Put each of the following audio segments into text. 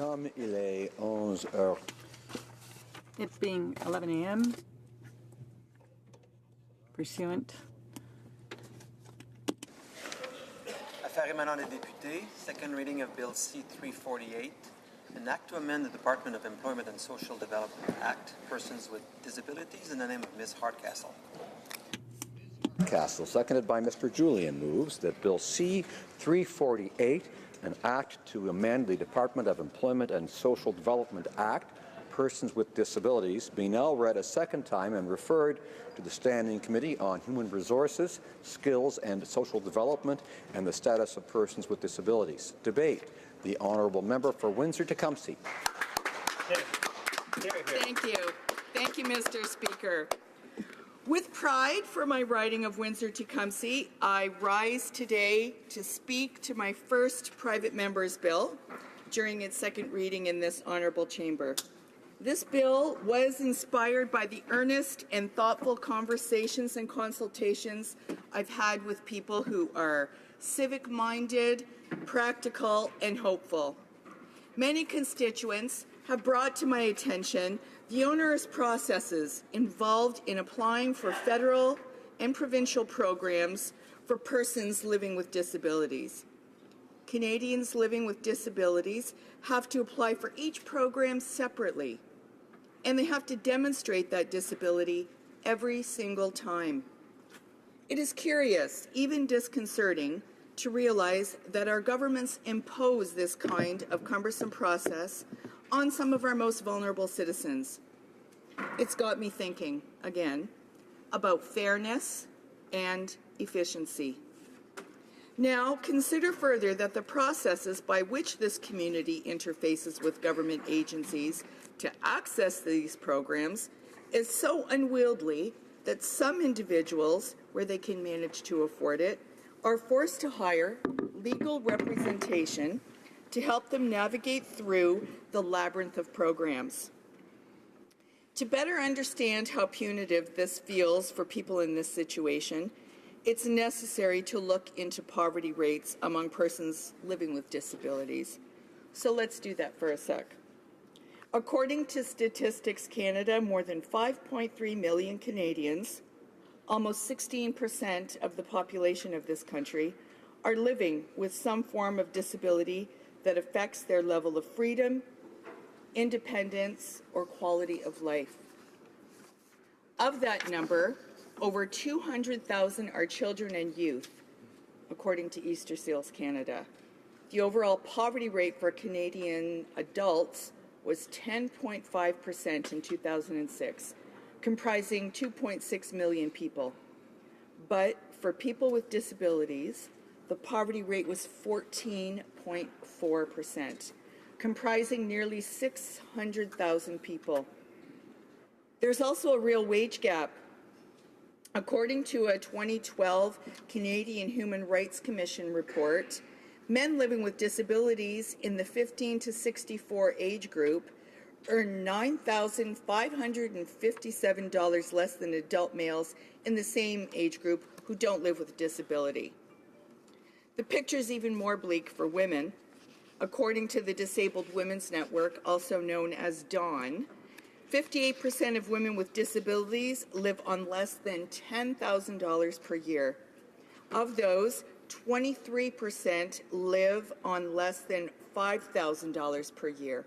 Comme il est 11 heures. It being 11 a.m., pursuant. Affaires émanant des députés, second reading of Bill C-348, an act to amend the Department of Employment and Social Development Act, Persons with Disabilities, in the name of Ms. Hardcastle. Castle, seconded by Mr. Julian, moves that Bill C-348, an act to amend the Department of Employment and Social Development Act, Persons with Disabilities, be now read a second time and referred to the Standing Committee on Human Resources, Skills and Social Development and the Status of Persons with Disabilities. Debate. The Honourable Member for Windsor-Tecumseh. Thank you. Thank you, Mr. Speaker. With pride for my riding of Windsor-Tecumseh, I rise today to speak to my first private member's bill during its second reading in this honourable chamber. This bill was inspired by the earnest and thoughtful conversations and consultations I've had with people who are civic-minded, practical, and hopeful. Many constituents have brought to my attention the onerous processes involved in applying for federal and provincial programs for persons living with disabilities. Canadians living with disabilities have to apply for each program separately, and they have to demonstrate that disability every single time. It is curious, even disconcerting, to realize that our governments impose this kind of cumbersome process on some of our most vulnerable citizens. It's got me thinking, again, about fairness and efficiency. Now, consider further that the processes by which this community interfaces with government agencies to access these programs is so unwieldy that some individuals, where they can manage to afford it, are forced to hire legal representation to help them navigate through the labyrinth of programs. To better understand how punitive this feels for people in this situation, it's necessary to look into poverty rates among persons living with disabilities. So let's do that for a sec. According to Statistics Canada, more than 5.3 million Canadians, almost 16% of the population of this country, are living with some form of disability that affects their level of freedom, independence, or quality of life. Of that number, over 200,000 are children and youth, according to Easter Seals Canada. The overall poverty rate for Canadian adults was 10.5% in 2006, comprising 2.6 million people. But for people with disabilities, the poverty rate was 14.4%, comprising nearly 600,000 people. There's also a real wage gap. According to a 2012 Canadian Human Rights Commission report, men living with disabilities in the 15 to 64 age group earn $9,557 less than adult males in the same age group who don't live with a disability. The picture is even more bleak for women. According to the Disabled Women's Network, also known as DAWN, 58% of women with disabilities live on less than $10,000 per year. Of those, 23% live on less than $5,000 per year.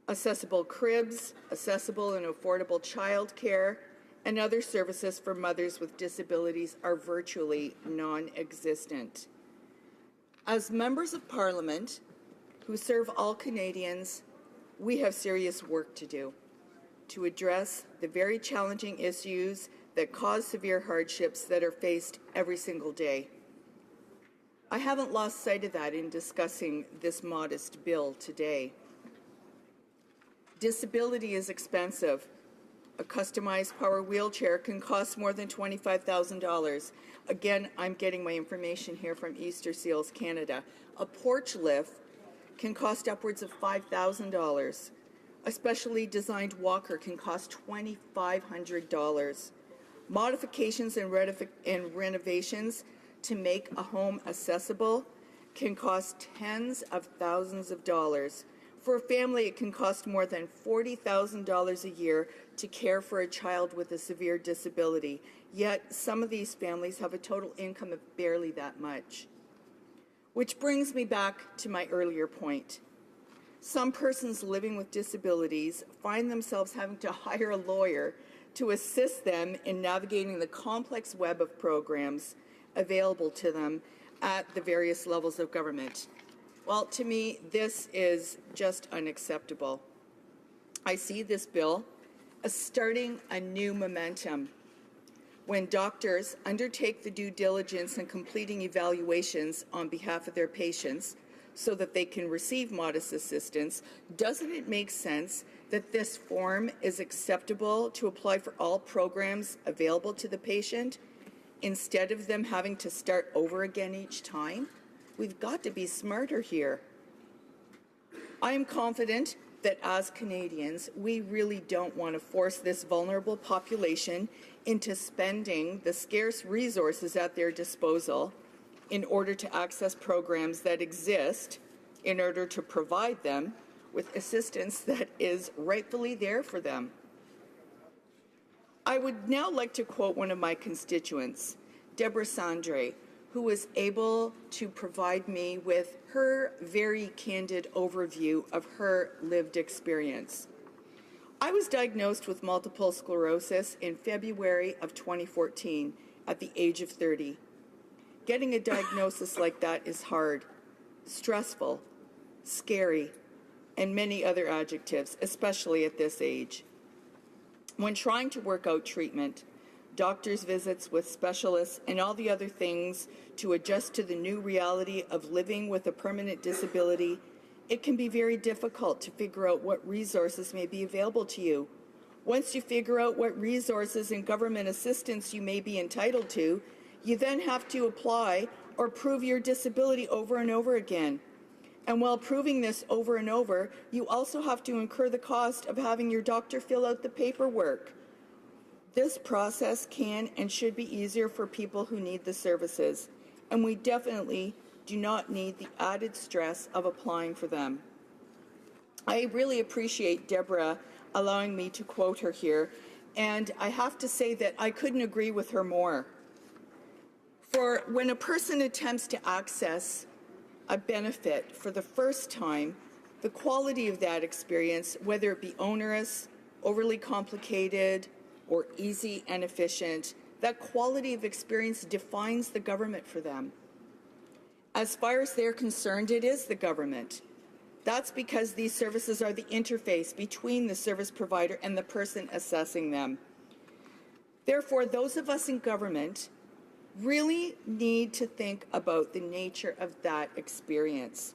Accessible cribs, accessible and affordable childcare, and other services for mothers with disabilities are virtually non-existent. As members of Parliament who serve all Canadians, we have serious work to do to address the very challenging issues that cause severe hardships that are faced every single day. I haven't lost sight of that in discussing this modest bill today. Disability is expensive. A customized power wheelchair can cost more than $25,000. Again, I'm getting my information here from Easter Seals Canada. A porch lift can cost upwards of $5,000. A specially designed walker can cost $2,500. Modifications and renovations to make a home accessible can cost tens of thousands of dollars, For a family, it can cost more than $40,000 a year to care for a child with a severe disability, yet some of these families have a total income of barely that much. Which brings me back to my earlier point. Some persons living with disabilities find themselves having to hire a lawyer to assist them in navigating the complex web of programs available to them at the various levels of government. Well, to me, this is just unacceptable. I see this bill as starting a new momentum. When doctors undertake the due diligence in completing evaluations on behalf of their patients so that they can receive modest assistance, doesn't it make sense that this form is acceptable to apply for all programs available to the patient instead of them having to start over again each time? We've got to be smarter here. I am confident that as Canadians, we really don't want to force this vulnerable population into spending the scarce resources at their disposal in order to access programs that exist in order to provide them with assistance that is rightfully there for them. I would now like to quote one of my constituents, Deborah Sandre, who was able to provide me with her very candid overview of her lived experience. I was diagnosed with multiple sclerosis in February of 2014 at the age of 30. Getting a diagnosis like that is hard, stressful, scary, and many other adjectives, especially at this age. When trying to work out treatment, doctor's visits with specialists, and all the other things to adjust to the new reality of living with a permanent disability, it can be very difficult to figure out what resources may be available to you. Once you figure out what resources and government assistance you may be entitled to, you then have to apply or prove your disability over and over again. And while proving this over and over, you also have to incur the cost of having your doctor fill out the paperwork. This process can and should be easier for people who need the services, and we definitely do not need the added stress of applying for them. I really appreciate Deborah allowing me to quote her here, and I have to say that I couldn't agree with her more. For when a person attempts to access a benefit for the first time, the quality of that experience, whether it be onerous, overly complicated, or easy and efficient, that quality of experience defines the government for them. As far as they're concerned, it is the government. That's because these services are the interface between the service provider and the person assessing them. Therefore, those of us in government really need to think about the nature of that experience.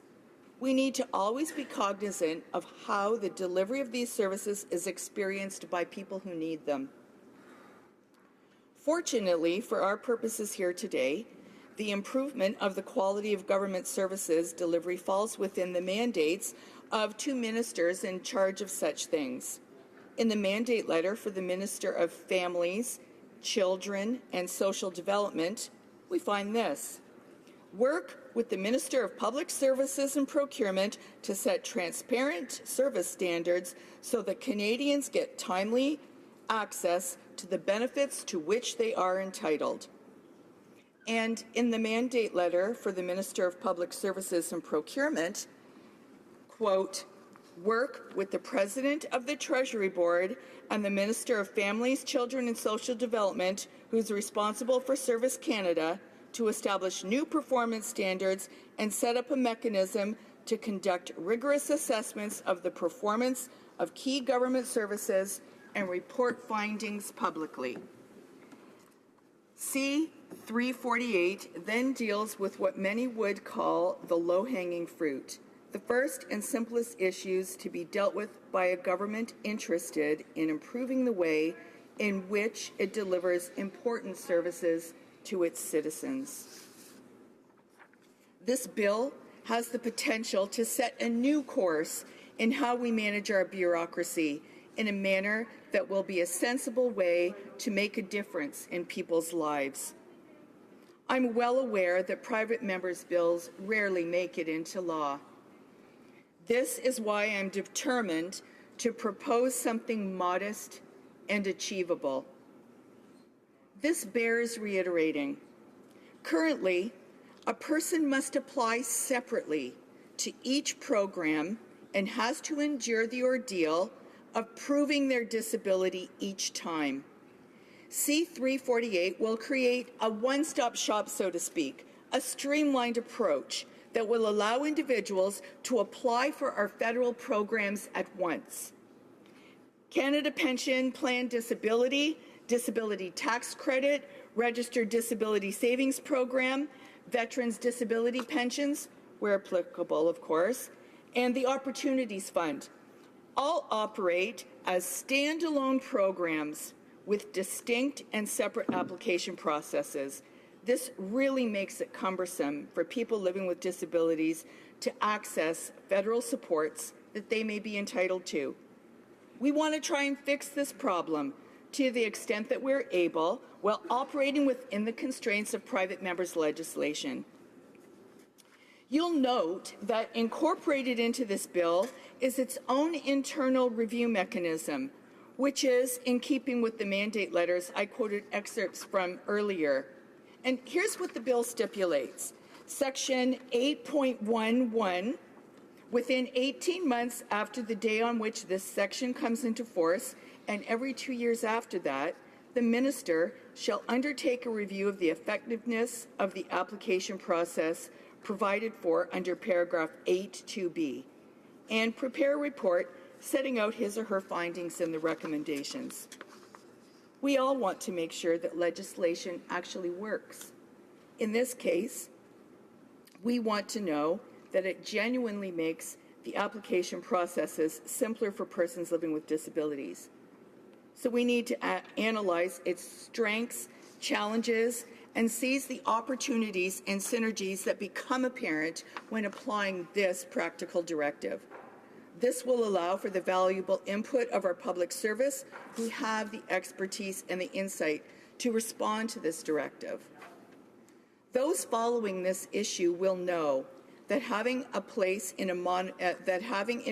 We need to always be cognizant of how the delivery of these services is experienced by people who need them. Fortunately, for our purposes here today, the improvement of the quality of government services delivery falls within the mandates of two ministers in charge of such things. In the mandate letter for the Minister of Families, Children and Social Development, we find this: work with the Minister of Public Services and Procurement to set transparent service standards so that Canadians get timely access to the benefits to which they are entitled. And in the mandate letter for the Minister of Public Services and Procurement, quote, work with the President of the Treasury Board and the Minister of Families, Children and Social Development, who's responsible for Service Canada, to establish new performance standards and set up a mechanism to conduct rigorous assessments of the performance of key government services and report findings publicly. C-348 then deals with what many would call the low-hanging fruit, the first and simplest issues to be dealt with by a government interested in improving the way in which it delivers important services to its citizens. This bill has the potential to set a new course in how we manage our bureaucracy in a manner that will be a sensible way to make a difference in people's lives. I'm well aware that private members' bills rarely make it into law. This is why I'm determined to propose something modest and achievable. This bears reiterating. Currently, a person must apply separately to each program and has to endure the ordeal of proving their disability each time. C348 will create a one-stop shop, so to speak, a streamlined approach that will allow individuals to apply for our federal programs at once. Canada Pension Plan Disability, Disability Tax Credit, Registered Disability Savings Program, Veterans Disability Pensions, where applicable, of course, and the Opportunities Fund all operate as standalone programs with distinct and separate application processes. This really makes it cumbersome for people living with disabilities to access federal supports that they may be entitled to. We want to try and fix this problem to the extent that we're able while operating within the constraints of private members' legislation. You'll note that incorporated into this bill is its own internal review mechanism, which is in keeping with the mandate letters I quoted excerpts from earlier. And here's what the bill stipulates. Section 8.11, within 18 months after the day on which this section comes into force, and every 2 years after that, the minister shall undertake a review of the effectiveness of the application process provided for under paragraph 8.2b, and prepare a report setting out his or her findings and the recommendations. We all want to make sure that legislation actually works. In this case, we want to know that it genuinely makes the application processes simpler for persons living with disabilities. So we need to analyze its strengths, challenges, and seize the opportunities and synergies that become apparent when applying this practical directive. This will allow for the valuable input of our public service who have the expertise and the insight to respond to this directive. Those following this issue will know that having in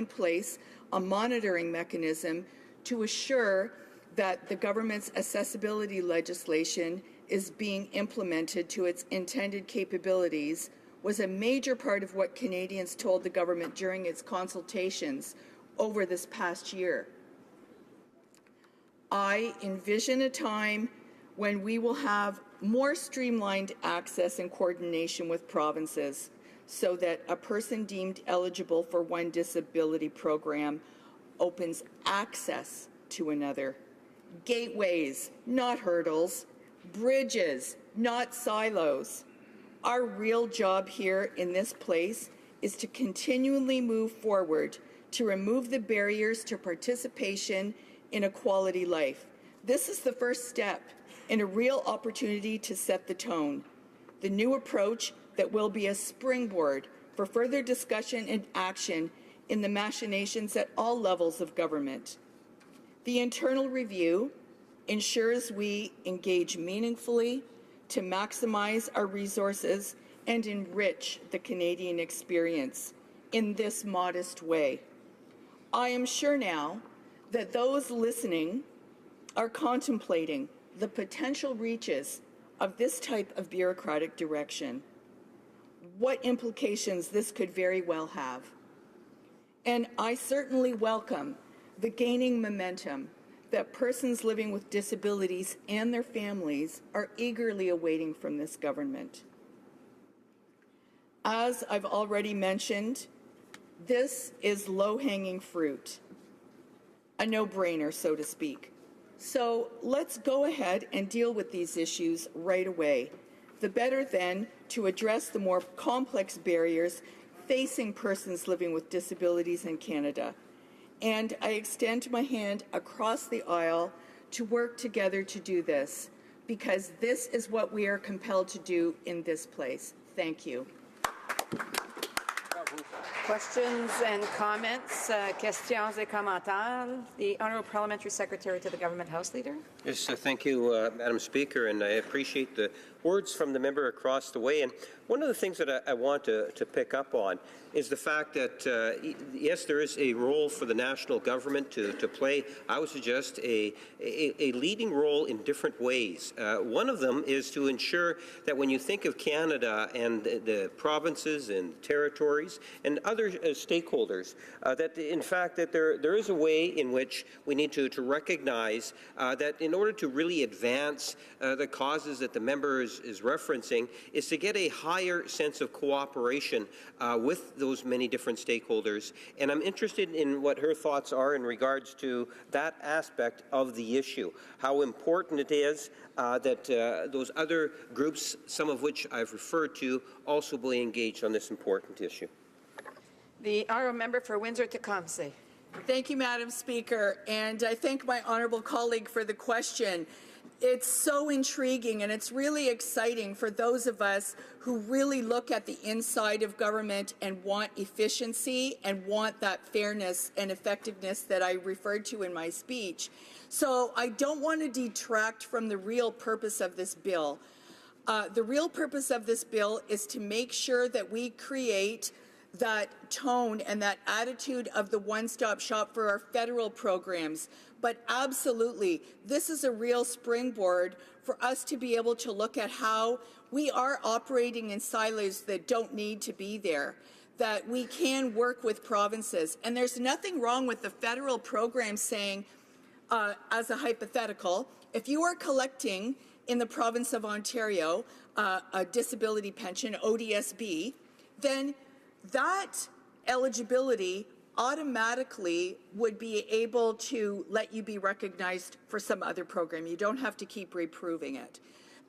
place a monitoring mechanism to assure that the government's accessibility legislation is being implemented to its intended capabilities was a major part of what Canadians told the government during its consultations over this past year. I envision a time when we will have more streamlined access and coordination with provinces so that a person deemed eligible for one disability program opens access to another. Gateways, not hurdles. Bridges, not silos. Our real job here in this place is to continually move forward to remove the barriers to participation in a quality life. This is the first step in a real opportunity to set the tone. The new approach that will be a springboard for further discussion and action in the machinations at all levels of government. The internal review ensures we engage meaningfully to maximize our resources and enrich the Canadian experience in this modest way. I am sure now that those listening are contemplating the potential reaches of this type of bureaucratic direction, what implications this could very well have. And I certainly welcome the gaining momentum that persons living with disabilities and their families are eagerly awaiting from this government. As I've already mentioned, this is low-hanging fruit, a no-brainer, so to speak. So let's go ahead and deal with these issues right away. The better then to address the more complex barriers facing persons living with disabilities in Canada. And I extend my hand across the aisle to work together to do this, because this is what we are compelled to do in this place. Thank you. Questions and comments, questions et commentaires. The Honourable Parliamentary Secretary to the Government House Leader. Yes, thank you, Madam Speaker, and I appreciate the words from the member across the way. And one of the things that I want to pick up on is the fact that, yes, there is a role for the national government to play. I would suggest a leading role in different ways. One of them is to ensure that when you think of Canada and the provinces and territories and other stakeholders, that in fact that there is a way in which we need to recognize that in order to really advance the causes that the member is referencing, is to get a higher sense of cooperation with those many different stakeholders. And I'm interested in what her thoughts are in regards to that aspect of the issue, how important it is that those other groups, some of which I've referred to, also be engaged on this important issue. The honourable member for Windsor-Tecumseh. Thank you, Madam Speaker, and I thank my honourable colleague for the question. It's so intriguing and it's really exciting for those of us who really look at the inside of government and want efficiency and want that fairness and effectiveness that I referred to in my speech. So I don't want to detract from the real purpose of this bill. The real purpose of this bill is to make sure that we create that tone and that attitude of the one-stop shop for our federal programs. But absolutely, this is a real springboard for us to be able to look at how we are operating in silos that don't need to be there, that we can work with provinces. And there's nothing wrong with the federal program saying, as a hypothetical, if you are collecting in the province of Ontario a disability pension, ODSP, then that eligibility automatically would be able to let you be recognized for some other program. You don't have to keep reproving it.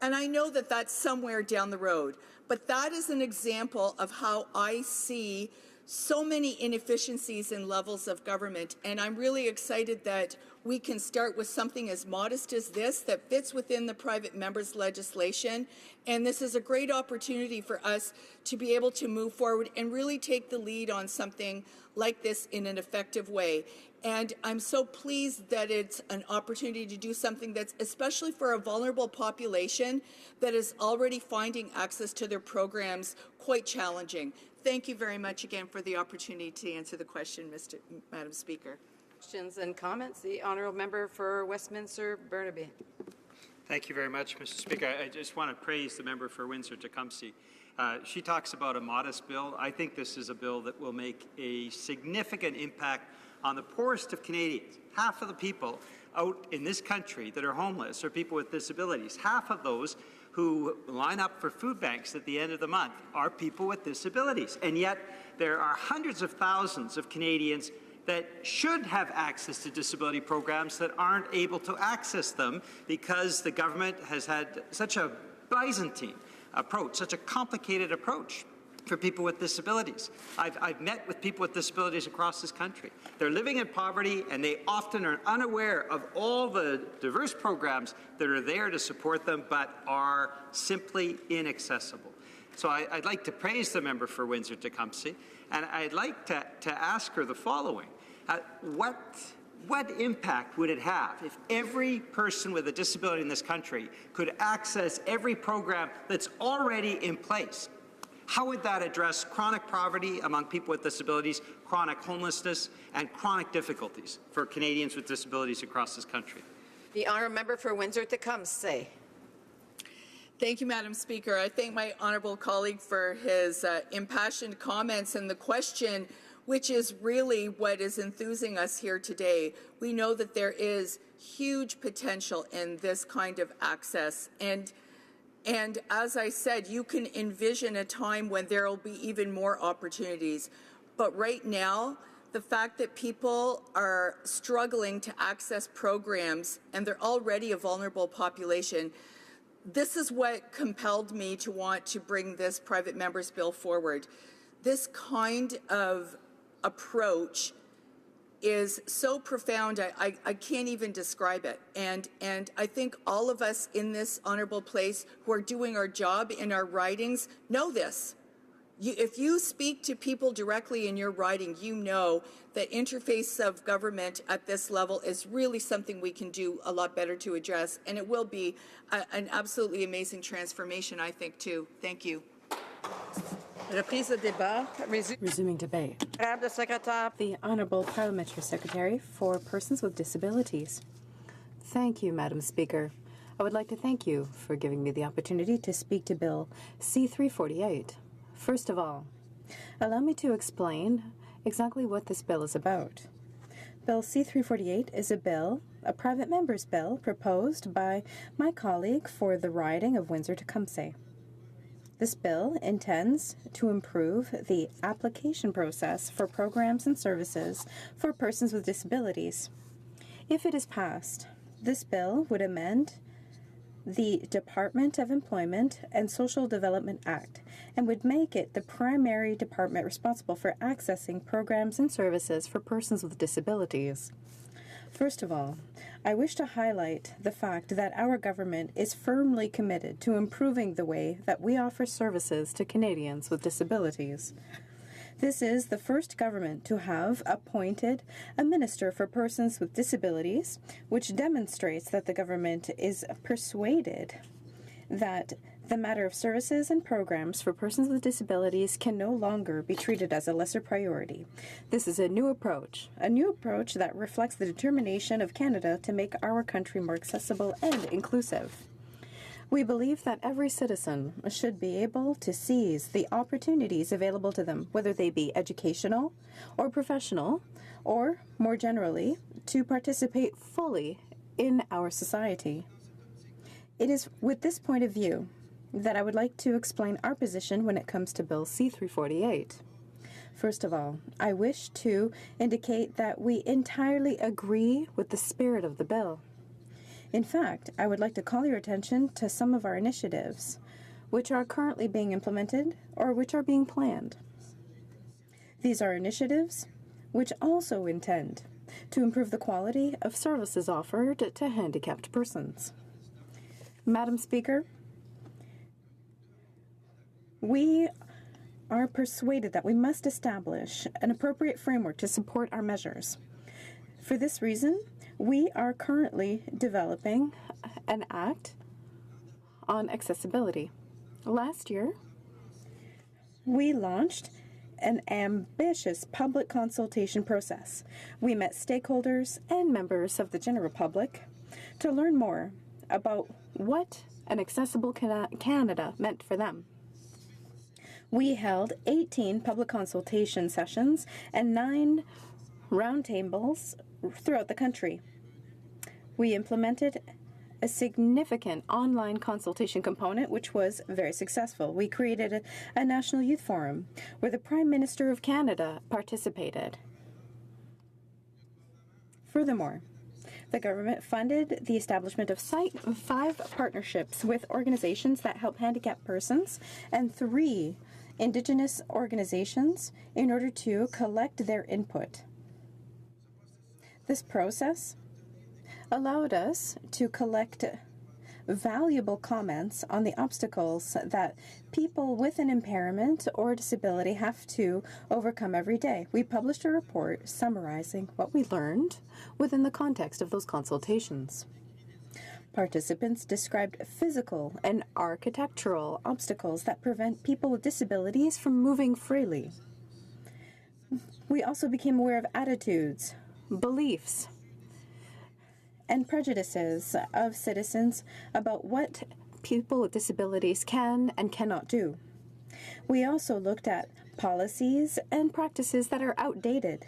And I know that that's somewhere down the road, but that is an example of how I see so many inefficiencies in levels of government, and I'm really excited that we can start with something as modest as this that fits within the private members' legislation, and this is a great opportunity for us to be able to move forward and really take the lead on something like this in an effective way. And I'm so pleased that it's an opportunity to do something that's especially for a vulnerable population that is already finding access to their programs quite challenging. Thank you very much again for the opportunity to answer the question, Madam Speaker. Questions and comments? The honourable member for Westminster Burnaby. Thank you very much, Mr. Speaker. I just want to praise the member for Windsor-Tecumseh. She talks about a modest bill. I think this is a bill that will make a significant impact on the poorest of Canadians. Half of the people out in this country that are homeless are people with disabilities. Half of those who line up for food banks at the end of the month are people with disabilities. And yet there are hundreds of thousands of Canadians that should have access to disability programs that aren't able to access them because the government has had such a Byzantine approach, such a complicated approach for people with disabilities. I've met with people with disabilities across this country. They're living in poverty and they often are unaware of all the diverse programs that are there to support them but are simply inaccessible. So I'd like to praise the member for Windsor-Tecumseh, and I'd like to ask her the following. What impact would it have if every person with a disability in this country could access every program that's already in place? How would that address chronic poverty among people with disabilities, chronic homelessness, and chronic difficulties for Canadians with disabilities across this country? The honourable member for Windsor-Tecumseh. Thank you, Madam Speaker. I thank my honourable colleague for his impassioned comments and the question, which is really what is enthusing us here today. We know that there is huge potential in this kind of access. And as I said, you can envision a time when there will be even more opportunities. But right now, the fact that people are struggling to access programs and they're already a vulnerable population, this is what compelled me to want to bring this private member's bill forward. This kind of approach is so profound, I can't even describe it. And I think all of us in this honourable place who are doing our job in our ridings know this. If you speak to people directly in your riding, you know that interface of government at this level is really something we can do a lot better to address, and it will be an absolutely amazing transformation, I think, too. Thank you. Reprise de débat. Resuming debate. Honorable Secrétaire. The Honourable Parliamentary Secretary for Persons with Disabilities. Thank you, Madam Speaker. I would like to thank you for giving me the opportunity to speak to Bill C-348. First of all, allow me to explain exactly what this bill is about. Bill C-348 is a private member's bill proposed by my colleague for the riding of Windsor-Tecumseh. This bill intends to improve the application process for programs and services for persons with disabilities. If it is passed, this bill would amend the Department of Employment and Social Development Act and would make it the primary department responsible for accessing programs and services for persons with disabilities. First of all, I wish to highlight the fact that our government is firmly committed to improving the way that we offer services to Canadians with disabilities. This is the first government to have appointed a Minister for Persons with Disabilities, which demonstrates that the government is persuaded that the matter of services and programs for persons with disabilities can no longer be treated as a lesser priority. This is a new approach that reflects the determination of Canada to make our country more accessible and inclusive. We believe that every citizen should be able to seize the opportunities available to them, whether they be educational or professional, or, more generally, to participate fully in our society. It is with this point of view that I would like to explain our position when it comes to Bill C-348. First of all, I wish to indicate that we entirely agree with the spirit of the bill. In fact, I would like to call your attention to some of our initiatives, which are currently being implemented or which are being planned. These are initiatives which also intend to improve the quality of services offered to handicapped persons. Madam Speaker, we are persuaded that we must establish an appropriate framework to support our measures. For this reason, we are currently developing an act on accessibility. Last year, we launched an ambitious public consultation process. We met stakeholders and members of the general public to learn more about what an accessible Canada meant for them. We held 18 public consultation sessions and 9 roundtables throughout the country. We implemented a significant online consultation component, which was very successful. We created a National Youth Forum where the Prime Minister of Canada participated. Furthermore, the government funded the establishment of 5 partnerships with organizations that help handicapped persons and 3 Indigenous organizations in order to collect their input. This process allowed us to collect valuable comments on the obstacles that people with an impairment or disability have to overcome every day. We published a report summarizing what we learned within the context of those consultations. Participants described physical and architectural obstacles that prevent people with disabilities from moving freely. We also became aware of attitudes, beliefs, and prejudices of citizens about what people with disabilities can and cannot do. We also looked at policies and practices that are outdated.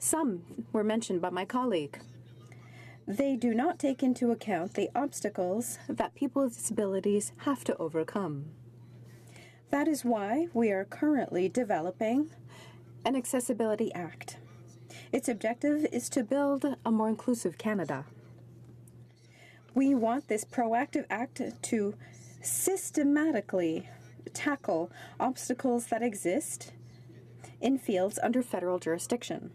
Some were mentioned by my colleague. They do not take into account the obstacles that people with disabilities have to overcome. That is why we are currently developing an Accessibility Act. Its objective is to build a more inclusive Canada. We want this proactive act to systematically tackle obstacles that exist in fields under federal jurisdiction.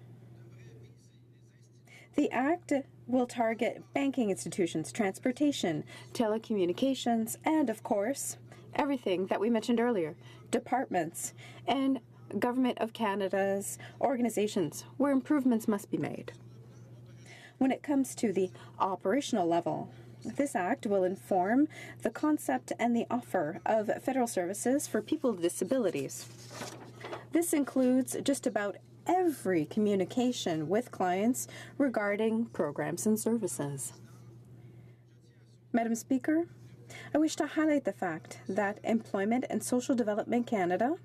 The act will target banking institutions, transportation, telecommunications, and, of course, everything that we mentioned earlier, departments and Government of Canada's organizations where improvements must be made. When it comes to the operational level, this act will inform the concept and the offer of federal services for people with disabilities. This includes just about every communication with clients regarding programs and services. Madam Speaker, I wish to highlight the fact that Employment and Social Development Canada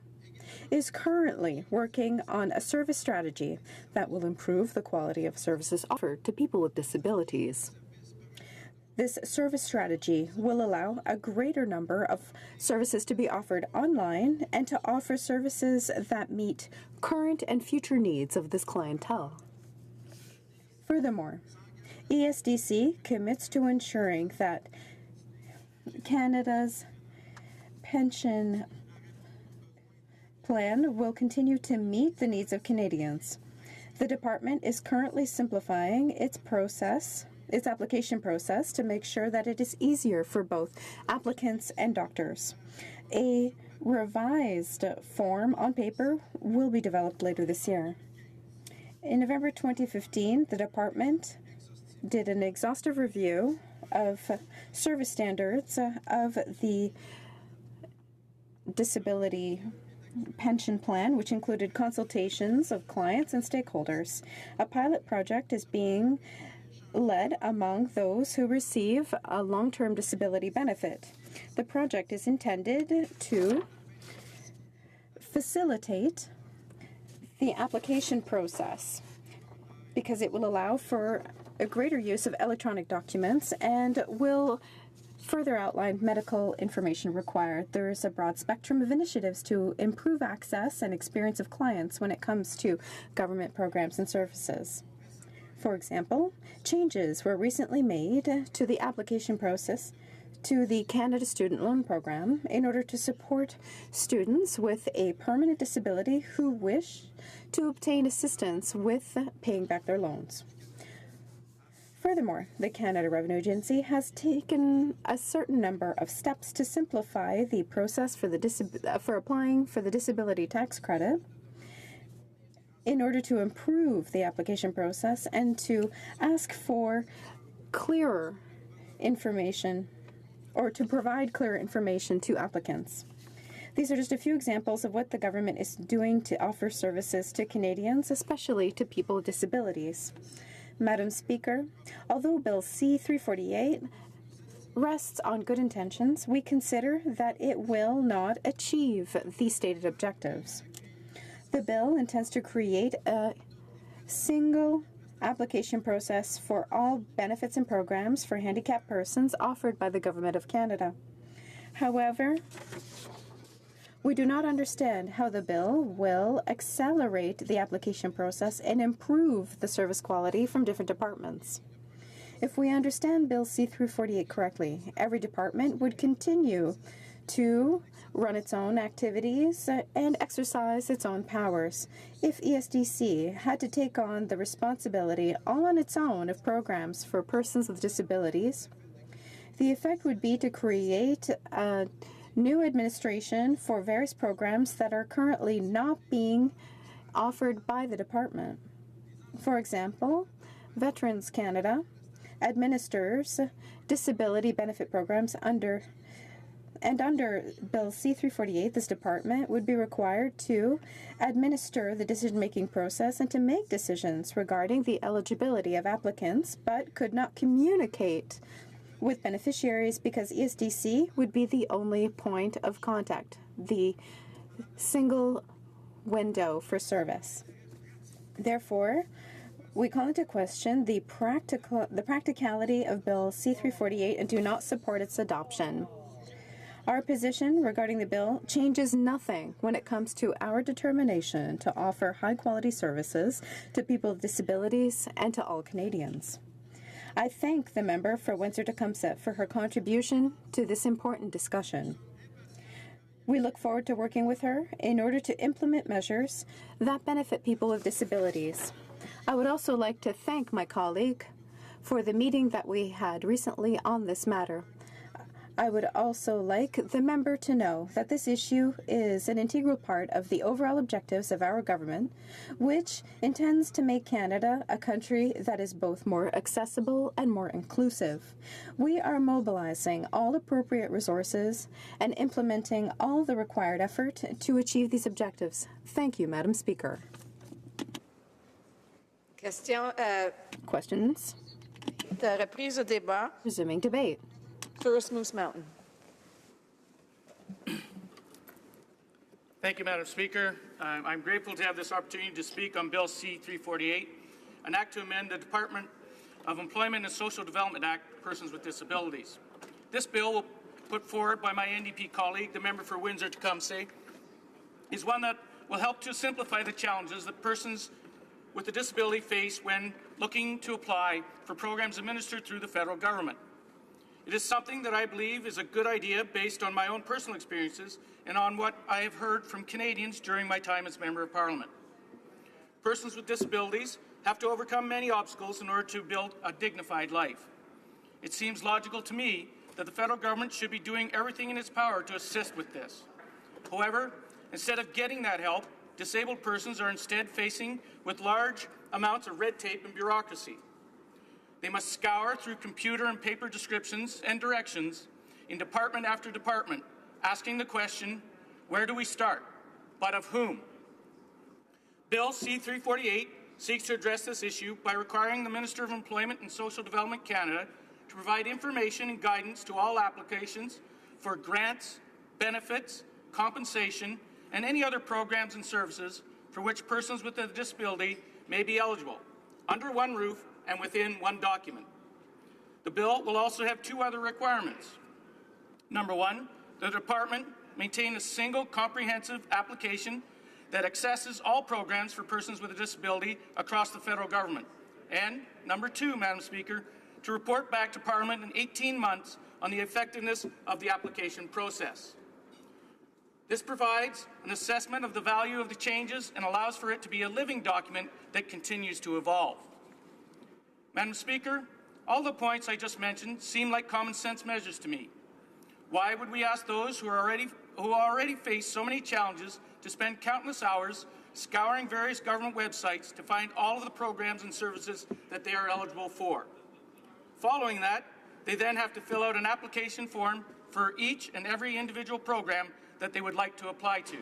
is currently working on a service strategy that will improve the quality of services offered to people with disabilities. This service strategy will allow a greater number of services to be offered online and to offer services that meet current and future needs of this clientele. Furthermore, ESDC commits to ensuring that Canada's pension plan will continue to meet the needs of Canadians. The department is currently simplifying its application process to make sure that it is easier for both applicants and doctors. A revised form on paper will be developed later this year. In November 2015, the department did an exhaustive review of service standards of the disability pension plan, which included consultations of clients and stakeholders. A pilot project is being led among those who receive a long-term disability benefit. The project is intended to facilitate the application process because it will allow for a greater use of electronic documents and will further outline medical information required. There is a broad spectrum of initiatives to improve access and experience of clients when it comes to government programs and services. For example, changes were recently made to the application process to the Canada Student Loan Program in order to support students with a permanent disability who wish to obtain assistance with paying back their loans. Furthermore, the Canada Revenue Agency has taken a certain number of steps to simplify the process for applying for the disability tax credit in order to improve the application process and to ask for clearer information or to provide clearer information to applicants. These are just a few examples of what the government is doing to offer services to Canadians, especially to people with disabilities. Madam Speaker, although Bill C-348 rests on good intentions, we consider that it will not achieve the stated objectives. The bill intends to create a single application process for all benefits and programs for handicapped persons offered by the Government of Canada. However, we do not understand how the bill will accelerate the application process and improve the service quality from different departments. If we understand Bill C-348 correctly, every department would continue to run its own activities and exercise its own powers. If ESDC had to take on the responsibility all on its own of programs for persons with disabilities, the effect would be to create a new administration for various programs that are currently not being offered by the department. For example, Veterans Canada administers disability benefit programs under Bill C-348, this department would be required to administer the decision-making process and to make decisions regarding the eligibility of applicants, but could not communicate with beneficiaries because ESDC would be the only point of contact, the single window for service. Therefore, we call into question the practicality of Bill C-348 and do not support its adoption. Our position regarding the bill changes nothing when it comes to our determination to offer high-quality services to people with disabilities and to all Canadians. I thank the member for Windsor-Tecumseh for her contribution to this important discussion. We look forward to working with her in order to implement measures that benefit people with disabilities. I would also like to thank my colleague for the meeting that we had recently on this matter. I would also like the member to know that this issue is an integral part of the overall objectives of our government, which intends to make Canada a country that is both more accessible and more inclusive. We are mobilizing all appropriate resources and implementing all the required effort to achieve these objectives. Thank you, Madam Speaker. Questions? de reprise au débat. Resuming debate. Tourist Moose Mountain. Thank you, Madam Speaker. I'm grateful to have this opportunity to speak on Bill C-348, an act to amend the Department of Employment and Social Development Act, Persons with Disabilities. This bill, put forward by my NDP colleague, the member for Windsor-Tecumseh, is one that will help to simplify the challenges that persons with a disability face when looking to apply for programs administered through the federal government. It is something that I believe is a good idea based on my own personal experiences and on what I have heard from Canadians during my time as Member of Parliament. Persons with disabilities have to overcome many obstacles in order to build a dignified life. It seems logical to me that the federal government should be doing everything in its power to assist with this. However, instead of getting that help, disabled persons are instead facing with large amounts of red tape and bureaucracy. They must scour through computer and paper descriptions and directions in department after department, asking the question, where do we start? But of whom? Bill C-348 seeks to address this issue by requiring the Minister of Employment and Social Development Canada to provide information and guidance to all applications for grants, benefits, compensation, and any other programs and services for which persons with a disability may be eligible, under one roof and within one document. The bill will also have two other requirements. Number one, the Department maintain a single comprehensive application that accesses all programs for persons with a disability across the federal government. And number two, Madam Speaker, to report back to Parliament in 18 months on the effectiveness of the application process. This provides an assessment of the value of the changes and allows for it to be a living document that continues to evolve. Madam Speaker, all the points I just mentioned seem like common sense measures to me. Why would we ask those who already face so many challenges to spend countless hours scouring various government websites to find all of the programs and services that they are eligible for? Following that, they then have to fill out an application form for each and every individual program that they would like to apply to.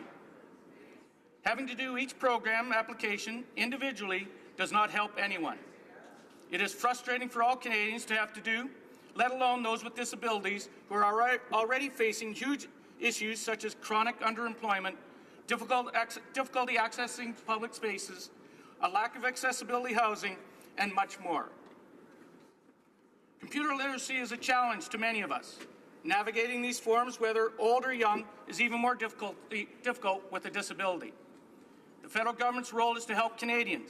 Having to do each program application individually does not help anyone. It is frustrating for all Canadians to have to do, let alone those with disabilities who are already facing huge issues such as chronic underemployment, difficulty accessing public spaces, a lack of accessibility housing, and much more. Computer literacy is a challenge to many of us. Navigating these forms, whether old or young, is even more difficult with a disability. The federal government's role is to help Canadians,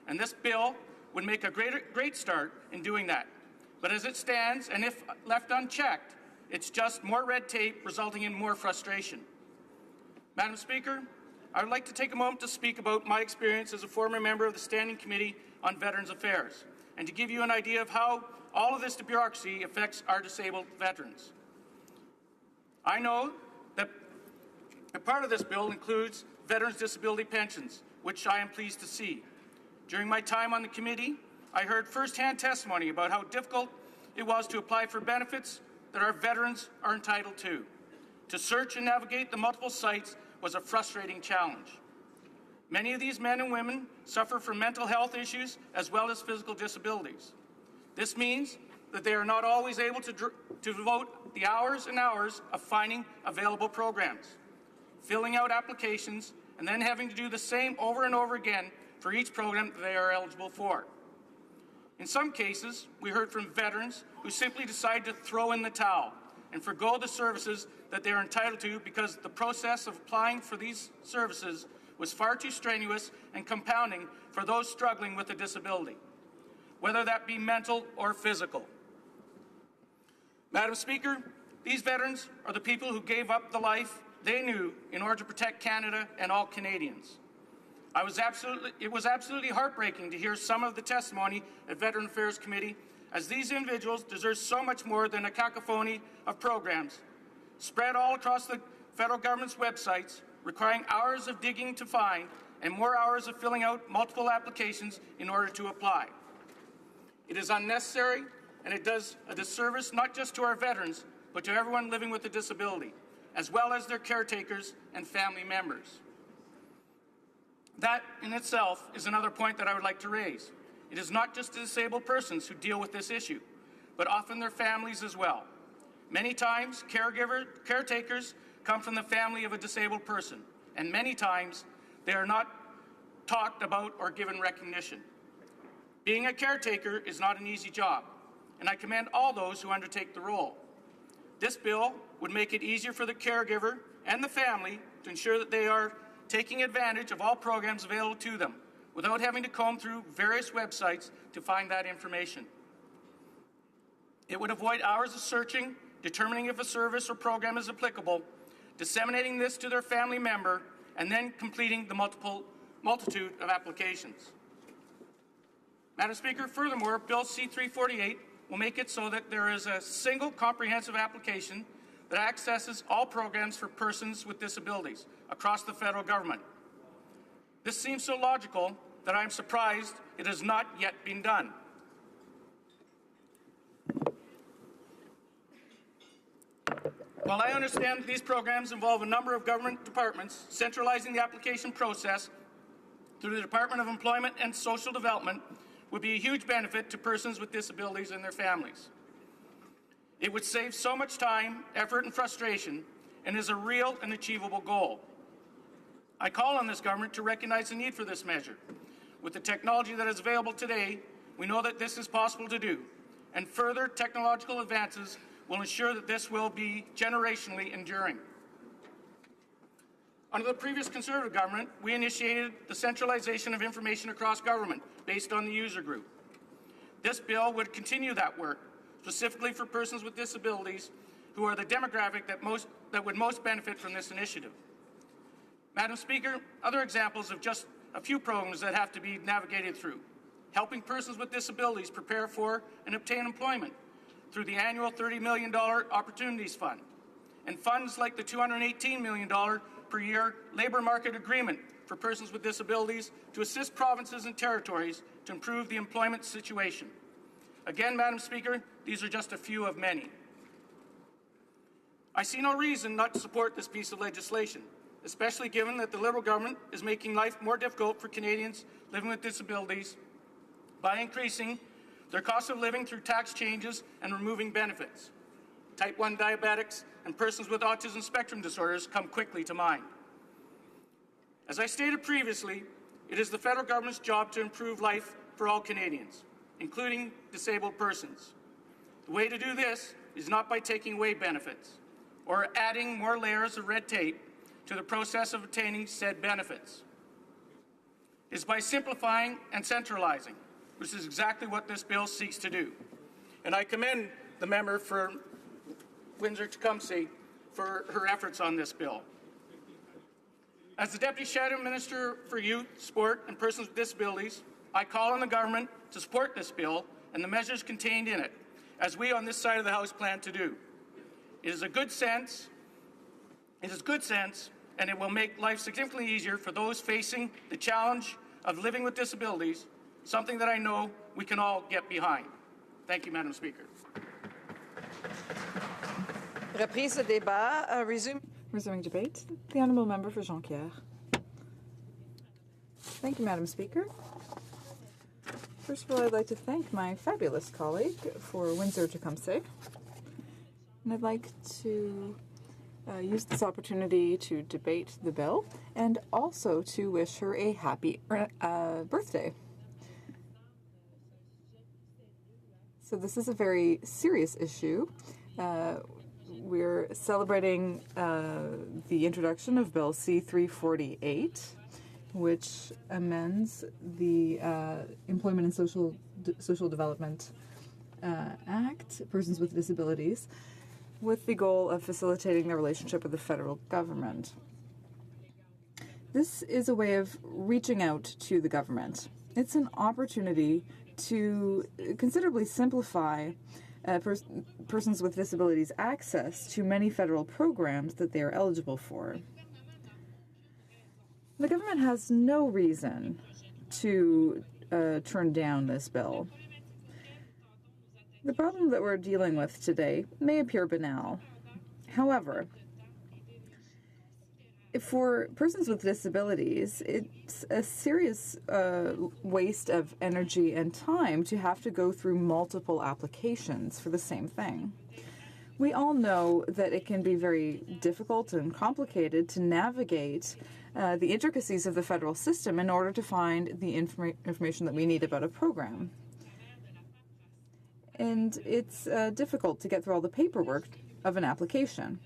and this bill would make a great start in doing that. But as it stands, and if left unchecked, it's just more red tape resulting in more frustration. Madam Speaker, I would like to take a moment to speak about my experience as a former member of the Standing Committee on Veterans Affairs, and to give you an idea of how all of this bureaucracy affects our disabled veterans. I know that a part of this bill includes veterans' disability pensions, which I am pleased to see. During my time on the committee, I heard firsthand testimony about how difficult it was to apply for benefits that our veterans are entitled to. To search and navigate the multiple sites was a frustrating challenge. Many of these men and women suffer from mental health issues as well as physical disabilities. This means that they are not always able to devote the hours and hours of finding available programs, filling out applications, and then having to do the same over and over again for each program that they are eligible for. In some cases, we heard from veterans who simply decide to throw in the towel and forgo the services that they are entitled to because the process of applying for these services was far too strenuous and compounding for those struggling with a disability, whether that be mental or physical. Madam Speaker, these veterans are the people who gave up the life they knew in order to protect Canada and all Canadians. It was absolutely heartbreaking to hear some of the testimony at Veteran Affairs Committee as these individuals deserve so much more than a cacophony of programs spread all across the federal government's websites, requiring hours of digging to find and more hours of filling out multiple applications in order to apply. It is unnecessary, and it does a disservice not just to our veterans, but to everyone living with a disability, as well as their caretakers and family members. That in itself is another point that I would like to raise. It is not just the disabled persons who deal with this issue, but often their families as well. Many times, caretakers come from the family of a disabled person, and many times they are not talked about or given recognition. Being a caretaker is not an easy job, and I commend all those who undertake the role. This bill would make it easier for the caregiver and the family to ensure that they are taking advantage of all programs available to them without having to comb through various websites to find that information. It would avoid hours of searching, determining if a service or program is applicable, disseminating this to their family member, and then completing the multitude of applications. Madam Speaker, furthermore, Bill C-348 will make it so that there is a single comprehensive application that accesses all programs for persons with disabilities across the federal government. This seems so logical that I am surprised it has not yet been done. While I understand that these programs involve a number of government departments, centralizing the application process through the Department of Employment and Social Development would be a huge benefit to persons with disabilities and their families. It would save so much time, effort, and frustration, and is a real and achievable goal. I call on this government to recognize the need for this measure. With the technology that is available today, we know that this is possible to do, and further technological advances will ensure that this will be generationally enduring. Under the previous Conservative government, we initiated the centralization of information across government based on the user group. This bill would continue that work, specifically for persons with disabilities who are the demographic that would most benefit from this initiative. Madam Speaker, other examples of just a few programs that have to be navigated through: helping persons with disabilities prepare for and obtain employment through the annual $30 million Opportunities Fund, and funds like the $218 million per year labour market agreement for persons with disabilities to assist provinces and territories to improve the employment situation. Again, Madam Speaker, these are just a few of many. I see no reason not to support this piece of legislation, especially given that the Liberal government is making life more difficult for Canadians living with disabilities by increasing their cost of living through tax changes and removing benefits. Type 1 diabetics and persons with autism spectrum disorders come quickly to mind. As I stated previously, it is the federal government's job to improve life for all Canadians, including disabled persons. The way to do this is not by taking away benefits or adding more layers of red tape to the process of obtaining said benefits. It is by simplifying and centralizing, which is exactly what this bill seeks to do. And I commend the member for Windsor-Tecumseh for her efforts on this bill. As the Deputy Shadow Minister for Youth, Sport and Persons with Disabilities, I call on the government to support this bill and the measures contained in it, as we on this side of the House plan to do. It is good sense, and it will make life significantly easier for those facing the challenge of living with disabilities, something that I know we can all get behind. Thank you, Madam Speaker. Reprise de débat. Resuming debate, the honourable member for Jonquière. Thank you, Madam Speaker. First of all, I'd like to thank my fabulous colleague for Windsor-Tecumseh. And I'd like to use this opportunity to debate the bill and also to wish her a happy birthday. So this is a very serious issue. We're celebrating the introduction of Bill C-348, which amends the Employment and Social Development Act, Persons with Disabilities, with the goal of facilitating their relationship with the federal government. This is a way of reaching out to the government. It's an opportunity to considerably simplify persons with disabilities' access to many federal programs that they are eligible for. The government has no reason to turn down this bill. The problem that we're dealing with today may appear banal. However, for persons with disabilities, it's a serious waste of energy and time to have to go through multiple applications for the same thing. We all know that it can be very difficult and complicated to navigate the intricacies of the federal system in order to find the information that we need about a program. And it's difficult to get through all the paperwork of an application.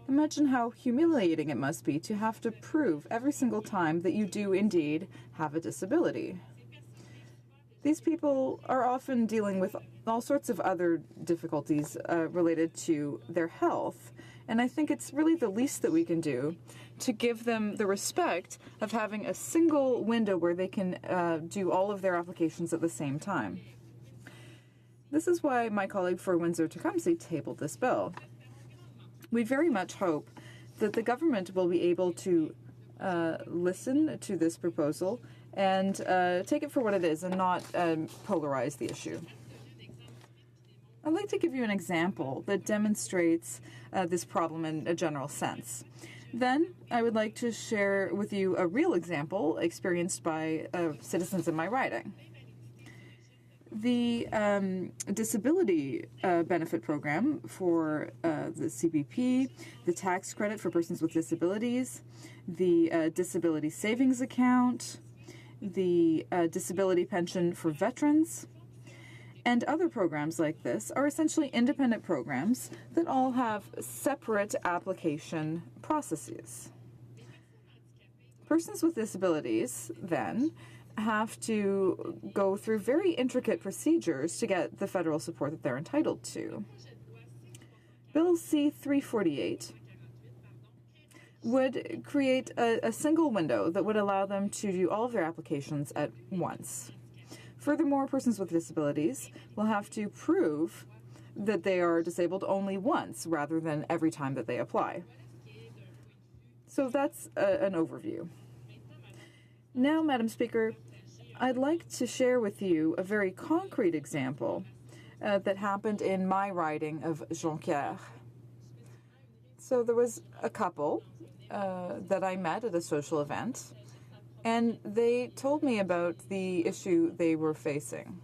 Imagine how humiliating it must be to have to prove every single time that you do indeed have a disability. These people are often dealing with all sorts of other difficulties related to their health, and I think it's really the least that we can do to give them the respect of having a single window where they can do all of their applications at the same time. This is why my colleague for Windsor-Tecumseh tabled this bill. We very much hope that the government will be able to listen to this proposal and take it for what it is and not polarize the issue. I'd like to give you an example that demonstrates this problem in a general sense. Then I would like to share with you a real example experienced by citizens in my riding. The disability benefit program for the CBP, the tax credit for persons with disabilities, the disability savings account, the disability pension for veterans, and other programs like this are essentially independent programs that all have separate application processes. Persons with disabilities, then, have to go through very intricate procedures to get the federal support that they're entitled to. Bill C-348 would create a single window that would allow them to do all of their applications at once. Furthermore, persons with disabilities will have to prove that they are disabled only once rather than every time that they apply. So that's an overview. Now, Madam Speaker, I'd like to share with you a very concrete example that happened in my riding of Jonquière. So there was a couple that I met at a social event, and they told me about the issue they were facing.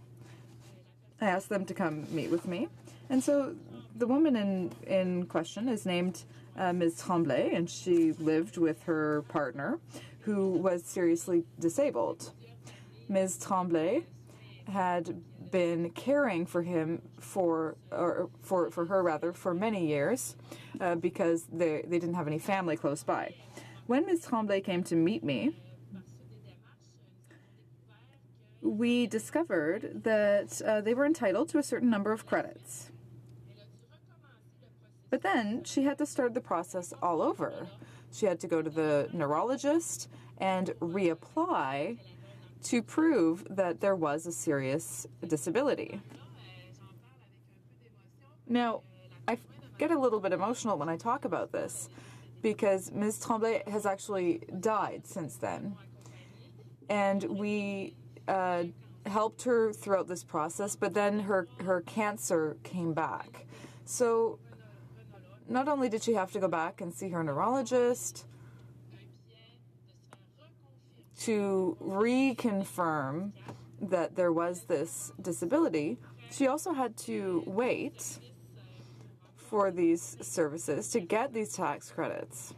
I asked them to come meet with me, and so the woman in question is named Ms. Tremblay, and she lived with her partner, who was seriously disabled. Ms. Tremblay had been caring for him for her many years because they didn't have any family close by. When Ms. Tremblay came to meet me, we discovered that they were entitled to a certain number of credits. But then she had to start the process all over. She had to go to the neurologist and reapply to prove that there was a serious disability. Now, I get a little bit emotional when I talk about this because Ms. Tremblay has actually died since then. And we helped her throughout this process, but then her cancer came back. So not only did she have to go back and see her neurologist to reconfirm that there was this disability, she also had to wait for these services to get these tax credits.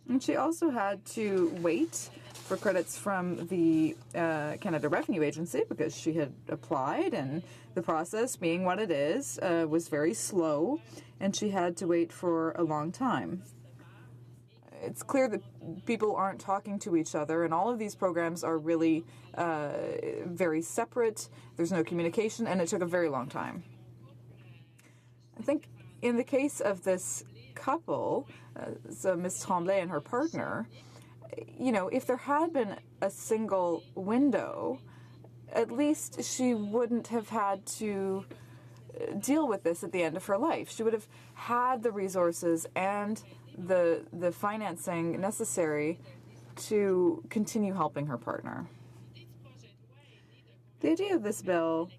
And she also had to wait for credits from the Canada Revenue Agency because she had applied, and the process, being what it is, was very slow, and she had to wait for a long time. It's clear that people aren't talking to each other, and all of these programs are really very separate. There's no communication, and it took a very long time. I think in the case of this couple, so Ms. Tremblay and her partner, if there had been a single window, at least she wouldn't have had to deal with this at the end of her life. She would have had the resources and the financing necessary to continue helping her partner. The idea of this bill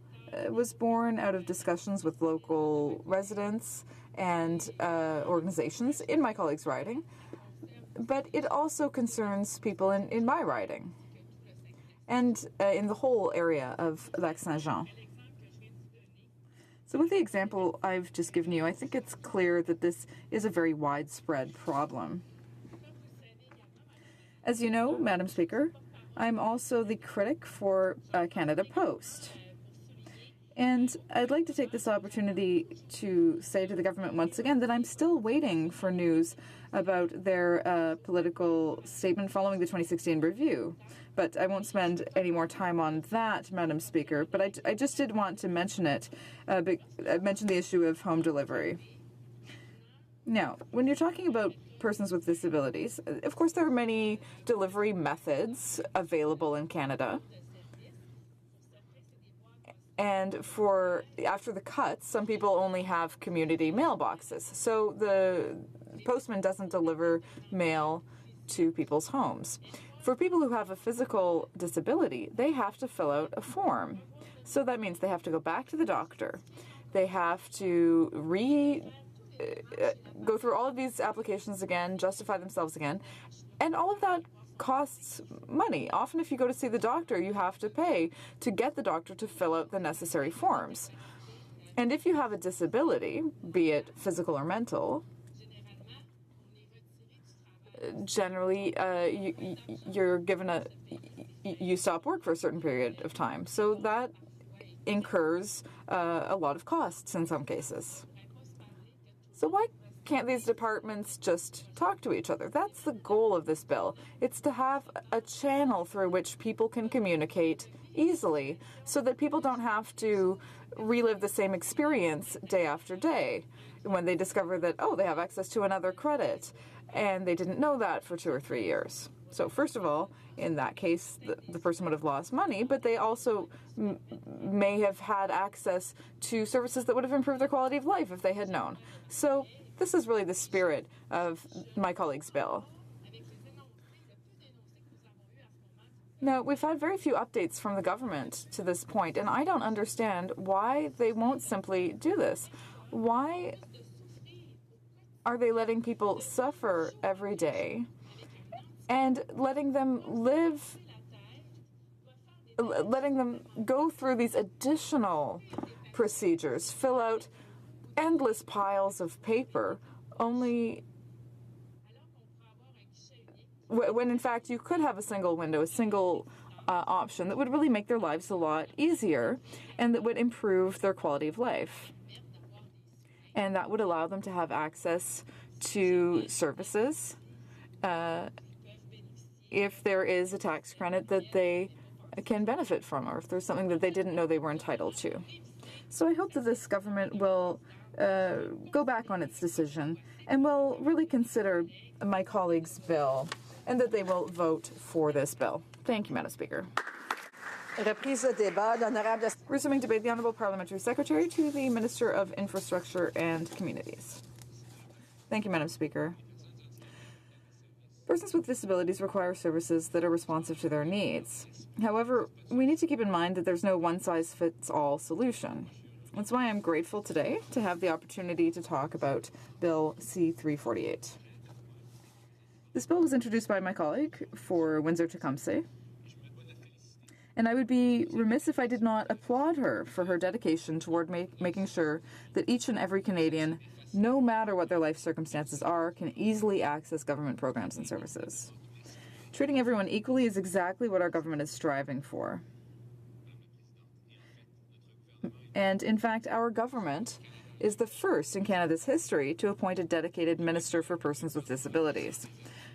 was born out of discussions with local residents and organizations in my colleague's riding, but it also concerns people in my riding and in the whole area of Lac-Saint-Jean. So with the example I've just given you, I think it's clear that this is a very widespread problem. As you know, Madam Speaker, I'm also the critic for Canada Post. And I'd like to take this opportunity to say to the government once again that I'm still waiting for news about their political statement following the 2016 review. But I won't spend any more time on that, Madam Speaker. But I just did want to mention it, mention the issue of home delivery. Now, when you're talking about persons with disabilities, of course there are many delivery methods available in Canada. And after the cuts, some people only have community mailboxes. So the postman doesn't deliver mail to people's homes. For people who have a physical disability, they have to fill out a form. So that means they have to go back to the doctor. They have to go through all of these applications again, justify themselves again, and all of that costs money. Often if you go to see the doctor, you have to pay to get the doctor to fill out the necessary forms. And if you have a disability, be it physical or mental, generally you're given you stop work for a certain period of time. So that incurs a lot of costs in some cases. So why can't these departments just talk to each other? That's the goal of this bill. It's to have a channel through which people can communicate easily so that people don't have to relive the same experience day after day when they discover that, oh, they have access to another credit and they didn't know that for 2 or 3 years. So first of all, in that case, the person would have lost money, but they also may have had access to services that would have improved their quality of life if they had known. So this is really the spirit of my colleague's bill. Now, we've had very few updates from the government to this point, and I don't understand why they won't simply do this. Why are they letting people suffer every day and letting them go through these additional procedures, fill out endless piles of paper, only when in fact you could have a single window, a single option that would really make their lives a lot easier and that would improve their quality of life. And that would allow them to have access to services if there is a tax credit that they can benefit from, or if there's something that they didn't know they were entitled to. So I hope that this government will go back on its decision and will really consider my colleague's bill and that they will vote for this bill. Thank you, Madam Speaker. Resuming debate, the Honourable Parliamentary Secretary to the Minister of Infrastructure and Communities. Thank you, Madam Speaker. Persons with disabilities require services that are responsive to their needs. However, we need to keep in mind that there's no one-size-fits-all solution. That's why I'm grateful today to have the opportunity to talk about Bill C-348. This bill was introduced by my colleague for Windsor-Tecumseh, and I would be remiss if I did not applaud her for her dedication toward making sure that each and every Canadian, no matter what their life circumstances are, can easily access government programs and services. Treating everyone equally is exactly what our government is striving for. And in fact, our government is the first in Canada's history to appoint a dedicated Minister for Persons with Disabilities.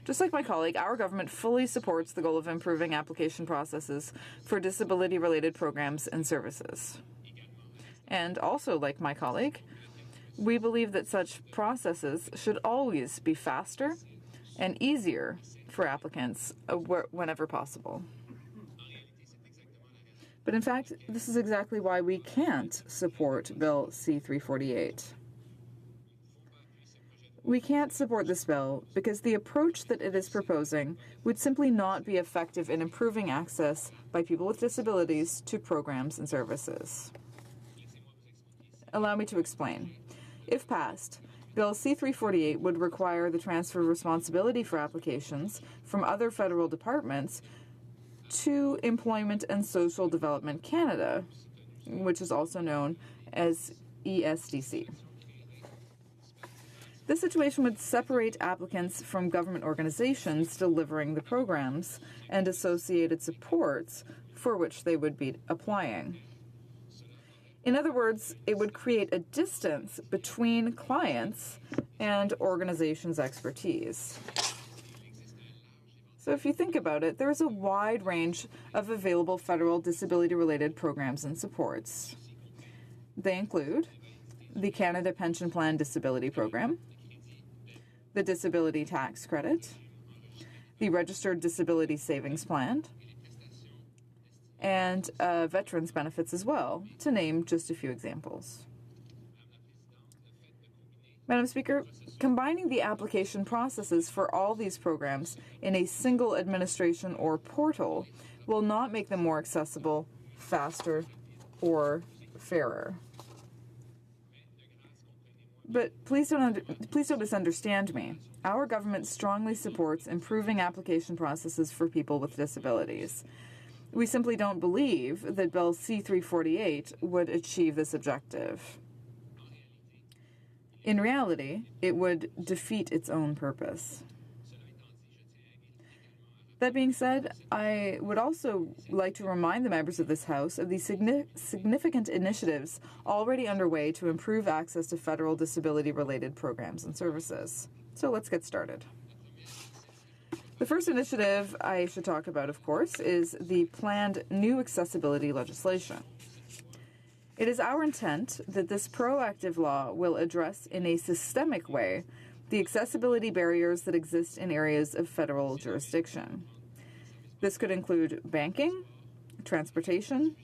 Just like my colleague, our government fully supports the goal of improving application processes for disability-related programs and services. And also, like my colleague, we believe that such processes should always be faster and easier for applicants whenever possible. But in fact, this is exactly why we can't support Bill C-348. We can't support this bill because the approach that it is proposing would simply not be effective in improving access by people with disabilities to programs and services. Allow me to explain. If passed, Bill C-348 would require the transfer of responsibility for applications from other federal departments to Employment and Social Development Canada, which is also known as ESDC. This situation would separate applicants from government organizations delivering the programs and associated supports for which they would be applying. In other words, it would create a distance between clients and organizations' expertise. So if you think about it, there is a wide range of available federal disability-related programs and supports. They include the Canada Pension Plan Disability Program, the Disability Tax Credit, the Registered Disability Savings Plan, and veterans benefits as well, to name just a few examples. Madam Speaker, combining the application processes for all these programs in a single administration or portal will not make them more accessible, faster, or fairer. But please don't misunderstand me. Our government strongly supports improving application processes for people with disabilities. We simply don't believe that Bill C-348 would achieve this objective. In reality, it would defeat its own purpose. That being said, I would also like to remind the members of this House of the significant initiatives already underway to improve access to federal disability-related programs and services. So let's get started. The first initiative I should talk about, of course, is the planned new accessibility legislation. It is our intent that this proactive law will address in a systemic way the accessibility barriers that exist in areas of federal jurisdiction. This could include banking, transportation,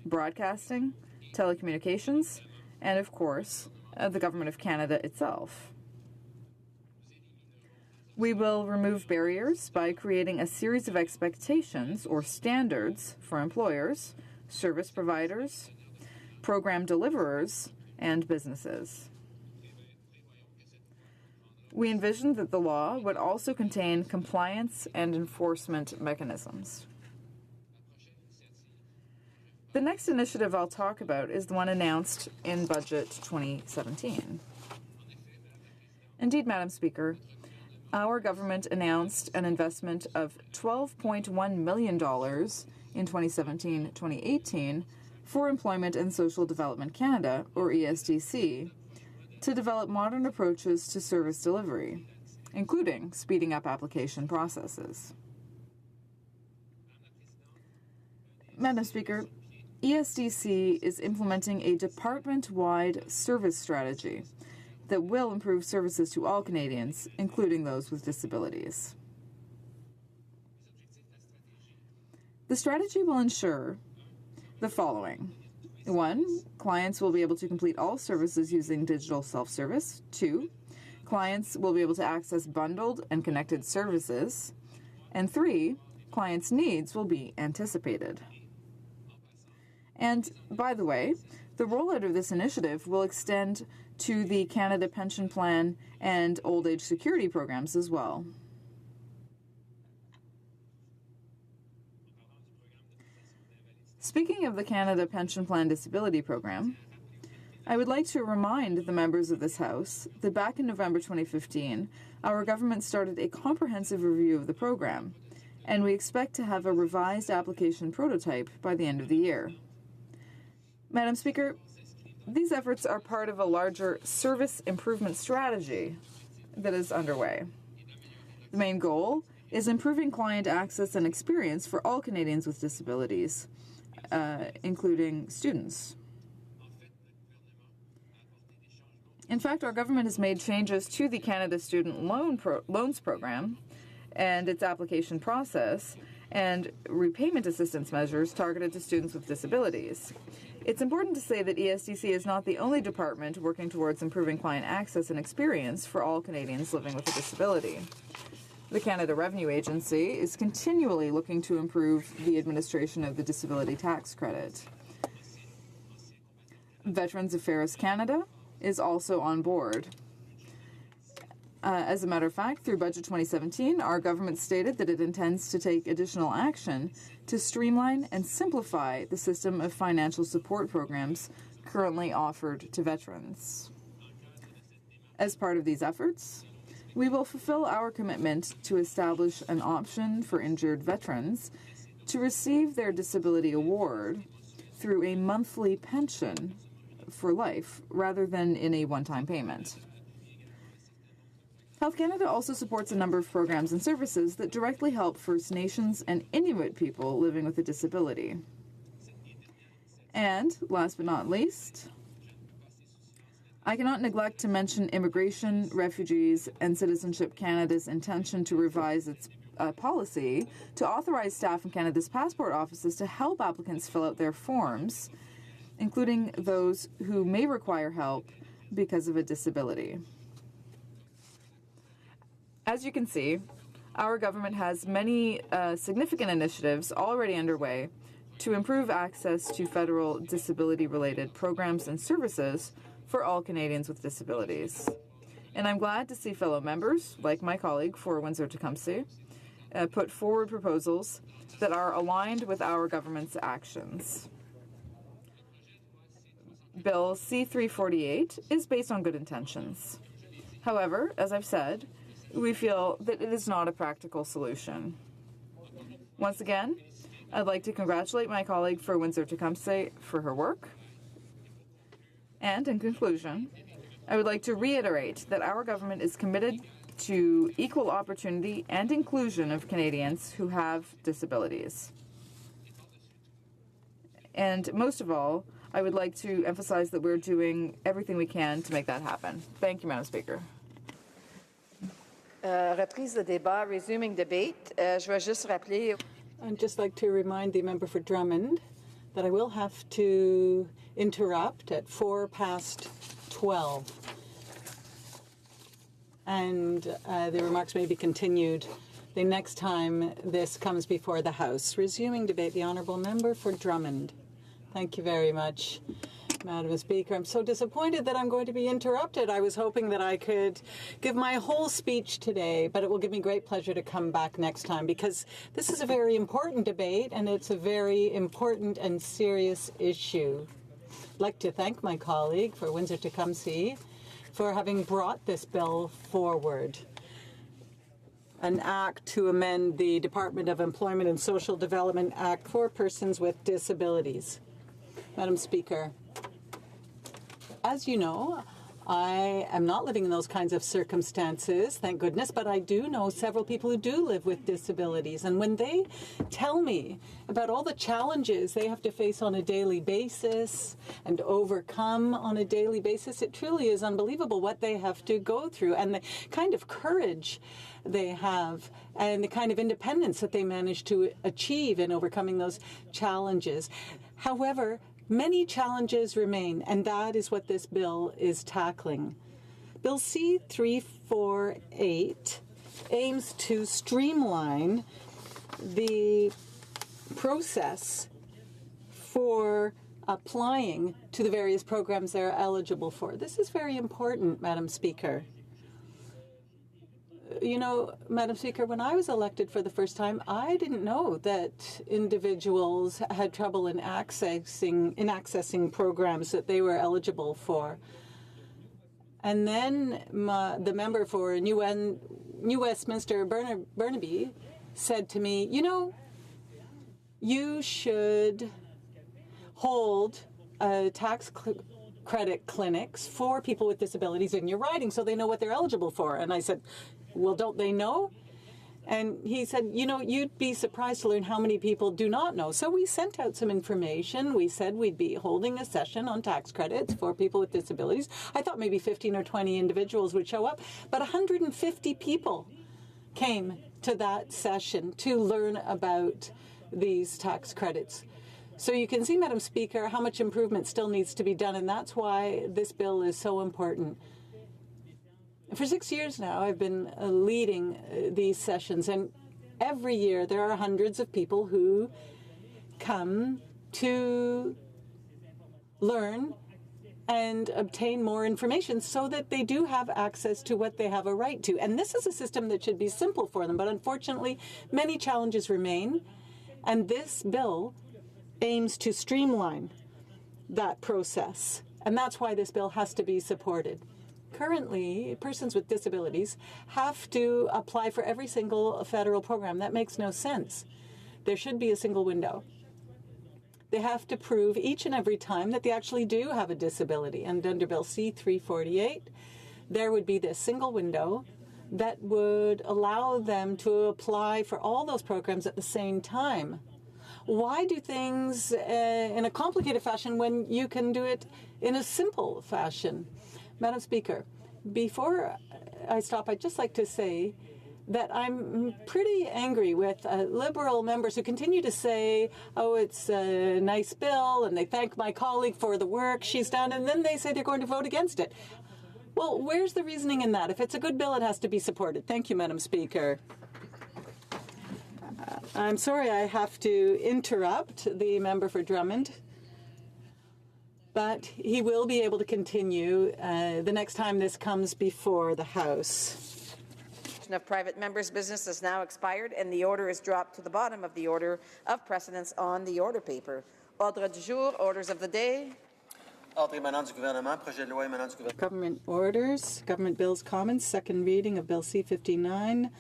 broadcasting, telecommunications, and, of course, the Government of Canada itself. We will remove barriers by creating a series of expectations or standards for employers, service providers, program deliverers, and businesses. We envision that the law would also contain compliance and enforcement mechanisms. The next initiative I'll talk about is the one announced in Budget 2017. Indeed, Madam Speaker, our government announced an investment of $12.1 million in 2017-2018 for Employment and Social Development Canada, or ESDC, to develop modern approaches to service delivery, including speeding up application processes. Madam Speaker, ESDC is implementing a department-wide service strategy that will improve services to all Canadians, including those with disabilities. The strategy will ensure the following. 1, clients will be able to complete all services using digital self-service. 2, clients will be able to access bundled and connected services. And 3, clients' needs will be anticipated. And, by the way, the rollout of this initiative will extend to the Canada Pension Plan and Old Age Security programs as well. Speaking of the Canada Pension Plan Disability Program, I would like to remind the members of this House that back in November 2015, our government started a comprehensive review of the program, and we expect to have a revised application prototype by the end of the year. Madam Speaker, these efforts are part of a larger service improvement strategy that is underway. The main goal is improving client access and experience for all Canadians with disabilities, including students. In fact, our government has made changes to the Canada Student Loans Program and its application process and repayment assistance measures targeted to students with disabilities. It's important to say that ESDC is not the only department working towards improving client access and experience for all Canadians living with a disability. The Canada Revenue Agency is continually looking to improve the administration of the disability tax credit. Veterans Affairs Canada is also on board. As a matter of fact, through Budget 2017, our government stated that it intends to take additional action to streamline and simplify the system of financial support programs currently offered to veterans. As part of these efforts, we will fulfill our commitment to establish an option for injured veterans to receive their disability award through a monthly pension for life rather than in a one-time payment. Health Canada also supports a number of programs and services that directly help First Nations and Inuit people living with a disability. And, last but not least, I cannot neglect to mention Immigration, Refugees, and Citizenship Canada's intention to revise its policy to authorize staff in Canada's passport offices to help applicants fill out their forms, including those who may require help because of a disability. As you can see, our government has many significant initiatives already underway to improve access to federal disability-related programs and services for all Canadians with disabilities. And I'm glad to see fellow members, like my colleague for Windsor-Tecumseh, put forward proposals that are aligned with our government's actions. Bill C-348 is based on good intentions. However, as I've said, we feel that it is not a practical solution. Once again, I'd like to congratulate my colleague for Windsor-Tecumseh for her work. And in conclusion, I would like to reiterate that our government is committed to equal opportunity and inclusion of Canadians who have disabilities. And most of all, I would like to emphasize that we're doing everything we can to make that happen. Thank you, Madam Speaker. Reprise de débat, resuming debate. Je vais juste rappeler. I'd just like to remind the member for Drummond that I will have to interrupt at 12:04. And the remarks may be continued the next time this comes before the House. Resuming debate, the honourable member for Drummond. Thank you very much, Madam Speaker. I'm so disappointed that I'm going to be interrupted. I was hoping that I could give my whole speech today, but it will give me great pleasure to come back next time because this is a very important debate and it's a very important and serious issue. I'd like to thank my colleague for Windsor-Tecumseh for having brought this bill forward. An act to amend the Department of Employment and Social Development Act for persons with disabilities. Madam Speaker, as you know, I am not living in those kinds of circumstances, thank goodness, but I do know several people who do live with disabilities. And when they tell me about all the challenges they have to face on a daily basis and overcome on a daily basis, it truly is unbelievable what they have to go through and the kind of courage they have and the kind of independence that they manage to achieve in overcoming those challenges. However, many challenges remain, and that is what this bill is tackling. Bill C-348 aims to streamline the process for applying to the various programs they're eligible for. This is very important, Madam Speaker. You know, Madam Speaker, when I was elected for the first time, I didn't know that individuals had trouble in accessing programs that they were eligible for. And then the member for New Westminster, Burnaby, said to me, you know, you should hold tax credit clinics for people with disabilities in your riding so they know what they're eligible for. And I said, well, don't they know? And he said, you know, you'd be surprised to learn how many people do not know. So we sent out some information. We said we'd be holding a session on tax credits for people with disabilities. I thought maybe 15 or 20 individuals would show up, but 150 people came to that session to learn about these tax credits. So you can see, Madam Speaker, how much improvement still needs to be done, and that's why this bill is so important. For 6 years now, I've been leading these sessions, and every year there are hundreds of people who come to learn and obtain more information so that they do have access to what they have a right to. And this is a system that should be simple for them, but unfortunately, many challenges remain, and this bill aims to streamline that process, and that's why this bill has to be supported. Currently, persons with disabilities have to apply for every single federal program. That makes no sense. There should be a single window. They have to prove each and every time that they actually do have a disability. And under Bill C-348, there would be this single window that would allow them to apply for all those programs at the same time. Why do things in a complicated fashion when you can do it in a simple fashion? Madam Speaker, before I stop, I'd just like to say that I'm pretty angry with Liberal members who continue to say, oh, it's a nice bill, and they thank my colleague for the work she's done, and then they say they're going to vote against it. Well, where's the reasoning in that? If it's a good bill, it has to be supported. Thank you, Madam Speaker. I'm sorry I have to interrupt the member for Drummond, but he will be able to continue the next time this comes before the House. Of private members' business has now expired, and the order is dropped to the bottom of the order of precedence on the order paper. Ordre du jour, orders of the day. Government orders, government bills, comments, second reading of Bill C-59.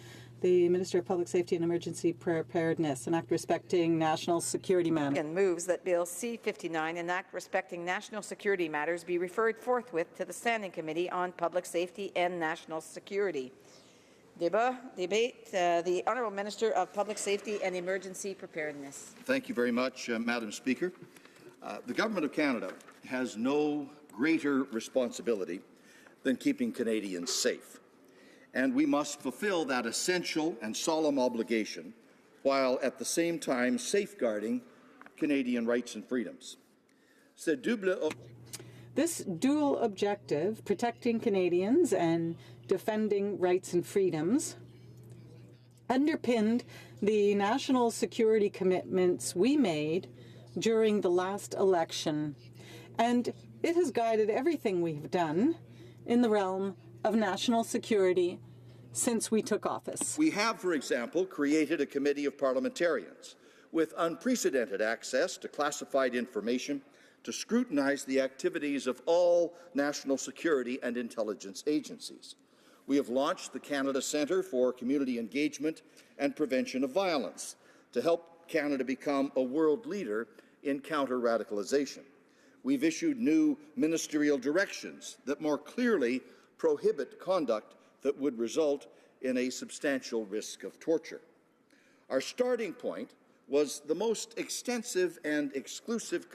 The Minister of Public Safety and Emergency Preparedness, an act respecting national security matters. And moves that Bill C-59, an act respecting national security matters, be referred forthwith to the Standing Committee on Public Safety and National Security. Debate, the Honourable Minister of Public Safety and Emergency Preparedness. Thank you very much, Madam Speaker. The Government of Canada has no greater responsibility than keeping Canadians safe. And we must fulfill that essential and solemn obligation while at the same time safeguarding Canadian rights and freedoms. This dual objective, protecting Canadians and defending rights and freedoms, underpinned the national security commitments we made during the last election, and it has guided everything we've done in the realm of national security since we took office. We have, for example, created a committee of parliamentarians with unprecedented access to classified information to scrutinize the activities of all national security and intelligence agencies. We have launched the Canada Centre for Community Engagement and Prevention of Violence to help Canada become a world leader in counter-radicalization. We've issued new ministerial directions that more clearly prohibit conduct that would result in a substantial risk of torture. Our starting point was the most extensive and inclusive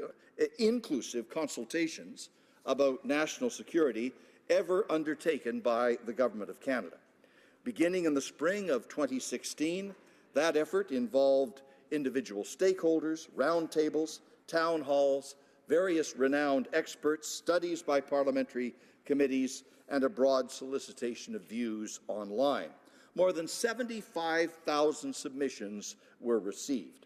consultations about national security ever undertaken by the Government of Canada. Beginning in the spring of 2016, that effort involved individual stakeholders, roundtables, town halls, various renowned experts, studies by parliamentary committees, and a broad solicitation of views online. More than 75,000 submissions were received.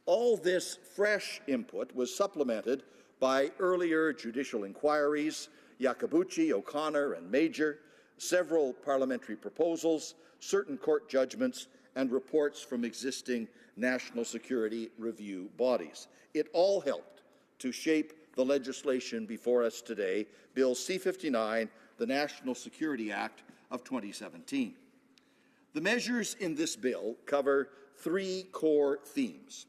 All this fresh input was supplemented by earlier judicial inquiries, Yakabuchi, O'Connor, and Major, several parliamentary proposals, certain court judgments, and reports from existing national security review bodies. It all helped to shape the legislation before us today, Bill C-59, the National Security Act of 2017. The measures in this bill cover three core themes: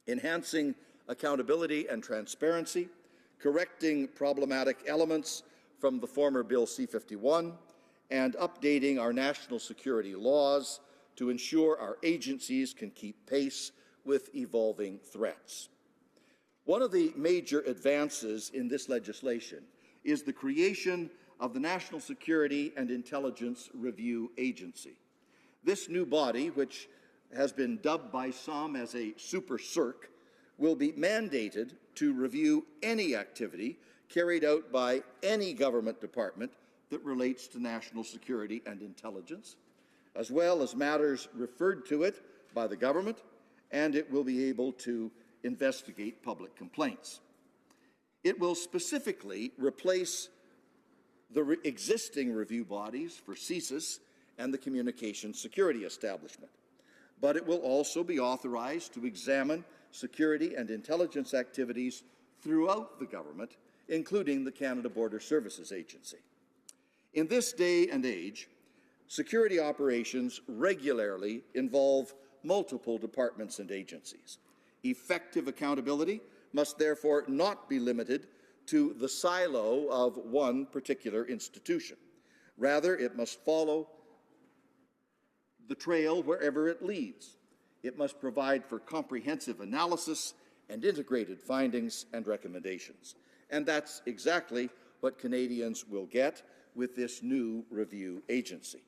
enhancing accountability and transparency, correcting problematic elements from the former Bill C-51, and updating our national security laws to ensure our agencies can keep pace with evolving threats. One of the major advances in this legislation is the creation of the National Security and Intelligence Review Agency. This new body, which has been dubbed by some as a super CERC, will be mandated to review any activity carried out by any government department that relates to national security and intelligence, as well as matters referred to it by the government, and it will be able to investigate public complaints. It will specifically replace the existing review bodies for CSIS and the Communications Security Establishment, but it will also be authorized to examine security and intelligence activities throughout the government, including the Canada Border Services Agency. In this day and age, security operations regularly involve multiple departments and agencies. Effective accountability must therefore not be limited to the silo of one particular institution. Rather, it must follow the trail wherever it leads. It must provide for comprehensive analysis and integrated findings and recommendations. And that's exactly what Canadians will get with this new review agency.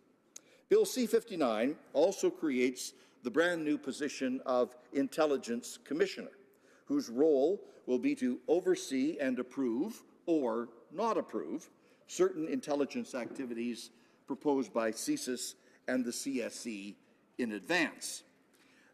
Bill C-59 also creates the brand new position of Intelligence Commissioner, whose role will be to oversee and approve, or not approve, certain intelligence activities proposed by CSIS and the CSE in advance.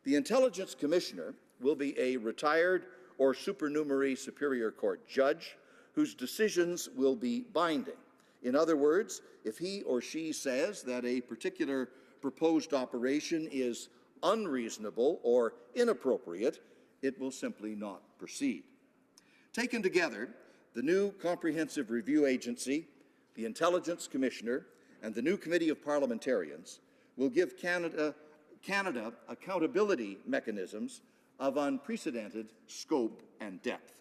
The Intelligence Commissioner will be a retired or supernumerary Superior Court judge whose decisions will be binding. In other words, if he or she says that a particular proposed operation is unreasonable or inappropriate, it will simply not proceed. Taken together, the new Comprehensive Review Agency, the Intelligence Commissioner, and the new Committee of Parliamentarians will give Canada accountability mechanisms of unprecedented scope and depth.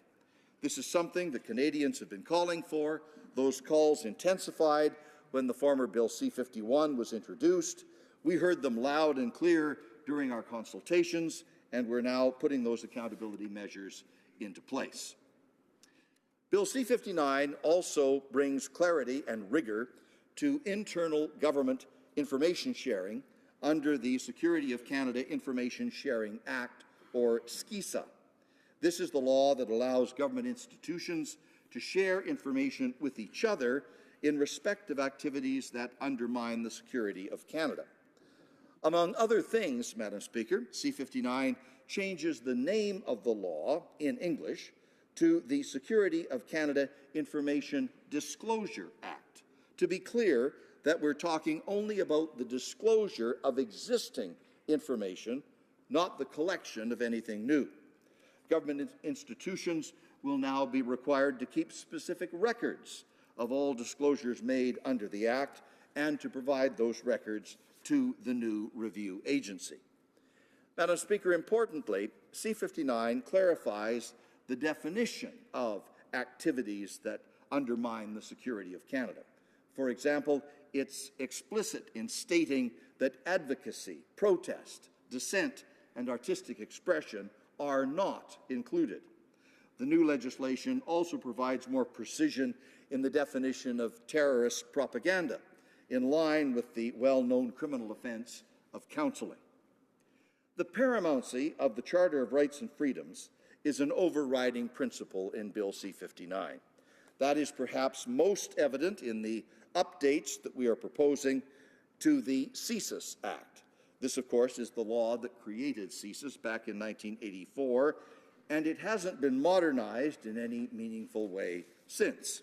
This is something that Canadians have been calling for. Those calls intensified when the former Bill C-51 was introduced. We heard them loud and clear during our consultations, and we're now putting those accountability measures into place. Bill C-59 also brings clarity and rigor to internal government information sharing under the Security of Canada Information Sharing Act, or SCISA. This is the law that allows government institutions to share information with each other in respect of activities that undermine the security of Canada. Among other things, Madam Speaker, C-59 changes the name of the law in English to the Security of Canada Information Disclosure Act. To be clear, that we're talking only about the disclosure of existing information, not the collection of anything new. Government institutions will now be required to keep specific records of all disclosures made under the Act and to provide those records to the new review agency. Madam Speaker, importantly, C-59 clarifies the definition of activities that undermine the security of Canada. For example, it's explicit in stating that advocacy, protest, dissent, and artistic expression are not included. The new legislation also provides more precision in the definition of terrorist propaganda, in line with the well-known criminal offense of counseling. The paramountcy of the Charter of Rights and Freedoms is an overriding principle in Bill C-59. That is perhaps most evident in the updates that we are proposing to the CSIS Act. This, of course, is the law that created CSIS back in 1984, and it hasn't been modernized in any meaningful way since.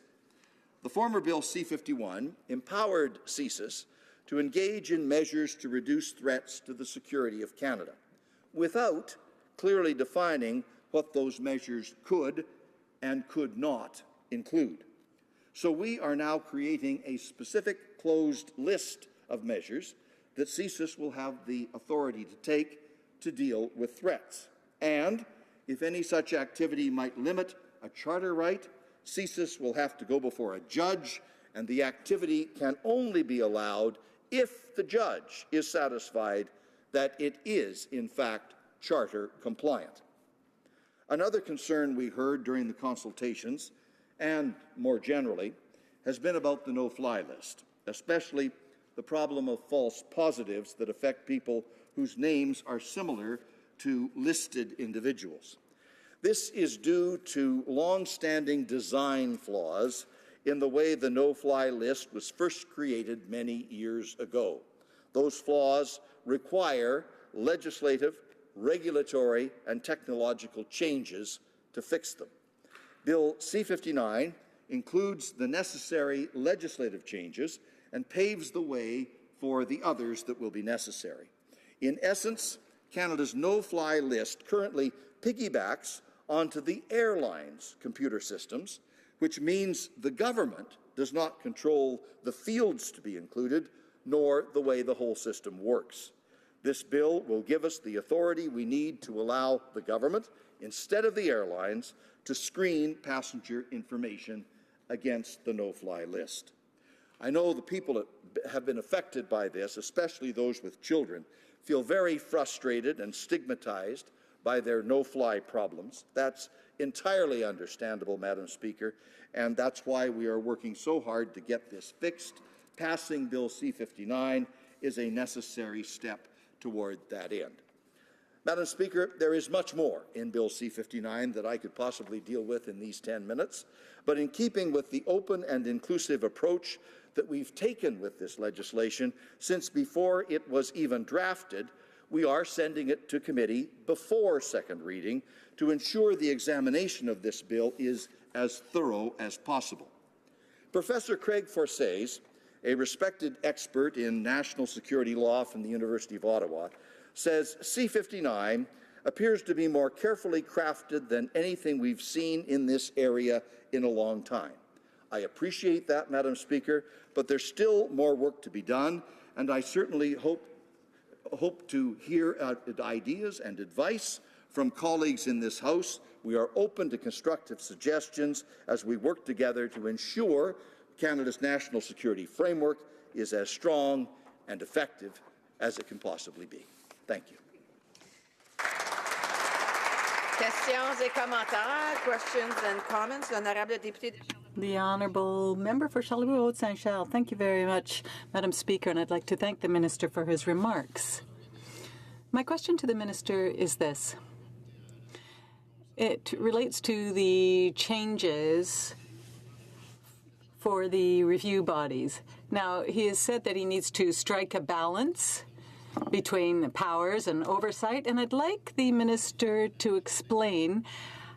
The former Bill C-51 empowered CSIS to engage in measures to reduce threats to the security of Canada, without clearly defining what those measures could and could not include. So we are now creating a specific closed list of measures that CSIS will have the authority to take to deal with threats. And if any such activity might limit a charter right, CSIS will have to go before a judge, and the activity can only be allowed if the judge is satisfied that it is, in fact, Charter compliant. Another concern we heard during the consultations, and more generally, has been about the no-fly list, especially the problem of false positives that affect people whose names are similar to listed individuals. This is due to long-standing design flaws in the way the no-fly list was first created many years ago. Those flaws require legislative, regulatory, and technological changes to fix them. Bill C-59 includes the necessary legislative changes and paves the way for the others that will be necessary. In essence, Canada's no-fly list currently piggybacks onto the airline's computer systems, which means the government does not control the fields to be included, nor the way the whole system works. This bill will give us the authority we need to allow the government, instead of the airlines, to screen passenger information against the no-fly list. I know the people that have been affected by this, especially those with children, feel very frustrated and stigmatized by their no-fly problems. That's entirely understandable, Madam Speaker, and that's why we are working so hard to get this fixed. Passing Bill C-59 is a necessary step toward that end. Madam Speaker, there is much more in Bill C-59 that I could possibly deal with in these 10 minutes, but in keeping with the open and inclusive approach that we've taken with this legislation since before it was even drafted, we are sending it to committee before second reading to ensure the examination of this bill is as thorough as possible. Professor Craig Forsays, a respected expert in national security law from the University of Ottawa, says C-59 appears to be more carefully crafted than anything we've seen in this area in a long time. I appreciate that, Madam Speaker, but there's still more work to be done, and I certainly hope to hear ideas and advice from colleagues in this House. We are open to constructive suggestions as we work together to ensure Canada's national security framework is as strong and effective as it can possibly be. Thank you. Questions et commentaires, questions and comments. L'honorable député de The Honourable Member for Charlevoix-Haute-Saint-Charles. Thank you very much, Madam Speaker, and I'd like to thank the Minister for his remarks. My question to the Minister is this. It relates to the changes for the review bodies. Now, he has said that he needs to strike a balance between powers and oversight, and I'd like the Minister to explain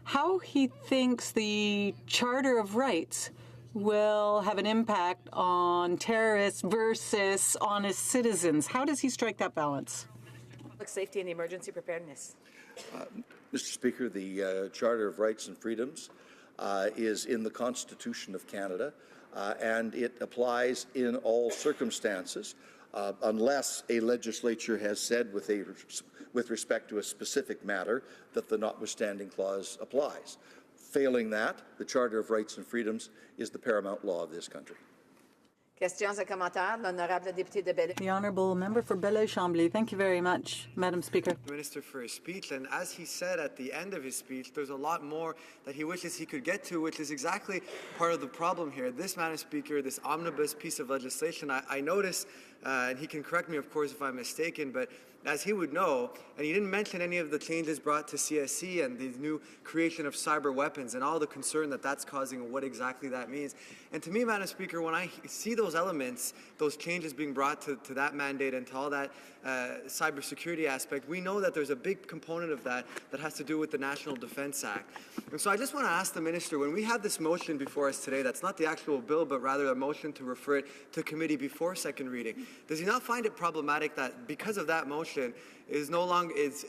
how he thinks the Charter of Rights will have an impact on terrorists versus honest citizens. How does he strike that balance? Public Safety and Emergency Preparedness. Mr. Speaker, the Charter of Rights and Freedoms is in the Constitution of Canada, and it applies in all circumstances, unless a legislature has said with respect to a specific matter that the notwithstanding clause applies. Failing that, the Charter of Rights and Freedoms is the paramount law of this country. Questions et commentaires. L'honorable député de Belleuil. The Honourable Member for Belleuil-Chambly. Thank you very much, Madam Speaker. The Minister for his speech, and as he said at the end of his speech, there's a lot more that he wishes he could get to, which is exactly part of the problem here. This, Madam Speaker, this omnibus piece of legislation, I notice, and he can correct me, of course, if I'm mistaken, but as he would know, and he didn't mention any of the changes brought to CSC and the new creation of cyber weapons and all the concern that that's causing and what exactly that means. And to me, Madam Speaker, when I see those elements, those changes being brought to that mandate and to all that cybersecurity aspect, we know that there's a big component of that that has to do with the National Defense Act. And so I just want to ask the Minister, when we have this motion before us today, that's not the actual bill, but rather a motion to refer it to committee before second reading, does he not find it problematic that because of that motion, is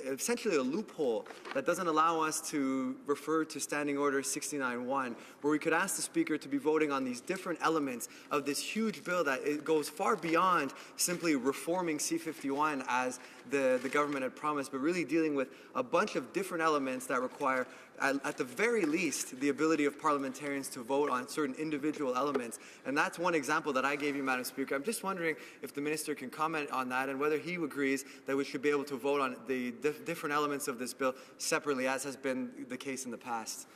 essentially a loophole that doesn't allow us to refer to Standing Order 69-1, where we could ask the Speaker to be voting on these different elements of this huge bill that it goes far beyond simply reforming C-51 as the government had promised, but really dealing with a bunch of different elements that require at the very least, the ability of parliamentarians to vote on certain individual elements. And that's one example that I gave you, Madam Speaker. I'm just wondering if the Minister can comment on that and whether he agrees that we should be able to vote on the different elements of this bill separately, as has been the case in the past.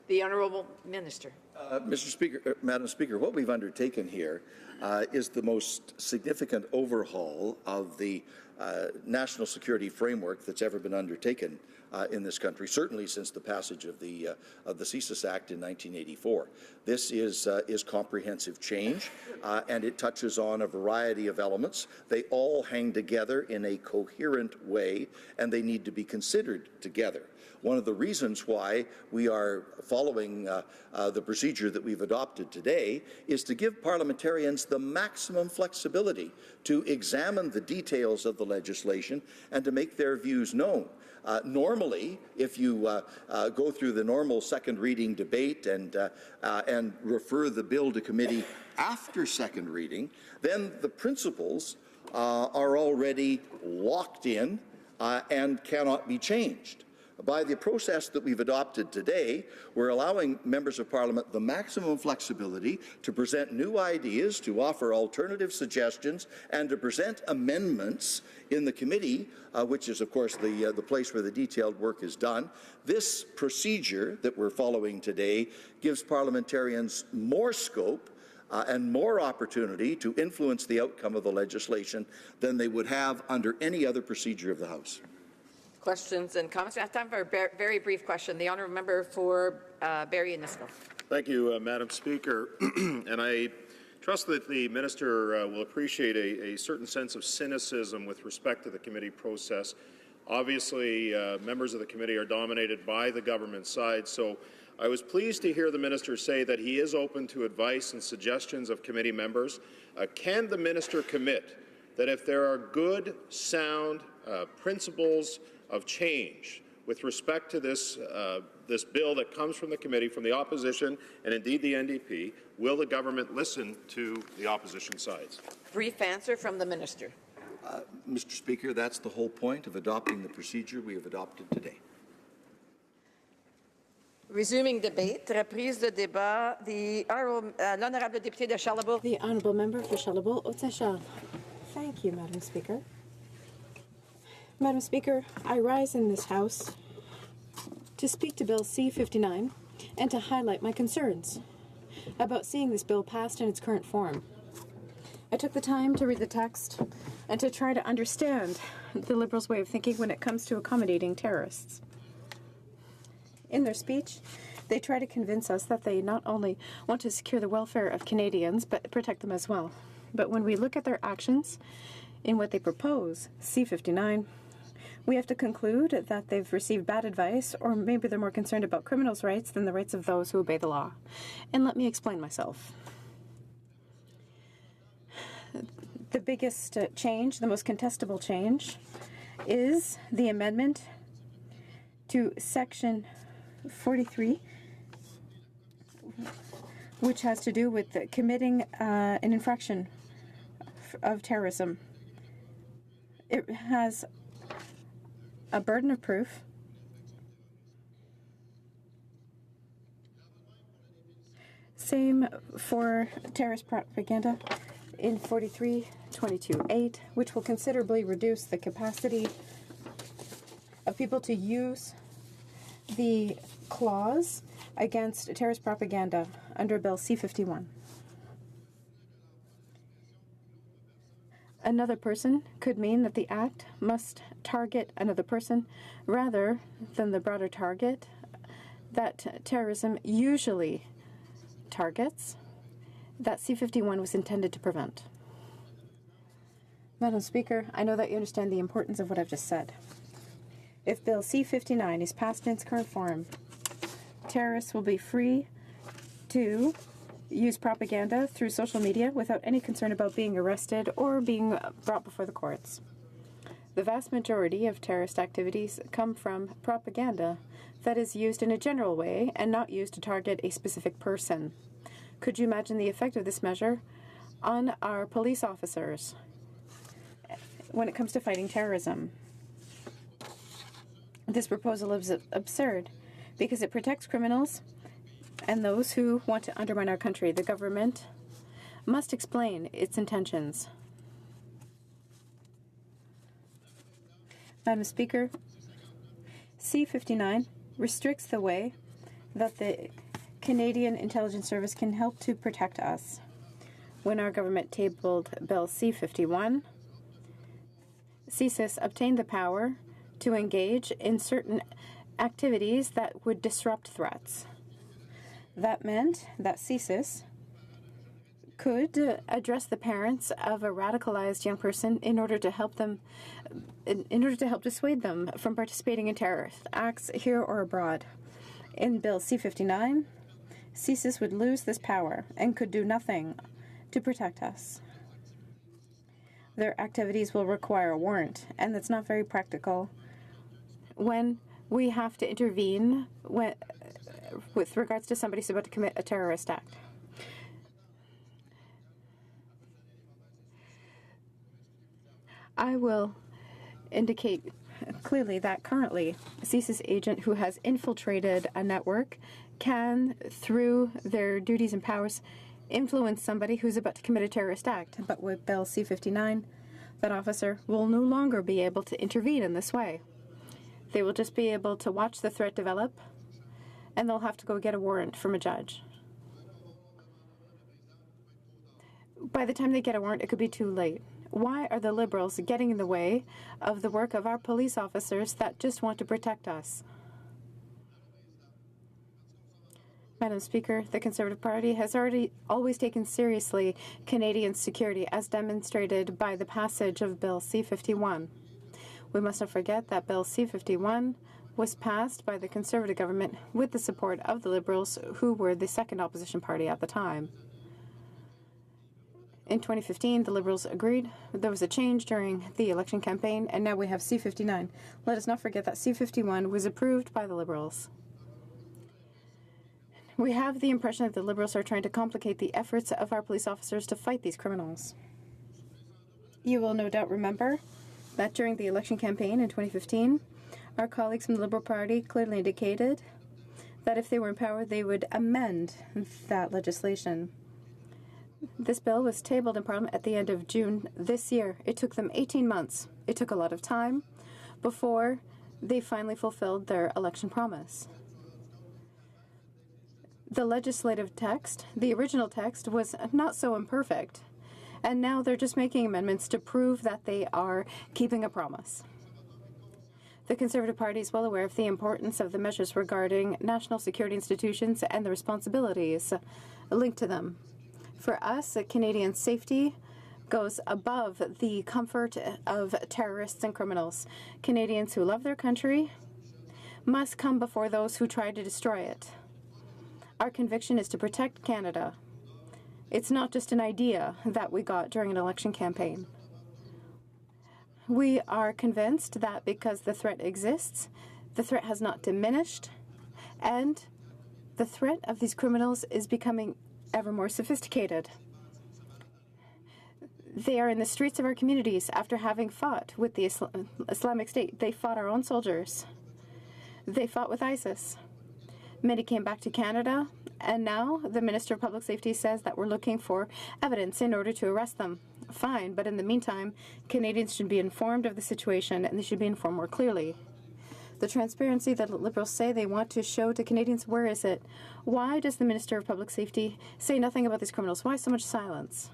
The Honourable Minister. Mr. Speaker, Madam Speaker, what we've undertaken here is the most significant overhaul of the national security framework that's ever been undertaken in this country, certainly since the passage of the CSIS Act in 1984. This is comprehensive change, and it touches on a variety of elements. They all hang together in a coherent way, and they need to be considered together. One of the reasons why we are following the procedure that we've adopted today is to give parliamentarians the maximum flexibility to examine the details of the legislation and to make their views known. Normally, if you go through the normal second reading debate and refer the bill to committee after second reading, then the principles are already locked in and cannot be changed. By the process that we've adopted today, we're allowing members of Parliament the maximum flexibility to present new ideas, to offer alternative suggestions, and to present amendments in the committee, which is, of course, the place where the detailed work is done. This procedure that we're following today gives parliamentarians more scope and more opportunity to influence the outcome of the legislation than they would have under any other procedure of the House. Questions and comments? We have time for a very brief question. The honourable member for Barrie Innisfil. Thank you, Madam Speaker. And I trust that the Minister will appreciate a certain sense of cynicism with respect to the committee process. Obviously, members of the committee are dominated by the government side, so I was pleased to hear the Minister say that he is open to advice and suggestions of committee members. Can the Minister commit that if there are good, sound principles of change with respect to this bill that comes from the committee, from the opposition, and indeed the NDP, will the government listen to the opposition sides? Brief answer from the Minister. Mr. Speaker, that's the whole point of adopting the procedure we have adopted today. Resuming debate, reprise de débat, l'honourable député de Charlebourg. The honourable member for Charlebourg-Haute-Saint-Charles. Thank you, Madam Speaker. Madam Speaker, I rise in this House to speak to Bill C-59 and to highlight my concerns about seeing this bill passed in its current form. I took the time to read the text and to try to understand the Liberals' way of thinking when it comes to accommodating terrorists. In their speech, they try to convince us that they not only want to secure the welfare of Canadians, but protect them as well. But when we look at their actions in what they propose, C-59, we have to conclude that they've received bad advice, or maybe they're more concerned about criminals' rights than the rights of those who obey the law. And let me explain myself. The biggest change, the most contestable change, is the amendment to Section 43, which has to do with committing an infraction of terrorism. It has a burden of proof. Same for terrorist propaganda in 43-22-8, which will considerably reduce the capacity of people to use the clause against terrorist propaganda under Bill C-51. Another person could mean that the act must target another person rather than the broader target that terrorism usually targets that C-51 was intended to prevent. Madam Speaker, I know that you understand the importance of what I've just said. If Bill C-59 is passed in its current form, terrorists will be free to use propaganda through social media without any concern about being arrested or being brought before the courts. The vast majority of terrorist activities come from propaganda that is used in a general way and not used to target a specific person. Could you imagine the effect of this measure on our police officers when it comes to fighting terrorism? This proposal is absurd because it protects criminals and those who want to undermine our country. The government must explain its intentions. Madam Speaker, C-59 restricts the way that the Canadian Intelligence Service can help to protect us. When our government tabled Bill C-51, CSIS obtained the power to engage in certain activities that would disrupt threats. That meant that CSIS could address the parents of a radicalized young person in order to help dissuade them from participating in terrorist acts here or abroad. In Bill C-59, CSIS would lose this power and could do nothing to protect us. Their activities will require a warrant, and that's not very practical when we have to intervene with regards to somebody who's about to commit a terrorist act. I will indicate clearly that currently a CSIS agent who has infiltrated a network can, through their duties and powers, influence somebody who's about to commit a terrorist act. But with Bill C-59, that officer will no longer be able to intervene in this way. They will just be able to watch the threat develop, and they'll have to go get a warrant from a judge. By the time they get a warrant, it could be too late. Why are the Liberals getting in the way of the work of our police officers that just want to protect us? Madam Speaker, the Conservative Party has always taken seriously Canadian security, as demonstrated by the passage of Bill C-51. We must not forget that Bill C-51 was passed by the Conservative government with the support of the Liberals, who were the second opposition party at the time. In 2015, the Liberals agreed. There was a change during the election campaign, and now we have C-59. Let us not forget that C-51 was approved by the Liberals. We have the impression that the Liberals are trying to complicate the efforts of our police officers to fight these criminals. You will no doubt remember that during the election campaign in 2015, our colleagues from the Liberal Party clearly indicated that if they were in power, they would amend that legislation. This bill was tabled in Parliament at the end of June this year. It took them 18 months. It took a lot of time before they finally fulfilled their election promise. The legislative text, the original text, was not so imperfect, and now they're just making amendments to prove that they are keeping a promise. The Conservative Party is well aware of the importance of the measures regarding national security institutions and the responsibilities linked to them. For us, Canadian safety goes above the comfort of terrorists and criminals. Canadians who love their country must come before those who try to destroy it. Our conviction is to protect Canada. It's not just an idea that we got during an election campaign. We are convinced that because the threat exists, the threat has not diminished, and the threat of these criminals is becoming ever more sophisticated. They are in the streets of our communities after having fought with the Islamic State. They fought our own soldiers. They fought with ISIS. Many came back to Canada, and now the Minister of Public Safety says that we're looking for evidence in order to arrest them. Fine, but in the meantime, Canadians should be informed of the situation, and they should be informed more clearly. The transparency that Liberals say they want to show to Canadians, where is it? Why does the Minister of Public Safety say nothing about these criminals? Why so much silence?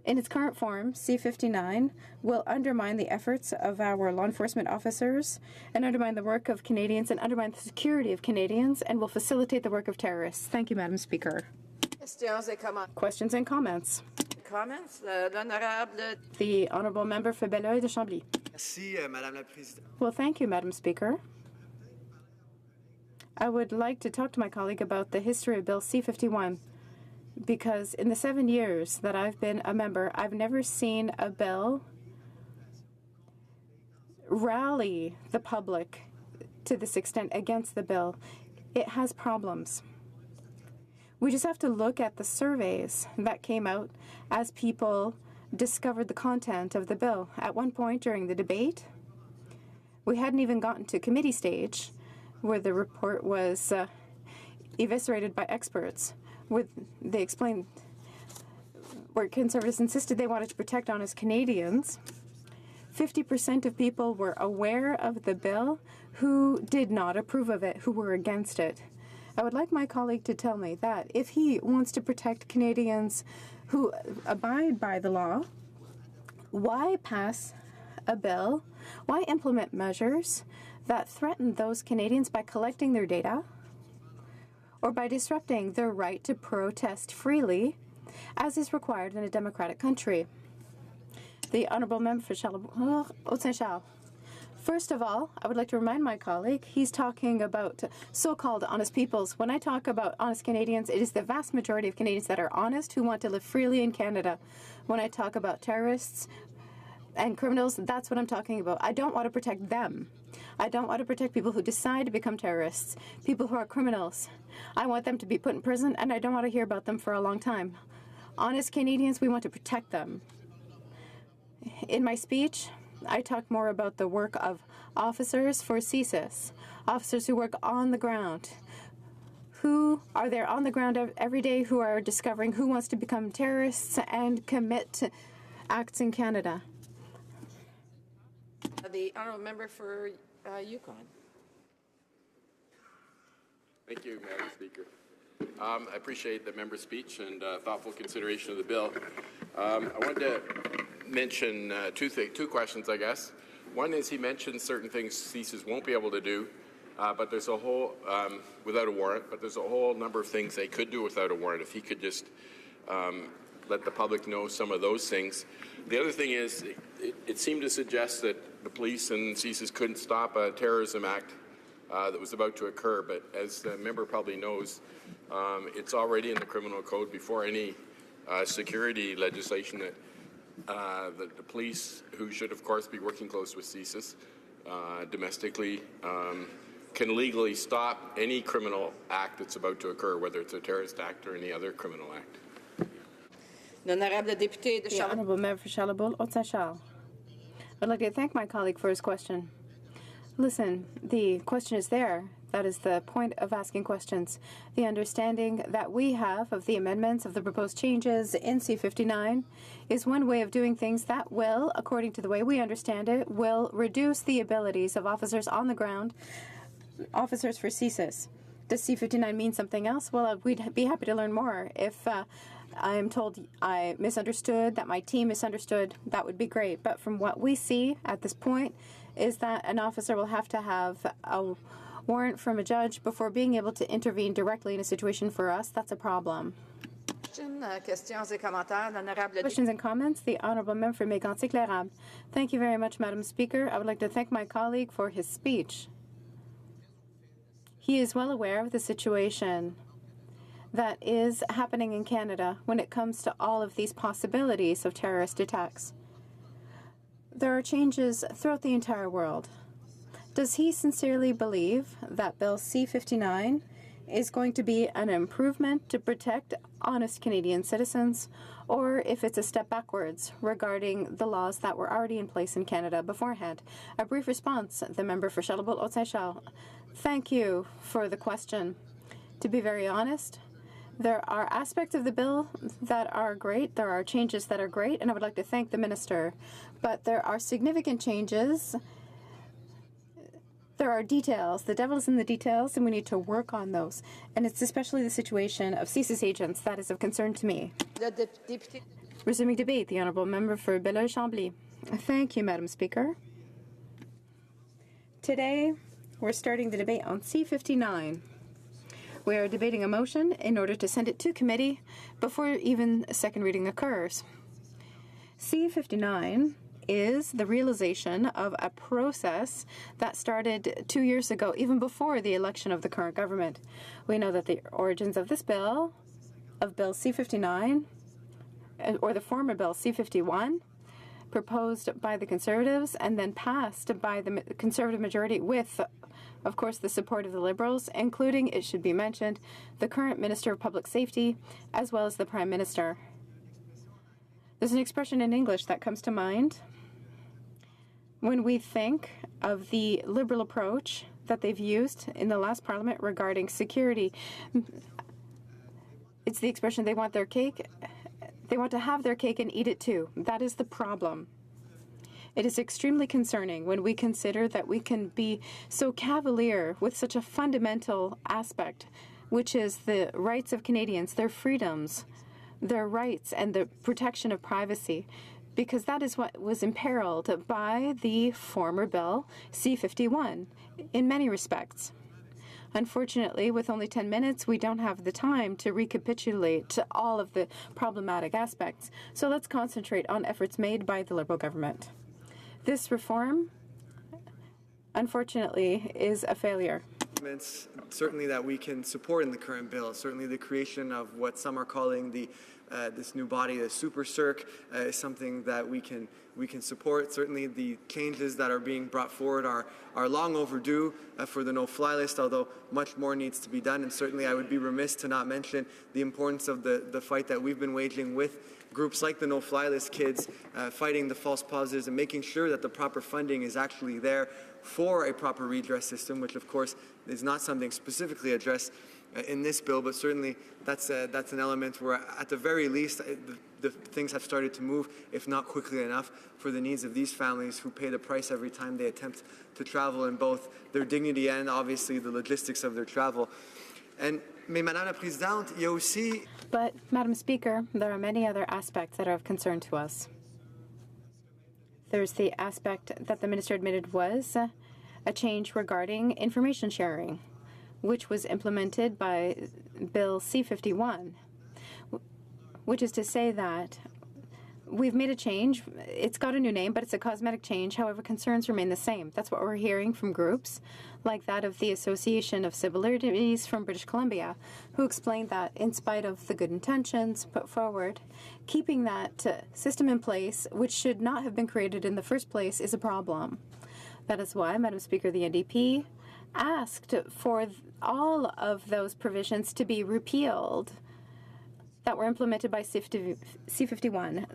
In its current form, C-59 will undermine the efforts of our law enforcement officers and undermine the work of Canadians and undermine the security of Canadians and will facilitate the work of terrorists. Thank you, Madam Speaker. Questions and comments? The Honourable Member for Belleuil de Chambly. Well, thank you, Madam Speaker. I would like to talk to my colleague about the history of Bill C-51, because in the 7 years that I've been a member, I've never seen a bill rally the public to this extent against the bill. It has problems. We just have to look at the surveys that came out as people discovered the content of the bill. At one point during the debate, we hadn't even gotten to committee stage where the report was eviscerated by experts, where they explained where Conservatives insisted they wanted to protect honest Canadians. 50% of people were aware of the bill who did not approve of it, who were against it. I would like my colleague to tell me that if he wants to protect Canadians who abide by the law, why pass a bill, why implement measures that threaten those Canadians by collecting their data or by disrupting their right to protest freely, as is required in a democratic country? The Honourable Member for Haute-Saint-Charles. First of all, I would like to remind my colleague, he's talking about so-called honest peoples. When I talk about honest Canadians, it is the vast majority of Canadians that are honest who want to live freely in Canada. When I talk about terrorists and criminals, that's what I'm talking about. I don't want to protect them. I don't want to protect people who decide to become terrorists, people who are criminals. I want them to be put in prison, and I don't want to hear about them for a long time. Honest Canadians, we want to protect them. In my speech, I talk more about the work of officers for CSIS, officers who work on the ground, who are there on the ground every day, who are discovering who wants to become terrorists and commit acts in Canada. The Honourable Member for Yukon. Thank you, Madam Speaker. I appreciate the member's speech and thoughtful consideration of the bill. I wanted to mention two questions, I guess. One is he mentioned certain things CSIS won't be able to do, but there's a whole, without a warrant, but there's a whole number of things they could do without a warrant. If he could just let the public know some of those things. The other thing is, it seemed to suggest that the police and CSIS couldn't stop a terrorism act that was about to occur, but as the member probably knows, it's already in the criminal code before any security legislation that the police, who should of course be working close with CSIS domestically, can legally stop any criminal act that's about to occur, whether it's a terrorist act or any other criminal act. The Honourable Member for Charlebourg, Haute-Saint-Charles. I'd like to thank my colleague for his question. Listen, the question is there. That is the point of asking questions. The understanding that we have of the amendments of the proposed changes in C-59 is one way of doing things that will, according to the way we understand it, will reduce the abilities of officers on the ground, officers for CSIS. Does C-59 mean something else? Well, we'd be happy to learn more. If I am told I misunderstood, that my team misunderstood, that would be great. But from what we see at this point is that an officer will have to have a warrant from a judge before being able to intervene directly in a situation. For us, that's a problem. Questions and comments? The Honourable Member for Mégantic-L'Érable. Thank you very much, Madam Speaker. I would like to thank my colleague for his speech. He is well aware of the situation that is happening in Canada when it comes to all of these possibilities of terrorist attacks. There are changes throughout the entire world. Does he sincerely believe that Bill C-59 is going to be an improvement to protect honest Canadian citizens, or if it's a step backwards regarding the laws that were already in place in Canada beforehand? A brief response, the member for Charlebourg, Haute-Saint-Charles. Thank you for the question. To be very honest, there are aspects of the bill that are great. There are changes that are great, and I would like to thank the minister. But there are significant changes. There are details. The devil is in the details, and we need to work on those. And it's especially the situation of CSIS agents that is of concern to me. Resuming debate, the Honourable Member for Belleuil-Chambly. Thank you, Madam Speaker. Today, we're starting the debate on C-59. We are debating a motion in order to send it to committee before even a second reading occurs. C-59 is the realization of a process that started 2 years ago, even before the election of the current government. We know that the origins of this bill, of Bill C-59, or the former Bill C-51, proposed by the Conservatives and then passed by the Conservative majority with, of course, the support of the Liberals, including, it should be mentioned, the current Minister of Public Safety, as well as the Prime Minister. There's an expression in English that comes to mind when we think of the Liberal approach that they've used in the last Parliament regarding security. It's the expression they want their cake. They want to have their cake and eat it too. That is the problem. It is extremely concerning when we consider that we can be so cavalier with such a fundamental aspect, which is the rights of Canadians, their freedoms, their rights, and the protection of privacy, because that is what was imperiled by the former bill C-51 in many respects. Unfortunately, with only 10 minutes, we don't have the time to recapitulate all of the problematic aspects, so let's concentrate on efforts made by the Liberal government. This reform, unfortunately, is a failure. Certainly that we can support in the current bill. Certainly the creation of what some are calling the this new body, the Super Circ, is something that we can support. Certainly the changes that are being brought forward are long overdue for the no-fly list, although much more needs to be done. And certainly I would be remiss to not mention the importance of the fight that we've been waging with groups like the no-fly list kids, fighting the false positives and making sure that the proper funding is actually there for a proper redress system, which of course is not something specifically addressed in this bill, but certainly that's an element where at the very least the things have started to move, if not quickly enough, for the needs of these families who pay the price every time they attempt to travel in both their dignity and obviously the logistics of their travel. And Madame la Présidente, il y a aussi... But, Madam Speaker, there are many other aspects that are of concern to us. There's the aspect that the Minister admitted was a change regarding information sharing, which was implemented by Bill C-51, which is to say that we've made a change. It's got a new name, but it's a cosmetic change. However, concerns remain the same. That's what we're hearing from groups like that of the Association of Civil Liberties from British Columbia, who explained that in spite of the good intentions put forward, keeping that system in place, which should not have been created in the first place, is a problem. That is why, Madam Speaker, the NDP asked for all of those provisions to be repealed that were implemented by C-51.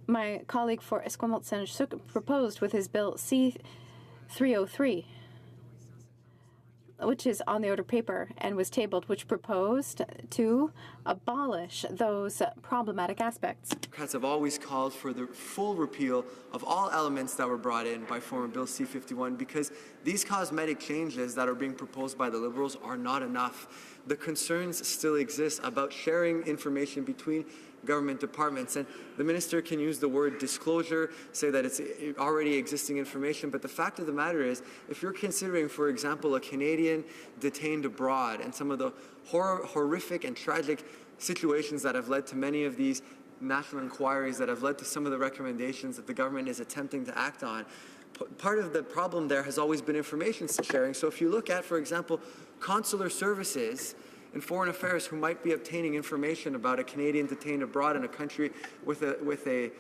My colleague for Esquimalt-Saanich proposed with his bill C-303, which is on the order paper and was tabled, which proposed to abolish those problematic aspects. Democrats have always called for the full repeal of all elements that were brought in by former Bill C-51 because these cosmetic changes that are being proposed by the Liberals are not enough. The concerns still exist about sharing information between government departments, and the minister can use the word disclosure, say that it's already existing information, but the fact of the matter is, if you're considering, for example, a Canadian detained abroad and some of the horrific and tragic situations that have led to many of these national inquiries that have led to some of the recommendations that the government is attempting to act on, part of the problem there has always been information sharing. So if you look at, for example, consular services in foreign affairs who might be obtaining information about a Canadian detained abroad in a country with a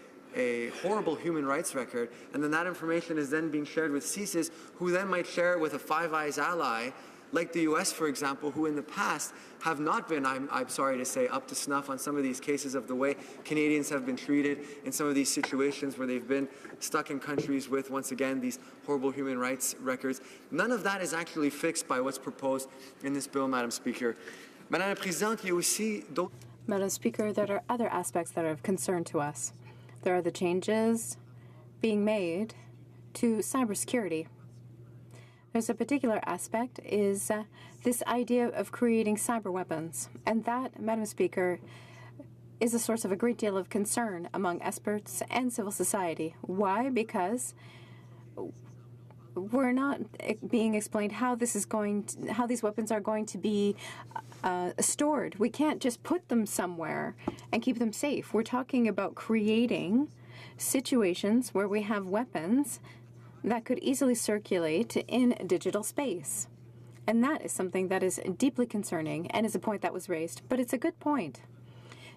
horrible human rights record, and then that information is then being shared with CSIS, who then might share it with a Five Eyes ally, like the U.S., for example, who in the past have not been, I'm sorry to say, up to snuff on some of these cases of the way Canadians have been treated in some of these situations where they've been stuck in countries with, once again, these horrible human rights records. None of that is actually fixed by what's proposed in this bill, Madam Speaker. Madame la Présidente, il y a aussi d'autres... Madam Speaker, there are other aspects that are of concern to us. There are the changes being made to cybersecurity. There's a particular aspect is this idea of creating cyber weapons, and that, Madam Speaker, is a source of a great deal of concern among experts and civil society. Why? Because we're not being explained how this is how these weapons are going to be stored. We can't just put them somewhere and keep them safe. We're talking about creating situations where we have weapons that could easily circulate in digital space. And that is something that is deeply concerning and is a point that was raised. But it's a good point.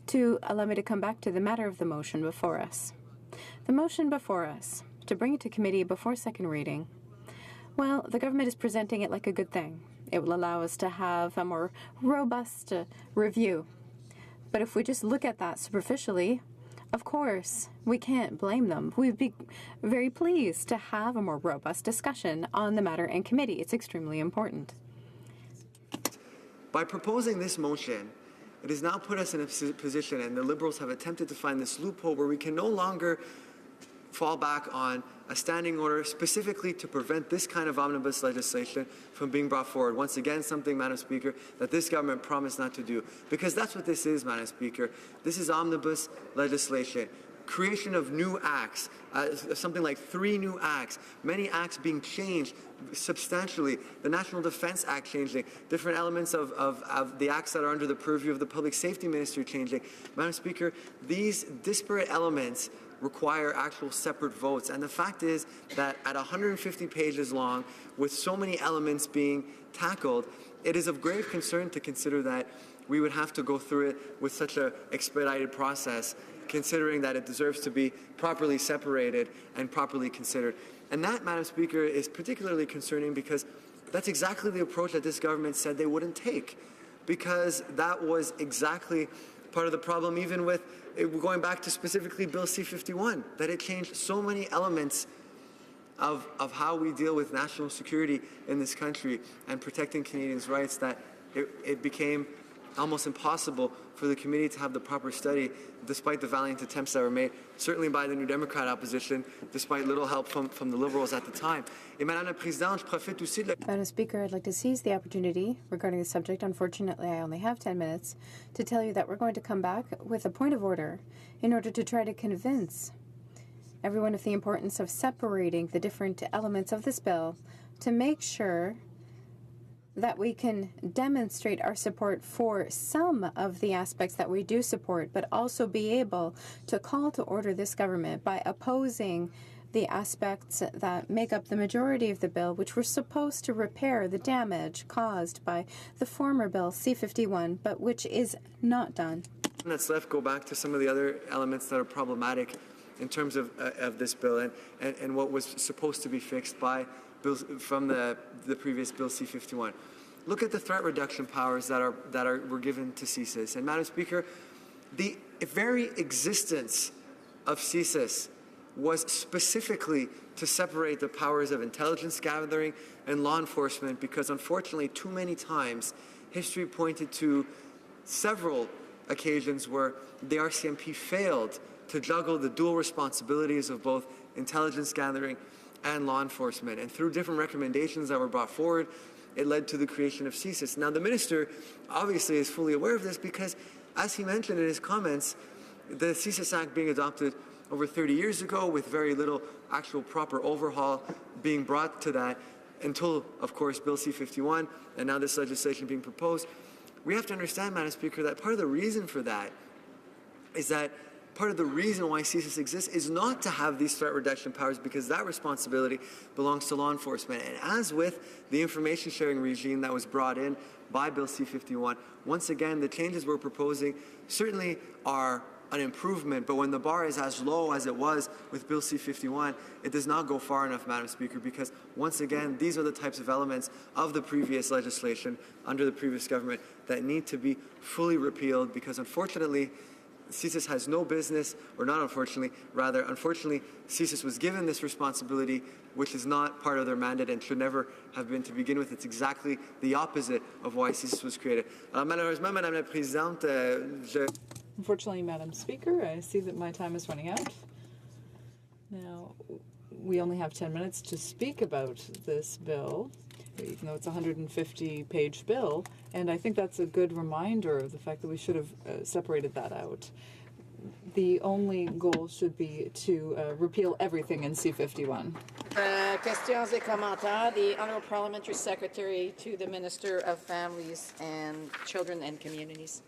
To allow me to come back to the matter of the motion before us. The motion before us, to bring it to committee before second reading, well, the government is presenting it like a good thing. It will allow us to have a more robust review. But if we just look at that superficially, Of course, we can't blame them. We'd be very pleased to have a more robust discussion on the matter in committee. It's extremely important. By proposing this motion, it has now put us in a position, and the Liberals have attempted to find this loophole where we can no longer fall back on a standing order specifically to prevent this kind of omnibus legislation from being brought forward. Once again, something, Madam Speaker, that this government promised not to do. Because that's what this is, Madam Speaker. This is omnibus legislation. Creation of new acts, something like 3 new acts, many acts being changed substantially, the National Defence Act changing, different elements of the acts that are under the purview of the Public Safety Minister changing. Madam Speaker, these disparate elements require actual separate votes. And the fact is that at 150 pages long, with so many elements being tackled, it is of grave concern to consider that we would have to go through it with such an expedited process, considering that it deserves to be properly separated and properly considered. And that, Madam Speaker, is particularly concerning because that's exactly the approach that this government said they wouldn't take, because that was exactly part of the problem, even with going back to specifically Bill C-51, that it changed so many elements of how we deal with national security in this country and protecting Canadians' rights that it became almost impossible for the committee to have the proper study, despite the valiant attempts that were made, certainly by the New Democrat opposition, despite little help from the Liberals at the time. Madame Speaker, I'd like to seize the opportunity regarding the subject. Unfortunately, I only have 10 minutes to tell you that we're going to come back with a point of order in order to try to convince everyone of the importance of separating the different elements of this bill to make sure that we can demonstrate our support for some of the aspects that we do support, but also be able to call to order this government by opposing the aspects that make up the majority of the bill, which were supposed to repair the damage caused by the former bill, C-51, but which is not done. That's left go back to some of the other elements that are problematic in terms of this bill and what was supposed to be fixed by bills from the previous Bill C-51. Look at the threat reduction powers that were given to CSIS. And Madam Speaker, the very existence of CSIS was specifically to separate the powers of intelligence gathering and law enforcement, because unfortunately too many times history pointed to several occasions where the RCMP failed to juggle the dual responsibilities of both intelligence gathering and law enforcement. And through different recommendations that were brought forward, it led to the creation of CSIS. Now, the minister obviously is fully aware of this because, as he mentioned in his comments, the CSIS Act being adopted over 30 years ago with very little actual proper overhaul being brought to that until, of course, Bill C-51 and now this legislation being proposed. We have to understand, Madam Speaker, that part of the reason for that is that part of the reason why CSIS exists is not to have these threat reduction powers, because that responsibility belongs to law enforcement. And as with the information sharing regime that was brought in by Bill C-51, once again, the changes we're proposing certainly are an improvement, but when the bar is as low as it was with Bill C-51, it does not go far enough, Madam Speaker, because once again, these are the types of elements of the previous legislation under the previous government that need to be fully repealed, because unfortunately, CSIS has no business, or not unfortunately, rather, unfortunately, CSIS was given this responsibility, which is not part of their mandate and should never have been to begin with. It's exactly the opposite of why CSIS was created. Malheureusement, Madame la Présidente, Unfortunately, Madam Speaker, I see that my time is running out. Now, we only have 10 minutes to speak about this bill, even though it's a 150-page bill, and I think that's a good reminder of the fact that we should have separated that out. The only goal should be to repeal everything in C-51. Questions et commentaires. The Honourable Parliamentary Secretary to the Minister of Families and Children and Communities.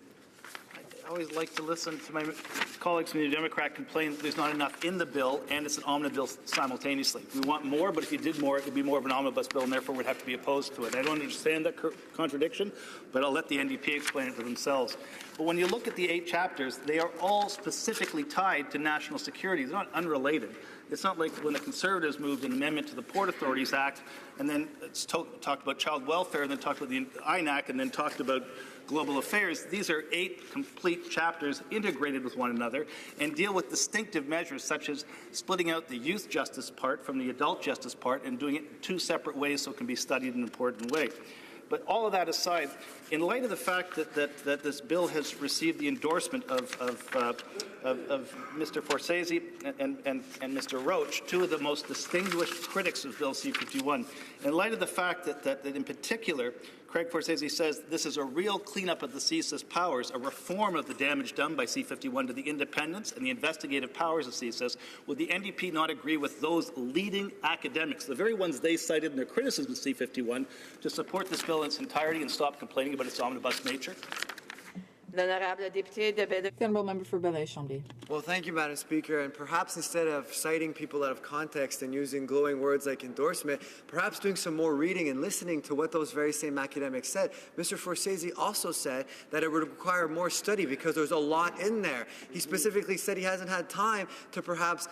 I always like to listen to my colleagues from the Democrat complain that there's not enough in the bill and it's an omnibus simultaneously. We want more, but if you did more, it would be more of an omnibus bill, and therefore we'd have to be opposed to it. I don't understand that contradiction, but I'll let the NDP explain it for themselves. But when you look at the 8 chapters, they are all specifically tied to national security. They're not unrelated. It's not like when the Conservatives moved an amendment to the Port Authorities Act, and then it's talked about child welfare, and then talked about the INAC, and then talked about global affairs. These are 8 complete chapters integrated with one another and deal with distinctive measures such as splitting out the youth justice part from the adult justice part and doing it in 2 separate ways so it can be studied in an important way. But all of that aside, in light of the fact that this bill has received the endorsement of Mr. Forsese and Mr. Roach, 2 of the most distinguished critics of Bill C-51, in light of the fact that in particular, Craig Forsese says this is a real cleanup of the CSIS powers, a reform of the damage done by C-51 to the independence and the investigative powers of CSIS, would the NDP not agree with those leading academics, the very ones they cited in their criticism of C-51, to support this bill in its entirety and stop complaining about its omnibus nature? The honourable member for Belleuil-Chambly. Well, thank you, Madam Speaker. And perhaps instead of citing people out of context and using glowing words like endorsement, perhaps doing some more reading and listening to what those very same academics said. Mr. Forsese also said that it would require more study because there's a lot in there. He specifically said he hasn't had time to perhaps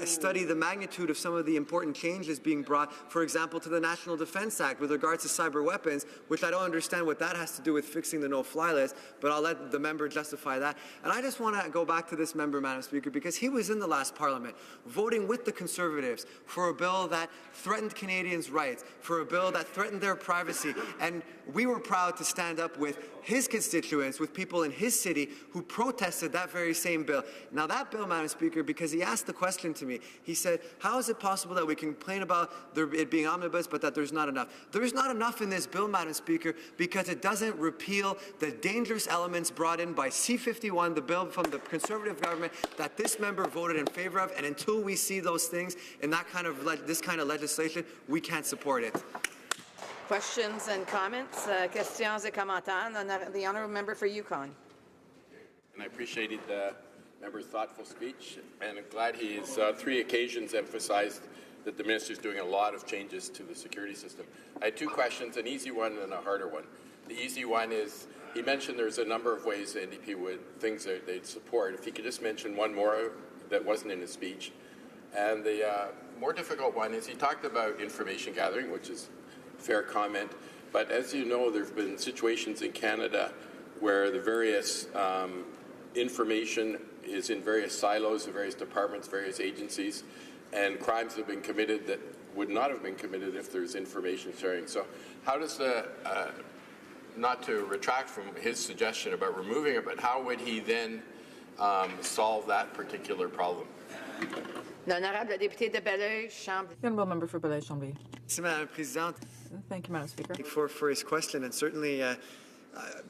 study the magnitude of some of the important changes being brought, for example, to the National Defence Act with regards to cyber weapons, which I don't understand what that has to do with fixing the no-fly list, but I'll let the member justify that. And I just want to go back to this member, Madam Speaker, because he was in the last Parliament voting with the Conservatives for a bill that threatened Canadians' rights, for a bill that threatened their privacy, and we were proud to stand up with his constituents, with people in his city who protested that very same bill. Now that bill, Madam Speaker, because he asked the question to me, he said, how is it possible that we complain about it being omnibus but that there's not enough? There's not enough in this bill, Madam Speaker, because it doesn't repeal the dangerous elements brought in by C-51, the bill from the Conservative government that this member voted in favour of, and until we see those things in that kind of this kind of legislation, we can't support it. Questions and comments? Questions et commentaires. The honourable member for Yukon. And I appreciated the member's thoughtful speech, and I'm glad he has 3 occasions emphasized that the minister is doing a lot of changes to the security system. I had 2 questions, an easy one and a harder one. The easy one is, he mentioned there's a number of ways the NDP would, things that they'd support. If he could just mention one more that wasn't in his speech. And the more difficult one is he talked about information gathering, which is fair comment, but as you know, there have been situations in Canada where the various information is in various silos of various departments, various agencies, and crimes have been committed that would not have been committed if there's information sharing. So how does the, not to retract from his suggestion about removing it, but how would he then solve that particular problem? L'honorable député de Belleuil-Chambly. The honourable member for Belleuil-Chambly. Madam President. Thank you, Madam Speaker. For his question, and certainly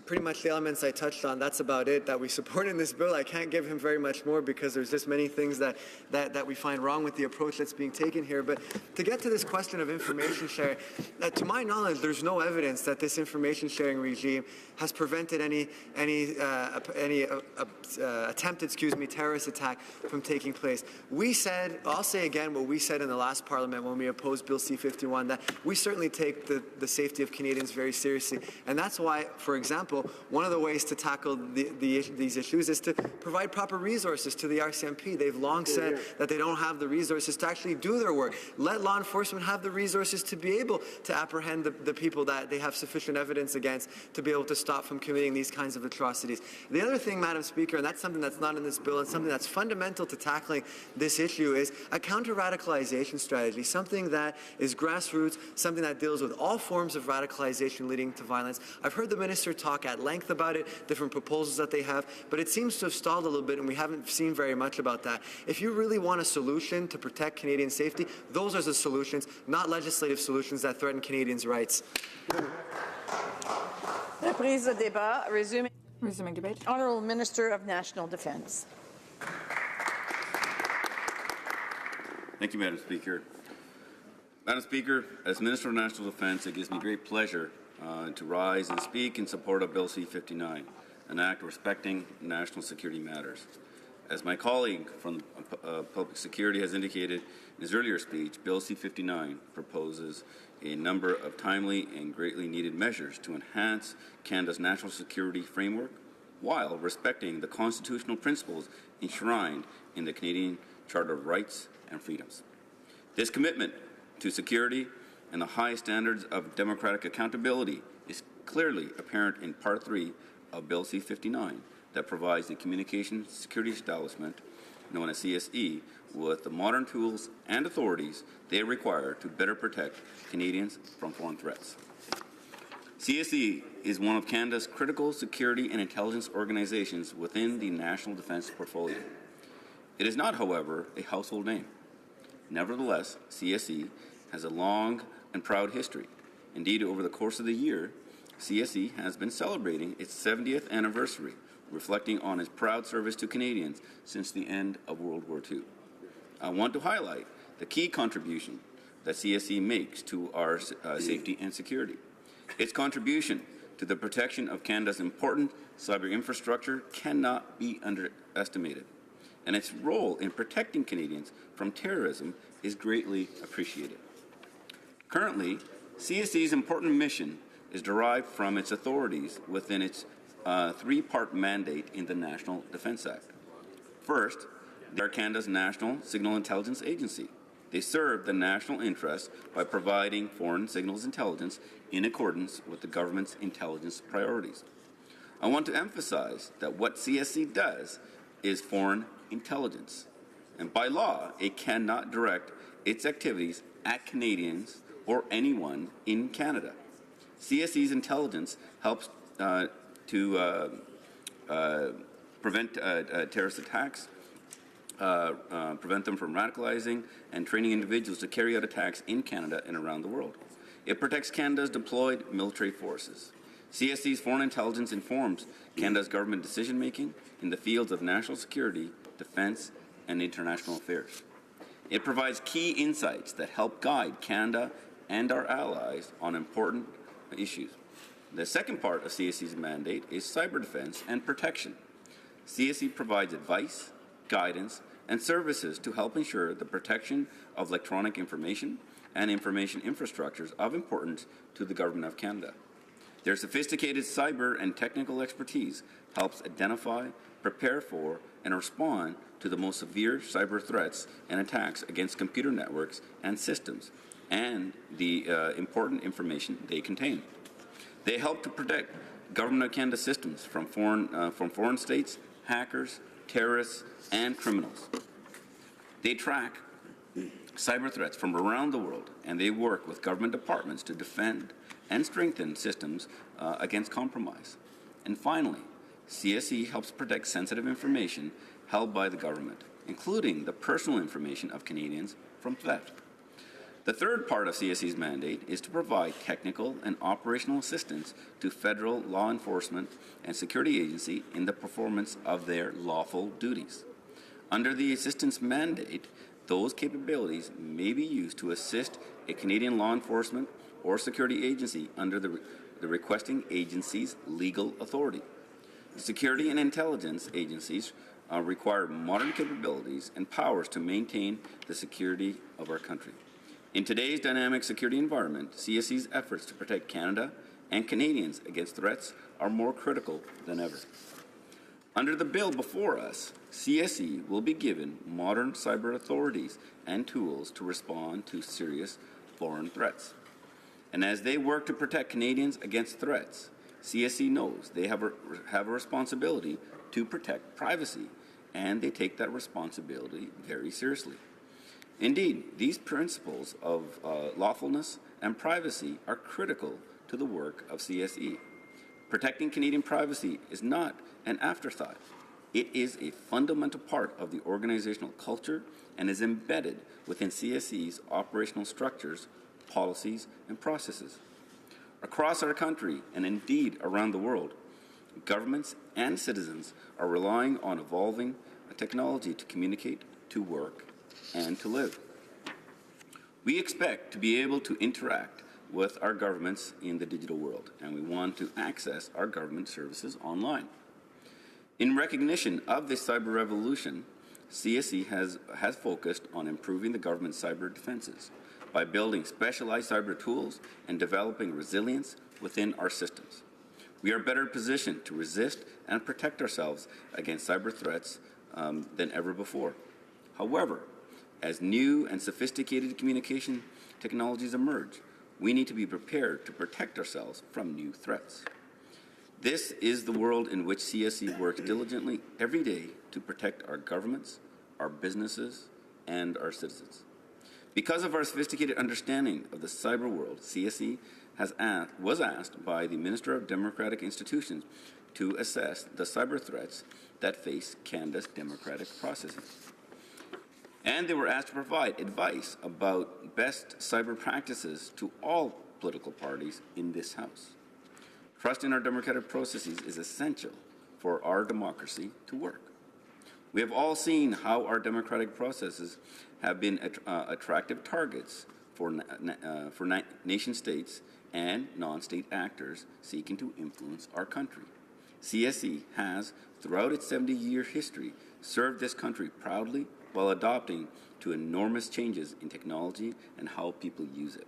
pretty much the elements I touched on, that's about it that we support in this bill. I can't give him very much more because there's just many things that we find wrong with the approach that's being taken here. But to get to this question of information sharing, to my knowledge, there's no evidence that this information sharing regime has prevented any attempted, terrorist attack from taking place. We said, I'll say again what we said in the last Parliament when we opposed Bill C-51, that we certainly take the safety of Canadians very seriously. And that's why, for example, one of the ways to tackle these issues is to provide proper resources to the RCMP. They've long said that they don't have the resources to actually do their work. Let law enforcement have the resources to be able to apprehend the people that they have sufficient evidence against to be able to stop from committing these kinds of atrocities. The other thing, Madam Speaker, and that's something that's not in this bill and something that's fundamental to tackling this issue, is a counter-radicalization strategy, something that is grassroots, something that deals with all forms of radicalization leading to violence. I've heard the Minister talk at length about it, different proposals that they have, but it seems to have stalled a little bit and we haven't seen very much about that. If you really want a solution to protect Canadian safety, those are the solutions, not legislative solutions that threaten Canadians' rights. Reprise de débat. Resuming debate. Honourable Minister of National Defence. Thank you, Madam Speaker. Madam Speaker, as Minister of National Defence, it gives me great pleasure to rise and speak in support of Bill C-59, an act respecting national security matters. As my colleague from Public Security has indicated in his earlier speech, Bill C-59 proposes a number of timely and greatly needed measures to enhance Canada's national security framework while respecting the constitutional principles enshrined in the Canadian Charter of Rights and Freedoms. This commitment to security and the high standards of democratic accountability is clearly apparent in Part 3 of Bill C-59 that provides the Communications Security Establishment, known as CSE, with the modern tools and authorities they require to better protect Canadians from foreign threats. CSE is one of Canada's critical security and intelligence organizations within the National Defence portfolio. It is not, however, a household name. Nevertheless, CSE has a long and proud history. Indeed, over the course of the year, CSE has been celebrating its 70th anniversary, reflecting on its proud service to Canadians since the end of World War II. I want to highlight the key contribution that CSE makes to our safety and security. Its contribution to the protection of Canada's important cyber infrastructure cannot be underestimated, and its role in protecting Canadians from terrorism is greatly appreciated. Currently, CSE's important mission is derived from its authorities within its three-part mandate in the National Defence Act. First, they are Canada's National Signal Intelligence Agency. They serve the national interest by providing foreign signals intelligence in accordance with the government's intelligence priorities. I want to emphasize that what CSE does is foreign intelligence, and by law, it cannot direct its activities at Canadians or anyone in Canada. CSE's intelligence helps to prevent terrorist attacks, prevent them from radicalizing, and training individuals to carry out attacks in Canada and around the world. It protects Canada's deployed military forces. CSE's foreign intelligence informs Canada's government decision-making in the fields of national security, defence, and international affairs. It provides key insights that help guide Canada and our allies on important issues. The second part of CSE's mandate is cyber defence and protection. CSE provides advice, guidance, and services to help ensure the protection of electronic information and information infrastructures of importance to the Government of Canada. Their sophisticated cyber and technical expertise helps identify, prepare for, and respond to the most severe cyber threats and attacks against computer networks and systems, and the important information they contain. They help to protect Government of Canada systems from foreign states, hackers, terrorists, and criminals. They track cyber threats from around the world, and they work with government departments to defend and strengthen systems against compromise. And finally, CSE helps protect sensitive information held by the government, including the personal information of Canadians, from theft. The third part of CSE's mandate is to provide technical and operational assistance to federal law enforcement and security agency in the performance of their lawful duties. Under the assistance mandate, those capabilities may be used to assist a Canadian law enforcement or security agency under the requesting agency's legal authority. Security and intelligence agencies require modern capabilities and powers to maintain the security of our country. In today's dynamic security environment, CSE's efforts to protect Canada and Canadians against threats are more critical than ever. Under the bill before us, CSE will be given modern cyber authorities and tools to respond to serious foreign threats. And as they work to protect Canadians against threats, CSE knows they have a responsibility to protect privacy, and they take that responsibility very seriously. Indeed, these principles of lawfulness and privacy are critical to the work of CSE. Protecting Canadian privacy is not an afterthought. It is a fundamental part of the organizational culture and is embedded within CSE's operational structures, policies, and processes. Across our country, and indeed around the world, governments and citizens are relying on evolving technology to communicate, to work, and to live. We expect to be able to interact with our governments in the digital world, and we want to access our government services online. In recognition of this cyber revolution, CSE has focused on improving the government's cyber defenses by building specialized cyber tools and developing resilience within our systems. We are better positioned to resist and protect ourselves against cyber threats than ever before. However, as new and sophisticated communication technologies emerge, we need to be prepared to protect ourselves from new threats. This is the world in which CSE works diligently every day to protect our governments, our businesses, and our citizens. Because of our sophisticated understanding of the cyber world, CSE was asked by the Minister of Democratic Institutions to assess the cyber threats that face Canada's democratic processes. And they were asked to provide advice about best cyber practices to all political parties in this House. Trust in our democratic processes is essential for our democracy to work. We have all seen how our democratic processes have been attractive targets for nation-states and non-state actors seeking to influence our country. CSE has, throughout its 70-year history, served this country proudly while adopting to enormous changes in technology and how people use it,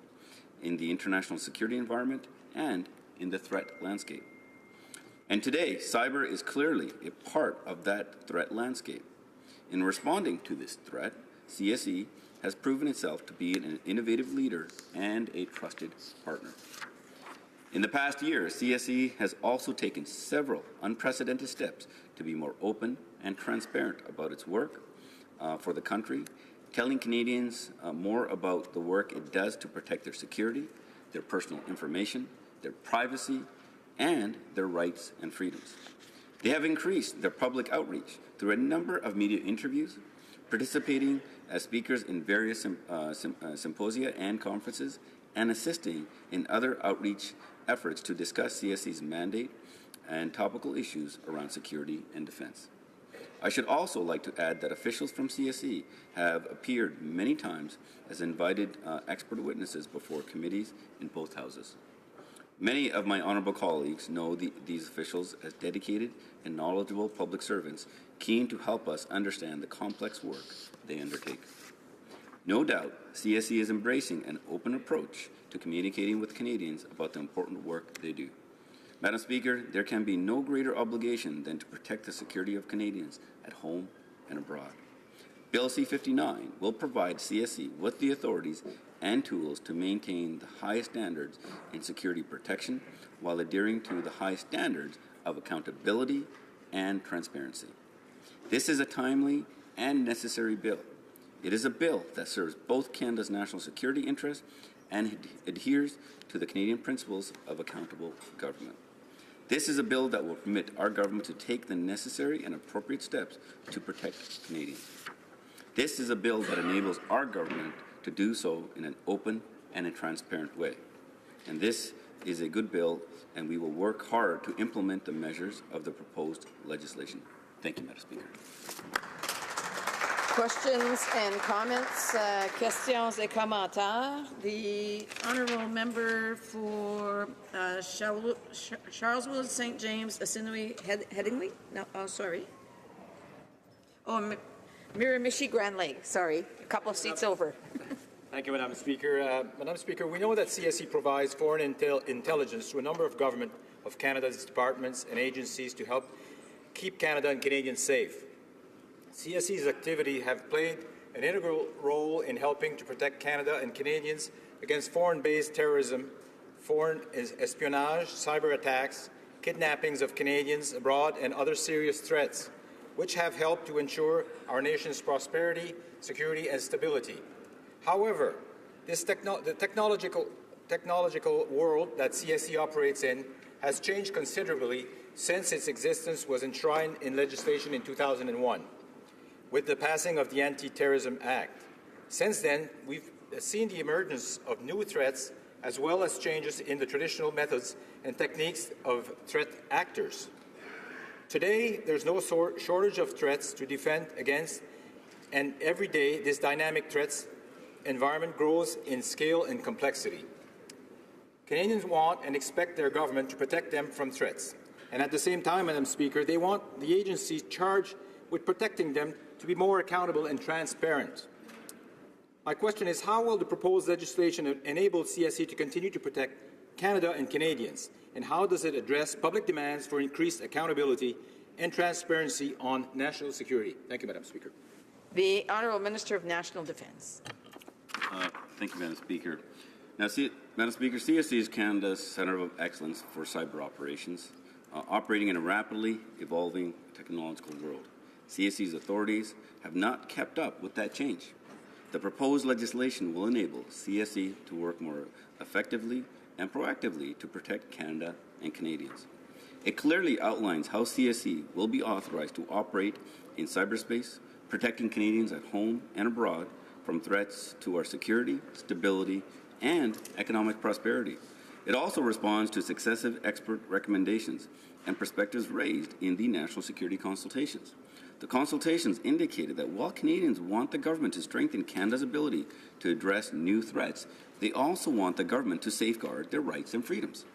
in the international security environment and in the threat landscape. And today, cyber is clearly a part of that threat landscape. In responding to this threat, CSE has proven itself to be an innovative leader and a trusted partner. In the past year, CSE has also taken several unprecedented steps to be more open and transparent about its work for the country, telling Canadians more about the work it does to protect their security, their personal information, their privacy, and their rights and freedoms. They have increased their public outreach through a number of media interviews, participating as speakers in various symposia and conferences, and assisting in other outreach efforts to discuss CSE's mandate and topical issues around security and defense. I should also like to add that officials from CSE have appeared many times as invited expert witnesses before committees in both houses. Many of my honourable colleagues know these officials as dedicated and knowledgeable public servants keen to help us understand the complex work they undertake. No doubt, CSE is embracing an open approach to communicating with Canadians about the important work they do. Madam Speaker, there can be no greater obligation than to protect the security of Canadians at home and abroad. Bill C-59 will provide CSE with the authorities and tools to maintain the highest standards in security protection while adhering to the high standards of accountability and transparency. This is a timely and necessary bill. It is a bill that serves both Canada's national security interests and adheres to the Canadian principles of accountable government. This is a bill that will permit our government to take the necessary and appropriate steps to protect Canadians. This is a bill that enables our government to do so in an open and a transparent way. And this is a good bill, and we will work hard to implement the measures of the proposed legislation. Thank you, Madam Speaker. Questions and comments, questions et commentaires. The honourable member for Charleswood, St. James, Assiniboine, Headingley? No, oh, sorry. Oh, Miramichi, Grand Lake. Sorry, a couple of seats over. Thank you, Madam Speaker. Madam Speaker, we know that CSE provides foreign intelligence to a number of government of Canada's departments and agencies to help keep Canada and Canadians safe. CSE's activity have played an integral role in helping to protect Canada and Canadians against foreign-based terrorism, foreign espionage, cyber attacks, kidnappings of Canadians abroad, and other serious threats, which have helped to ensure our nation's prosperity, security, and stability. However, the technological world that CSE operates in has changed considerably since its existence was enshrined in legislation in 2001. With the passing of the Anti-Terrorism Act. Since then, we've seen the emergence of new threats as well as changes in the traditional methods and techniques of threat actors. Today, there's no shortage of threats to defend against, and every day this dynamic threats environment grows in scale and complexity. Canadians want and expect their government to protect them from threats. And at the same time, Madam Speaker, they want the agencies charged with protecting them to be more accountable and transparent. My question is, how will the proposed legislation enable CSE to continue to protect Canada and Canadians? And how does it address public demands for increased accountability and transparency on national security? Thank you, Madam Speaker. The Honourable Minister of National Defence. Thank you, Madam Speaker. Now, Madam Speaker, CSC is Canada's Centre of Excellence for Cyber Operations, operating in a rapidly evolving technological world. CSC's authorities have not kept up with that change. The proposed legislation will enable CSC to work more effectively and proactively to protect Canada and Canadians. It clearly outlines how CSC will be authorized to operate in cyberspace, protecting Canadians at home and abroad from threats to our security, stability, and economic prosperity. It also responds to successive expert recommendations and perspectives raised in the national security consultations. The consultations indicated that while Canadians want the government to strengthen Canada's ability to address new threats, they also want the government to safeguard their rights and freedoms.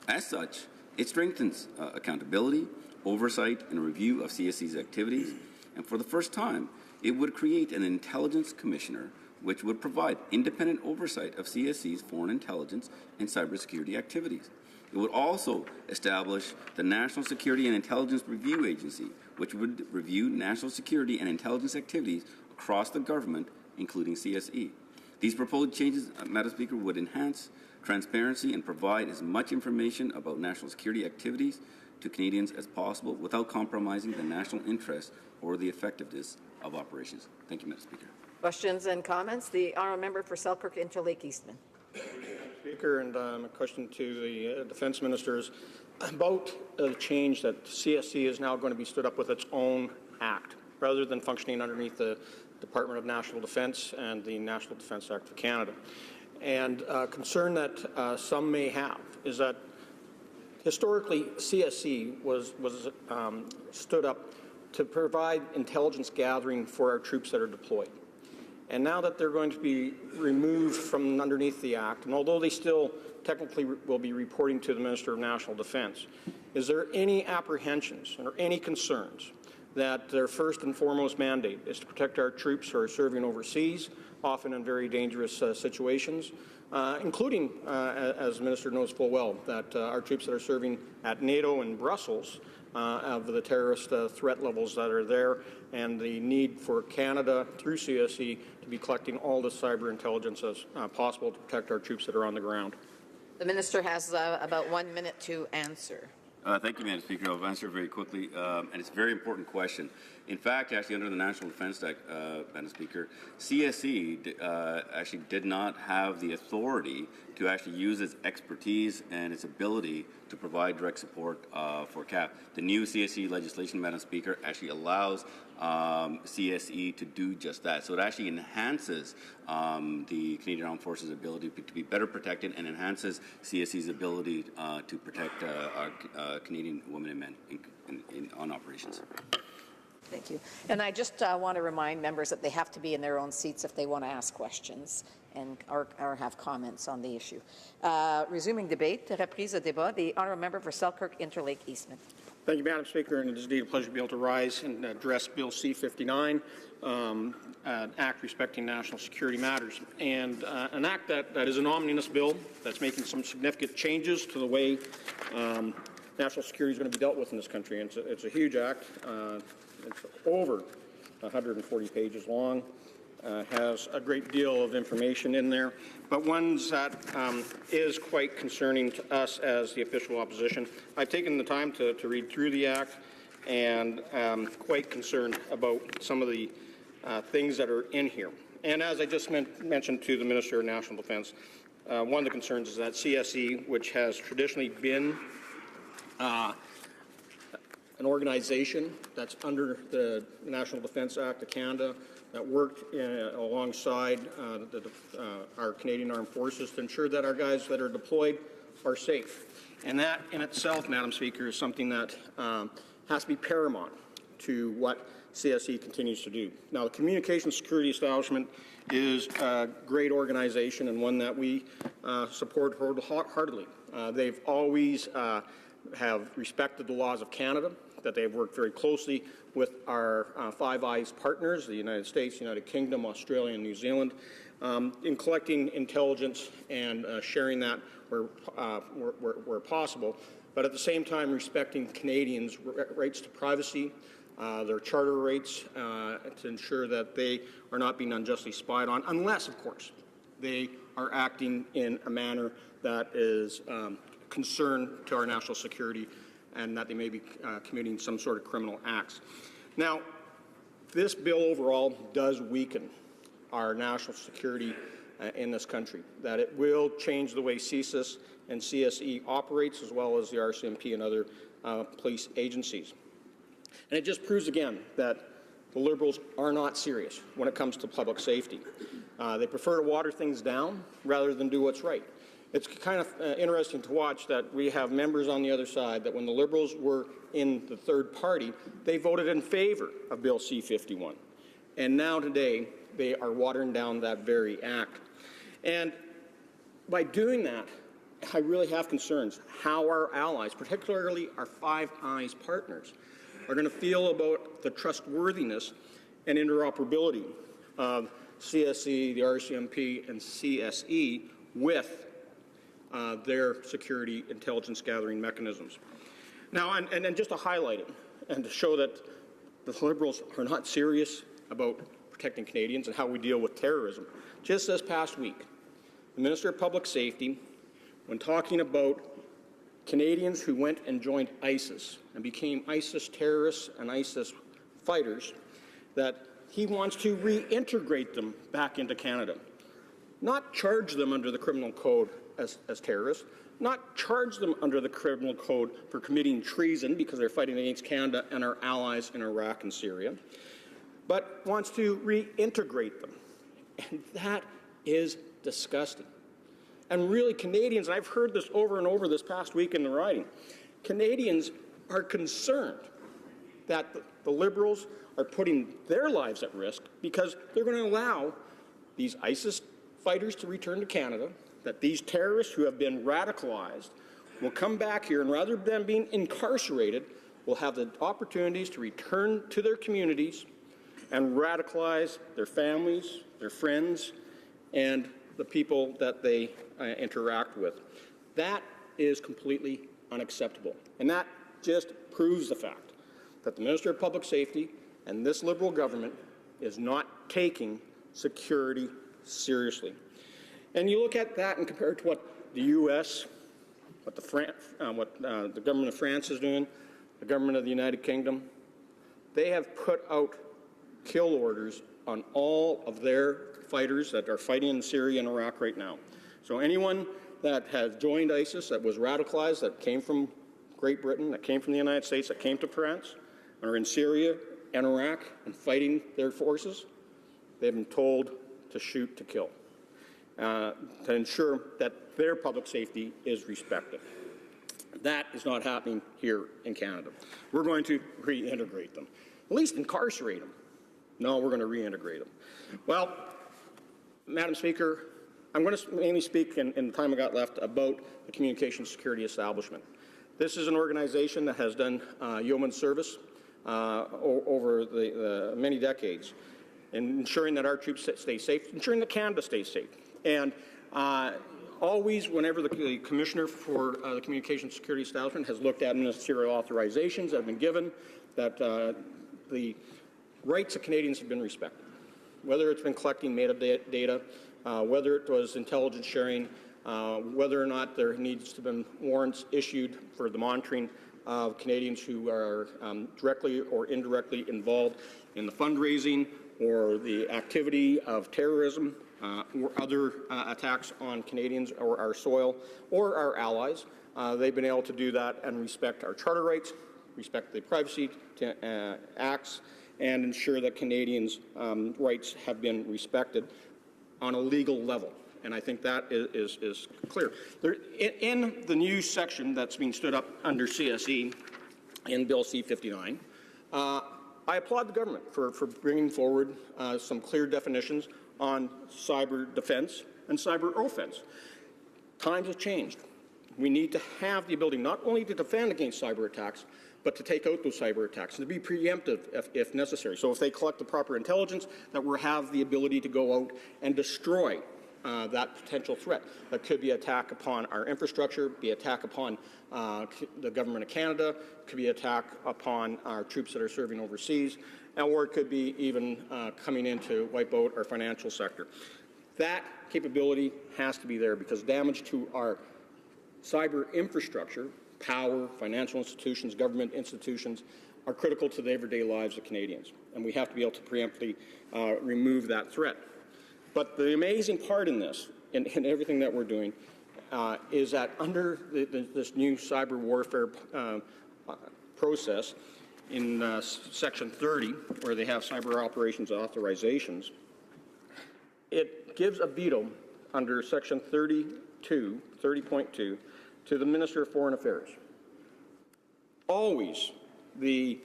As such, it strengthens accountability, oversight, and review of CSC's activities, and for the first time, it would create an intelligence commissioner which would provide independent oversight of CSC's foreign intelligence and cybersecurity activities. It would also establish the National Security and Intelligence Review Agency, which would review national security and intelligence activities across the government, including CSE. These proposed changes, Madam Speaker, would enhance transparency and provide as much information about national security activities to Canadians as possible without compromising the national interest or the effectiveness of operations. Thank you, Madam Speaker. Questions and comments? The Honourable Member for Selkirk Interlake Eastman. Speaker, and a question to the Defence Ministers about the change that CSC is now going to be stood up with its own act, rather than functioning underneath the Department of National Defence and the National Defence Act of Canada. And a concern that some may have is that historically CSC was stood up to provide intelligence gathering for our troops that are deployed. And now that they're going to be removed from underneath the Act, and although they still technically will be reporting to the Minister of National Defence, is there any apprehensions or any concerns that their first and foremost mandate is to protect our troops who are serving overseas, often in very dangerous situations, including, as the Minister knows full well, that our troops that are serving at NATO and Brussels of the terrorist threat levels that are there, and the need for Canada through CSE to be collecting all the cyber intelligence as possible to protect our troops that are on the ground. The Minister has about 1 minute to answer. Thank you, Madam Speaker. I'll answer very quickly, and it's a very important question. In fact, actually, under the National Defence Act, Madam Speaker, CSE actually did not have the authority to actually use its expertise and its ability to provide direct support for CAF. The new CSE legislation, Madam Speaker, actually allows CSE to do just that. So it actually enhances the Canadian Armed Forces' ability to be better protected and enhances CSE's ability to protect our Canadian women and men on operations. Thank you. And I just want to remind members that they have to be in their own seats if they want to ask questions and or have comments on the issue. Resuming debate, reprise au débat, the Honourable Member for Selkirk Interlake Eastman. Thank you, Madam Speaker, and it is indeed a pleasure to be able to rise and address Bill C-59, an act respecting national security matters, and an act that is an omnibus bill that's making some significant changes to the way national security is going to be dealt with in this country. And it's a huge act. It's over 140 pages long, has a great deal of information in there, but ones that is quite concerning to us as the official opposition. I've taken the time to read through the Act and quite concerned about some of the things that are in here. And as I just mentioned to the Minister of National Defence, one of the concerns is that CSE, which has traditionally been an organization that's under the National Defence Act of Canada that worked alongside our Canadian Armed Forces to ensure that our guys that are deployed are safe. And that in itself, Madam Speaker, is something that has to be paramount to what CSE continues to do. Now, the Communications Security Establishment is a great organization and one that we support wholeheartedly. They've always have respected the laws of Canada, that they've worked very closely with our Five Eyes partners, the United States, United Kingdom, Australia, and New Zealand, in collecting intelligence and sharing that where possible, but at the same time respecting Canadians' rights to privacy, their charter rates to ensure that they are not being unjustly spied on, unless, of course, they are acting in a manner that is concern to our national security and that they may be committing some sort of criminal acts. Now, this bill overall does weaken our national security in this country, that it will change the way CSIS and CSE operates, as well as the RCMP and other police agencies. And it just proves again that the Liberals are not serious when it comes to public safety. They prefer to water things down rather than do what's right. It's kind of interesting to watch that we have members on the other side that when the Liberals were in the third party, they voted in favor of Bill C-51. And now today, they are watering down that very act. And by doing that, I really have concerns how our allies, particularly our Five Eyes partners, are going to feel about the trustworthiness and interoperability of CSE, the RCMP, and CSE with their security intelligence gathering mechanisms. Now, and just to highlight it and to show that the Liberals are not serious about protecting Canadians and how we deal with terrorism, just this past week, the Minister of Public Safety, when talking about Canadians who went and joined ISIS and became ISIS terrorists and ISIS fighters, that he wants to reintegrate them back into Canada, not charge them under the criminal code as terrorists, not charge them under the criminal code for committing treason because they're fighting against Canada and our allies in Iraq and Syria, but wants to reintegrate them. And that is disgusting. And really, Canadians, and I've heard this over and over this past week in the riding, Canadians are concerned that the Liberals are putting their lives at risk because they're going to allow these ISIS fighters to return to Canada, that these terrorists who have been radicalized will come back here, and rather than being incarcerated, will have the opportunities to return to their communities and radicalize their families, their friends, and the people that they interact with. That is completely unacceptable. And that just proves the fact that the Minister of Public Safety and this Liberal government is not taking security seriously. And you look at that and compare it to what the U.S., what the government of France is doing, the government of the United Kingdom. They have put out kill orders on all of their fighters that are fighting in Syria and Iraq right now. So anyone that has joined ISIS, that was radicalized, that came from Great Britain, that came from the United States, that came to France, are in Syria and Iraq and fighting their forces, they've been told to shoot to kill, to ensure that their public safety is respected. That is not happening here in Canada. We're going to reintegrate them, at least incarcerate them. No, we're going to reintegrate them. Well, Madam Speaker, I'm going to mainly speak in the time I got left about the Communications Security Establishment. This is an organization that has done yeoman service over the many decades in ensuring that our troops stay safe, ensuring that Canada stays safe. And always, whenever the Commissioner for the Communications Security Establishment has looked at ministerial authorizations that have been given, that the rights of Canadians have been respected. Whether it's been collecting metadata, whether it was intelligence sharing, whether or not there needs to have been warrants issued for the monitoring of Canadians who are directly or indirectly involved in the fundraising or the activity of terrorism or other attacks on Canadians or our soil or our allies. They've been able to do that and respect our charter rights, respect the privacy acts, and ensure that Canadians' rights have been respected on a legal level. And I think that is clear. In the new section that's being stood up under CSE in Bill C-59, I applaud the government for bringing forward some clear definitions on cyber defense and cyber offense. Times have changed. We need to have the ability not only to defend against cyber attacks, but to take out those cyber attacks and to be preemptive if necessary. So if they collect the proper intelligence, that we'll have the ability to go out and destroy that potential threat. That could be attack upon our infrastructure, be attack upon the government of Canada, could be attack upon our troops that are serving overseas, or it could be even coming in to wipe out our financial sector. That capability has to be there because damage to our cyber infrastructure, power, financial institutions, government institutions, are critical to the everyday lives of Canadians, and we have to be able to preemptively remove that threat. But the amazing part in this, in everything that we're doing, is that under this new cyber warfare process, in Section 30, where they have cyber operations authorizations, it gives a veto under Section 30.2 to the Minister of Foreign Affairs. Always the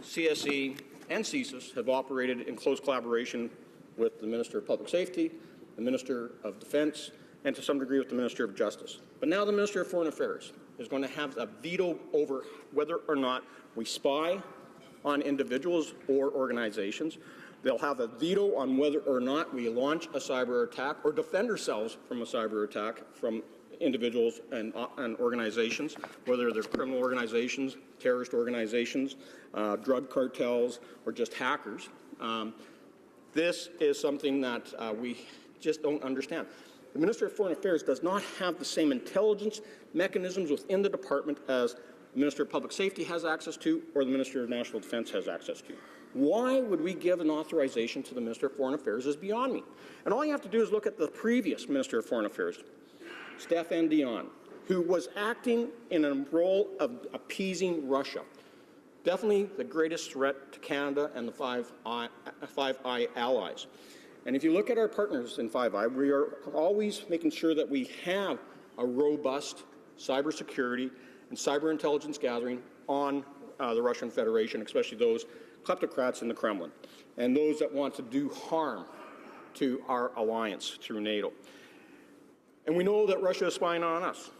CSE and CSIS have operated in close collaboration with the Minister of Public Safety, the Minister of Defence, and to some degree with the Minister of Justice. But now the Minister of Foreign Affairs is going to have a veto over whether or not we spy on individuals or organizations. They'll have a veto on whether or not we launch a cyber attack or defend ourselves from a cyber attack from individuals and organizations, whether they're criminal organizations, terrorist organizations, drug cartels, or just hackers. This is something that we just don't understand. The Minister of Foreign Affairs does not have the same intelligence mechanisms within the department as the Minister of Public Safety has access to or the Minister of National Defence has access to. Why would we give an authorization to the Minister of Foreign Affairs is beyond me. And all you have to do is look at the previous Minister of Foreign Affairs, Stéphane Dion, who was acting in a role of appeasing Russia. Definitely the greatest threat to Canada and the Five Eye allies. And if you look at our partners in Five Eye, we are always making sure that we have a robust cybersecurity and cyber intelligence gathering on the Russian Federation, especially those kleptocrats in the Kremlin and those that want to do harm to our alliance through NATO. And we know that Russia is spying on us.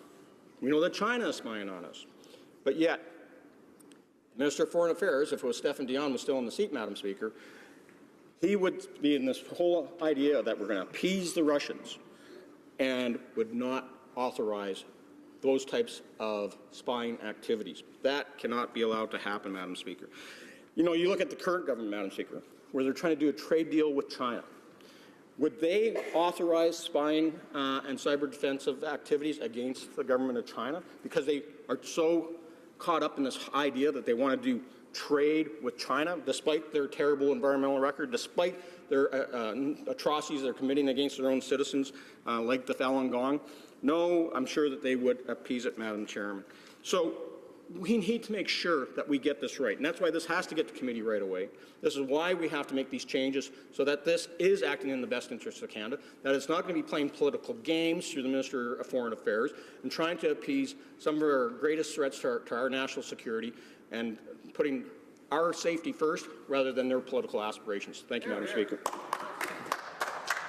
We know that China is spying on us. But yet, Minister of Foreign Affairs, if it was Stéphane Dion was still in the seat, Madam Speaker, he would be in this whole idea that we're going to appease the Russians and would not authorize those types of spying activities. That cannot be allowed to happen, Madam Speaker. You know, you look at the current government, Madam Speaker, where they're trying to do a trade deal with China. Would they authorize spying and cyber defensive activities against the government of China because they are so caught up in this idea that they want to do trade with China, despite their terrible environmental record, despite their atrocities they're committing against their own citizens, like the Falun Gong? No, I'm sure that they would appease it, Madam Chairman. So we need to make sure that we get this right, and that's why this has to get to committee right away. This is why we have to make these changes so that this is acting in the best interests of Canada, that it's not going to be playing political games through the Minister of Foreign Affairs and trying to appease some of our greatest threats to our national security and putting our safety first rather than their political aspirations. Thank you, Madam Speaker.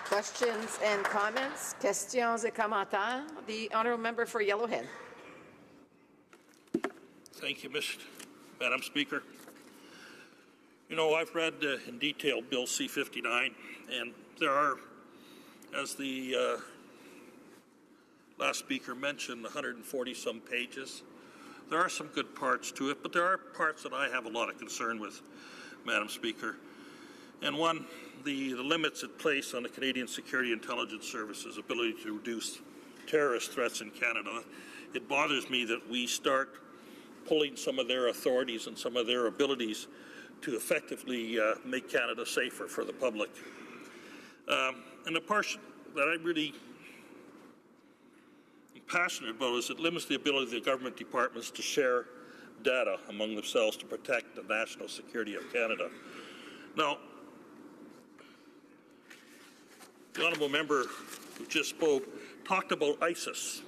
Questions and comments? Questions et commentaires? The honourable member for Yellowhead. Thank you, Madam Speaker. You know, I've read in detail Bill C-59, and there are, as the last speaker mentioned, 140-some pages. There are some good parts to it, but there are parts that I have a lot of concern with, Madam Speaker. And one, the limits it place on the Canadian Security Intelligence Service's ability to reduce terrorist threats in Canada. It bothers me that we start pulling some of their authorities and some of their abilities to effectively make Canada safer for the public. And the part that I really am passionate about is it limits the ability of the government departments to share data among themselves to protect the national security of Canada. Now, the honourable member who just spoke talked about ISIS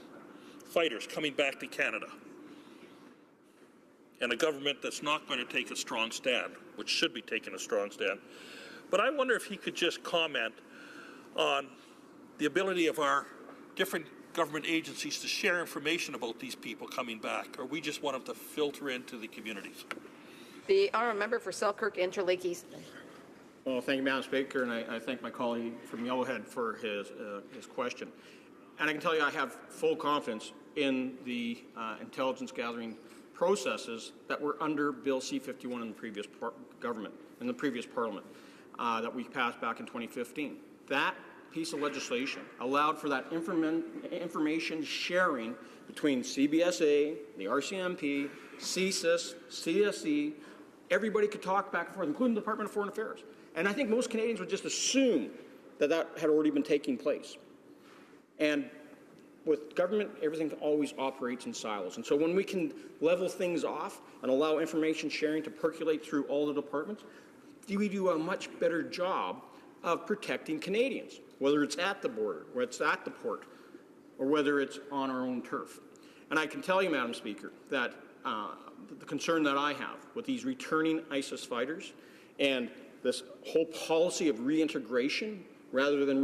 fighters coming back to Canada, and a government that's not going to take a strong stand, which should be taking a strong stand. But I wonder if he could just comment on the ability of our different government agencies to share information about these people coming back, or we just want them to filter into the communities. The honourable member for Selkirk Interlake East. Well, thank you, Madam Speaker, and I thank my colleague from Yellowhead for his question. And I can tell you I have full confidence in the intelligence gathering processes that were under Bill C-51 in the previous government, in the previous Parliament, that we passed back in 2015. That piece of legislation allowed for that information sharing between CBSA, the RCMP, CSIS, CSE. Everybody could talk back and forth, including the Department of Foreign Affairs. And I think most Canadians would just assume that that had already been taking place. And with government, everything always operates in silos. And so when we can level things off and allow information sharing to percolate through all the departments, we do a much better job of protecting Canadians, whether it's at the border, whether it's at the port, or whether it's on our own turf. And I can tell you, Madam Speaker, that the concern that I have with these returning ISIS fighters and this whole policy of reintegration rather than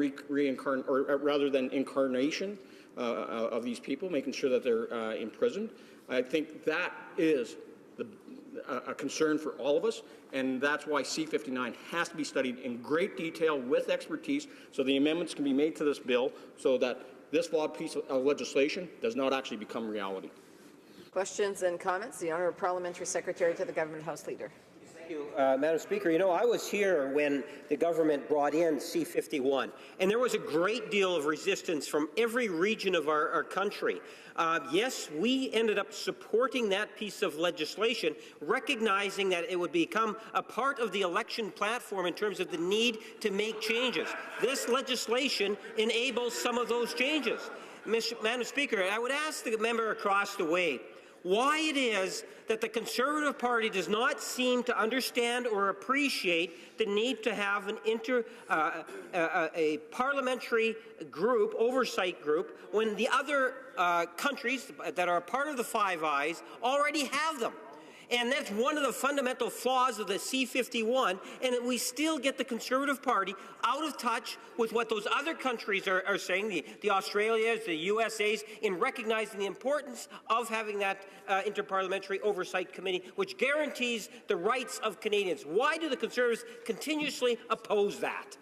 incarnation of these people, making sure that they're imprisoned, I think that is a concern for all of us, and that's why C-59 has to be studied in great detail with expertise so the amendments can be made to this bill so that this flawed piece of legislation does not actually become reality. Questions and comments? The Honourable Parliamentary Secretary to the Government House Leader. Thank you, Madam Speaker. You know, I was here when the government brought in C-51, and there was a great deal of resistance from every region of our country. Yes, we ended up supporting that piece of legislation, recognizing that it would become a part of the election platform in terms of the need to make changes. This legislation enables some of those changes. Madam Speaker, I would ask the member across the way why it is that the Conservative Party does not seem to understand or appreciate the need to have a parliamentary group, oversight group, when the other countries that are part of the Five Eyes already have them. And that's one of the fundamental flaws of the C-51, and we still get the Conservative Party out of touch with what those other countries are saying, the Australias, the USAs, in recognizing the importance of having that Interparliamentary Oversight Committee, which guarantees the rights of Canadians. Why do the Conservatives continuously oppose that?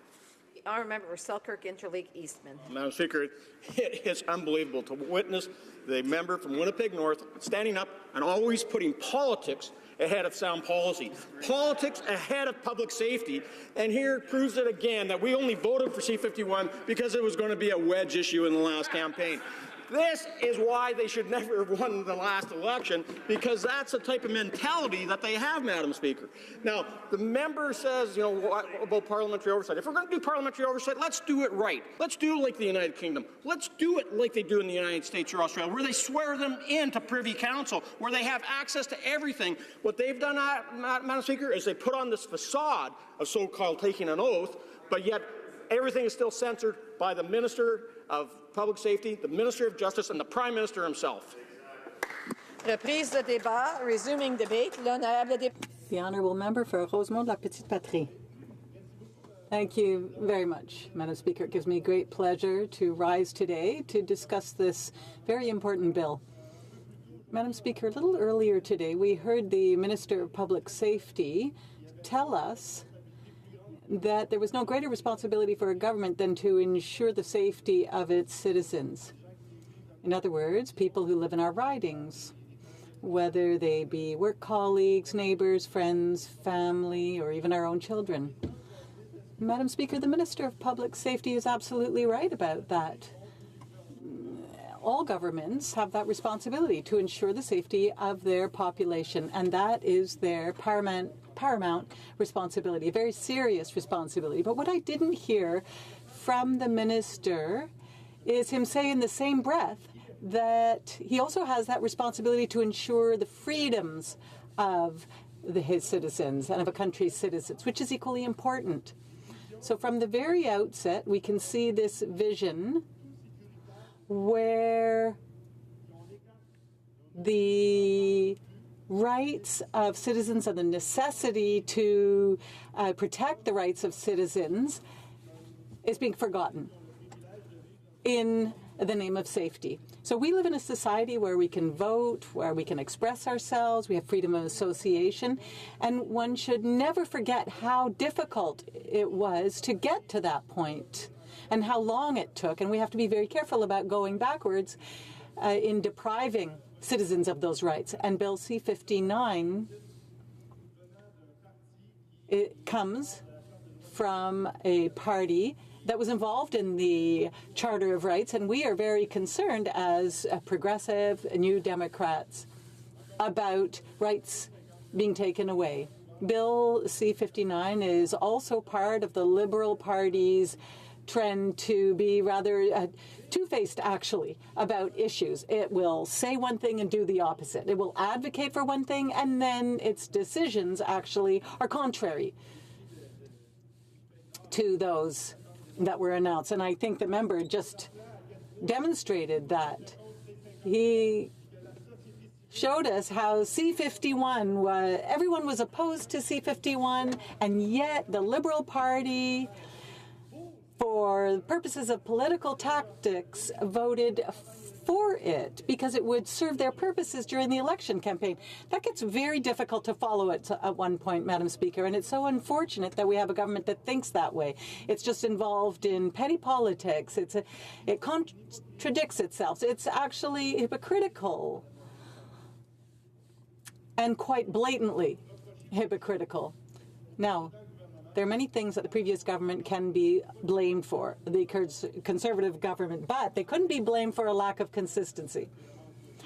I remember Selkirk Interleague Eastman. Madam Speaker, it is unbelievable to witness the member from Winnipeg North standing up and always putting politics ahead of sound policy. Politics ahead of public safety. And here proves it again that we only voted for C-51 because it was going to be a wedge issue in the last campaign. This is why they should never have won the last election, because that's the type of mentality that they have, Madam Speaker. Now, the member says, you know, what about parliamentary oversight? If we're going to do parliamentary oversight, let's do it right. Let's do it like the United Kingdom. Let's do it like they do in the United States or Australia, where they swear them into Privy Council, where they have access to everything. What they've done, Madam Speaker, is they put on this facade of so-called taking an oath, but yet everything is still censored by the Minister of Public Safety, the Minister of Justice, and the Prime Minister himself. Reprise de débat, resuming debate. The Honourable Member for Rosemont-La Petite Patrie. Thank you very much, Madam Speaker. It gives me great pleasure to rise today to discuss this very important bill. Madam Speaker, a little earlier today we heard the Minister of Public Safety tell us that there was no greater responsibility for a government than to ensure the safety of its citizens. In other words, people who live in our ridings, whether they be work colleagues, neighbours, friends, family, or even our own children. Madam Speaker, the Minister of Public Safety is absolutely right about that. All governments have that responsibility to ensure the safety of their population, and that is their paramount responsibility, a very serious responsibility. But what I didn't hear from the minister is him say in the same breath that he also has that responsibility to ensure the freedoms of his citizens and of a country's citizens, which is equally important. So from the very outset, we can see this vision where the rights of citizens and the necessity to protect the rights of citizens is being forgotten in the name of safety. So we live in a society where we can vote, where we can express ourselves, we have freedom of association, and one should never forget how difficult it was to get to that point and how long it took. And we have to be very careful about going backwards in depriving citizens of those rights. And Bill C-59, it comes from a party that was involved in the Charter of Rights, and we are very concerned as progressive New Democrats about rights being taken away. Bill C-59 is also part of the Liberal Party's trend to be rather two-faced, actually, about issues. It will say one thing and do the opposite. It will advocate for one thing, and then its decisions actually are contrary to those that were announced. And I think the member just demonstrated that. He showed us how C-51, everyone was opposed to C-51, and yet the Liberal Party, for purposes of political tactics, voted for it because it would serve their purposes during the election campaign. That gets very difficult to follow at one point, Madam Speaker, and it's so unfortunate that we have a government that thinks that way. It's just involved in petty politics. It contradicts itself. It's actually hypocritical and quite blatantly hypocritical. Now, there are many things that the previous government can be blamed for, the Conservative government, but they couldn't be blamed for a lack of consistency,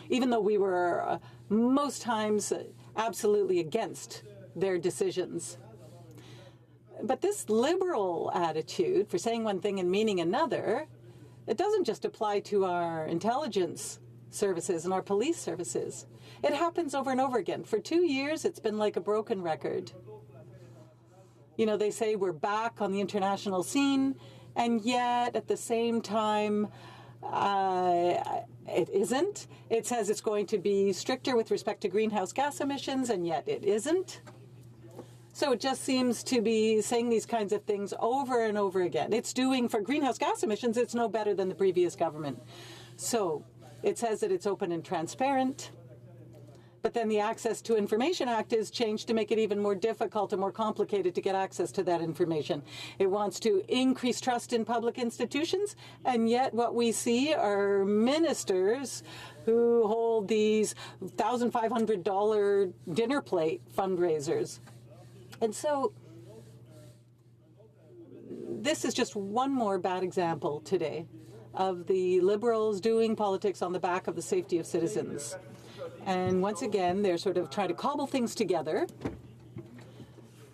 even though we were most times absolutely against their decisions. But this liberal attitude for saying one thing and meaning another, it doesn't just apply to our intelligence services and our police services. It happens over and over again. For 2 years, it's been like a broken record. You know, they say we're back on the international scene, and yet at the same time, it isn't. It says it's going to be stricter with respect to greenhouse gas emissions, and yet it isn't. So it just seems to be saying these kinds of things over and over again. It's doing for greenhouse gas emissions, it's no better than the previous government. So it says that it's open and transparent. But then the Access to Information Act is changed to make it even more difficult and more complicated to get access to that information. It wants to increase trust in public institutions, and yet what we see are ministers who hold these $1,500 dinner plate fundraisers. And so this is just one more bad example today of the Liberals doing politics on the back of the safety of citizens. And once again, they're sort of trying to cobble things together,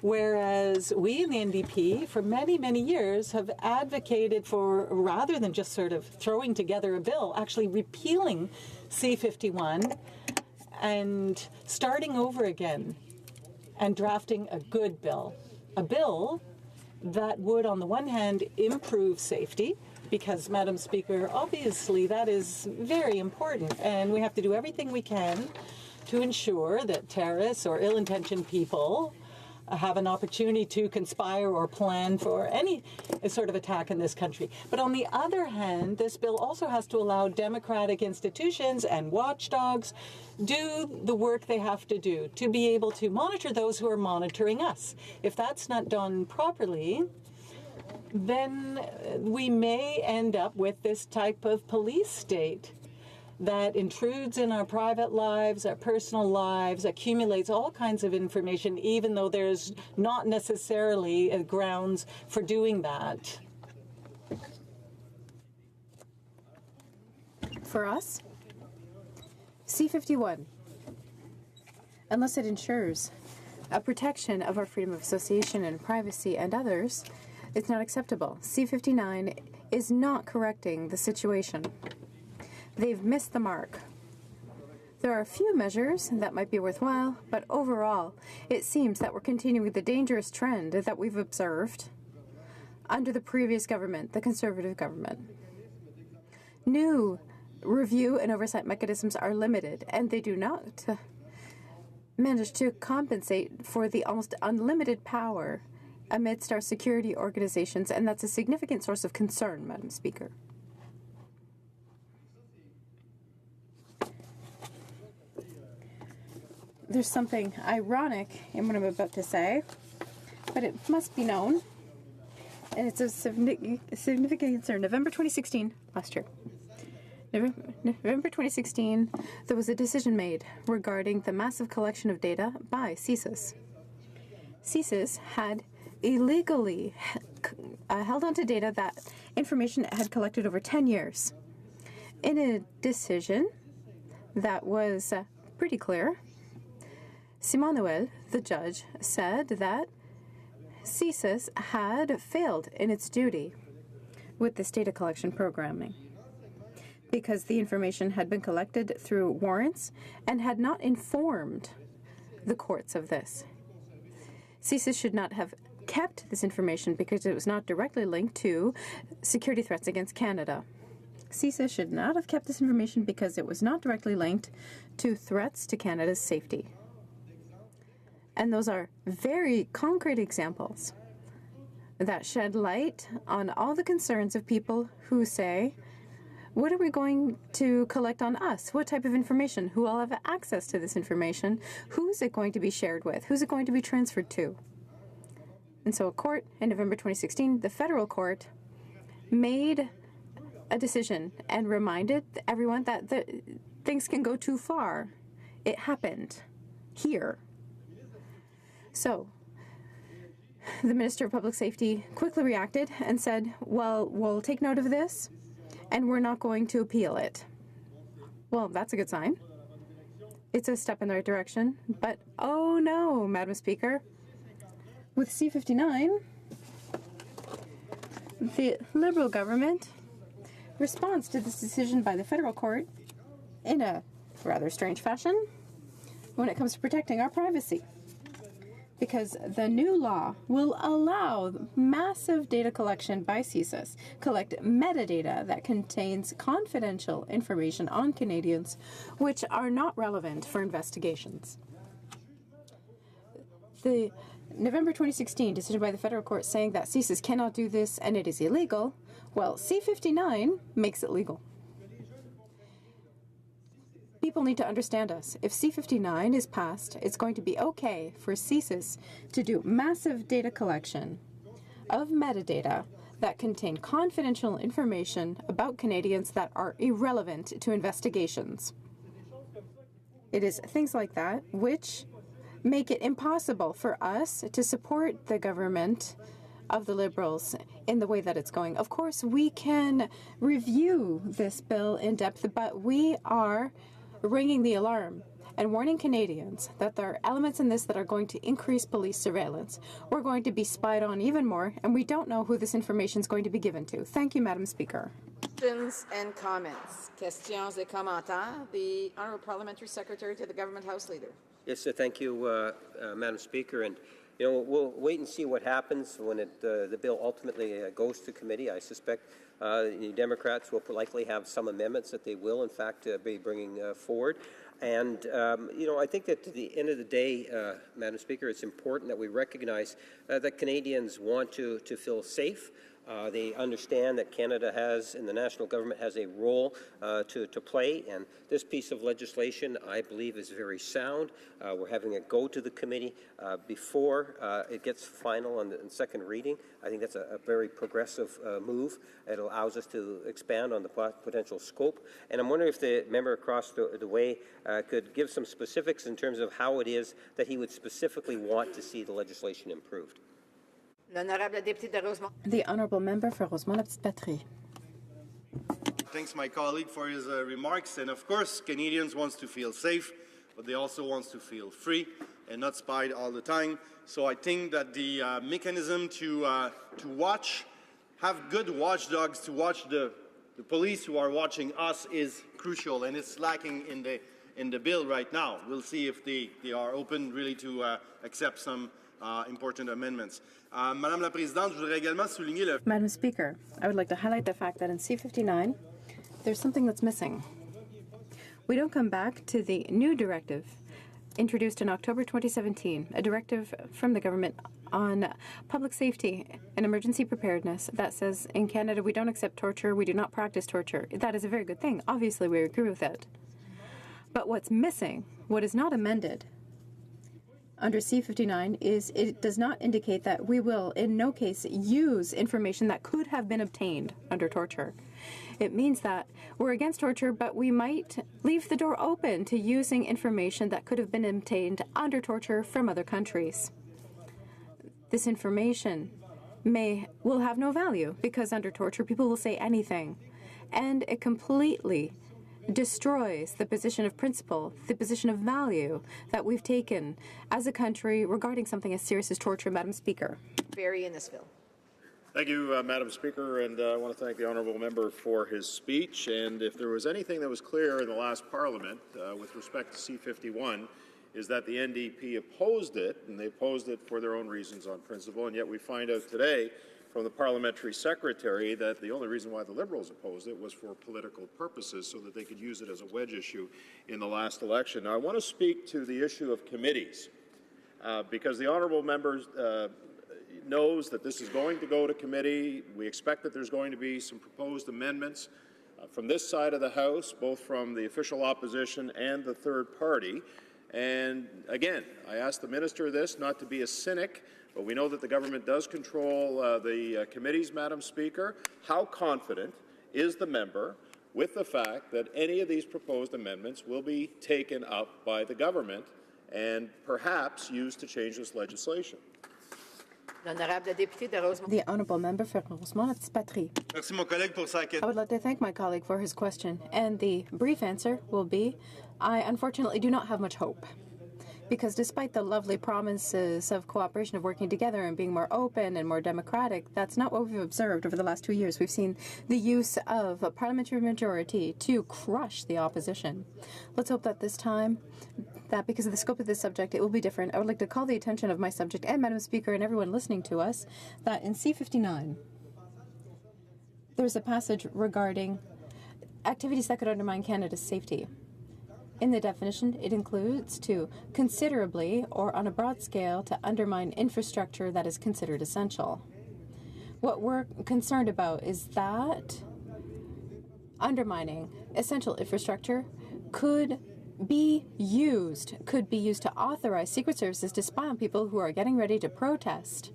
whereas we in the NDP, for many, many years, have advocated for, rather than just sort of throwing together a bill, actually repealing C-51 and starting over again and drafting a good bill. A bill that would, on the one hand, improve safety, because, Madam Speaker, obviously that is very important, and we have to do everything we can to ensure that terrorists or ill-intentioned people have an opportunity to conspire or plan for any sort of attack in this country. But on the other hand, this bill also has to allow democratic institutions and watchdogs do the work they have to do to be able to monitor those who are monitoring us. If that's not done properly, then we may end up with this type of police state that intrudes in our private lives, our personal lives, accumulates all kinds of information, even though there's not necessarily grounds for doing that. For us, C-51, unless it ensures a protection of our freedom of association and privacy and others, it's not acceptable. C-59 is not correcting the situation. They've missed the mark. There are a few measures that might be worthwhile, but overall, it seems that we're continuing the dangerous trend that we've observed under the previous government, the Conservative government. New review and oversight mechanisms are limited, and they do not manage to compensate for the almost unlimited power amidst our security organizations, and that's a significant source of concern, Madam Speaker. there's something ironic in what I'm about to say, but it must be known. And it's of significant concern. November 2016, last year. November 2016, there was a decision made regarding the massive collection of data by CSIS. CSIS had illegally held onto data that information it had collected over 10 years. In a decision that was pretty clear, Simon Noël, the judge, said that CSIS had failed in its duty with this data collection programming because the information had been collected through warrants and had not informed the courts of this. CSIS should not have kept this information because it was not directly linked to security threats against Canada. CSIS should not have kept this information because it was not directly linked to threats to Canada's safety. And those are very concrete examples that shed light on all the concerns of people who say, what are we going to collect on us? What type of information? Who will have access to this information? Who's it going to be shared with? Who's it going to be transferred to? And so a court in November 2016, the federal court, made a decision and reminded everyone that things can go too far. It happened here. So the Minister of Public Safety quickly reacted and said, well, we'll take note of this and we're not going to appeal it. Well, that's a good sign. It's a step in the right direction. But oh no, Madam Speaker, with C-59, the Liberal government responds to this decision by the federal court in a rather strange fashion when it comes to protecting our privacy. Because the new law will allow massive data collection by CSIS, collect metadata that contains confidential information on Canadians which are not relevant for investigations. The November 2016 decision by the federal court saying that CSIS cannot do this and it is illegal, well, C-59 makes it legal. People need to understand us. If C-59 is passed, it's going to be okay for CSIS to do massive data collection of metadata that contain confidential information about Canadians that are irrelevant to investigations. It is things like that which make it impossible for us to support the government of the Liberals in the way that it's going. Of course, we can review this bill in depth, but we are ringing the alarm and warning Canadians that there are elements in this that are going to increase police surveillance. We're going to be spied on even more, and we don't know who this information is going to be given to. Thank you, Madam Speaker. Questions and comments. Questions et commentaires. The Honourable Parliamentary Secretary to the Government House Leader. Yes, thank you, Madam Speaker. And you know, we'll wait and see what happens when the bill ultimately goes to committee. I suspect the Democrats will likely have some amendments that they will, in fact, be bringing forward. And, you know, I think that at the end of the day, Madam Speaker, it's important that we recognize that Canadians want to feel safe. They understand that Canada has, and the national government has a role to play, and this piece of legislation, I believe, is very sound. We're having it go to the committee before it gets final on the second reading. I think that's a very progressive move. It allows us to expand on the potential scope, and I'm wondering if the member across the way could give some specifics in terms of how it is that he would specifically want to see the legislation improved. The Honourable Member for Rosemont-la-Petite-Patrie. Thanks my colleague for his remarks, and of course Canadians want to feel safe, but they also want to feel free and not spied all the time. So I think that the mechanism to watch, have good watchdogs to watch the police who are watching us is crucial, and it's lacking in the bill right now. We'll see if they are open really to accept some important amendments. Madame la Présidente, je voudrais également souligner le... Madam Speaker, I would like to highlight the fact that in C-59, there's something that's missing. We don't come back to the new directive introduced in October 2017, a directive from the government on public safety and emergency preparedness that says in Canada we don't accept torture, we do not practice torture. That is a very good thing. Obviously, we agree with it. But what's missing, what is not amended, under C-59 is it does not indicate that we will in no case use information that could have been obtained under torture. It means that we're against torture, but we might leave the door open to using information that could have been obtained under torture from other countries. This information will have no value because under torture people will say anything, and it completely destroys the position of principle, the position of value that we've taken as a country regarding something as serious as torture. Madam Speaker. Barry Innisfil. Thank you, Madam Speaker, and I want to thank the honourable member for his speech. And if there was anything that was clear in the last Parliament with respect to C-51, is that the NDP opposed it, and they opposed it for their own reasons on principle, and yet we find out today from the parliamentary secretary that the only reason why the Liberals opposed it was for political purposes so that they could use it as a wedge issue in the last election. Now, I want to speak to the issue of committees because the honourable member knows that this is going to go to committee. We expect that there's going to be some proposed amendments from this side of the House, both from the official opposition and the third party. And again, I ask the minister this, not to be a cynic, but we know that the government does control the committees, Madam Speaker. How confident is the member with the fact that any of these proposed amendments will be taken up by the government and perhaps used to change this legislation? The honourable member for Rosemont-Patry. I would like to thank my colleague for his question, and the brief answer will be, I unfortunately do not have much hope. Because despite the lovely promises of cooperation, of working together and being more open and more democratic, that's not what we've observed over the last 2 years. We've seen the use of a parliamentary majority to crush the opposition. Let's hope that this time, that because of the scope of this subject, it will be different. I would like to call the attention of my subject and Madam Speaker and everyone listening to us that in C-59, there's a passage regarding activities that could undermine Canada's safety. In the definition, it includes to considerably or on a broad scale to undermine infrastructure that is considered essential. What we're concerned about is that undermining essential infrastructure could be used to authorize secret services to spy on people who are getting ready to protest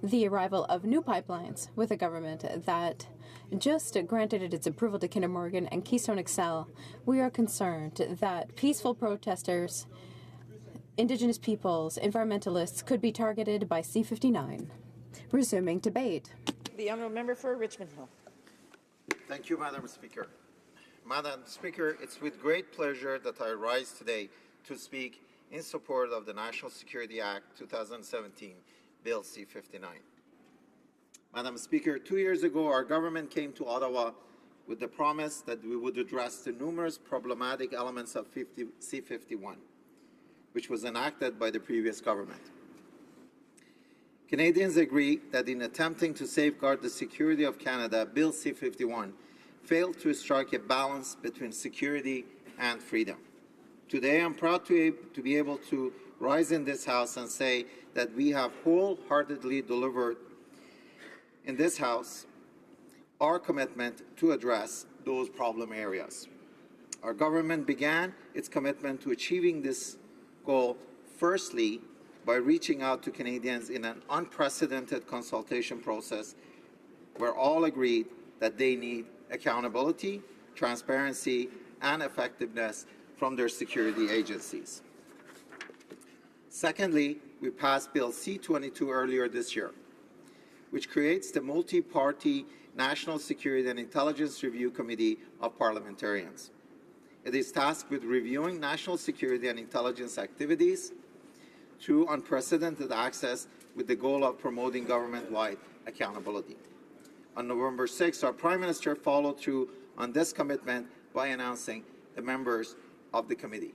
the arrival of new pipelines with a government that just granted it its approval to Kinder Morgan and Keystone XL. We are concerned that peaceful protesters, Indigenous peoples, environmentalists could be targeted by C-59. Resuming debate. The honourable member for Richmond Hill. Thank you, Madam Speaker. Madam Speaker, it's with great pleasure that I rise today to speak in support of the National Security Act 2017, Bill C-59. Madam Speaker, 2 years ago, our government came to Ottawa with the promise that we would address the numerous problematic elements of C-51, which was enacted by the previous government. Canadians agree that in attempting to safeguard the security of Canada, Bill C-51 failed to strike a balance between security and freedom. Today, I'm proud to be able to rise in this House and say that we have wholeheartedly delivered in this House our commitment to address those problem areas. Our government began its commitment to achieving this goal firstly by reaching out to Canadians in an unprecedented consultation process where all agreed that they need accountability, transparency, and effectiveness from their security agencies. Secondly, we passed Bill C-22 earlier this year, which creates the multi-party National Security and Intelligence Review Committee of Parliamentarians. It is tasked with reviewing national security and intelligence activities through unprecedented access with the goal of promoting government-wide accountability. On November 6, our Prime Minister followed through on this commitment by announcing the members of the committee.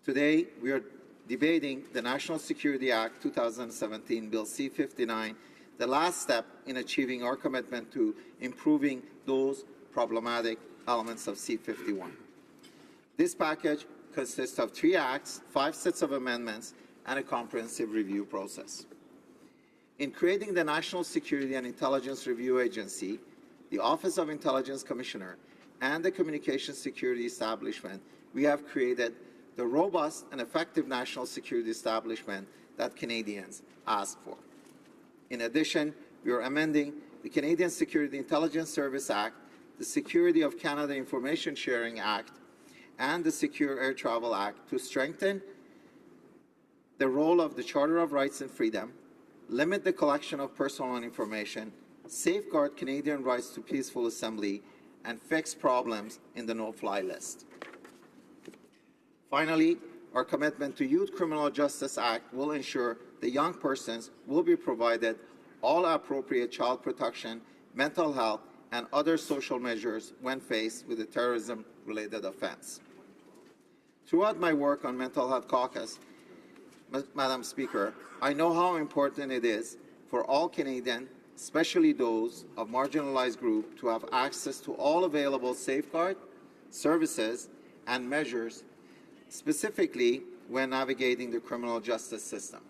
Today, we are debating the National Security Act 2017, Bill C-59, the last step in achieving our commitment to improving those problematic elements of C-51. This package consists of 3 acts, 5 sets of amendments, and a comprehensive review process. In creating the National Security and Intelligence Review Agency, the Office of Intelligence Commissioner, and the Communications Security Establishment, we have created the robust and effective national security establishment that Canadians ask for. In addition, we are amending the Canadian Security Intelligence Service Act, the Security of Canada Information Sharing Act, and the Secure Air Travel Act to strengthen the role of the Charter of Rights and Freedom, limit the collection of personal information, safeguard Canadian rights to peaceful assembly, and fix problems in the no-fly list. Finally, our commitment to Youth Criminal Justice Act will ensure that young persons will be provided all appropriate child protection, mental health, and other social measures when faced with a terrorism-related offense. Throughout my work on Mental Health Caucus, Madam Speaker, I know how important it is for all Canadians, especially those of marginalized groups, to have access to all available safeguards, services, and measures, specifically when navigating the criminal justice system.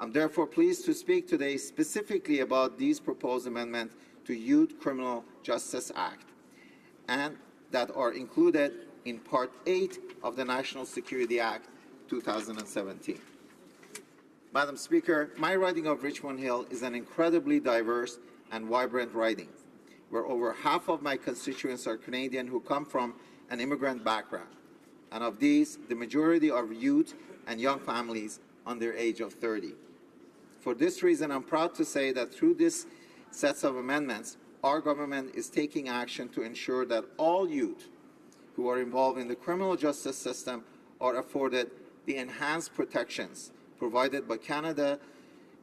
I'm therefore pleased to speak today specifically about these proposed amendments to Youth Criminal Justice Act, and that are included in Part 8 of the National Security Act 2017. Madam Speaker, my riding of Richmond Hill is an incredibly diverse and vibrant riding, where over half of my constituents are Canadian who come from an immigrant background, and of these, the majority are youth and young families under the age of 30. For this reason, I'm proud to say that through this sets of amendments, our government is taking action to ensure that all youth who are involved in the criminal justice system are afforded the enhanced protections provided by Canada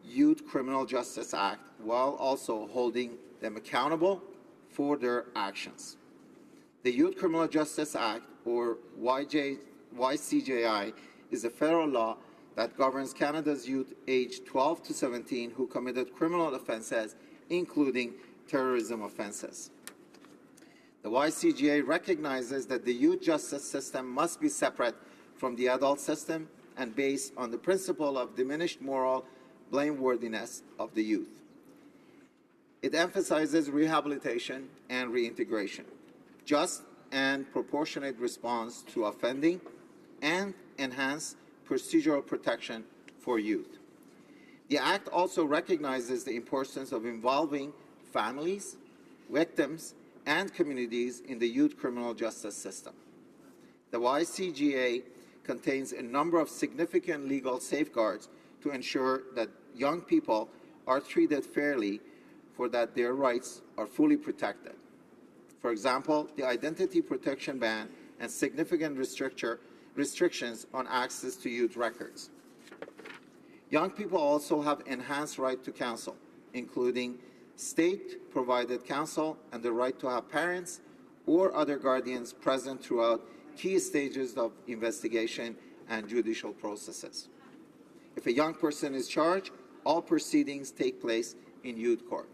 Youth Criminal Justice Act, while also holding them accountable for their actions. The Youth Criminal Justice Act, or YCJI, is a federal law that governs Canada's youth aged 12 to 17 who committed criminal offences, including terrorism offences. The YCJA recognizes that the youth justice system must be separate from the adult system and based on the principle of diminished moral blameworthiness of the youth. It emphasizes rehabilitation and reintegration, just and proportionate response to offending, and enhanced procedural protection for youth. The Act also recognizes the importance of involving families, victims, and communities in the youth criminal justice system. The YCJA contains a number of significant legal safeguards to ensure that young people are treated fairly, for that their rights are fully protected. For example, the identity protection ban and significant restrictions on access to youth records. Young people also have enhanced right to counsel, including state-provided counsel and the right to have parents or other guardians present throughout key stages of investigation and judicial processes. If a young person is charged, all proceedings take place in youth court.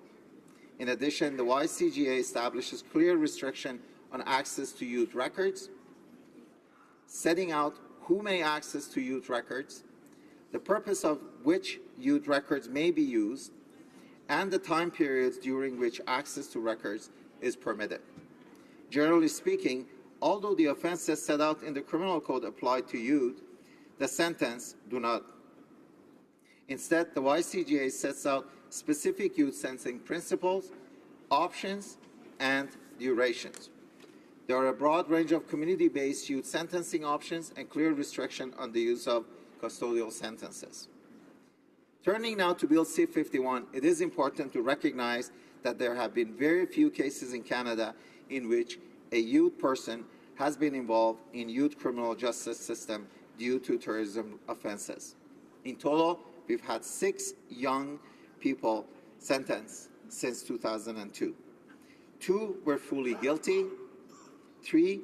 In addition, the YCJA establishes clear restriction on access to youth records, setting out who may access to youth records, the purpose of which youth records may be used, and the time periods during which access to records is permitted. Generally speaking, although the offenses set out in the criminal code apply to youth, the sentence do not. Instead, the YCJA sets out specific youth sentencing principles, options, and durations. There are a broad range of community-based youth sentencing options and clear restriction on the use of custodial sentences. Turning now to Bill C-51, it is important to recognize that there have been very few cases in Canada in which a youth person has been involved in youth criminal justice system due to terrorism offenses. In total, we've had 6 young people sentenced since 2002. 2 were fully guilty, 3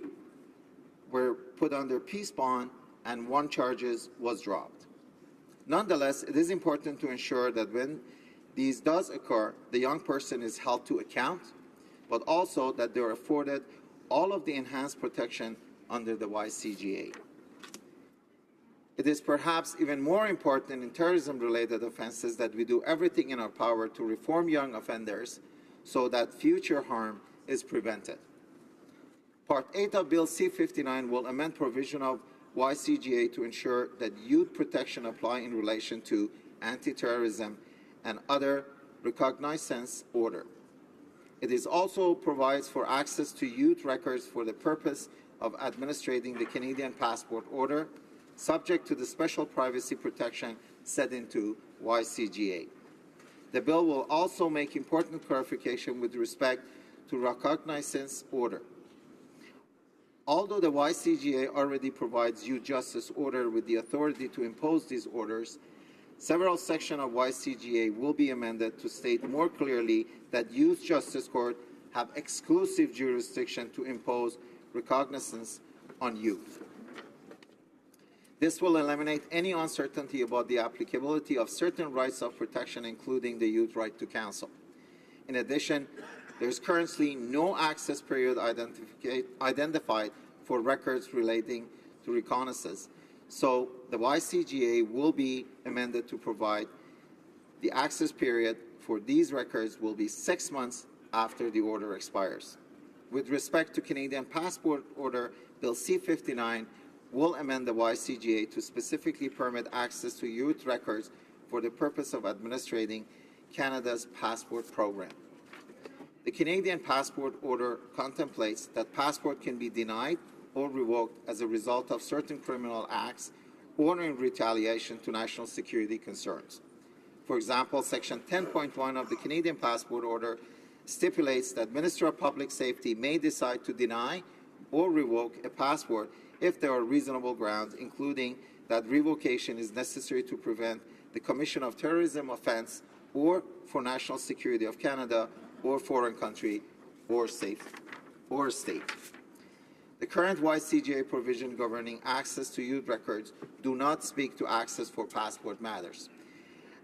were put under peace bond, and 1 charges was dropped. Nonetheless, it is important to ensure that when these does occur, the young person is held to account, but also that they are afforded all of the enhanced protection under the YCJA. It is perhaps even more important in terrorism-related offenses that we do everything in our power to reform young offenders so that future harm is prevented. Part 8 of Bill C-59 will amend provision of YCGA to ensure that youth protection apply in relation to anti-terrorism and other recognizance order. It is also provides for access to youth records for the purpose of administrating the Canadian passport order, subject to the special privacy protection set into YCGA. The bill will also make important clarification with respect to recognizance order. Although the YCGA already provides youth justice order with the authority to impose these orders, several sections of YCGA will be amended to state more clearly that youth justice court have exclusive jurisdiction to impose recognizance on youth. This will eliminate any uncertainty about the applicability of certain rights of protection, including the youth right to counsel. In addition, there is currently no access period identified for records relating to reconnaissance, so the YCGA will be amended to provide the access period for these records will be 6 months after the order expires. With respect to Canadian Passport Order, Bill C-59 will amend the YCGA to specifically permit access to youth records for the purpose of administrating Canada's passport program. The Canadian Passport Order contemplates that passport can be denied or revoked as a result of certain criminal acts or in retaliation to national security concerns. For example, Section 10.1 of the Canadian Passport Order stipulates that Minister of Public Safety may decide to deny or revoke a passport if there are reasonable grounds, including that revocation is necessary to prevent the commission of terrorism offense or for national security of Canada or foreign country or state. The current YCGA provision governing access to youth records do not speak to access for passport matters.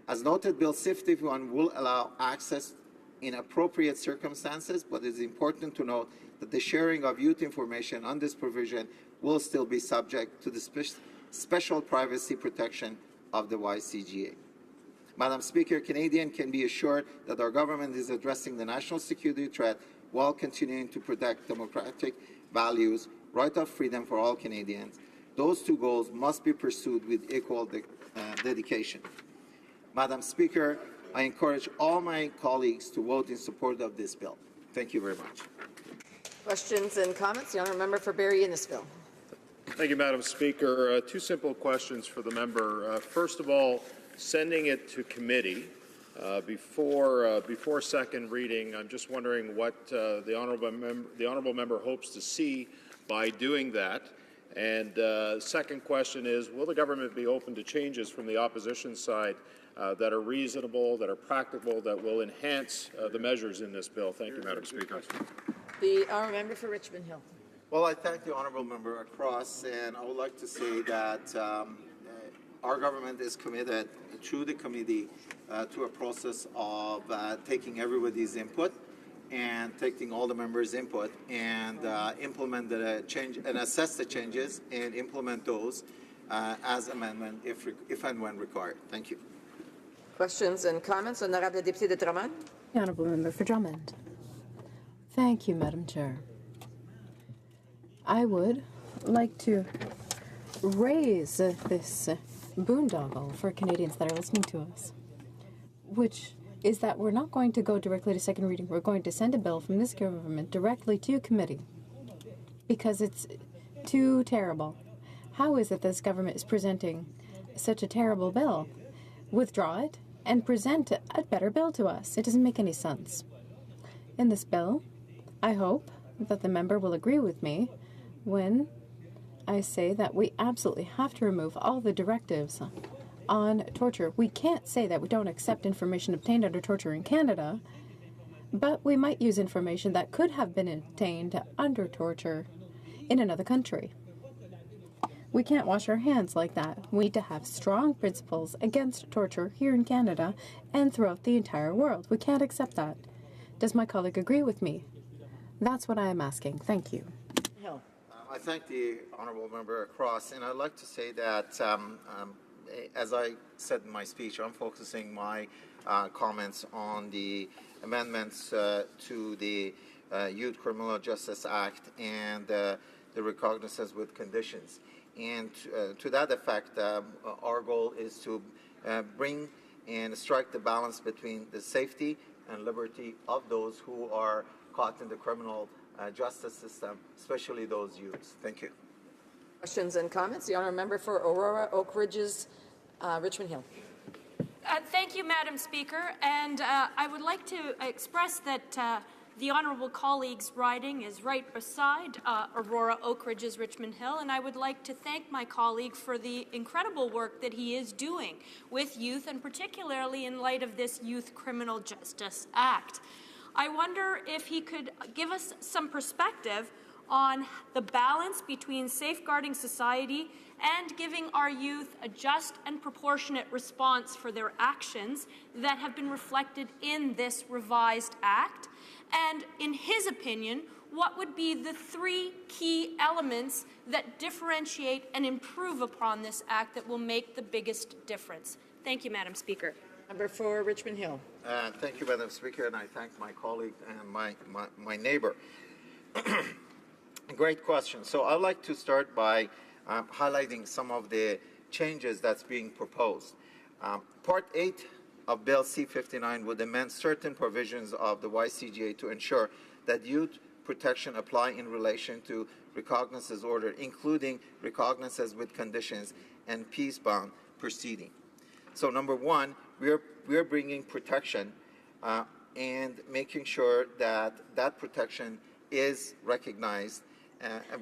As noted, Bill C-51 will allow access in appropriate circumstances, but it is important to note that the sharing of youth information on this provision will still be subject to the special privacy protection of the YCGA. Madam Speaker, Canadians can be assured that our government is addressing the national security threat while continuing to protect democratic values, right of freedom for all Canadians. Those two goals must be pursued with equal dedication. Madam Speaker, I encourage all my colleagues to vote in support of this bill. Thank you very much. Questions and comments? The honourable member for Barrie-Innisfil. Thank you, Madam Speaker. Two simple questions for the member. First of all, sending it to committee before second reading, I'm just wondering what the honourable member hopes to see by doing that. And second question is, will the government be open to changes from the opposition side that are reasonable, that are practical, that will enhance the measures in this bill? Thank you, Madam Speaker. The honourable member for Richmond Hill. Well, I thank the honourable member across, and I would like to say that our government is committed through the committee to a process of taking everybody's input and taking all the members' input and implement the change and assess the changes and implement those as amendment if and when required. Thank you. Questions and comments? Honourable député de Drummond. The honourable member for Drummond. Thank you, Madam Chair. I would like to raise this boondoggle for Canadians that are listening to us, which is that we're not going to go directly to second reading. We're going to send a bill from this government directly to committee because it's too terrible. How is it this government is presenting such a terrible bill? Withdraw it and present a better bill to us. It doesn't make any sense. In this bill, I hope that the member will agree with me when I say that we absolutely have to remove all the directives on torture. We can't say that we don't accept information obtained under torture in Canada, but we might use information that could have been obtained under torture in another country. We can't wash our hands like that. We need to have strong principles against torture here in Canada and throughout the entire world. We can't accept that. Does my colleague agree with me? That's what I am asking. Thank you. Hill. I thank the honourable member across, and I'd like to say that, as I said in my speech, I'm focusing my comments on the amendments to the Youth Criminal Justice Act and the recognizance with conditions. And to that effect, our goal is to bring and strike the balance between the safety and liberty of those who are caught in the criminal justice system, especially those youths. Thank you. Questions and comments? The honourable member for Aurora Oak Ridges, Richmond Hill. Thank you, Madam Speaker. And I would like to express that the honourable colleague's riding is right beside Aurora Oak Ridges, Richmond Hill, and I would like to thank my colleague for the incredible work that he is doing with youth, and particularly in light of this Youth Criminal Justice Act. I wonder if he could give us some perspective on the balance between safeguarding society and giving our youth a just and proportionate response for their actions that have been reflected in this revised act. And in his opinion, what would be the 3 key elements that differentiate and improve upon this act that will make the biggest difference? Thank you, Madam Speaker. Member for Richmond Hill. Thank you, Madam Speaker, and I thank my colleague and my neighbor. Great question. So I'd like to start by highlighting some of the changes that's being proposed. Part 8 of Bill C-59 would amend certain provisions of the YCGA to ensure that youth protection apply in relation to recognizance order, including recognizance with conditions and peace-bound proceeding. So number one, we are bringing protection and making sure that that protection is recognized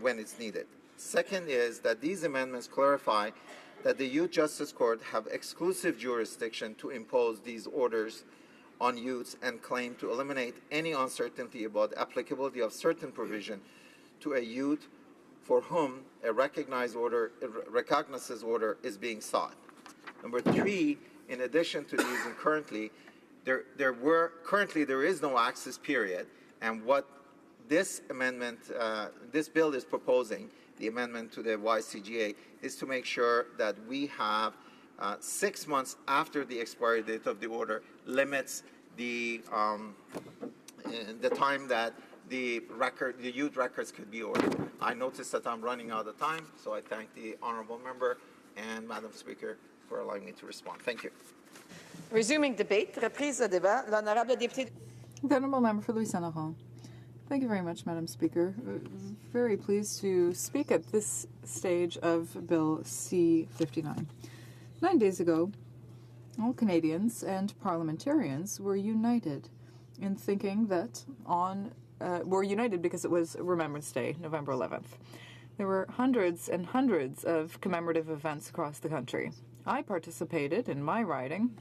when it's needed. Second is that these amendments clarify that the Youth Justice Court have exclusive jurisdiction to impose these orders on youths and claim to eliminate any uncertainty about the applicability of certain provision to a youth for whom a recognizes order is being sought. Number 3, in addition to these, and currently there is no access period, and what this amendment, this bill is proposing, the amendment to the YCGA, is to make sure that we have 6 months after the expiry date of the order limits the time that the youth records could be ordered. I notice that I'm running out of time, so I thank the honourable member and Madam Speaker for allowing me to respond. Thank you. Resuming debate, reprise de débat, l'honorable député. The honourable member for Louis Saint-Laurent. Thank you very much, Madam Speaker. Very pleased to speak at this stage of Bill C-59. 9 days ago, all Canadians and parliamentarians were united in thinking that were united because it was Remembrance Day, November 11th. There were hundreds and hundreds of commemorative events across the country. I participated in my riding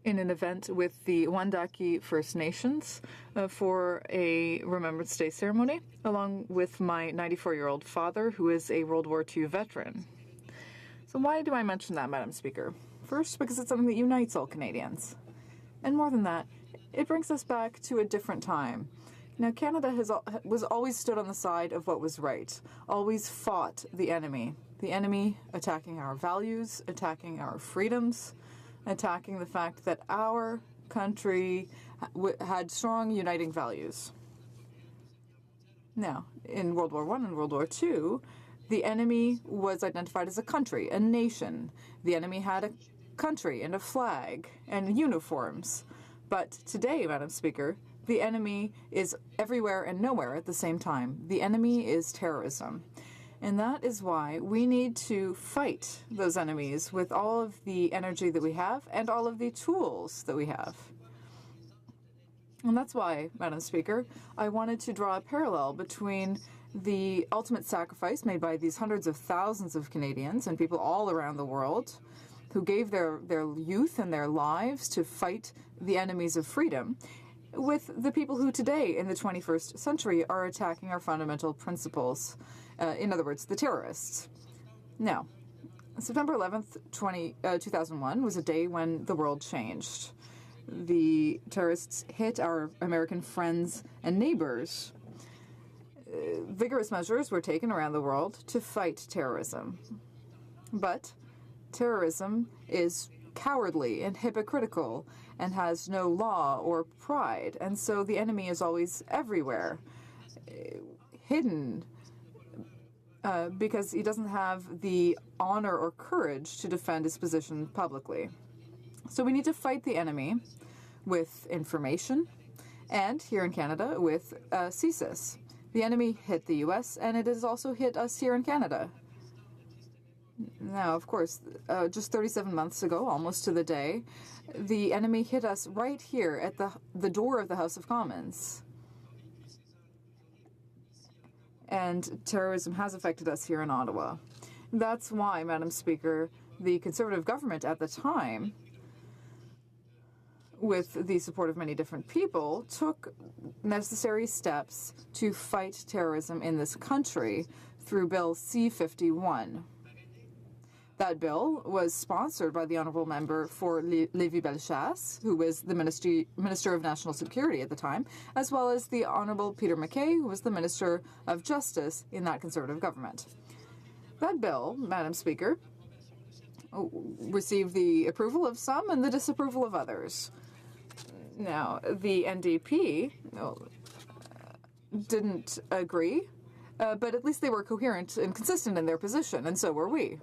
in an event with the Wandaki First Nations for a Remembrance Day ceremony, along with my 94-year-old father, who is a World War II veteran. So why do I mention that, Madam Speaker? First, because it's something that unites all Canadians. And more than that, it brings us back to a different time. Now, Canada was always stood on the side of what was right, always fought the enemy attacking our values, attacking our freedoms, attacking the fact that our country had strong uniting values. Now, in World War I and World War II, the enemy was identified as a country, a nation. The enemy had a country and a flag and uniforms. But today, Madam Speaker, the enemy is everywhere and nowhere at the same time. The enemy is terrorism. And that is why we need to fight those enemies with all of the energy that we have and all of the tools that we have. And that's why, Madam Speaker, I wanted to draw a parallel between the ultimate sacrifice made by these hundreds of thousands of Canadians and people all around the world who gave their youth and their lives to fight the enemies of freedom, with the people who today, in the 21st century, are attacking our fundamental principles. In other words, the terrorists. Now, September 11th, 2001 was a day when the world changed. The terrorists hit our American friends and neighbors. Vigorous measures were taken around the world to fight terrorism. But terrorism is cowardly and hypocritical and has no law or pride, and so the enemy is always everywhere, hidden because he doesn't have the honor or courage to defend his position publicly. So we need to fight the enemy with information, and here in Canada with CSIS. The enemy hit the U.S., and it has also hit us here in Canada. Now, of course, just 37 months ago, almost to the day, the enemy hit us right here at the door of the House of Commons. And terrorism has affected us here in Ottawa. That's why, Madam Speaker, the Conservative government at the time, with the support of many different people, took necessary steps to fight terrorism in this country through Bill C-51. That bill was sponsored by the Honourable Member for Lévis-Bellechasse, who was the Minister of National Security at the time, as well as the Honourable Peter MacKay, who was the Minister of Justice in that Conservative government. That bill, Madam Speaker, received the approval of some and the disapproval of others. Now, the NDP didn't agree, but at least they were coherent and consistent in their position, and so were we.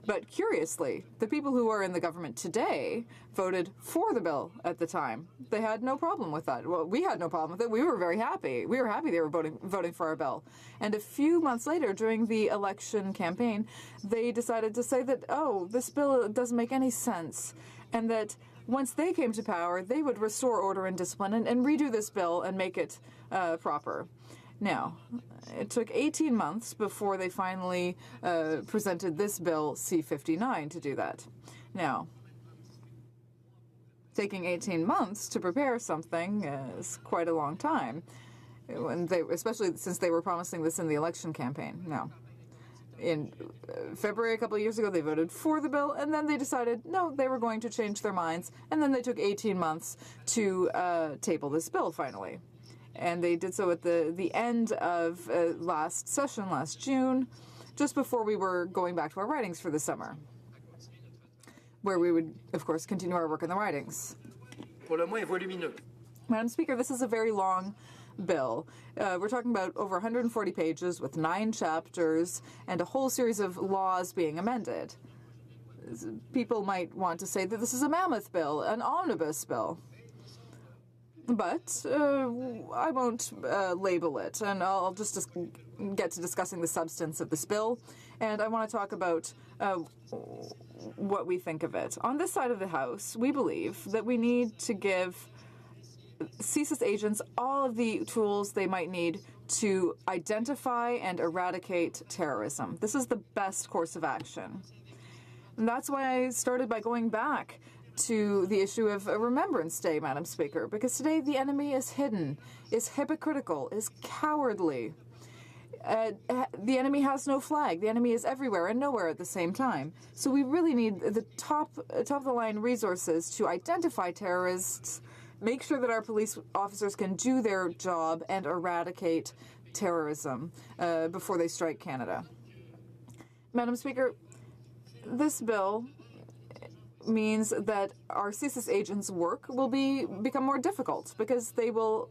But curiously, the people who are in the government today voted for the bill at the time. They had no problem with that. Well, we had no problem with it. We were very happy. We were happy they were voting for our bill. And a few months later, during the election campaign, they decided to say that, oh, this bill doesn't make any sense, and that once they came to power, they would restore order and discipline and redo this bill and make it proper. Now, it took 18 months before they finally presented this bill C-59 to do that. Now, taking 18 months to prepare something is quite a long time, especially since they were promising this in the election campaign. Now, in February, a couple of years ago, they voted for the bill, and then they decided, no, they were going to change their minds, and then they took 18 months to table this bill, finally. And they did so at the end of last session, last June, just before we were going back to our ridings for the summer, where we would, of course, continue our work in the ridings. Madam Speaker, this is a very long bill. We're talking about over 140 pages with 9 chapters and a whole series of laws being amended. People might want to say that this is a mammoth bill, an omnibus bill. But I won't label it, and I'll just get to discussing the substance of this bill, and I want to talk about what we think of it. On this side of the House, we believe that we need to give CSIS agents all of the tools they might need to identify and eradicate terrorism. This is the best course of action. And that's why I started by going back to the issue of a Remembrance Day, Madam Speaker, because today the enemy is hidden, is hypocritical, is cowardly. The enemy has no flag. The enemy is everywhere and nowhere at the same time. So we really need the top-of-the-line resources to identify terrorists, make sure that our police officers can do their job and eradicate terrorism before they strike Canada. Madam Speaker, this bill means that our CSIS agents' work will become more difficult because they will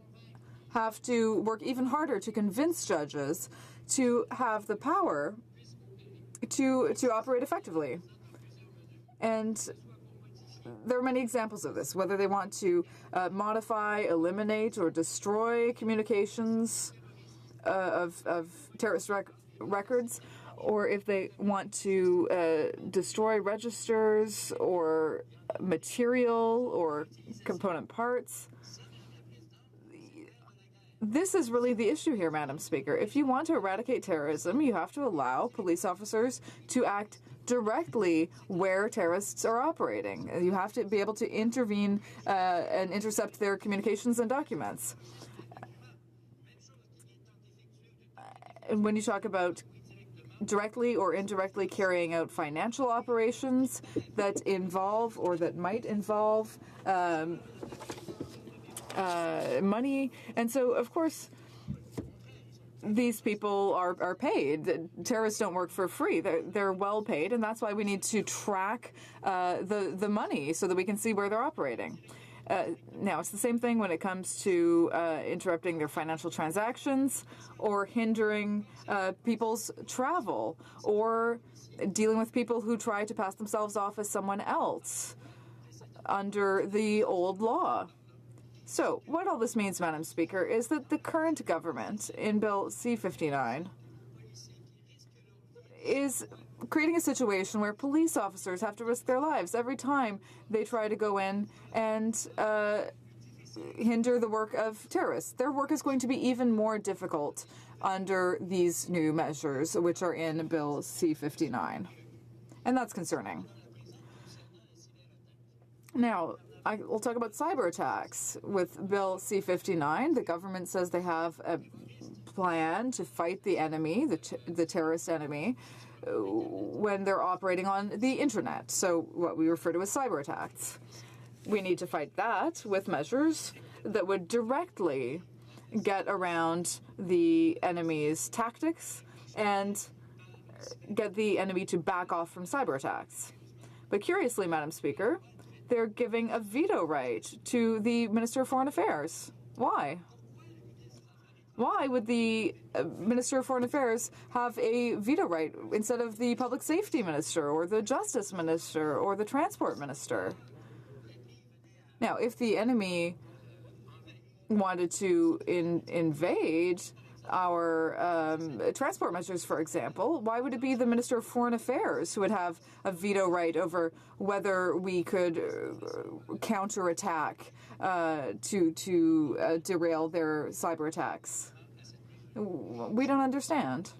have to work even harder to convince judges to have the power to operate effectively. And there are many examples of this, whether they want to modify, eliminate, or destroy communications of terrorist records, or if they want to destroy registers or material or component parts. This is really the issue here, Madam Speaker. If you want to eradicate terrorism, you have to allow police officers to act directly where terrorists are operating. You have to be able to intervene and intercept their communications and documents. And when you talk about directly or indirectly carrying out financial operations that involve or that might involve money. And so, of course, these people are paid. Terrorists don't work for free. They're well paid, and that's why we need to track the money so that we can see where they're operating. Now, it's the same thing when it comes to interrupting their financial transactions or hindering people's travel or dealing with people who try to pass themselves off as someone else under the old law. So, what all this means, Madam Speaker, is that the current government in Bill C-59 is creating a situation where police officers have to risk their lives every time they try to go in and hinder the work of terrorists. Their work is going to be even more difficult under these new measures, which are in Bill C-59. And that's concerning. Now, we'll talk about cyber attacks. With Bill C-59, the government says they have a plan to fight the enemy, the terrorist enemy, when they're operating on the internet, so what we refer to as cyber attacks. We need to fight that with measures that would directly get around the enemy's tactics and get the enemy to back off from cyber attacks. But curiously, Madam Speaker, they're giving a veto right to the Minister of Foreign Affairs. Why? Why would the Minister of Foreign Affairs have a veto right instead of the Public Safety Minister or the Justice Minister or the Transport Minister? Now, if the enemy wanted to invade our transport measures, for example, why would it be the Minister of Foreign Affairs who would have a veto right over whether we could counterattack to derail their cyber attacks? We don't understand.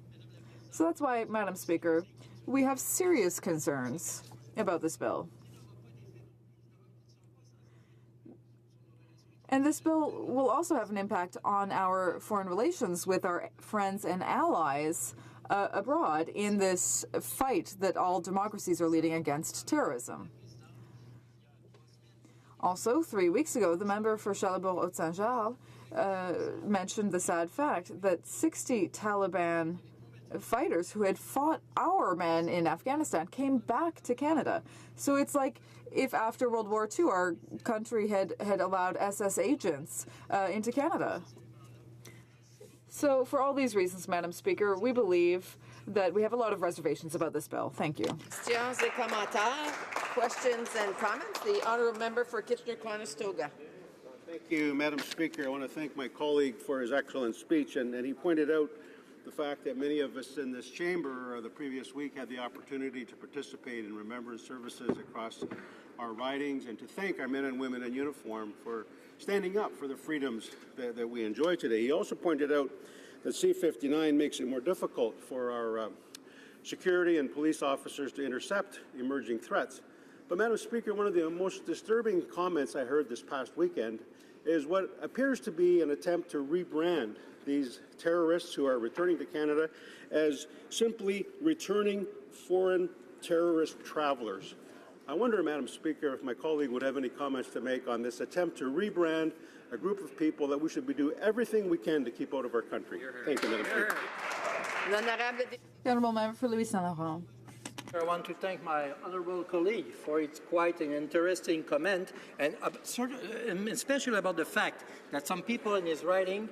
So that's why, Madam Speaker, we have serious concerns about this bill. And this bill will also have an impact on our foreign relations with our friends and allies abroad in this fight that all democracies are leading against terrorism. Also, 3 weeks ago, the member for Charlebourg-Haute-Saint-Charles mentioned the sad fact that 60 Taliban fighters who had fought our men in Afghanistan came back to Canada. So it's like if after World War II our country had allowed SS agents into Canada. So for all these reasons, Madam Speaker, we believe that we have a lot of reservations about this bill. Thank you. Questions and comments? The honourable member for Kitchener-Conestoga. Thank you, Madam Speaker. I want to thank my colleague for his excellent speech, and he pointed out the fact that many of us in this chamber the previous week had the opportunity to participate in remembrance services across our ridings, and to thank our men and women in uniform for standing up for the freedoms that we enjoy today. He also pointed out that C-59 makes it more difficult for our security and police officers to intercept emerging threats. But, Madam Speaker, one of the most disturbing comments I heard this past weekend is what appears to be an attempt to rebrand these terrorists who are returning to Canada as simply returning foreign terrorist travelers. I wonder, Madam Speaker, if my colleague would have any comments to make on this attempt to rebrand a group of people that we should be doing everything we can to keep out of our country. Thank you, Madam Speaker. The honourable member for Louis Saint Laurent. I want to thank my honourable colleague for its quite an interesting comment, and especially about the fact that some people in his writing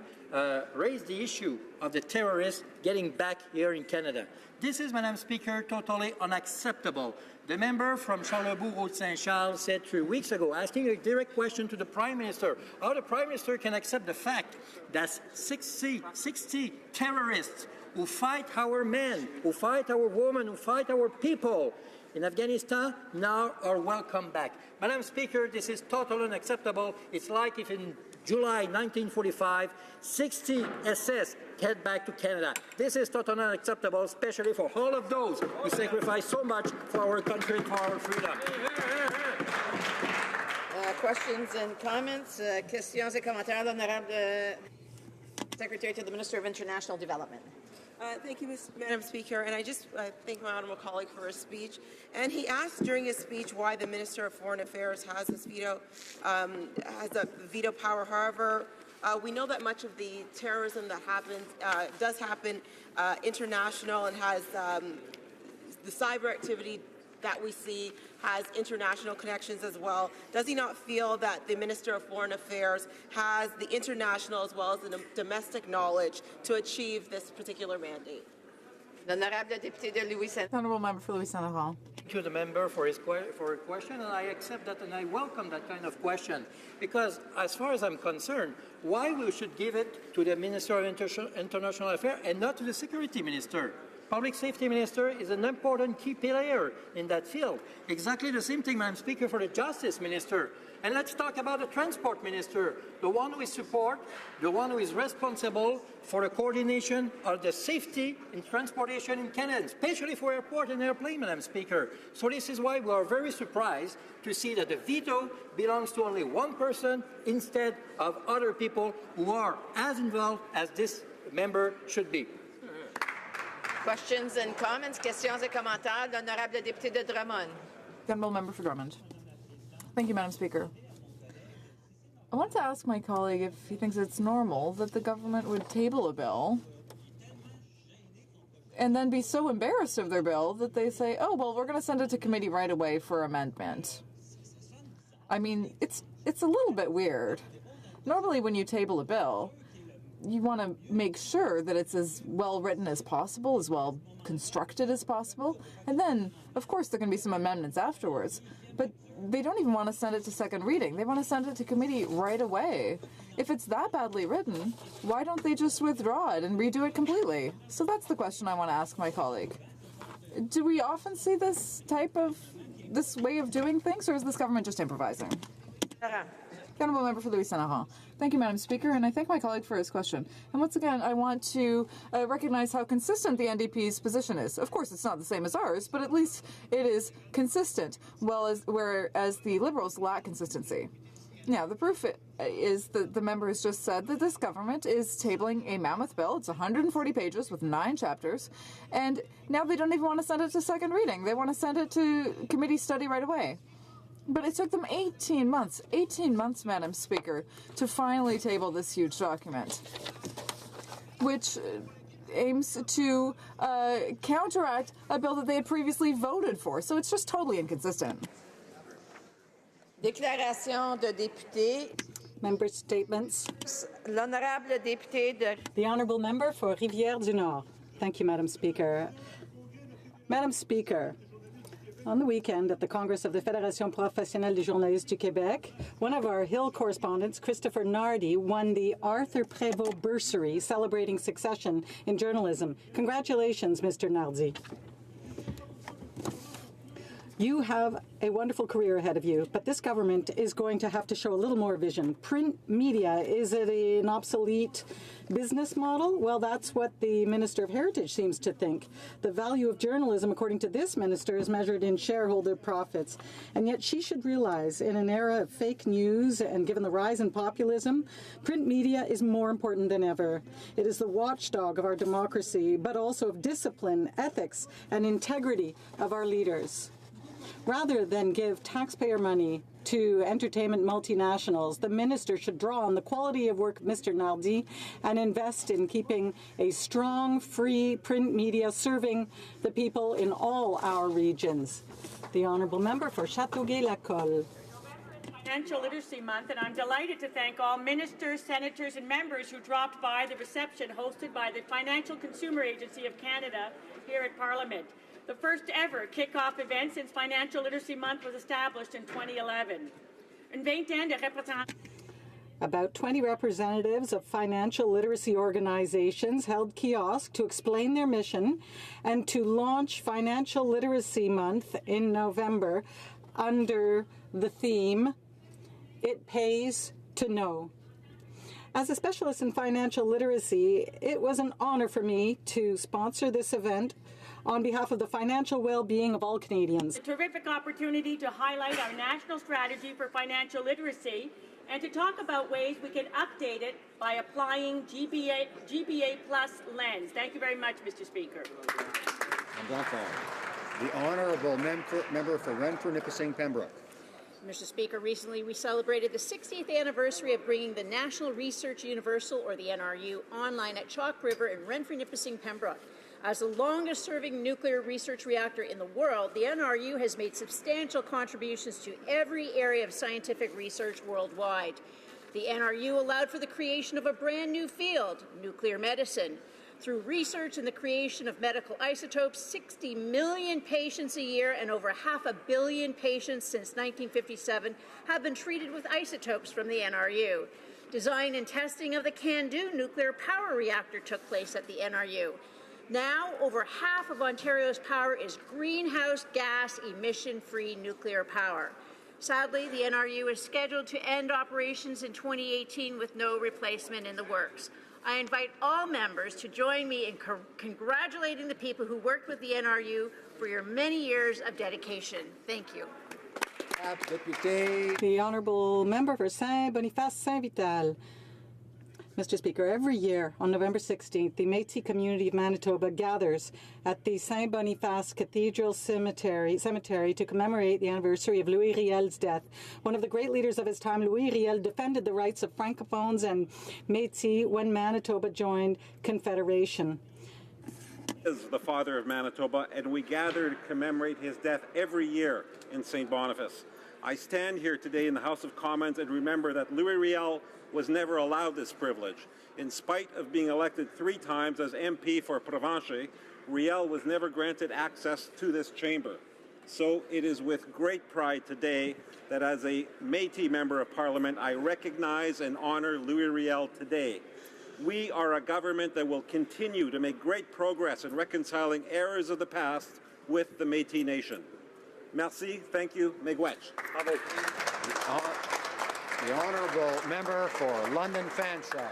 raised the issue of the terrorists getting back here in Canada. This is, Madam Speaker, totally unacceptable. The member from Charlebourg-Haute-Saint-Charles said 3 weeks ago, asking a direct question to the Prime Minister, how the Prime Minister can accept the fact that 60 terrorists who fight our men, who fight our women, who fight our people in Afghanistan now are welcome back. Madam Speaker, this is totally unacceptable. It's like if in July 1945, 60 SS head back to Canada. This is totally unacceptable, especially for all of those who sacrifice so much for our country and for our freedom. Questions and comments? Questions et commentaires, l'honorable Secretary to the Minister of International Development. Thank you, Madam Speaker, and I just thank my honourable colleague for his speech. And he asked during his speech why the Minister of Foreign Affairs has this veto, has a veto power. However, we know that much of the terrorism that happens does happen international, and has the cyber activity that we see has international connections as well. Does he not feel that the Minister of Foreign Affairs has the international as well as the domestic knowledge to achieve this particular mandate? L'honorable député de Louis-Saint-Laurent. Honourable member for Louis-Saint-Laurent. Thank you, the member, for his question, and I accept that and I welcome that kind of question because, as far as I'm concerned, why we should give it to the Minister of International Affairs and not to the Security Minister? Public Safety Minister is an important key player in that field. Exactly the same thing, Madam Speaker, for the Justice Minister. And let's talk about the Transport Minister, the one who is support, the one who is responsible for the coordination of the safety in transportation in Canada, especially for airport and airplane, Madam Speaker. So this is why we are very surprised to see that the veto belongs to only one person instead of other people who are as involved as this member should be. Questions and comments, questions et commentaires. L'honorable député de Drummond. The honourable member for Drummond. Thank you, Madam Speaker. I want to ask my colleague if he thinks it's normal that the government would table a bill and then be so embarrassed of their bill that they say, oh, well, we're going to send it to committee right away for amendment. I mean, it's a little bit weird. Normally when you table a bill, you want to make sure that it's as well written as possible, as well constructed as possible, and then, of course, there can be some amendments afterwards. But they don't even want to send it to second reading. They want to send it to committee right away. If it's that badly written, why don't they just withdraw it and redo it completely? So that's the question I want to ask my colleague. Do we often see this way of doing things, or is this government just improvising? Honourable member for Louis-Saint-Laurent. Thank you, Madam Speaker, and I thank my colleague for his question. And once again, I want to recognize how consistent the NDP's position is. Of course, it's not the same as ours, but at least it is consistent, whereas the Liberals lack consistency. Now, the proof is that the member has just said that this government is tabling a mammoth bill. It's 140 pages with 9 chapters, and now they don't even want to send it to second reading. They want to send it to committee study right away. But it took them 18 months, Madam Speaker, to finally table this huge document, which aims to counteract a bill that they had previously voted for. So it's just totally inconsistent. Déclaration de député. Member statements. L'honorable député de... The honourable member for Rivière-du-Nord. Thank you, Madam Speaker. Madam Speaker, on the weekend at the Congress of the Fédération Professionnelle des Journalistes du Québec, one of our Hill correspondents, Christopher Nardi, won the Arthur Prévost Bursary celebrating succession in journalism. Congratulations, Mr. Nardi. You have a wonderful career ahead of you, but this government is going to have to show a little more vision. Print media, is it an obsolete business model? Well, that's what the Minister of Heritage seems to think. The value of journalism, according to this minister, is measured in shareholder profits. And yet she should realize, in an era of fake news and given the rise in populism, print media is more important than ever. It is the watchdog of our democracy, but also of discipline, ethics, and integrity of our leaders. Rather than give taxpayer money to entertainment multinationals, the minister should draw on the quality of work of Mr. Nardi and invest in keeping a strong, free print media serving the people in all our regions. The honourable member for Châteauguay-Lacolle. Financial Literacy Month, and I'm delighted to thank all ministers, senators, and members who dropped by the reception hosted by the Financial Consumer Agency of Canada here at Parliament. The first ever kickoff event since Financial Literacy Month was established in 2011. About 20 representatives of financial literacy organizations held kiosks to explain their mission and to launch Financial Literacy Month in November under the theme, It Pays to Know. As a specialist in financial literacy, it was an honor for me to sponsor this event on behalf of the financial well-being of all Canadians. A terrific opportunity to highlight our national strategy for financial literacy and to talk about ways we can update it by applying GBA Plus lens. Thank you very much, Mr. Speaker. The Honourable Member for Renfrew-Nipissing Pembroke. Mr. Speaker, recently we celebrated the 60th anniversary of bringing the National Research Universal, or the NRU, online at Chalk River in Renfrew-Nipissing Pembroke. As the longest-serving nuclear research reactor in the world, the NRU has made substantial contributions to every area of scientific research worldwide. The NRU allowed for the creation of a brand new field, nuclear medicine. Through research and the creation of medical isotopes, 60 million patients a year and over 500 million patients since 1957 have been treated with isotopes from the NRU. Design and testing of the CANDU nuclear power reactor took place at the NRU. Now, over half of Ontario's power is greenhouse gas emission-free nuclear power. Sadly, the NRU is scheduled to end operations in 2018 with no replacement in the works. I invite all members to join me in congratulating the people who worked with the NRU for your many years of dedication. Thank you. The Honourable Member for Saint-Boniface Saint-Vital. Mr. Speaker, every year on November 16th, the Métis community of Manitoba gathers at the Saint-Boniface Cathedral Cemetery to commemorate the anniversary of Louis Riel's death. One of the great leaders of his time, Louis Riel defended the rights of Francophones and Métis when Manitoba joined Confederation. He is the father of Manitoba, and we gather to commemorate his death every year in St. Boniface. I stand here today in the House of Commons and remember that Louis Riel was never allowed this privilege. In spite of being elected 3 times as MP for Provencher, Riel was never granted access to this chamber. So it is with great pride today that as a Métis Member of Parliament, I recognize and honor Louis Riel today. We are a government that will continue to make great progress in reconciling errors of the past with the Métis Nation. Merci, thank you, Miigwech. The Honourable Member for London Fanshawe.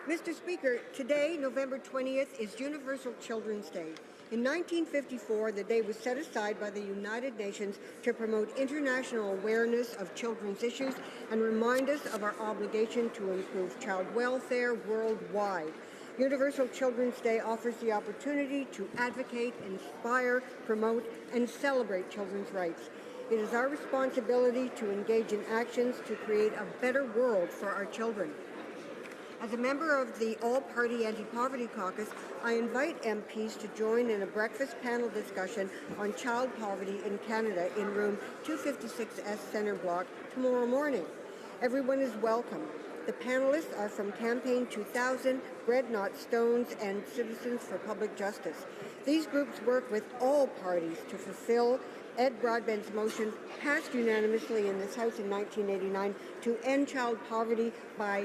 Mr. Speaker, today, November 20th, is Universal Children's Day. In 1954, the day was set aside by the United Nations to promote international awareness of children's issues and remind us of our obligation to improve child welfare worldwide. Universal Children's Day offers the opportunity to advocate, inspire, promote, and celebrate children's rights. It is our responsibility to engage in actions to create a better world for our children. As a member of the All-Party Anti-Poverty Caucus, I invite MPs to join in a breakfast panel discussion on child poverty in Canada in room 256S Centre Block tomorrow morning. Everyone is welcome. The panelists are from Campaign 2000, Bread Not Stones, and Citizens for Public Justice. These groups work with all parties to fulfill Ed Broadbent's motion, passed unanimously in this House in 1989, to end child poverty by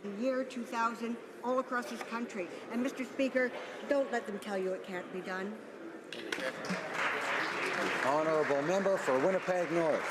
the year 2000 all across this country. And Mr. Speaker, don't let them tell you it can't be done. Honourable Member for Winnipeg North.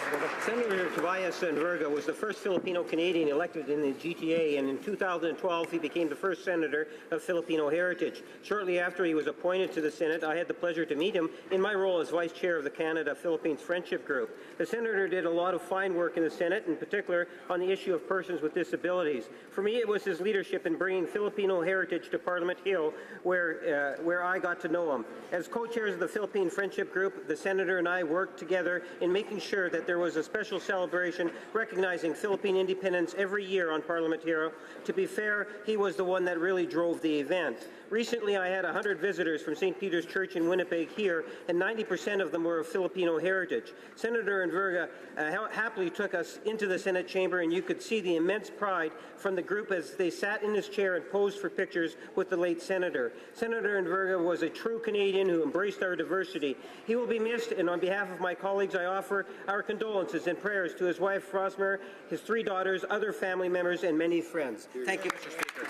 Senator Tobias Nverga was the first Filipino-Canadian elected in the GTA, and in 2012 he became the first senator of Filipino heritage. Shortly after he was appointed to the Senate, I had the pleasure to meet him in my role as vice chair of the Canada-Philippines Friendship Group. The senator did a lot of fine work in the Senate, in particular on the issue of persons with disabilities. For me, it was his leadership in bringing Filipino heritage to Parliament Hill, where I got to know him. As co-chairs of the Philippine Friendship Group, the senator and I worked together in making sure that there was a special celebration recognizing Philippine independence every year on Parliament Hill. To be fair, he was the one that really drove the event. Recently, I had 100 visitors from St. Peter's Church in Winnipeg here, and 90% of them were of Filipino heritage. Senator Nverga happily took us into the Senate chamber, and you could see the immense pride from the group as they sat in his chair and posed for pictures with the late senator. Senator Nverga was a true Canadian who embraced our diversity. He will be missed, and on behalf of my colleagues, I offer our condolences and prayers to his wife, Frosmer, his 3 daughters, other family members, and many friends. Thank you, Mr. Speaker.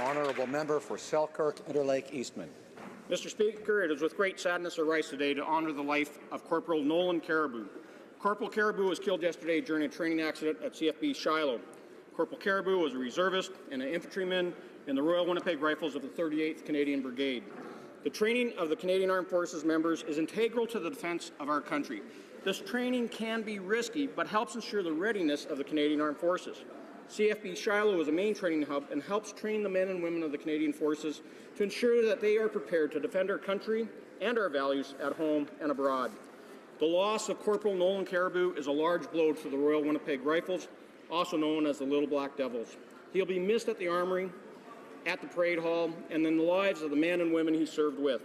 Honourable Member for Selkirk Interlake Eastman. Mr. Speaker, it is with great sadness I rise today to honour the life of Corporal Nolan Caribou. Corporal Caribou was killed yesterday during a training accident at CFB Shiloh. Corporal Caribou was a reservist and an infantryman in the Royal Winnipeg Rifles of the 38th Canadian Brigade. The training of the Canadian Armed Forces members is integral to the defence of our country. This training can be risky, but helps ensure the readiness of the Canadian Armed Forces. CFB Shiloh is a main training hub and helps train the men and women of the Canadian Forces to ensure that they are prepared to defend our country and our values at home and abroad. The loss of Corporal Nolan Caribou is a large blow to the Royal Winnipeg Rifles, also known as the Little Black Devils. He'll be missed at the Armory, at the Parade Hall, and in the lives of the men and women he served with.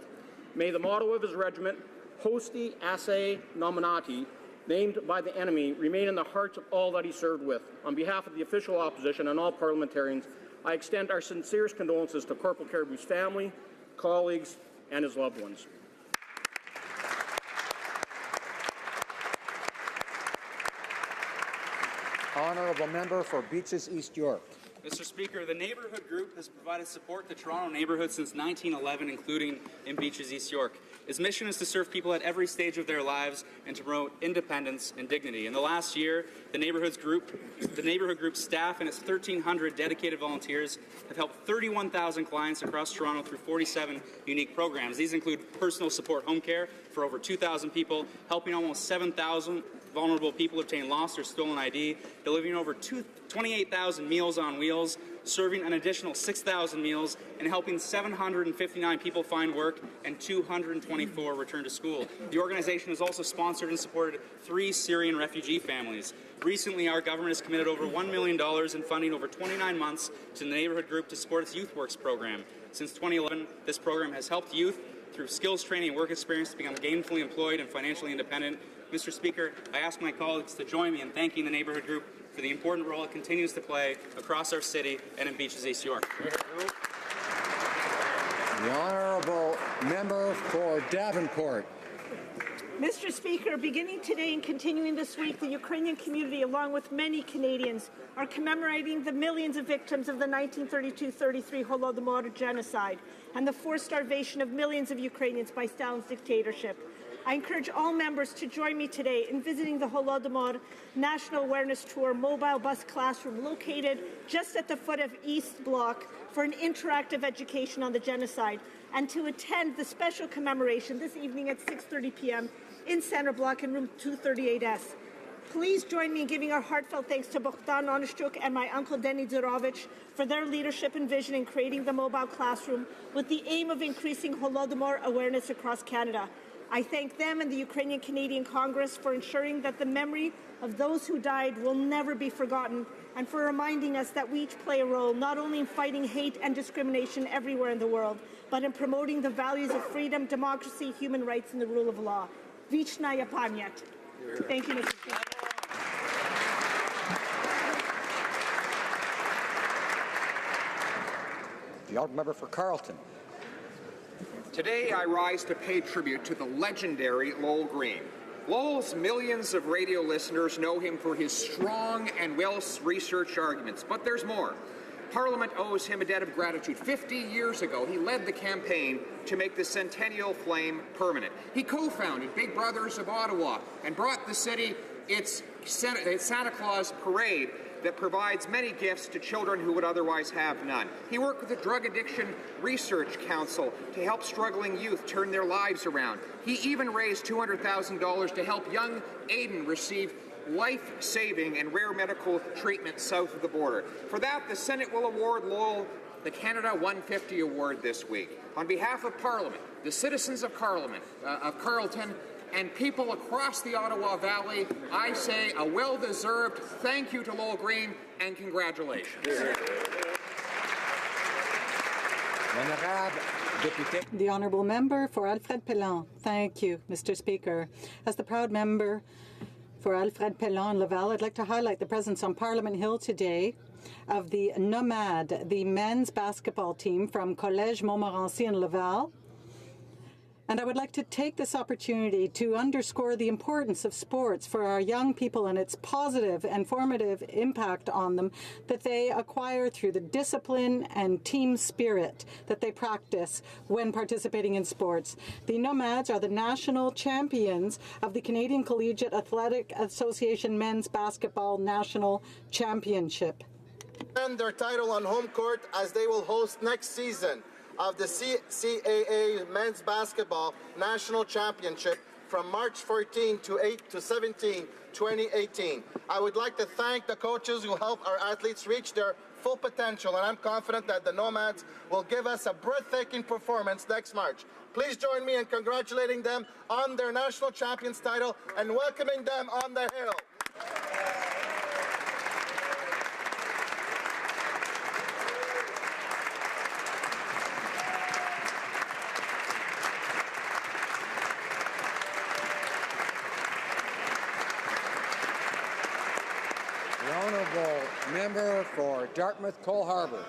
May the motto of his regiment, Hosti Esse Nominati, named by the enemy, remain in the hearts of all that he served with. On behalf of the official opposition and all parliamentarians, I extend our sincerest condolences to Corporal Caribou's family, colleagues, and his loved ones. Honourable Member for Beaches East York. Mr. Speaker, the Neighbourhood Group has provided support to Toronto neighbourhoods since 1911, including in Beaches East York. Its mission is to serve people at every stage of their lives and to promote independence and dignity. In the last year, the Neighbourhood Group staff and its 1,300 dedicated volunteers have helped 31,000 clients across Toronto through 47 unique programs. These include personal support home care for over 2,000 people, helping almost 7,000 vulnerable people obtain lost or stolen ID, delivering over 28,000 Meals on Wheels, serving an additional 6,000 meals, and helping 759 people find work and 224 return to school. The organization has also sponsored and supported 3 Syrian refugee families. Recently, our government has committed over $1 million in funding over 29 months to the Neighbourhood Group to support its Youth Works program. Since 2011, this program has helped youth through skills training and work experience to become gainfully employed and financially independent. Mr. Speaker, I ask my colleagues to join me in thanking the Neighbourhood Group for the important role it continues to play across our city and in Beaches East York. The Honourable Member for Davenport. Mr. Speaker, beginning today and continuing this week, the Ukrainian community, along with many Canadians, are commemorating the millions of victims of the 1932-33 Holodomor genocide and the forced starvation of millions of Ukrainians by Stalin's dictatorship. I encourage all members to join me today in visiting the Holodomor National Awareness Tour mobile bus classroom located just at the foot of East Block for an interactive education on the genocide, and to attend the special commemoration this evening at 6:30 p.m. in Center Block in room 238S. Please join me in giving our heartfelt thanks to Bogdan Onishchuk and my uncle Denny Zurovich for their leadership and vision in creating the mobile classroom with the aim of increasing Holodomor awareness across Canada. I thank them and the Ukrainian-Canadian Congress for ensuring that the memory of those who died will never be forgotten, and for reminding us that we each play a role not only in fighting hate and discrimination everywhere in the world, but in promoting the values of freedom, democracy, human rights, and the rule of law. Vichnaya pamyat. Thank you, Mr. Speaker. The Honourable Member for Carleton. Today, I rise to pay tribute to the legendary Lowell Green. Lowell's millions of radio listeners know him for his strong and well-researched arguments, but there's more. Parliament owes him a debt of gratitude. 50 years ago, he led the campaign to make the Centennial Flame permanent. He co-founded Big Brothers of Ottawa and brought the city its Santa Claus parade that provides many gifts to children who would otherwise have none. He worked with the Drug Addiction Research Council to help struggling youth turn their lives around. He even raised $200,000 to help young Aiden receive life-saving and rare medical treatment south of the border. For that, the Senate will award Lowell the Canada 150 Award this week. On behalf of Parliament, the citizens of Carleton, and people across the Ottawa Valley, I say a well-deserved thank you to Lowell Green and congratulations. The Honourable Member for Alfred Pellan. Thank you, Mr. Speaker. As the proud member for Alfred Pellan Laval, I'd like to highlight the presence on Parliament Hill today of the Nomad, the men's basketball team from Collège Montmorency in Laval. And I would like to take this opportunity to underscore the importance of sports for our young people and its positive and formative impact on them that they acquire through the discipline and team spirit that they practice when participating in sports. The Nomads are the national champions of the Canadian Collegiate Athletic Association Men's Basketball National Championship. And their title on home court as they will host next season of the CAA Men's Basketball National Championship from March 14 to 17, 2018. I would like to thank the coaches who help our athletes reach their full potential, and I'm confident that the Nomads will give us a breathtaking performance next March. Please join me in congratulating them on their national champions title and welcoming them on the hill. The honourable member for Dartmouth Cole Harbour.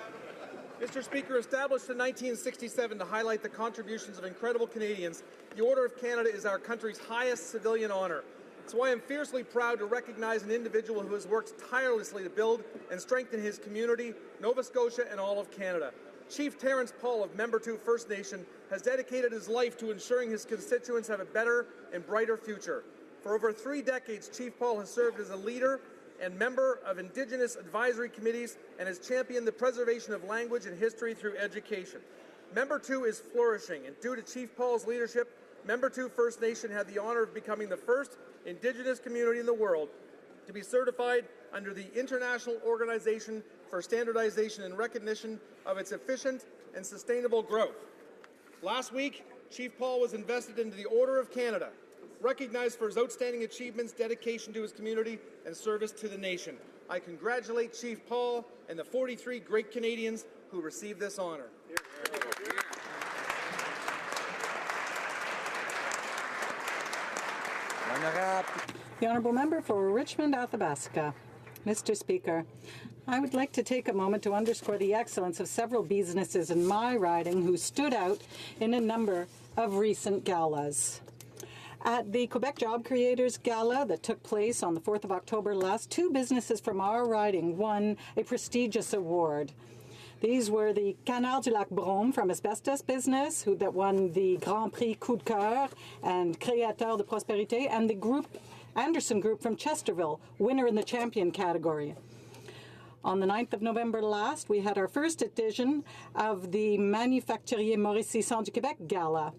Mr. Speaker, established in 1967 to highlight the contributions of incredible Canadians, the Order of Canada is our country's highest civilian honour. It's why I'm fiercely proud to recognize an individual who has worked tirelessly to build and strengthen his community, Nova Scotia and all of Canada. Chief Terrence Paul of Member 2 First Nation has dedicated his life to ensuring his constituents have a better and brighter future. For over 3 decades, Chief Paul has served as a leader and member of Indigenous advisory committees and has championed the preservation of language and history through education. Member 2 is flourishing, and due to Chief Paul's leadership, Member 2 First Nation had the honour of becoming the first Indigenous community in the world to be certified under the International Organization for Standardization and Recognition of its efficient and sustainable growth. Last week, Chief Paul was invested into the Order of Canada, recognized for his outstanding achievements, dedication to his community, and service to the nation. I congratulate Chief Paul and the 43 great Canadians who received this honour. The honourable member for Richmond Athabasca. Mr. Speaker, I would like to take a moment to underscore the excellence of several businesses in my riding who stood out in a number of recent galas. At the Quebec Job Creators Gala that took place on the 4th of October last, 2 businesses from our riding won a prestigious award. These were the Canard du Lac Brome from Asbestos Business, that won the Grand Prix Coup de Coeur and Créateur de Prospérité, and the Anderson Group from Chesterville, winner in the champion category. On the 9th of November last, we had our first edition of the Manufacturier Maurice Sisson du Québec Gala.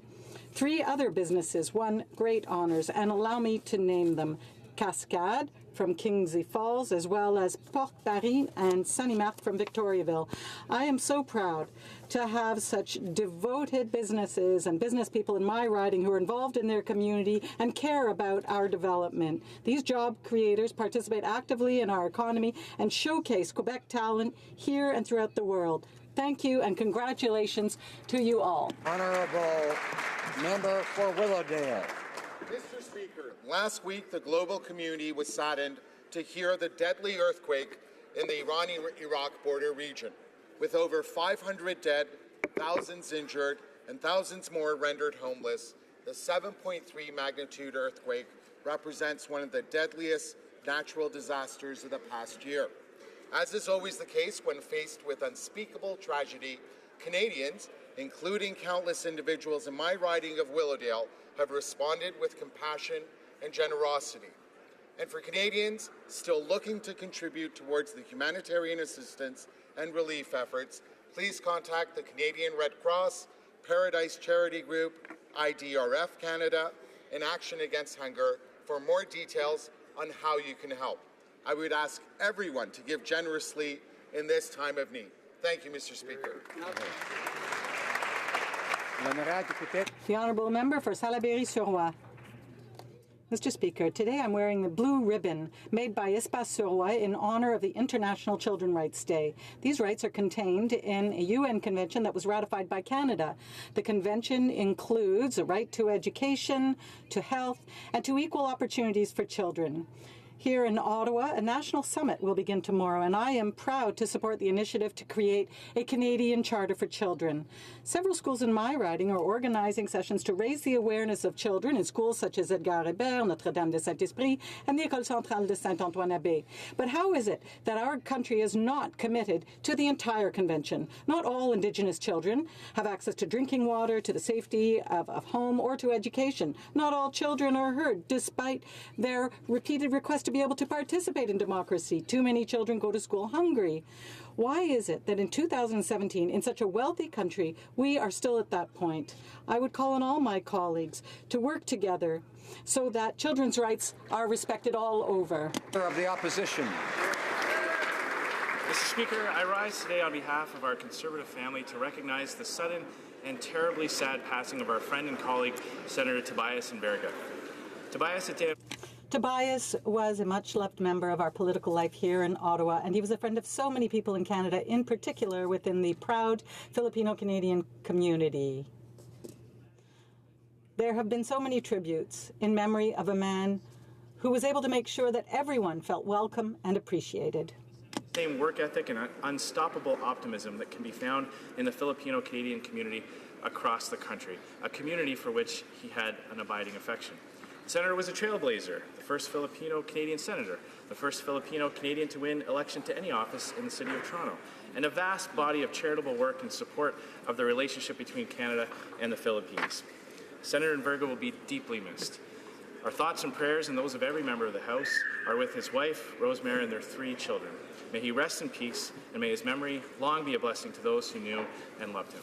3 other businesses won great honours, and allow me to name them. Cascade from Kingsley Falls, as well as Port Paris and Sunny-Marthe from Victoriaville. I am so proud to have such devoted businesses and business people in my riding who are involved in their community and care about our development. These job creators participate actively in our economy and showcase Quebec talent here and throughout the world. Thank you and congratulations to you all. Honourable member for Willowdale. Mr. Speaker, last week the global community was saddened to hear the deadly earthquake in the Iranian-Iraq border region. With over 500 dead, thousands injured, and thousands more rendered homeless, the 7.3 magnitude earthquake represents one of the deadliest natural disasters of the past year. As is always the case when faced with unspeakable tragedy, Canadians, including countless individuals in my riding of Willowdale, have responded with compassion and generosity. And for Canadians still looking to contribute towards the humanitarian assistance and relief efforts, please contact the Canadian Red Cross, Paradise Charity Group, IDRF Canada, and Action Against Hunger for more details on how you can help. I would ask everyone to give generously in this time of need. Thank you, Mr. Speaker. The Honourable Member for Salaberry-sur-Roi. Mr. Speaker, today I'm wearing the blue ribbon made by Espace-sur-Roi in honour of the International Children's Rights Day. These rights are contained in a UN convention that was ratified by Canada. The convention includes a right to education, to health, and to equal opportunities for children. Here in Ottawa, a national summit will begin tomorrow, and I am proud to support the initiative to create a Canadian Charter for Children. Several schools in my riding are organizing sessions to raise the awareness of children in schools such as Edgar Hébert, Notre-Dame de Saint-Esprit, and the École Centrale de Saint-Antoine-Abbé. But how is it that our country is not committed to the entire convention? Not all Indigenous children have access to drinking water, to the safety of home, or to education. Not all children are heard, despite their repeated requests to be able to participate in democracy. Too many children go to school hungry. Why is it that in 2017, in such a wealthy country, we are still at that point? I would call on all my colleagues to work together so that children's rights are respected all over. Of the opposition. Mr. Speaker, I rise today on behalf of our Conservative family to recognize the sudden and terribly sad passing of our friend and colleague, Senator Tobias Mberga. Tobias was a much-loved member of our political life here in Ottawa, and he was a friend of so many people in Canada, in particular within the proud Filipino-Canadian community. There have been so many tributes in memory of a man who was able to make sure that everyone felt welcome and appreciated. Same work ethic and unstoppable optimism that can be found in the Filipino-Canadian community across the country, a community for which he had an abiding affection. The senator was a trailblazer, the first Filipino-Canadian senator, the first Filipino-Canadian to win election to any office in the City of Toronto, and a vast body of charitable work in support of the relationship between Canada and the Philippines. Senator Mberga will be deeply missed. Our thoughts and prayers, and those of every member of the House, are with his wife, Rosemary, and their 3 children. May he rest in peace, and may his memory long be a blessing to those who knew and loved him.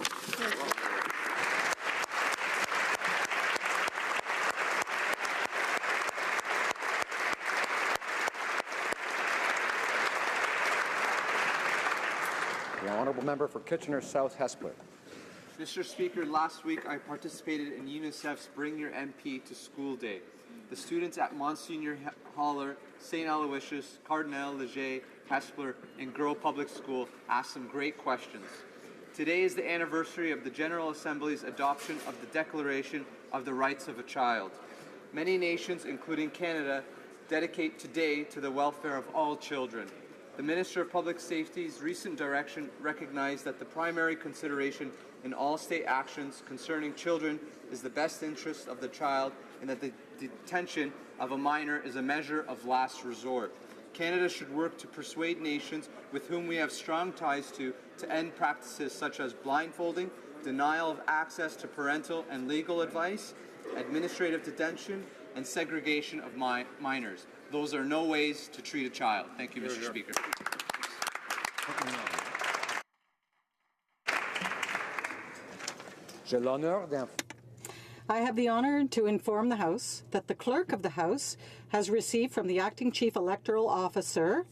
The honourable member for Kitchener South Hespeler. Mr. Speaker, last week I participated in UNICEF's Bring Your MP to School Day. The students at Monsignor Haller, St. Aloysius, Cardinal Leger, Hespeler, and Grove Public School asked some great questions. Today is the anniversary of the General Assembly's adoption of the Declaration of the Rights of a Child. Many nations, including Canada, dedicate today to the welfare of all children. The Minister of Public Safety's recent direction recognized that the primary consideration in all state actions concerning children is the best interest of the child, and that the detention of a minor is a measure of last resort. Canada should work to persuade nations with whom we have strong ties to end practices such as blindfolding, denial of access to parental and legal advice, administrative detention, and segregation of minors. Those are no ways to treat a child. Thank you, Mr. Speaker. I have the honour to inform the House that the Clerk of the House has received from the Acting Chief Electoral Officer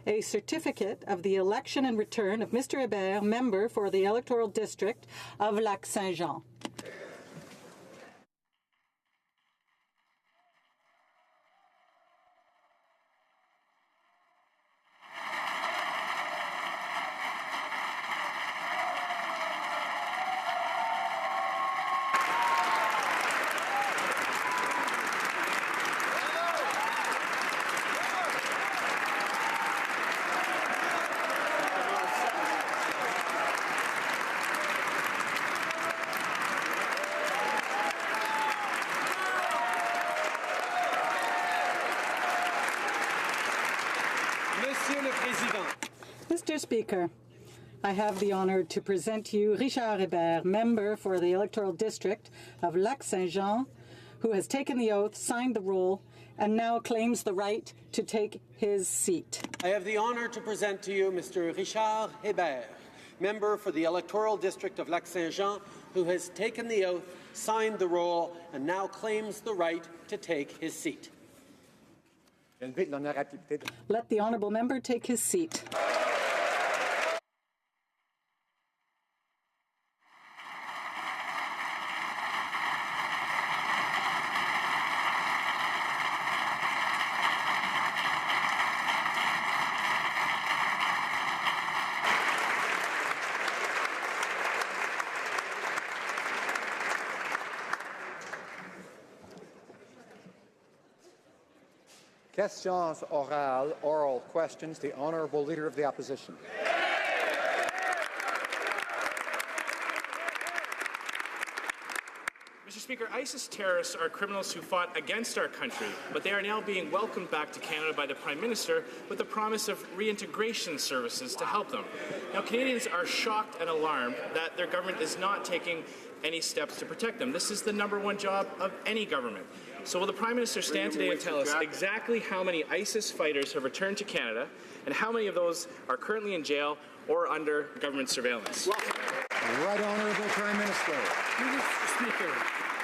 a certificate of the election and return of Mr. Hébert, member for the Electoral District of Lac-Saint-Jean. Mr. Speaker, I have the honour to present to you Richard Hébert, member for the Electoral District of Lac-Saint-Jean, who has taken the oath, signed the roll, and now claims the right to take his seat. I have the honour to present to you Mr. Richard Hébert, member for the Electoral District of Lac-Saint-Jean, who has taken the oath, signed the roll, and now claims the right to take his seat. Let the honourable member take his seat. Questions orales, oral questions. The Honourable Leader of the Opposition. Mr. Speaker, ISIS terrorists are criminals who fought against our country, but they are now being welcomed back to Canada by the Prime Minister with the promise of reintegration services to help them. Now, Canadians are shocked and alarmed that their government is not taking any steps to protect them. This is the #1 job of any government. So will the Prime Minister stand today and tell us exactly how many ISIS fighters have returned to Canada and how many of those are currently in jail or under government surveillance? Right Honourable Prime Minister. Mr. Speaker,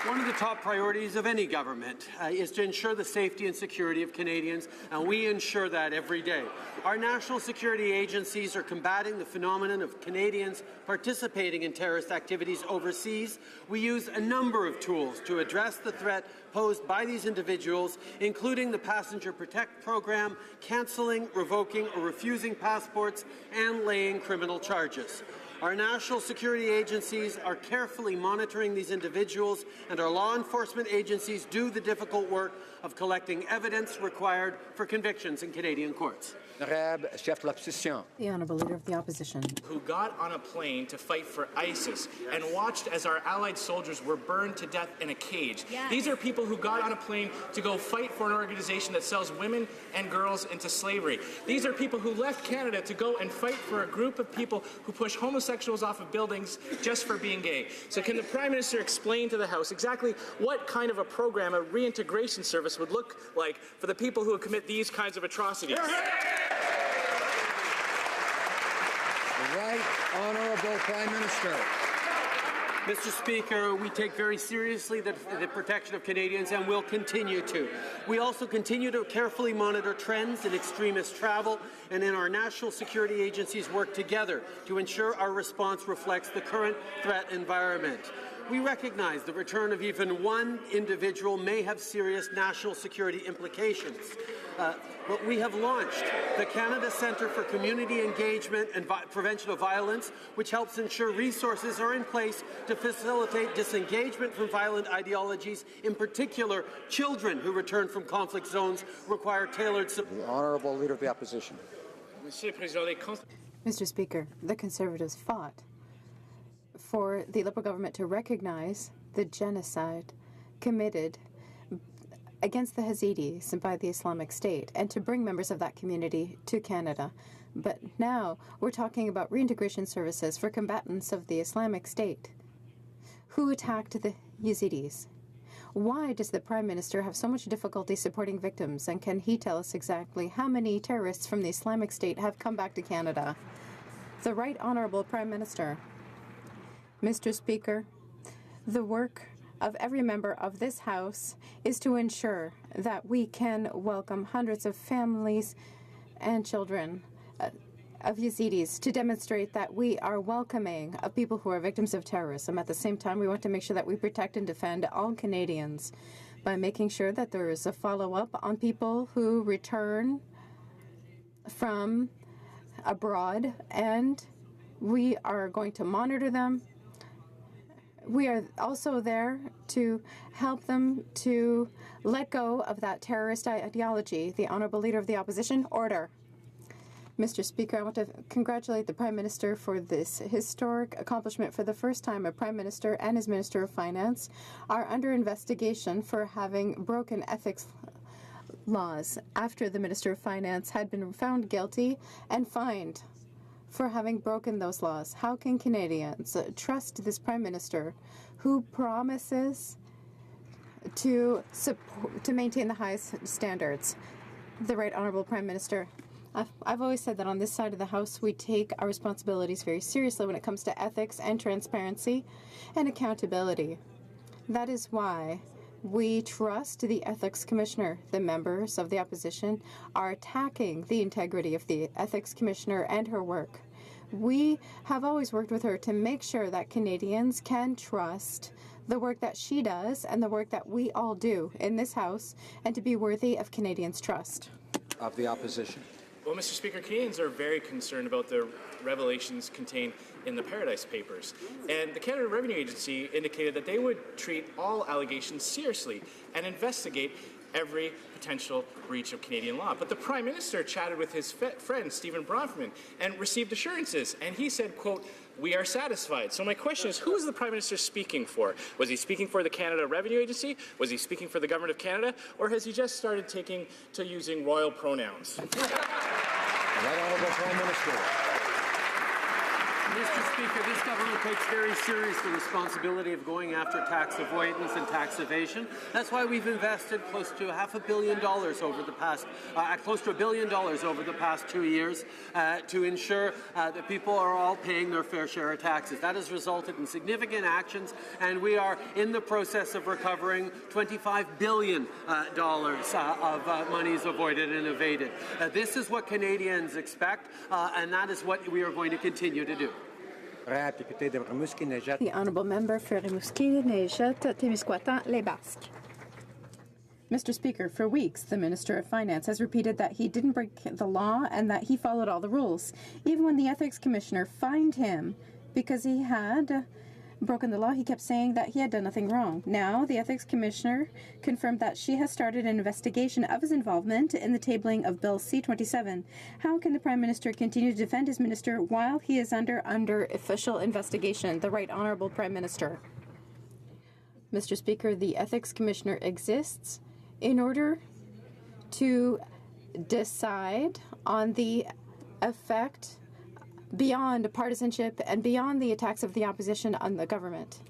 one of the top priorities of any government is to ensure the safety and security of Canadians, and we ensure that every day. Our national security agencies are combating the phenomenon of Canadians participating in terrorist activities overseas. We use a number of tools to address the threat posed by these individuals, including the Passenger Protect program, cancelling, revoking or refusing passports, and laying criminal charges. Our national security agencies are carefully monitoring these individuals, and our law enforcement agencies do the difficult work of collecting evidence required for convictions in Canadian courts. The Honourable Leader of the Opposition. Who got on a plane to fight for ISIS and watched as our allied soldiers were burned to death in a cage. Yes. These are people who got on a plane to go fight for an organization that sells women and girls into slavery. These are people who left Canada to go and fight for a group of people who push homosexuals off of buildings just for being gay. So can the Prime Minister explain to the House exactly what kind of a program, a reintegration service would look like for the people who commit these kinds of atrocities? Right Honourable Prime Minister. Mr. Speaker, we take very seriously the protection of Canadians and will continue to. We also continue to carefully monitor trends in extremist travel, and in our national security agencies work together to ensure our response reflects the current threat environment. We recognize the return of even one individual may have serious national security implications. But we have launched the Canada Centre for Community Engagement and Prevention of Violence, which helps ensure resources are in place to facilitate disengagement from violent ideologies. In particular, children who return from conflict zones require tailored support. The Honourable Leader of the Opposition. Mr. Speaker, the Conservatives fought for the Liberal government to recognize the genocide committed against the Yazidis by the Islamic State and to bring members of that community to Canada. But now we're talking about reintegration services for combatants of the Islamic State who attacked the Yazidis. Why does the Prime Minister have so much difficulty supporting victims, and can he tell us exactly how many terrorists from the Islamic State have come back to Canada? The Right Honourable Prime Minister. Mr. Speaker, the work of every member of this House is to ensure that we can welcome hundreds of families and children of Yazidis to demonstrate that we are welcoming of people who are victims of terrorism. At the same time, we want to make sure that we protect and defend all Canadians by making sure that there is a follow-up on people who return from abroad, and we are going to monitor them. We are also there to help them to let go of that terrorist ideology. The Honourable Leader of the Opposition, order. Mr. Speaker, I want to congratulate the Prime Minister for this historic accomplishment. For the first time, a Prime Minister and his Minister of Finance are under investigation for having broken ethics laws after the Minister of Finance had been found guilty and fined for having broken those laws. How can Canadians trust this Prime Minister who promises to maintain the highest standards? The Right Honourable Prime Minister. I've always said that on this side of the House we take our responsibilities very seriously when it comes to ethics and transparency and accountability. That is why we trust the Ethics Commissioner. The members of the opposition are attacking the integrity of the Ethics Commissioner and her work. We have always worked with her to make sure that Canadians can trust the work that she does and the work that we all do in this House, and to be worthy of Canadians' trust. Of the opposition. Well, Mr. Speaker, Canadians are very concerned about the revelations contained in the Paradise Papers. And the Canada Revenue Agency indicated that they would treat all allegations seriously and investigate every potential breach of Canadian law. But the Prime Minister chatted with his friend, Stephen Bronfman, and received assurances. And he said, quote, "We are satisfied." So my question is, who is the Prime Minister speaking for? Was he speaking for the Canada Revenue Agency? Was he speaking for the Government of Canada? Or has he just started taking to using royal pronouns? Right Honourable Prime Minister. Mr. Speaker, this government takes very seriously the responsibility of going after tax avoidance and tax evasion. That's why we've invested close to $500 million over the past, close to $1 billion over the past 2 years to ensure that people are all paying their fair share of taxes. That has resulted in significant actions, and we are in the process of recovering $25 billion of monies avoided and evaded. This is what Canadians expect, and that is what we are going to continue to do. The honourable member for Rimouski-Neigette-Témiscouata-Les Basques. Mr. Speaker, for weeks, the Minister of Finance has repeated that he didn't break the law and that he followed all the rules. Even when the Ethics Commissioner fined him because he had broken the law, he kept saying that he had done nothing wrong. Now, the Ethics Commissioner confirmed that she has started an investigation of his involvement in the tabling of Bill C-27. How can the Prime Minister continue to defend his minister while he is under official investigation? The Right Honourable Prime Minister. Mr. Speaker, the Ethics Commissioner exists in order to decide on the effect beyond partisanship and beyond the attacks of the opposition on the government.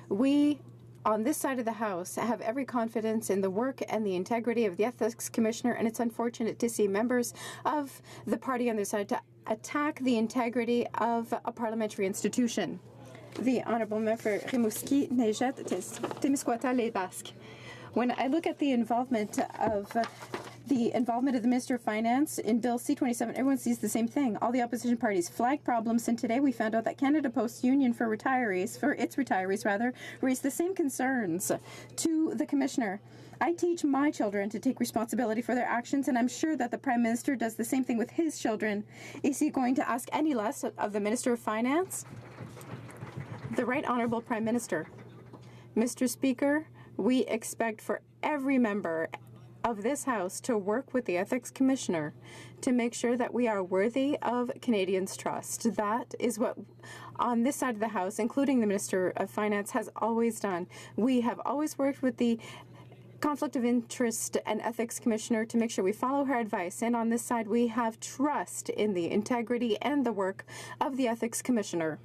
We, on this side of the House, have every confidence in the work and the integrity of the Ethics Commissioner, and it's unfortunate to see members of the party on their side to attack the integrity of a parliamentary institution. The Honourable Member for Rimouski-Neigette-Témiscouata-Les Basques. When I look at the involvement of the Minister of Finance in Bill C-27, everyone sees the same thing. All the opposition parties flag problems, and today we found out that Canada Post Union for its retirees, raised the same concerns to the Commissioner. I teach my children to take responsibility for their actions, and I'm sure that the Prime Minister does the same thing with his children. Is he going to ask any less of the Minister of Finance? The Right Honourable Prime Minister. Mr. Speaker, we expect for every member of this House to work with the Ethics Commissioner to make sure that we are worthy of Canadians' trust. That is what, on this side of the House, including the Minister of Finance, has always done. We have always worked with the Conflict of Interest and Ethics Commissioner to make sure we follow her advice. And on this side, we have trust in the integrity and the work of the Ethics Commissioner.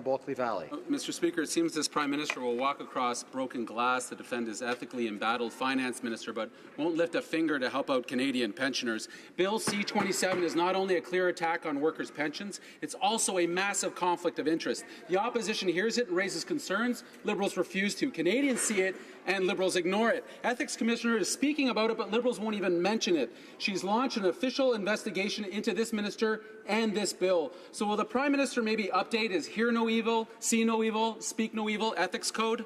Bulkley Valley. Mr. Speaker, it seems this Prime Minister will walk across broken glass to defend his ethically embattled Finance Minister, but won't lift a finger to help out Canadian pensioners. Bill C-27 is not only a clear attack on workers' pensions, it's also a massive conflict of interest. The opposition hears it and raises concerns. Liberals refuse to. Canadians see it and Liberals ignore it. Ethics Commissioner is speaking about it, but Liberals won't even mention it. She's launched an official investigation into this minister and this bill. So will the Prime Minister maybe update his hear no evil, see no evil, speak no evil ethics code?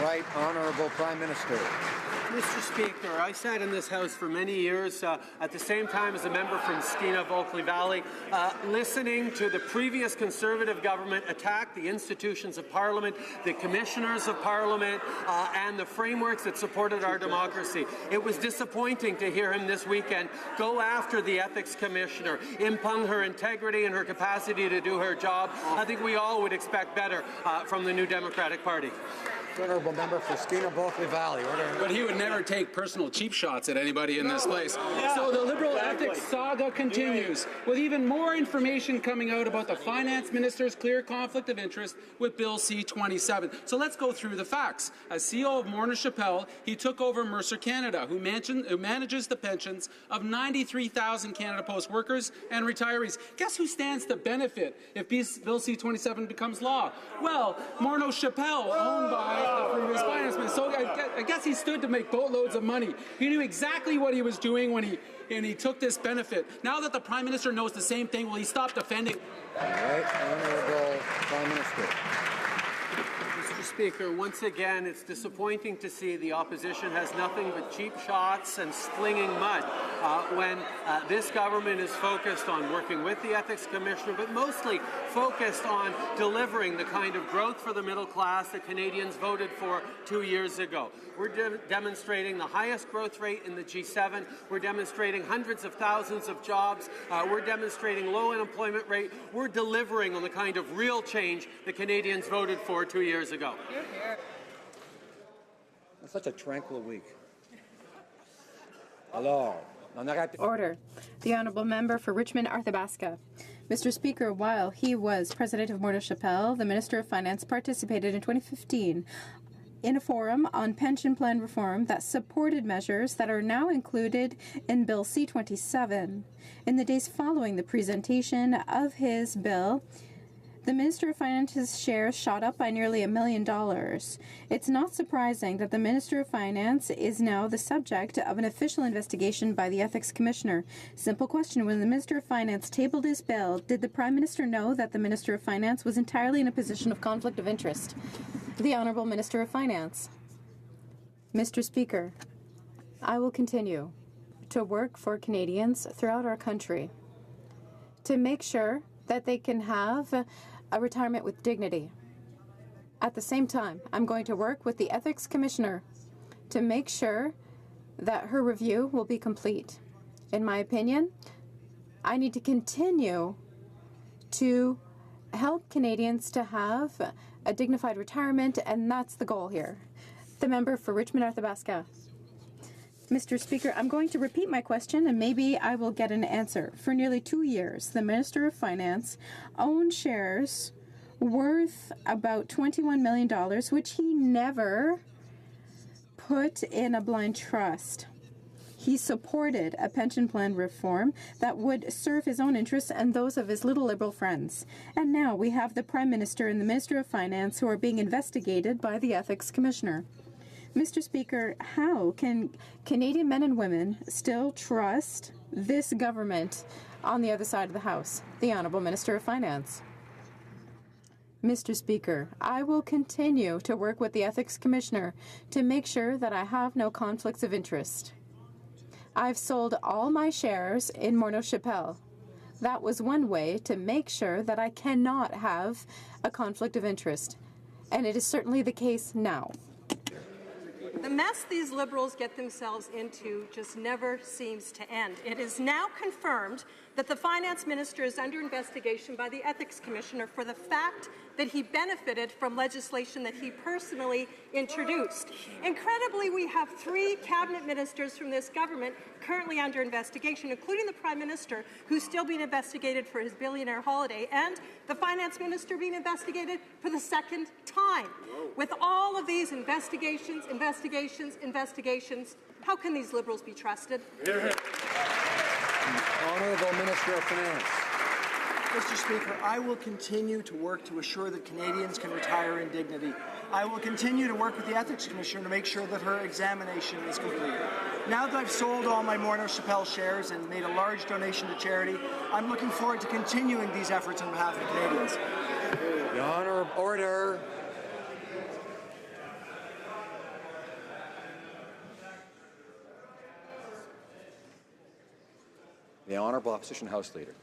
Right Honourable Prime Minister. Mr. Speaker, I sat in this House for many years at the same time as a member from Skeena, Bulkley Valley, listening to the previous Conservative government attack the institutions of Parliament, the commissioners of Parliament, and the frameworks that supported our democracy. It was disappointing to hear him this weekend go after the Ethics Commissioner, impugn her integrity and her capacity to do her job. I think we all would expect better from the New Democratic Party. Honourable Member for Skeena, Bulkley Valley. But he would never take personal cheap shots at anybody in this place. So the Liberal ethics saga continues, with even more information coming out about the Finance Minister's clear conflict of interest with Bill C-27. So let's go through the facts. As CEO of Morneau Shepell, he took over Mercer Canada, who manages the pensions of 93,000 Canada Post workers and retirees. Guess who stands to benefit if Bill C-27 becomes law? Well, Morneau Shepell, owned by the previous Finance Minister. So I guess he stood to make boatloads of money. He knew exactly what he was doing when he took this benefit. Now that the Prime Minister knows the same thing, will he stop defending? Right Honourable Prime Minister. Mr. Speaker, once again, it's disappointing to see the opposition has nothing but cheap shots and slinging mud when this government is focused on working with the Ethics Commissioner, but mostly focused on delivering the kind of growth for the middle class that Canadians voted for 2 years ago. We're demonstrating the highest growth rate in the G7. We're demonstrating hundreds of thousands of jobs. We're demonstrating low unemployment rate. We're delivering on the kind of real change that Canadians voted for 2 years ago. It's such a tranquil week. Alors, Order. The Honourable Member for Richmond Arthabaska. Mr. Speaker, while he was President of Morneau Shepell, the Minister of Finance participated in 2015 in a forum on pension plan reform that supported measures that are now included in Bill C-27. In the days following the presentation of his bill, the Minister of Finance's shares shot up by nearly $1 million. It's not surprising that the Minister of Finance is now the subject of an official investigation by the Ethics Commissioner. Simple question, when the Minister of Finance tabled his bill, did the Prime Minister know that the Minister of Finance was entirely in a position of conflict of interest? The Honourable Minister of Finance. Mr. Speaker, I will continue to work for Canadians throughout our country to make sure that they can have a retirement with dignity. At the same time, I'm going to work with the Ethics Commissioner to make sure that her review will be complete. In my opinion, I need to continue to help Canadians to have a dignified retirement, and that's the goal here. The member for Richmond Arthabaska. Mr. Speaker, I'm going to repeat my question and maybe I will get an answer. For nearly 2 years, the Minister of Finance owned shares worth about $21 million, which he never put in a blind trust. He supported a pension plan reform that would serve his own interests and those of his little Liberal friends. And now we have the Prime Minister and the Minister of Finance who are being investigated by the Ethics Commissioner. Mr. Speaker, how can Canadian men and women still trust this government on the other side of the House? The Honourable Minister of Finance. Mr. Speaker, I will continue to work with the Ethics Commissioner to make sure that I have no conflicts of interest. I've sold all my shares in Morneau Shepell. That was one way to make sure that I cannot have a conflict of interest, and it is certainly the case now. The mess these Liberals get themselves into just never seems to end. It is now confirmed that the Finance Minister is under investigation by the Ethics Commissioner for the fact that he benefited from legislation that he personally introduced. Incredibly, we have 3 cabinet ministers from this government currently under investigation, including the Prime Minister, who's still being investigated for his billionaire holiday, and the Finance Minister being investigated for the 2nd time. With all of these investigations, how can these Liberals be trusted? Honourable Minister of Finance. Mr. Speaker, I will continue to work to assure that Canadians can retire in dignity. I will continue to work with the Ethics Commissioner to make sure that her examination is complete. Now that I've sold all my Morneau Shepell shares and made a large donation to charity, I'm looking forward to continuing these efforts on behalf of Canadians. The Honourable Order. The Honourable Opposition House Leader.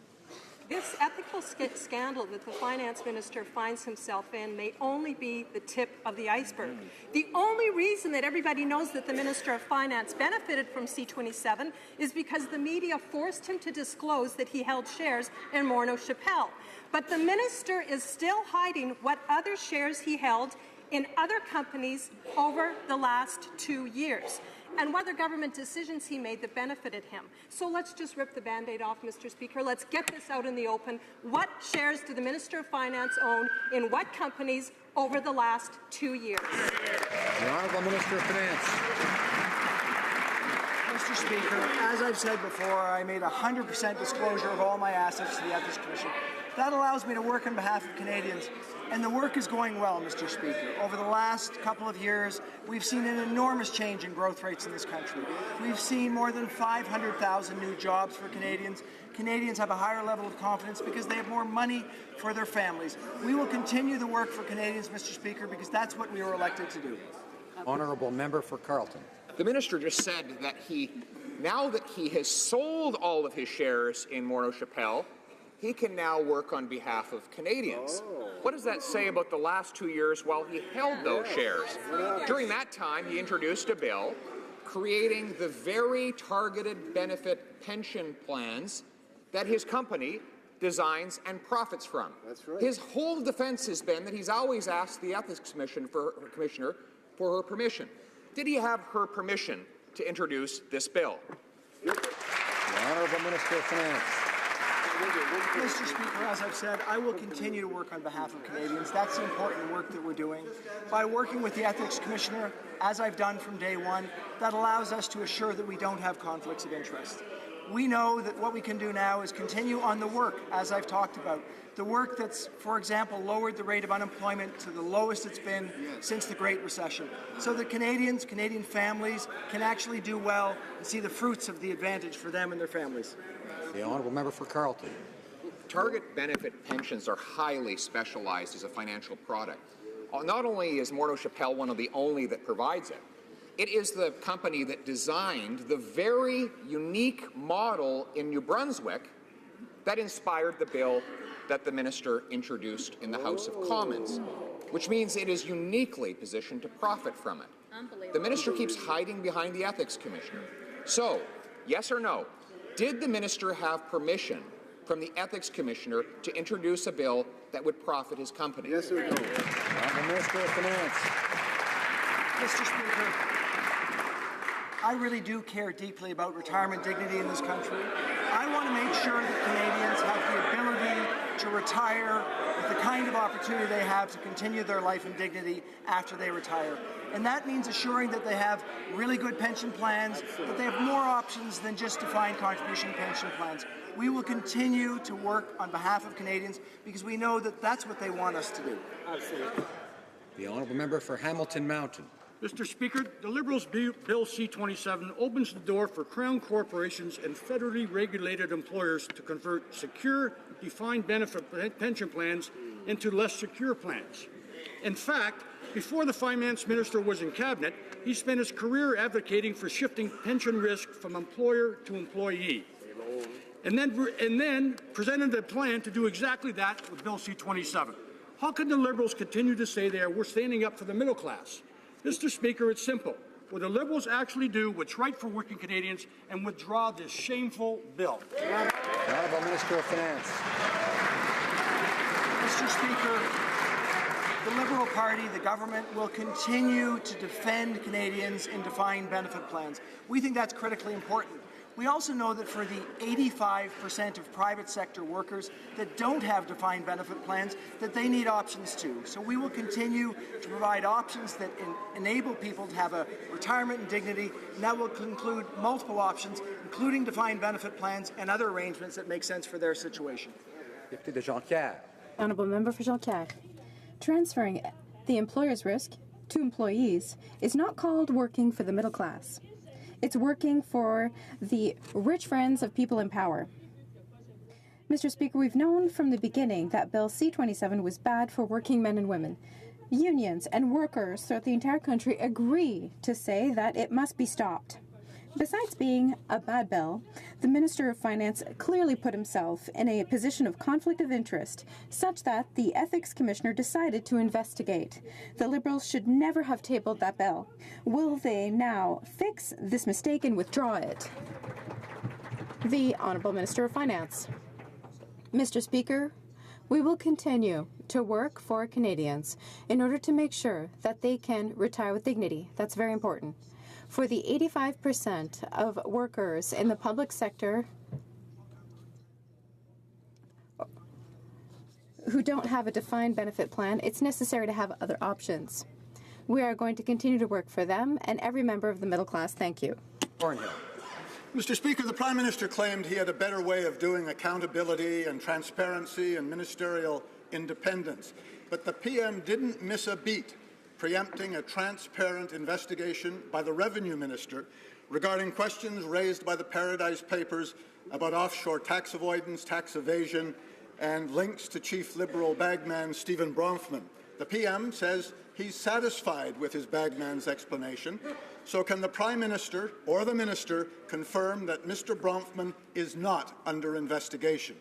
This ethical scandal that the Finance Minister finds himself in may only be the tip of the iceberg. The only reason that everybody knows that the Minister of Finance benefited from C-27 is because the media forced him to disclose that he held shares in Morneau Shepell. But the Minister is still hiding what other shares he held in other companies over the last 2 years, and what other government decisions he made that benefited him. So let's just rip the Band-Aid off, Mr. Speaker. Let's get this out in the open. What shares did the Minister of Finance own in what companies over the last 2 years? The Honourable Minister of Finance. Mr. Speaker, as I've said before, I made 100% disclosure of all my assets to the Ethics Commission. That allows me to work on behalf of Canadians, and the work is going well, Mr. Speaker. Over the last couple of years, we've seen an enormous change in growth rates in this country. We've seen more than 500,000 new jobs for Canadians. Canadians have a higher level of confidence because they have more money for their families. We will continue the work for Canadians, Mr. Speaker, because that's what we were elected to do. Honourable Member for Carleton. The Minister just said that now that he has sold all of his shares in Morneau Shepell, he can now work on behalf of Canadians. What does that say about the last 2 years while he held those shares? During that time, he introduced a bill creating the very targeted benefit pension plans that his company designs and profits from. That's right. His whole defense has been that he's always asked the Ethics Commissioner for her permission. Did he have her permission to introduce this bill? Yep. The Honourable Minister of Finance. Mr. Speaker, as I've said, I will continue to work on behalf of Canadians. That's the important work that we're doing. By working with the Ethics Commissioner, as I've done from day one, that allows us to assure that we don't have conflicts of interest. We know that what we can do now is continue on the work, as I've talked about. The work that's, for example, lowered the rate of unemployment to the lowest it's been since the Great Recession, so that Canadian families can actually do well and see the fruits of the advantage for them and their families. The Honourable Member for Carleton. Target benefit pensions are highly specialized as a financial product. Not only is Morneau Shepell one of the only that provides it, it is the company that designed the very unique model in New Brunswick that inspired the bill that the minister introduced in the House of Commons, which means it is uniquely positioned to profit from it. The minister keeps hiding behind the Ethics Commissioner. So, yes or no, did the minister have permission from the Ethics Commissioner to introduce a bill that would profit his company? Yes or no? The Minister of Finance. Mr. Speaker, I really do care deeply about retirement dignity in this country. I want to make sure that Canadians have the ability to retire with the kind of opportunity they have to continue their life in dignity after they retire. And that means assuring that they have really good pension plans, that they have more options than just defined contribution pension plans. We will continue to work on behalf of Canadians because we know that that's what they want us to do. Absolutely. The Honourable Member for Hamilton Mountain. Mr. Speaker, the Liberals' Bill C-27 opens the door for Crown corporations and federally regulated employers to convert secure, defined benefit pension plans into less secure plans. In fact, before the Finance Minister was in Cabinet, he spent his career advocating for shifting pension risk from employer to employee, and then presented a plan to do exactly that with Bill C-27. How can the Liberals continue to say we're standing up for the middle class? Mr. Speaker, it's simple. Will the Liberals actually do what's right for working Canadians and withdraw this shameful bill? The Honourable Minister of Finance. Mr. Speaker, the Liberal Party, the government, will continue to defend Canadians in defined benefit plans. We think that's critically important. We also know that for the 85% of private sector workers that don't have defined benefit plans, that they need options too. So we will continue to provide options that enable people to have a retirement and dignity, and that will include multiple options, including defined benefit plans and other arrangements that make sense for their situation. Député de Jonquière. Honourable Member for Jonquière. Transferring the employer's risk to employees is not called working for the middle class. It's working for the rich friends of people in power. Mr. Speaker, we've known from the beginning that Bill C-27 was bad for working men and women. Unions and workers throughout the entire country agree to say that it must be stopped. Besides being a bad bill, the Minister of Finance clearly put himself in a position of conflict of interest, such that the Ethics Commissioner decided to investigate. The Liberals should never have tabled that bill. Will they now fix this mistake and withdraw it? The Honourable Minister of Finance. Mr. Speaker, we will continue to work for Canadians in order to make sure that they can retire with dignity. That's very important. For the 85% of workers in the public sector who don't have a defined benefit plan, it's necessary to have other options. We are going to continue to work for them and every member of the middle class. Thank you. Thornhill. Mr. Speaker, the Prime Minister claimed he had a better way of doing accountability and transparency and ministerial independence. But the PM didn't miss a beat preempting a transparent investigation by the Revenue Minister regarding questions raised by the Paradise Papers about offshore tax avoidance, tax evasion, and links to Chief Liberal bagman Stephen Bronfman. The PM says he's satisfied with his bagman's explanation. So can the Prime Minister or the Minister confirm that Mr. Bronfman is not under investigation?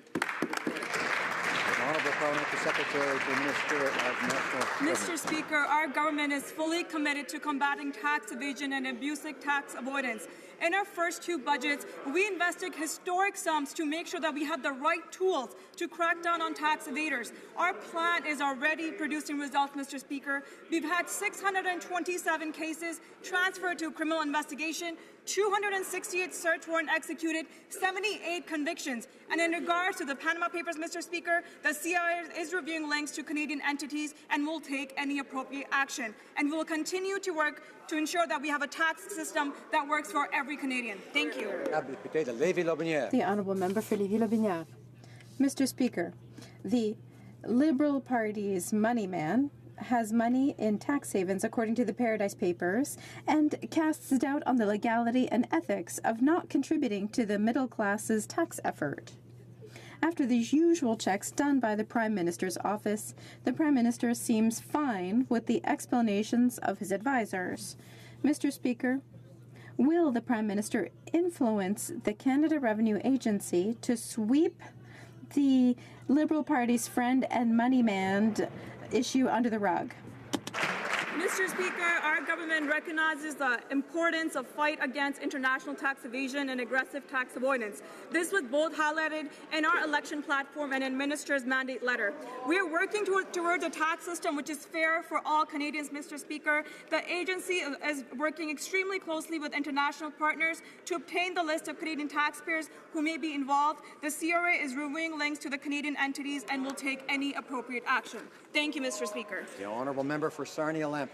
Honourable Parliamentary Secretary to the Minister of National Mr. Speaker, our government is fully committed to combating tax evasion and abusive tax avoidance. In our first two budgets, we invested historic sums to make sure that we have the right tools to crack down on tax evaders. Our plan is already producing results, Mr. Speaker. We've had 627 cases transferred to criminal investigation. 268 search warrants executed, 78 convictions. And in regards to the Panama Papers, Mr. Speaker, the CIA is reviewing links to Canadian entities and will take any appropriate action. And we will continue to work to ensure that we have a tax system that works for every Canadian. Thank you. The Honourable Member for Lévis-Lobinière. Mr. Speaker, the Liberal Party's money man has money in tax havens, according to the Paradise Papers, and casts doubt on the legality and ethics of not contributing to the middle class's tax effort. After these usual checks done by the Prime Minister's office, the Prime Minister seems fine with the explanations of his advisors. Mr. Speaker, will the Prime Minister influence the Canada Revenue Agency to sweep the Liberal Party's friend and money man issue under the rug? Mr. Speaker, our government recognizes the importance of fight against international tax evasion and aggressive tax avoidance. This was both highlighted in our election platform and in Minister's mandate letter. We are working towards a tax system which is fair for all Canadians, Mr. Speaker. The agency is working extremely closely with international partners to obtain the list of Canadian taxpayers who may be involved. The CRA is reviewing links to the Canadian entities and will take any appropriate action. Thank you, Mr. Speaker. The Honourable Member for Sarnia-Lambton.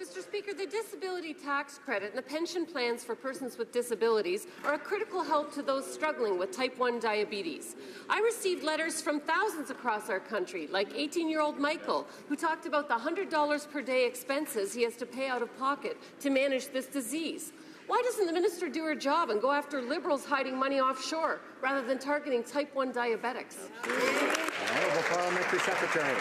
Mr. Speaker, the disability tax credit and the pension plans for persons with disabilities are a critical help to those struggling with type 1 diabetes. I received letters from thousands across our country, like 18-year-old Michael, who talked about the $100 per day expenses he has to pay out of pocket to manage this disease. Why doesn't the minister do her job and go after Liberals hiding money offshore rather than targeting type 1 diabetics? Honourable Parliamentary Secretary.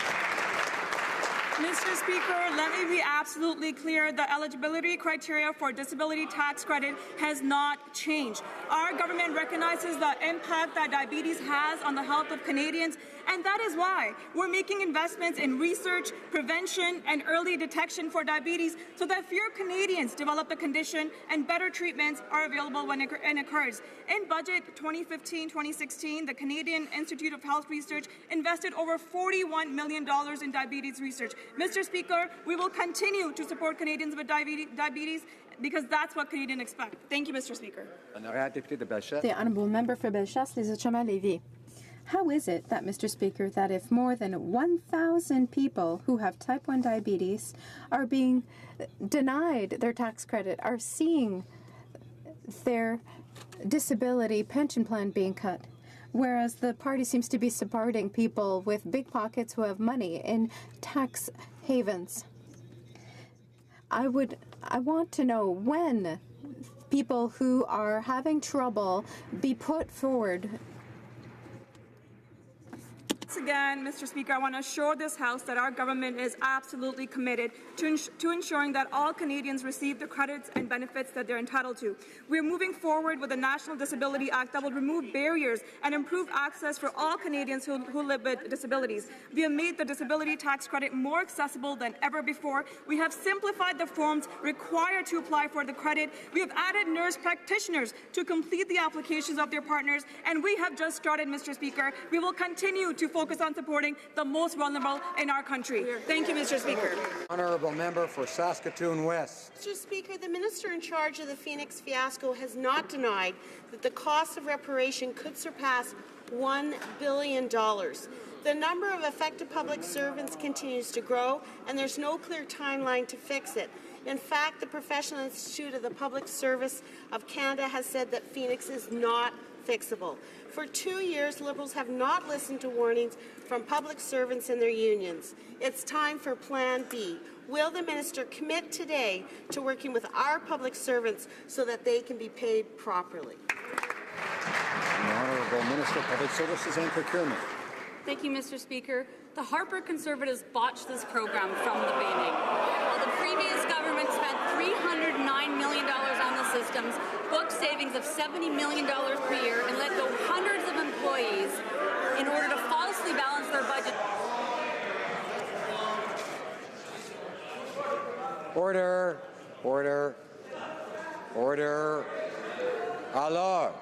Mr. Speaker, let me be absolutely clear. The eligibility criteria for disability tax credit has not changed. Our government recognizes the impact that diabetes has on the health of Canadians, and that is why we're making investments in research, prevention, and early detection for diabetes so that fewer Canadians develop the condition and better treatments are available when it occurs. In budget 2015-2016, the Canadian Institute of Health Research invested over $41 million in diabetes research. Mr. Speaker, we will continue to support Canadians with diabetes because that's what Canadians expect. Thank you, Mr. Speaker. The Honourable Member for Bellechasse, Les Autrements-Lévis. How is it that, Mr. Speaker, that if more than 1,000 people who have type 1 diabetes are being denied their tax credit, are seeing their disability pension plan being cut, whereas the party seems to be supporting people with big pockets who have money in tax havens? I want to know when people who are having trouble be put forward. Once again, Mr. Speaker, I want to assure this House that our government is absolutely committed to ensuring that all Canadians receive the credits and benefits that they're entitled to. We are moving forward with the National Disability Act that will remove barriers and improve access for all Canadians who live with disabilities. We have made the disability tax credit more accessible than ever before. We have simplified the forms required to apply for the credit. We have added nurse practitioners to complete the applications of their partners, and we have just started, Mr. Speaker. We will continue to focus on supporting the most vulnerable in our country. Thank you, Mr. Speaker. Honourable Member for Saskatoon West. Mr. Speaker, the minister in charge of the Phoenix fiasco has not denied that the cost of reparation could surpass $1 billion. The number of affected public servants continues to grow, and there's no clear timeline to fix it. In fact, the Professional Institute of the Public Service of Canada has said that Phoenix is not fixable. For 2 years, Liberals have not listened to warnings from public servants and their unions. It's time for Plan B. Will the minister commit today to working with our public servants so that they can be paid properly? The Honourable Minister of Public Services and Procurement. Thank you, Mr. Speaker. The Harper Conservatives botched this program from the beginning. While the previous government spent $309 million on the systems, booked savings of $70 million per year, and let go hundreds of employees in order to falsely balance their budget. Order. Order. Order. Alors.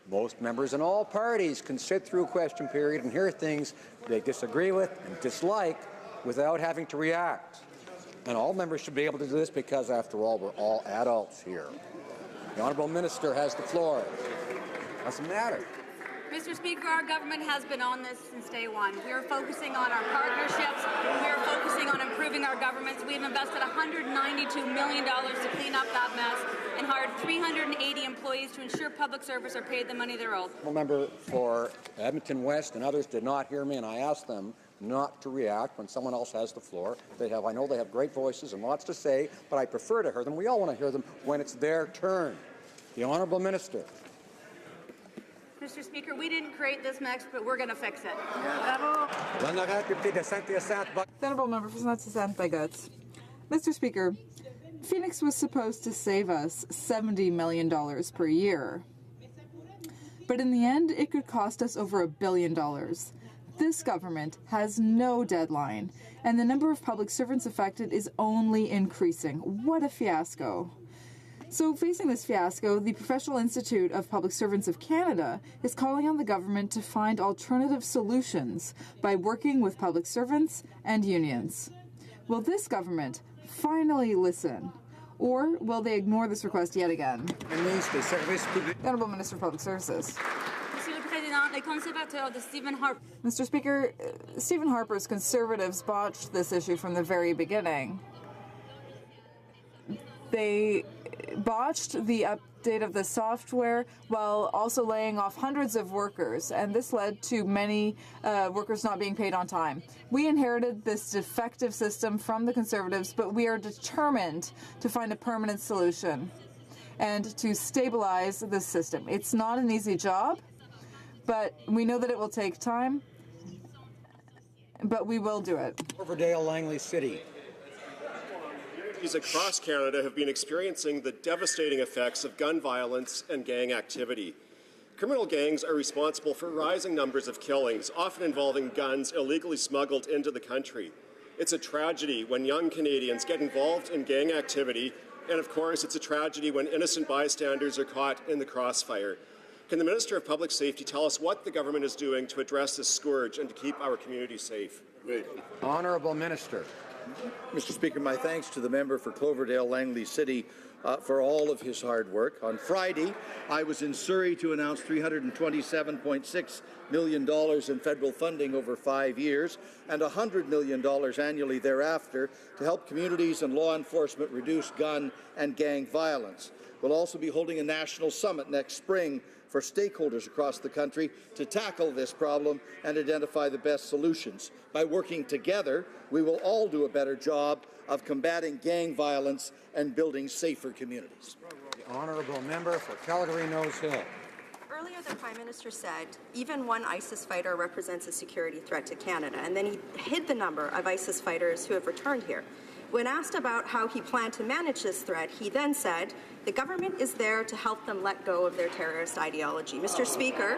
Most members in all parties can sit through a question period and hear things they disagree with and dislike without having to react. And all members should be able to do this because, after all, we're all adults here. The Honourable Minister has the floor. What's the matter? Mr. Speaker, our government has been on this since day one. We are focusing on our partnerships. We are focusing on improving our governments. We've invested $192 million to clean up that mess and hired 380 employees to ensure public servants are paid the money they're owed. The member for Edmonton West and others did not hear me, and I asked them not to react when someone else has the floor. I know they have great voices and lots to say, but I prefer to hear them. We all want to hear them when it's their turn. The Honourable Minister. Mr. Speaker, we didn't create this mess, but we're going to fix it. The Honourable Member for Saint-Hyacinthe-Bagotte. Mr. Speaker, Phoenix was supposed to save us $70 million per year. But in the end, it could cost us over $1 billion. This government has no deadline, and the number of public servants affected is only increasing. What a fiasco. So, facing this fiasco, the Professional Institute of Public Servants of Canada is calling on the government to find alternative solutions by working with public servants and unions. Will this government finally listen, or will they ignore this request yet again? The Honourable Minister of Public Services. Mr. Speaker, Stephen Harper's Conservatives botched this issue from the very beginning. They botched the update of the software while also laying off hundreds of workers, and this led to many workers not being paid on time. We inherited this defective system from the Conservatives, but we are determined to find a permanent solution and to stabilize this system. It's not an easy job, but we know that it will take time, but we will do it. Cloverdale, Langley City. Communities across Canada have been experiencing the devastating effects of gun violence and gang activity. Criminal gangs are responsible for rising numbers of killings, often involving guns illegally smuggled into the country. It's a tragedy when young Canadians get involved in gang activity, and of course it's a tragedy when innocent bystanders are caught in the crossfire. Can the Minister of Public Safety tell us what the government is doing to address this scourge and to keep our communities safe? Honourable Minister. Mr. Speaker, my thanks to the member for Cloverdale, Langley City, for all of his hard work. On Friday, I was in Surrey to announce $327.6 million in federal funding over 5 years and $100 million annually thereafter to help communities and law enforcement reduce gun and gang violence. We'll also be holding a national summit next spring for stakeholders across the country to tackle this problem and identify the best solutions. By working together, we will all do a better job of combating gang violence and building safer communities. The Honourable Member for Calgary-Nose Hill. Earlier, the Prime Minister said even one ISIS fighter represents a security threat to Canada, and then he hid the number of ISIS fighters who have returned here. When asked about how he planned to manage this threat, he then said, the government is there to help them let go of their terrorist ideology. Mr. Speaker,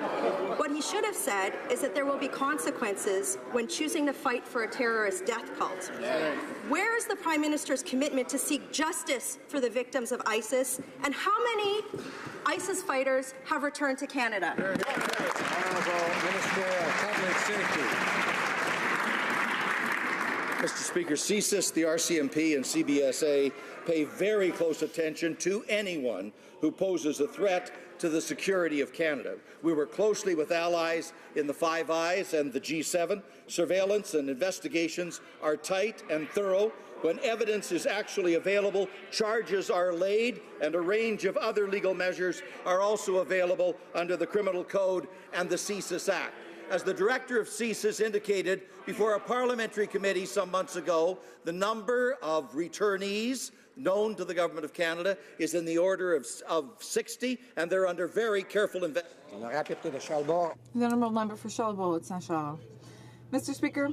what he should have said is that there will be consequences when choosing to fight for a terrorist death cult. Where is the Prime Minister's commitment to seek justice for the victims of ISIS, and how many ISIS fighters have returned to Canada? Honourable Minister of Public Safety. Mr. Speaker, CSIS, the RCMP, and CBSA pay very close attention to anyone who poses a threat to the security of Canada. We work closely with allies in the Five Eyes and the G7. Surveillance and investigations are tight and thorough. When evidence is actually available, charges are laid, and a range of other legal measures are also available under the Criminal Code and the CSIS Act. As the director of CSIS indicated before a parliamentary committee some months ago, the number of returnees known to the Government of Canada is in the order of 60, and they're under very careful investigation. The Honourable Member for Charlebourg, Saint-Charles. Mr. Speaker,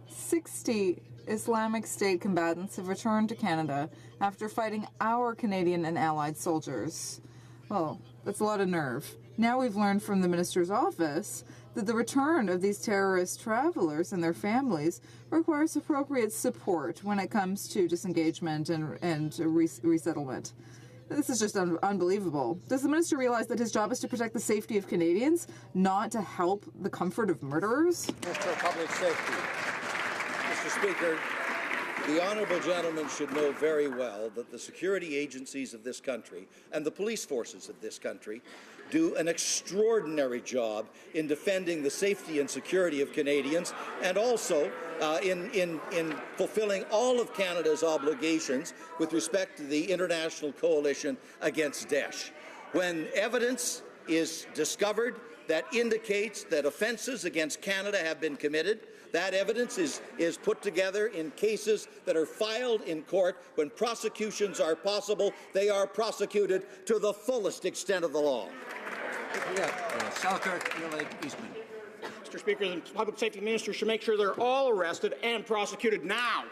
60 Islamic State combatants have returned to Canada after fighting our Canadian and Allied soldiers. Well, that's a lot of nerve. Now we've learned from the Minister's office that the return of these terrorist travelers and their families requires appropriate support when it comes to disengagement and resettlement. This is just unbelievable. Does the Minister realize that his job is to protect the safety of Canadians, not to help the comfort of murderers? Minister of Public Safety. Mr. Speaker, The honourable gentleman should know very well that the security agencies of this country and the police forces of this country do an extraordinary job in defending the safety and security of Canadians, and also in fulfilling all of Canada's obligations with respect to the international coalition against Daesh. When evidence is discovered that indicates that offences against Canada have been committed, that evidence is put together in cases that are filed in court. When prosecutions are possible, they are prosecuted to the fullest extent of the law. Selkirk, Eastman. Mr. Speaker, the Public Safety Minister should make sure they're all arrested and prosecuted now.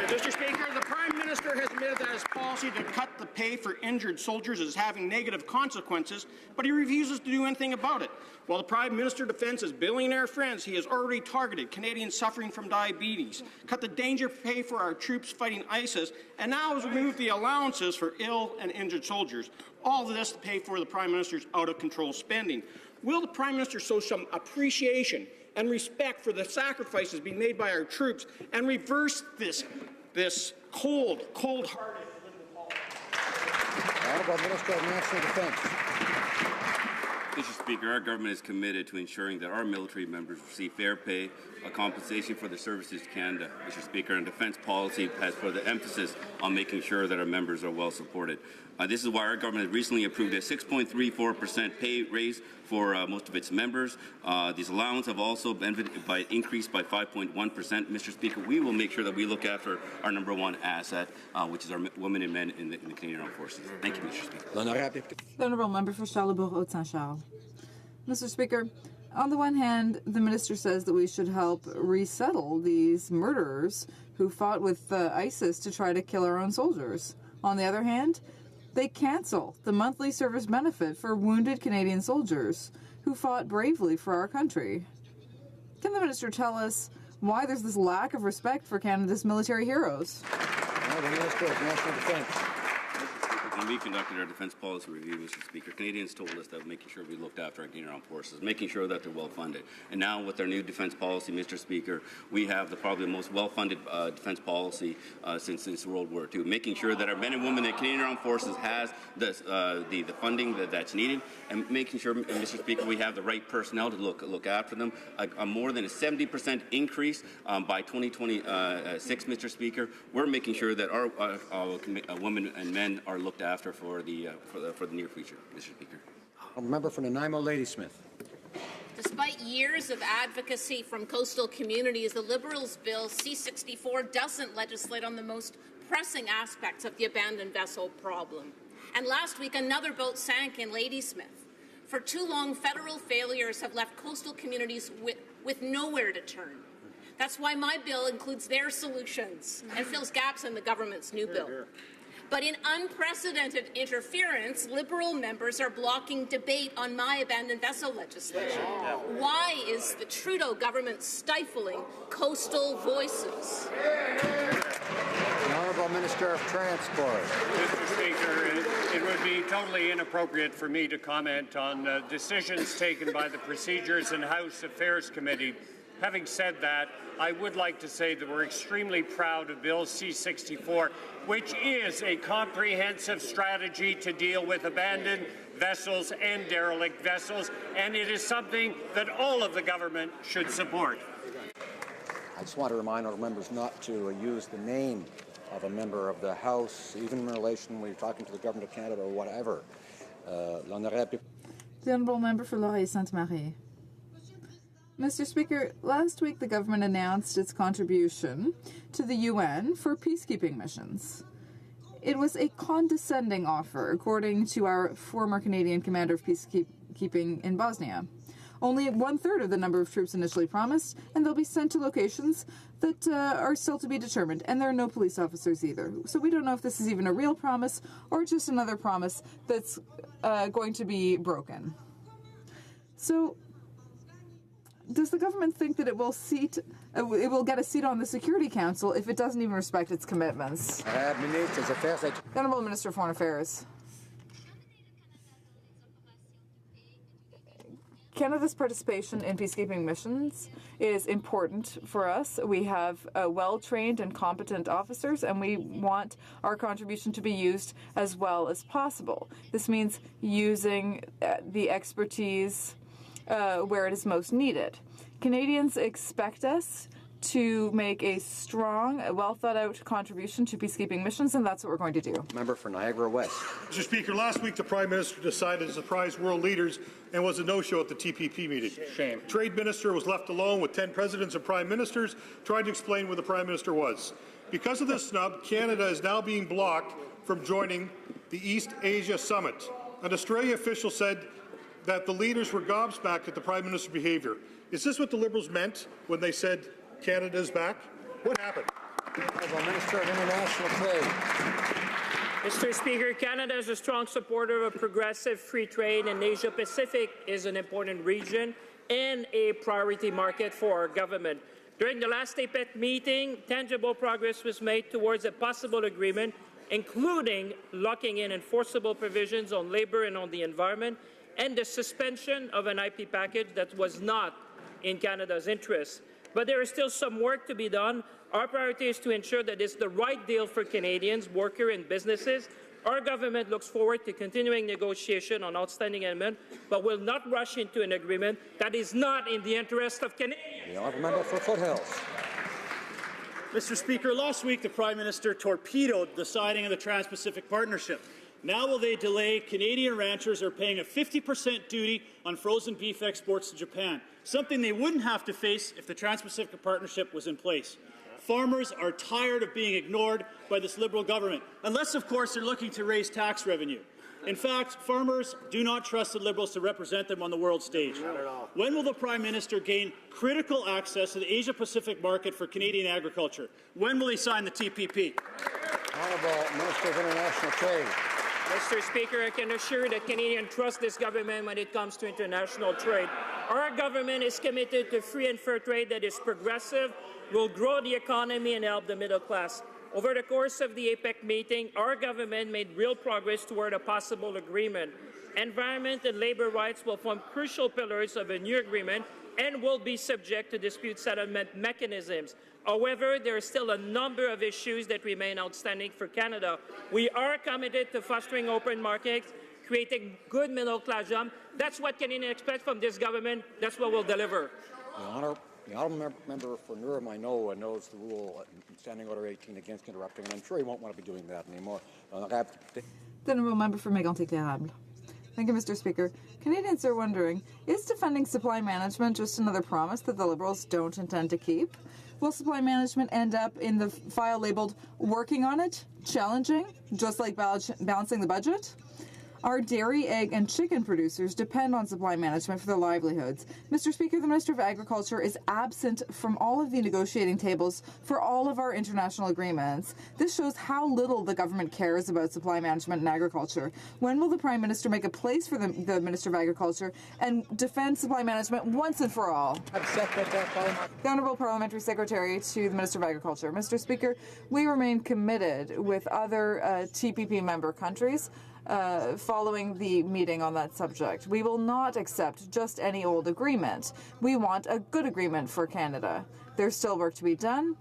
Mr. Speaker, the Prime Minister has admitted that his policy to cut the pay for injured soldiers is having negative consequences, but he refuses to do anything about it. While the Prime Minister defends his billionaire friends, he has already targeted Canadians suffering from diabetes, cut the danger pay for our troops fighting ISIS, and now has removed the allowances for ill and injured soldiers. All of this to pay for the Prime Minister's out-of-control spending. Will the Prime Minister show some appreciation and respect for the sacrifices being made by our troops and reverse this cold-hearted political policy? Honourable Minister of National Defence. Mr. Speaker, our government is committed to ensuring that our military members receive fair pay, a compensation for their services to Canada. Mr. Speaker, and defence policy has put the emphasis on making sure that our members are well supported. This is why our government has recently approved a 6.34% pay raise for most of its members. These allowances have also benefited by increased by 5.1%. Mr. Speaker, we will make sure that we look after our number one asset, which is our women and men in the Canadian Armed Forces. Thank you, Mr. Speaker. The Honourable Member for Charlebourg-Haute-Saint-Charles. Mr. Speaker, on the one hand, the Minister says that we should help resettle these murderers who fought with ISIS to try to kill our own soldiers. On the other hand, they cancel the monthly service benefit for wounded Canadian soldiers who fought bravely for our country. Can the Minister tell us why there's this lack of respect for Canada's military heroes? The Minister of National Defence. When we conducted our defence policy review, Mr. Speaker, Canadians told us that making sure we looked after our Canadian Armed Forces, making sure that they're well funded. And now with our new defence policy, Mr. Speaker, we have probably the most well-funded defence policy since World War II, making sure that our men and women in the Canadian Armed Forces has the funding that's needed, and making sure, Mr. Speaker, we have the right personnel to look after them. A more than a 70% increase by 2026, Mr. Speaker. We're making sure that our women and men are looked after for the near future, Mr. Speaker. Member for Nanaimo, Ladysmith. Despite years of advocacy from coastal communities, the Liberals' Bill C-64 doesn't legislate on the most pressing aspects of the abandoned vessel problem. And last week, another boat sank in Ladysmith. For too long, federal failures have left coastal communities with nowhere to turn. That's why my bill includes their solutions and fills gaps in the government's new bill. But in unprecedented interference, Liberal members are blocking debate on my abandoned vessel legislation. Why is the Trudeau government stifling coastal voices? The Honourable Minister of Transport. Mr. Speaker, it would be totally inappropriate for me to comment on decisions taken by the Procedures and House Affairs Committee. Having said that, I would like to say that we're extremely proud of Bill C-64, which is a comprehensive strategy to deal with abandoned vessels and derelict vessels, and it is something that all of the government should support. I just want to remind our members not to use the name of a member of the House, even in relation when you're talking to the Government of Canada or whatever. The Honourable Member for Laurier-Sainte-Marie. Mr. Speaker, last week the government announced its contribution to the UN for peacekeeping missions. It was a condescending offer, according to our former Canadian commander of peacekeeping in Bosnia. Only 1/3 of the number of troops initially promised, and they'll be sent to locations that are still to be determined, and there are no police officers either. So we don't know if this is even a real promise or just another promise that's going to be broken. So, does the government think that it will get a seat on the Security Council if it doesn't even respect its commitments? The Honourable Minister of Foreign Affairs. Canada's participation in peacekeeping missions is important for us. We have well-trained and competent officers, and we want our contribution to be used as well as possible. This means using the expertise where it is most needed. Canadians expect us to make a strong, well-thought-out contribution to peacekeeping missions, and that's what we're going to do. Member for Niagara West. Mr. Speaker, last week the Prime Minister decided to surprise world leaders and was a no-show at the TPP meeting. Shame. Trade Minister was left alone with 10 presidents and prime ministers trying to explain where the Prime Minister was. Because of this snub, Canada is now being blocked from joining the East Asia Summit. An Australia official said that the leaders were gobsmacked at the Prime Minister's behaviour. Is this what the Liberals meant when they said Canada's back? What happened? Minister of International Trade. Mr. Speaker, Canada is a strong supporter of progressive free trade, and Asia-Pacific is an important region and a priority market for our government. During the last APEC meeting, tangible progress was made towards a possible agreement, including locking in enforceable provisions on labour and on the environment, and the suspension of an IP package that was not in Canada's interest. But there is still some work to be done. Our priority is to ensure that it's the right deal for Canadians, workers and businesses. Our government looks forward to continuing negotiation on outstanding amendment, but will not rush into an agreement that is not in the interest of Canadians. The honourable member for Foothills. Mr. Speaker, last week the Prime Minister torpedoed the signing of the Trans-Pacific Partnership. Now will they delay Canadian ranchers are paying a 50% duty on frozen beef exports to Japan, something they wouldn't have to face if the Trans-Pacific Partnership was in place. Farmers are tired of being ignored by this Liberal government, unless, of course, they're looking to raise tax revenue. In fact, farmers do not trust the Liberals to represent them on the world stage. Not at all. When will the Prime Minister gain critical access to the Asia-Pacific market for Canadian agriculture? When will he sign the TPP? Honourable Minister of International Trade. Mr. Speaker, I can assure that Canadians trust this government when it comes to international trade. Our government is committed to free and fair trade that is progressive, will grow the economy and help the middle class. Over the course of the APEC meeting, our government made real progress toward a possible agreement. Environment and labour rights will form crucial pillars of a new agreement and will be subject to dispute settlement mechanisms. However, there are still a number of issues that remain outstanding for Canada. We are committed to fostering open markets, creating good middle-class jobs. That's what Canadians expect from this government. That's what we'll deliver. The honourable member for Durham, I know, knows the rule in Standing Order 18 against interrupting, and I'm sure he won't want to be doing that anymore. The honourable member for Mégantic-Érable. Thank you, Mr. Speaker. Canadians are wondering, is defending supply management just another promise that the Liberals don't intend to keep? Will supply management end up in the file labelled working on it, challenging, just like balancing the budget? Our dairy, egg, and chicken producers depend on supply management for their livelihoods. Mr. Speaker, the Minister of Agriculture is absent from all of the negotiating tables for all of our international agreements. This shows how little the government cares about supply management and agriculture. When will the Prime Minister make a place for the Minister of Agriculture and defend supply management once and for all? The Honourable Parliamentary Secretary to the Minister of Agriculture. Mr. Speaker, we remain committed with other TPP member countries following the meeting on that subject. We will not accept just any old agreement. We want a good agreement for Canada. There's still work to be done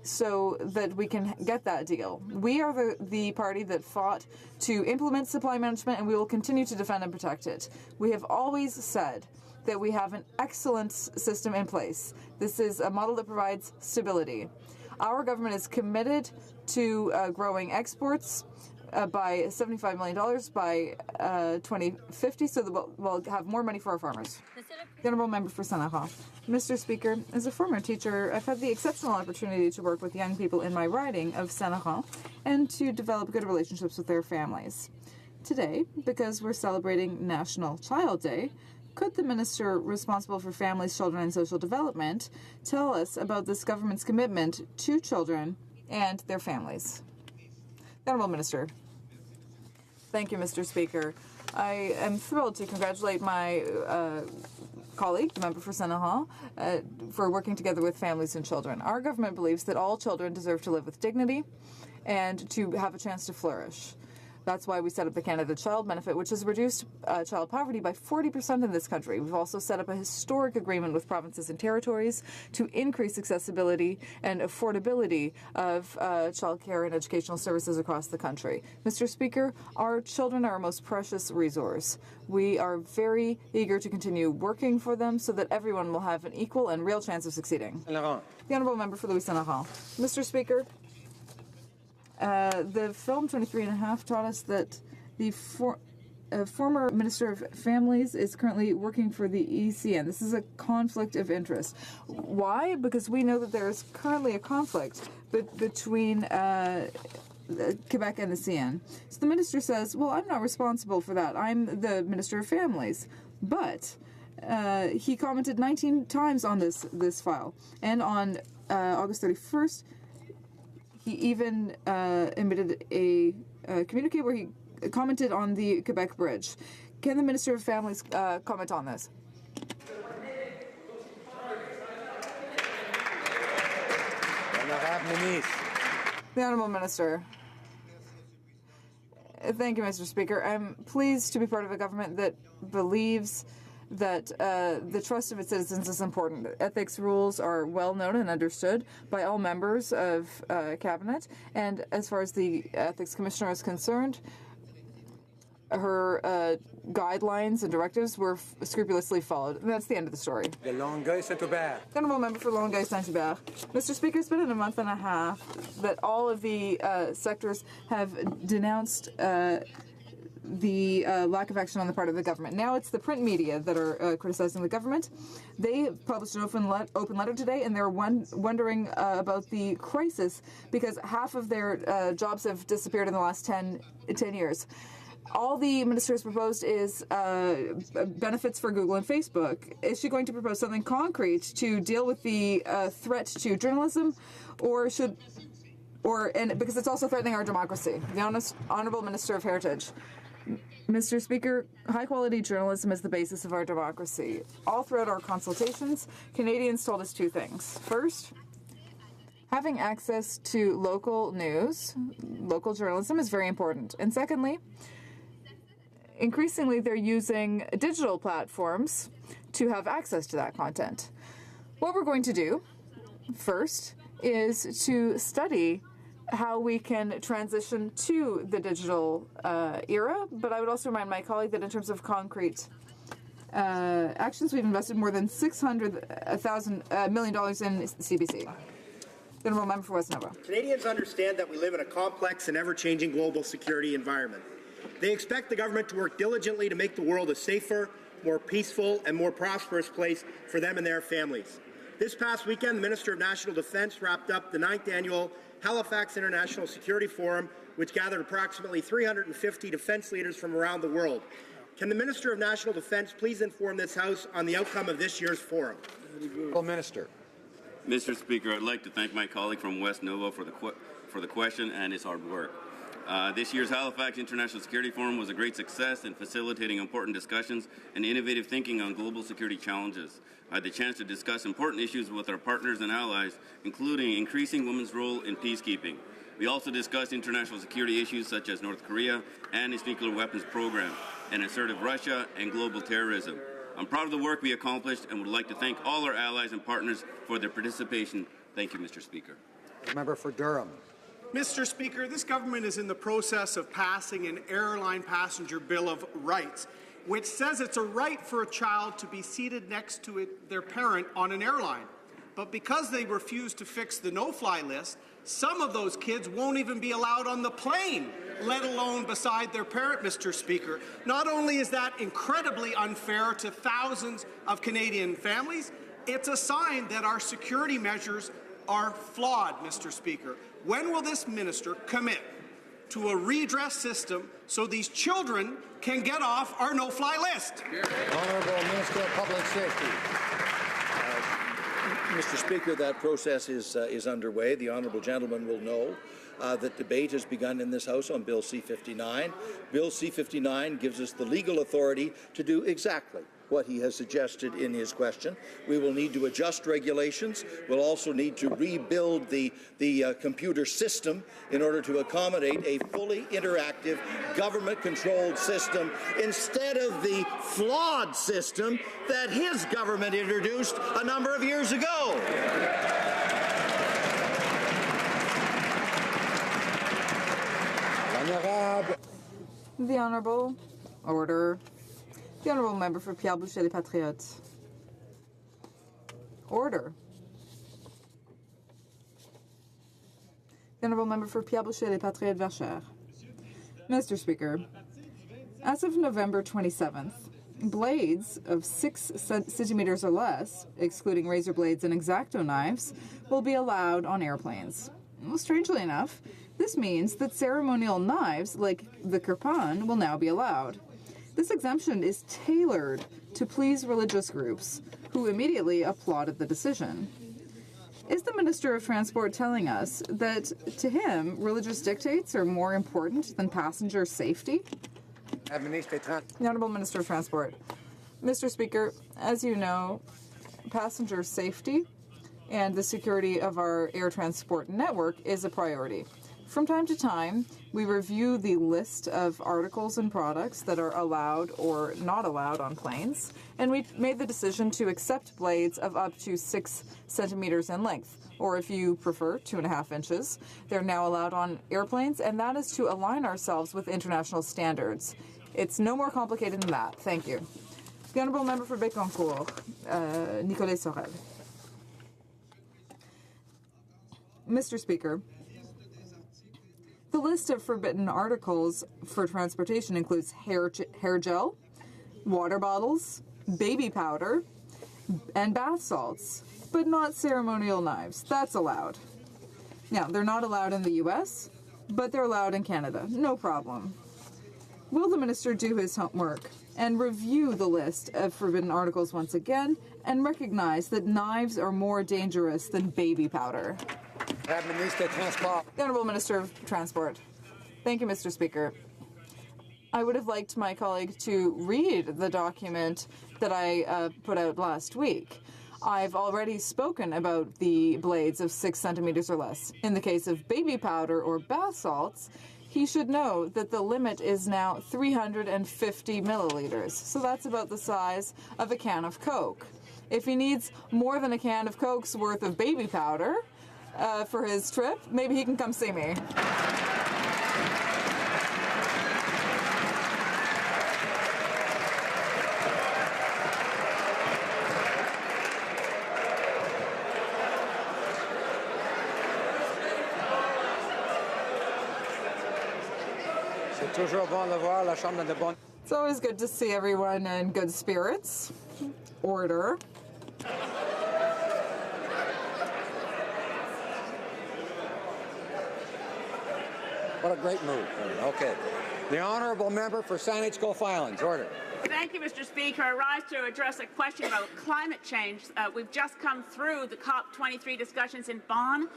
so that we can get that deal. We are the party that fought to implement supply management, and we will continue to defend and protect it. We have always said that we have an excellent system in place. This is a model that provides stability. Our government is committed to growing exports by $75 million by 2050, so that we'll have more money for our farmers. The Honourable Member for Saint-Laurent. Mr. Speaker, as a former teacher, I've had the exceptional opportunity to work with young people in my riding of Saint-Laurent and to develop good relationships with their families. Today, because we're celebrating National Child Day, could the Minister responsible for families, children and social development tell us about this government's commitment to children and their families? The Honourable Minister. Thank you, Mr. Speaker. I am thrilled to congratulate my colleague, the member for Saint-Laurent, for working together with families and children. Our government believes that all children deserve to live with dignity and to have a chance to flourish. That's why we set up the Canada Child Benefit, which has reduced child poverty by 40% in this country. We've also set up a historic agreement with provinces and territories to increase accessibility and affordability of childcare and educational services across the country. Mr. Speaker, our children are our most precious resource. We are very eager to continue working for them so that everyone will have an equal and real chance of succeeding. The Honourable Member for Louis Saint Laurent. Mr. Speaker, the film 23.5 taught us that the former Minister of Families is currently working for the ECN. This is a conflict of interest. Why? Because we know that there is currently a conflict between Quebec and the CN. So the minister says, well, I'm not responsible for that. I'm the Minister of Families. But he commented 19 times on this file. And on August 31st, he even emitted a communique where he commented on the Quebec Bridge. Can the Minister of Families comment on this? The Honourable Minister. Thank you, Mr. Speaker. I'm pleased to be part of a government that believes that the trust of its citizens is important. Ethics rules are well known and understood by all members of Cabinet, and as far as the Ethics Commissioner is concerned, her guidelines and directives were scrupulously followed. And that's the end of the story. The Honourable Member for Longueuil Saint-Hubert. Mr. Speaker, it's been in a month and a half that all of the sectors have denounced the lack of action on the part of the government. Now it's the print media that are criticizing the government. They published an open letter today, and they're wondering about the crisis because half of their jobs have disappeared in the last 10 years. All the minister has proposed is benefits for Google and Facebook. Is she going to propose something concrete to deal with the threat to journalism, because it's also threatening our democracy? The Honourable Minister of Heritage. Mr. Speaker, high-quality journalism is the basis of our democracy. All throughout our consultations, Canadians told us two things. First, having access to local news, local journalism is very important. And secondly, increasingly they're using digital platforms to have access to that content. What we're going to do first is to study how we can transition to the digital era, but I would also remind my colleague that in terms of concrete actions, we've invested more than $600 million in CBC. The Honourable Member for West Nova. Canadians understand that we live in a complex and ever-changing global security environment. They expect the government to work diligently to make the world a safer, more peaceful, and more prosperous place for them and their families. This past weekend, the Minister of National Defence wrapped up the 9th annual Halifax International Security Forum, which gathered approximately 350 defence leaders from around the world. Can the Minister of National Defence please inform this House on the outcome of this year's forum? Minister. Mr. Speaker, I'd like to thank my colleague from West Nova for the question and his hard work. This year's Halifax International Security Forum was a great success in facilitating important discussions and innovative thinking on global security challenges. I had the chance to discuss important issues with our partners and allies, including increasing women's role in peacekeeping. We also discussed international security issues such as North Korea and its nuclear weapons program, and assertive Russia and global terrorism. I'm proud of the work we accomplished and would like to thank all our allies and partners for their participation. Thank you, Mr. Speaker. Member for Durham. Mr. Speaker, this government is in the process of passing an airline passenger bill of rights, which says it's a right for a child to be seated next to their parent on an airline. But because they refuse to fix the no-fly list, some of those kids won't even be allowed on the plane, let alone beside their parent, Mr. Speaker. Not only is that incredibly unfair to thousands of Canadian families, it's a sign that our security measures are flawed, Mr. Speaker. When will this minister commit to a redress system so these children can get off our no-fly list? Honourable Minister of Public Safety. Mr. Speaker, that process is underway. The honourable gentleman will know that debate has begun in this House on Bill C-59. Bill C-59 gives us the legal authority to do exactly what he has suggested in his question. We will need to adjust regulations. We'll also need to rebuild the computer system in order to accommodate a fully interactive, government-controlled system instead of the flawed system that his government introduced a number of years ago. The Honourable. Order. The Honourable Member for Pierre Boucher, Les Patriotes. Order. The Honourable Member for Pierre Boucher, Les Patriotes, Verchères. Mr. Speaker, as of November 27th, blades of 6 centimeters or less, excluding razor blades and X-Acto knives, will be allowed on airplanes. Well, strangely enough, this means that ceremonial knives, like the kirpan, will now be allowed. This exemption is tailored to please religious groups, who immediately applauded the decision. Is the Minister of Transport telling us that, to him, religious dictates are more important than passenger safety? The Honourable Minister of Transport. Mr. Speaker, as you know, passenger safety and the security of our air transport network is a priority. From time to time, we review the list of articles and products that are allowed or not allowed on planes, and we made the decision to accept blades of up to 6 centimeters in length, or if you prefer, 2.5 inches. They're now allowed on airplanes, and that is to align ourselves with international standards. It's no more complicated than that. Thank you. The Honourable Member for Bécancour, Nicolas Sorel. Mr. Speaker, the list of forbidden articles for transportation includes hair gel, water bottles, baby powder, and bath salts, but not ceremonial knives. That's allowed. Now, they're not allowed in the U.S., but they're allowed in Canada. No problem. Will the minister do his homework and review the list of forbidden articles once again and recognize that knives are more dangerous than baby powder? The Honourable Minister of Transport. Thank you, Mr. Speaker. I would have liked my colleague to read the document that I put out last week. I've already spoken about the blades of 6 centimeters or less. In the case of baby powder or bath salts, he should know that the limit is now 350 milliliters. So that's about the size of a can of Coke. If he needs more than a can of Coke's worth of baby powder, for his trip, maybe he can come see me. It's always good to see everyone in good spirits. Order. What a great move. Okay. The Honourable Member for Saanich-Gulf Islands. Order. Thank you, Mr. Speaker. I rise to address a question about climate change. We've just come through the COP23 discussions in Bonn.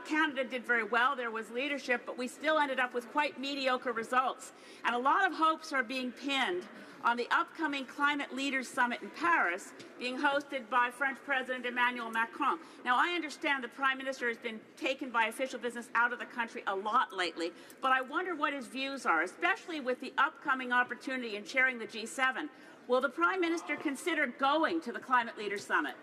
Canada did very well. There was leadership, but we still ended up with quite mediocre results. And a lot of hopes are being pinned on the upcoming Climate Leaders Summit in Paris, being hosted by French President Emmanuel Macron. Now, I understand the Prime Minister has been taken by official business out of the country a lot lately, but I wonder what his views are, especially with the upcoming opportunity in chairing the G7. Will the Prime Minister consider going to the Climate Leaders Summit?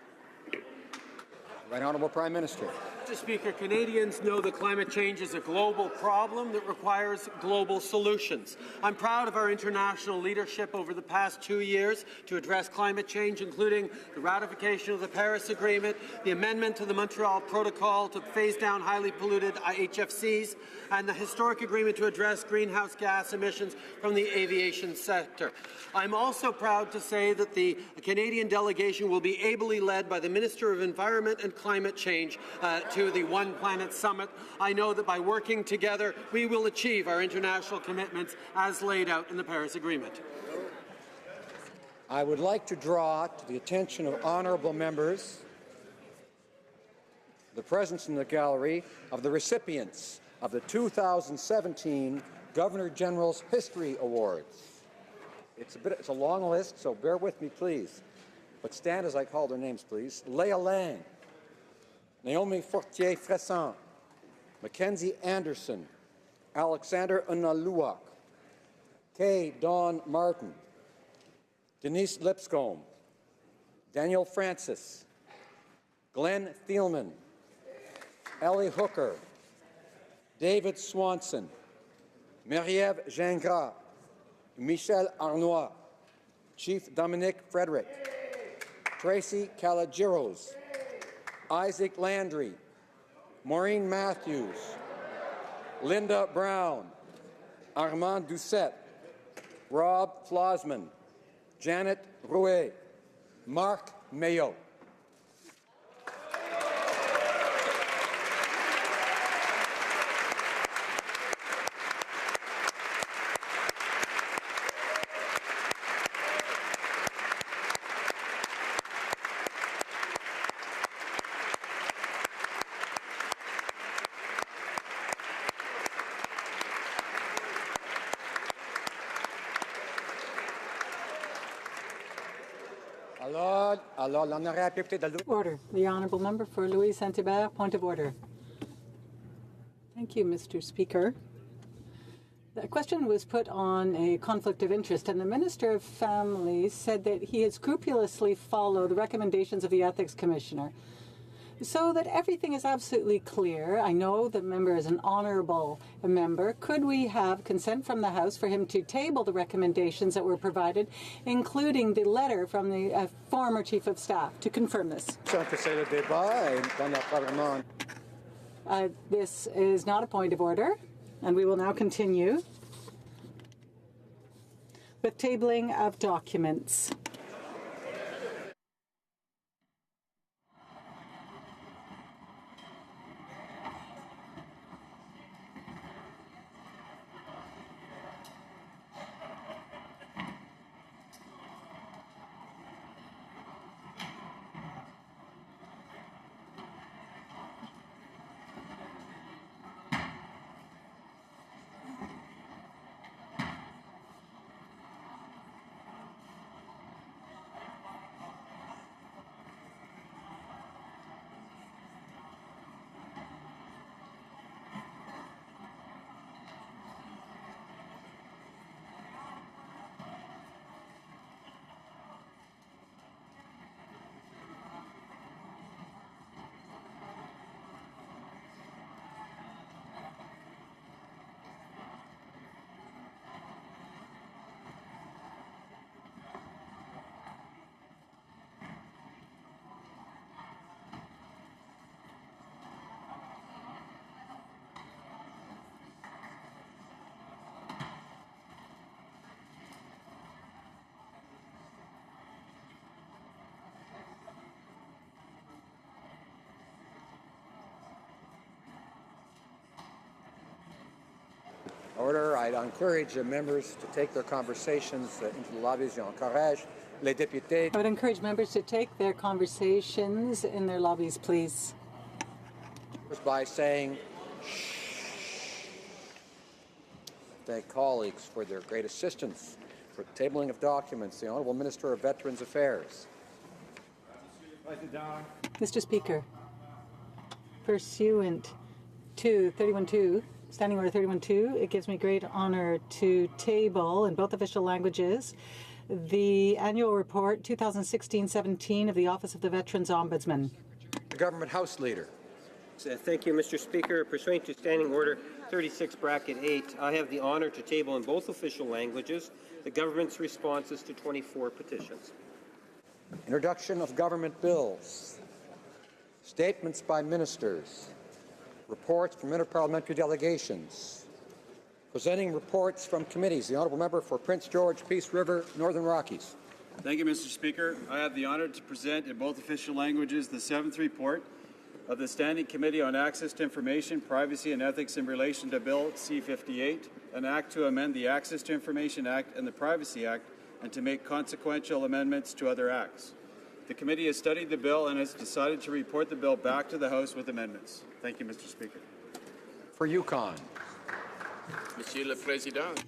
Right Honourable Prime Minister. Mr. Speaker, Canadians know that climate change is a global problem that requires global solutions. I'm proud of our international leadership over the past 2 years to address climate change, including the ratification of the Paris Agreement, the amendment to the Montreal Protocol to phase down highly polluted HFCs, and the historic agreement to address greenhouse gas emissions from the aviation sector. I'm also proud to say that the Canadian delegation will be ably led by the Minister of Environment and Climate Change to the One Planet Summit. I know that by working together, we will achieve our international commitments as laid out in the Paris Agreement. I would like to draw to the attention of honourable members the presence in the gallery of the recipients of the 2017 Governor General's History Awards. It's a long list, so bear with me, please. But stand as I call their names, please. Leah Lang, Naomi Fortier-Fresson, Mackenzie Anderson, Alexander Unaluak, Kay Dawn Martin, Denise Lipscomb, Daniel Francis, Glenn Thielman, Ellie Hooker, David Swanson, Marie-Ève Gingras, Michel Arnois, Chief Dominic Frederick, Tracy Calagiros, Isaac Landry, Maureen Matthews, Linda Brown, Armand Doucette, Rob Flosman, Janet Rouet, Mark Mayo. Order. The Honourable Member for Louise Saint-Hubert, point of order. Thank you, Mr. Speaker. The question was put on a conflict of interest, and the Minister of Families said that he had scrupulously followed the recommendations of the Ethics Commissioner. So that everything is absolutely clear, I know the member is an honourable member. Could we have consent from the House for him to table the recommendations that were provided, including the letter from the former Chief of Staff, to confirm this? This is not a point of order, and we will now continue with tabling of documents. Order. I'd encourage members to take their conversations into the lobbies. J'encourage les députés. I would encourage members to take their conversations in their lobbies, please. By saying shh. Thank colleagues for their great assistance for the tabling of documents. The Honourable Minister of Veterans Affairs. Mr. Speaker, pursuant to 31.2, Standing Order 31.2, it gives me great honour to table in both official languages the annual report 2016-17 of the Office of the Veterans Ombudsman. The Government House Leader. Thank you, Mr. Speaker. Pursuant to Standing Order 36(8), I have the honour to table in both official languages the government's responses to 24 petitions. Introduction of government bills. Statements by ministers. Reports from interparliamentary delegations. Presenting reports from committees. The Honourable Member for Prince George, Peace River, Northern Rockies. Thank you, Mr. Speaker. I have the honour to present in both official languages the 7th report of the Standing Committee on Access to Information, Privacy and Ethics in relation to Bill C-58, an act to amend the Access to Information Act and the Privacy Act, and to make consequential amendments to other acts. The committee has studied the bill and has decided to report the bill back to the House with amendments. Thank you, Mr. Speaker. For Yukon. Monsieur le Président.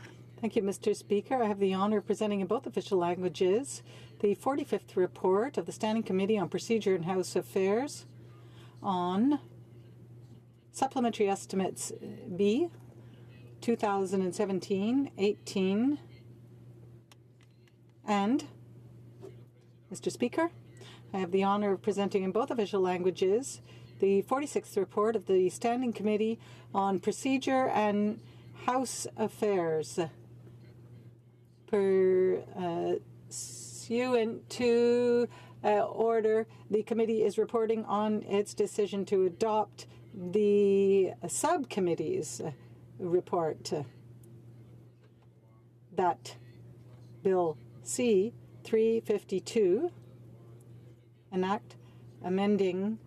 Thank you, Mr. Speaker. I have the honour of presenting in both official languages the 45th report of the Standing Committee on Procedure and House Affairs on Supplementary Estimates B 2017-18 and, Mr. Speaker, I have the honour of presenting in both official languages the 46th report of the Standing Committee on Procedure and House Affairs. Pursuant to order, the committee is reporting on its decision to adopt the subcommittee's report. That Bill C-352, an act amending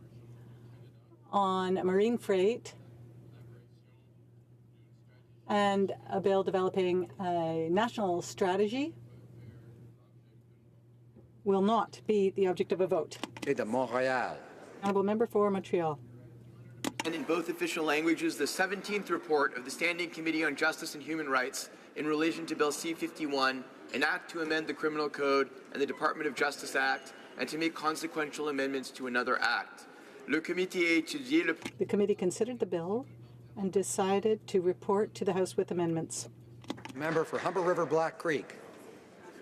on marine freight, and a bill developing a national strategy will not be the object of a vote. Et de Montréal. Honourable Member for Montreal. And in both official languages, the 17th report of the Standing Committee on Justice and Human Rights in relation to Bill C-51, an act to amend the Criminal Code and the Department of Justice Act, and to make consequential amendments to another act. The committee considered the bill and decided to report to the House with amendments. Member for Humber River Black Creek.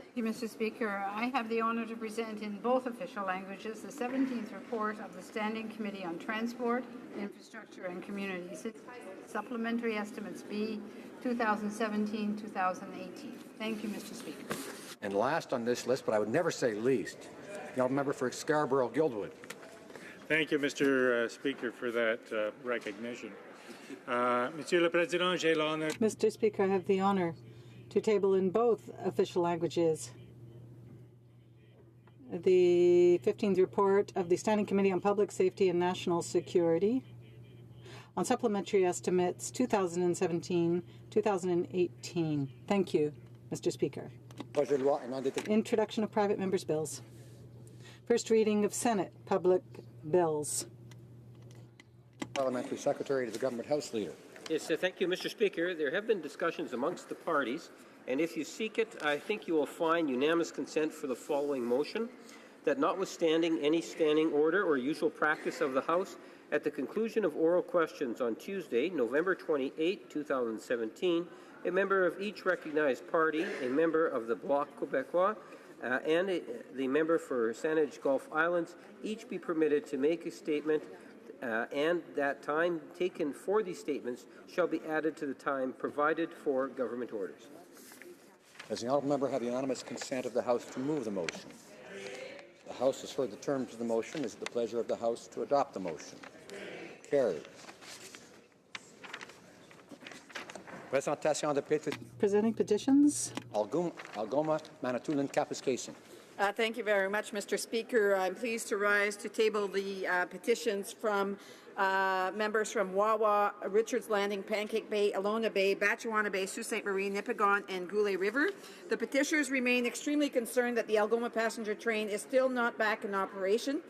Thank you, Mr. Speaker. I have the honour to present in both official languages the 17th report of the Standing Committee on Transport, Infrastructure and Communities, Supplementary Estimates B 2017-2018. Thank you, Mr. Speaker. And last on this list, but I would never say least, the member for Scarborough-Guildwood. Thank you, Mr. Speaker, for that recognition. Monsieur le Président, j'ai l'honneur. Mr. Speaker, I have the honour to table in both official languages the 15th report of the Standing Committee on Public Safety and National Security on Supplementary Estimates 2017-2018. Thank you, Mr. Speaker. Introduction of private members' bills. First reading of Senate public bills. Parliamentary Secretary to the Government House Leader. Yes, thank you, Mr. Speaker. There have been discussions amongst the parties, and if you seek it, I think you will find unanimous consent for the following motion, that notwithstanding any standing order or usual practice of the House, at the conclusion of oral questions on Tuesday, November 28, 2017, a member of each recognized party, a member of the Bloc Québécois, and the member for Saanich Gulf Islands, each be permitted to make a statement, and that time taken for these statements shall be added to the time provided for government orders. Does the honourable member have the unanimous consent of the House to move the motion? The House has heard the terms of the motion. Is it the pleasure of the House to adopt the motion? Carried. Presentation de pétitions. Presenting petitions. Algoma, Manitoulin, Kapuskasing. Thank you very much, Mr. Speaker. I'm pleased to rise to table the petitions from members from Wawa, Richards Landing, Pancake Bay, Alona Bay, Batchewana Bay, Sault Ste. Marie, Nipigon, and Goulet River. The petitioners remain extremely concerned that the Algoma passenger train is still not back in operation.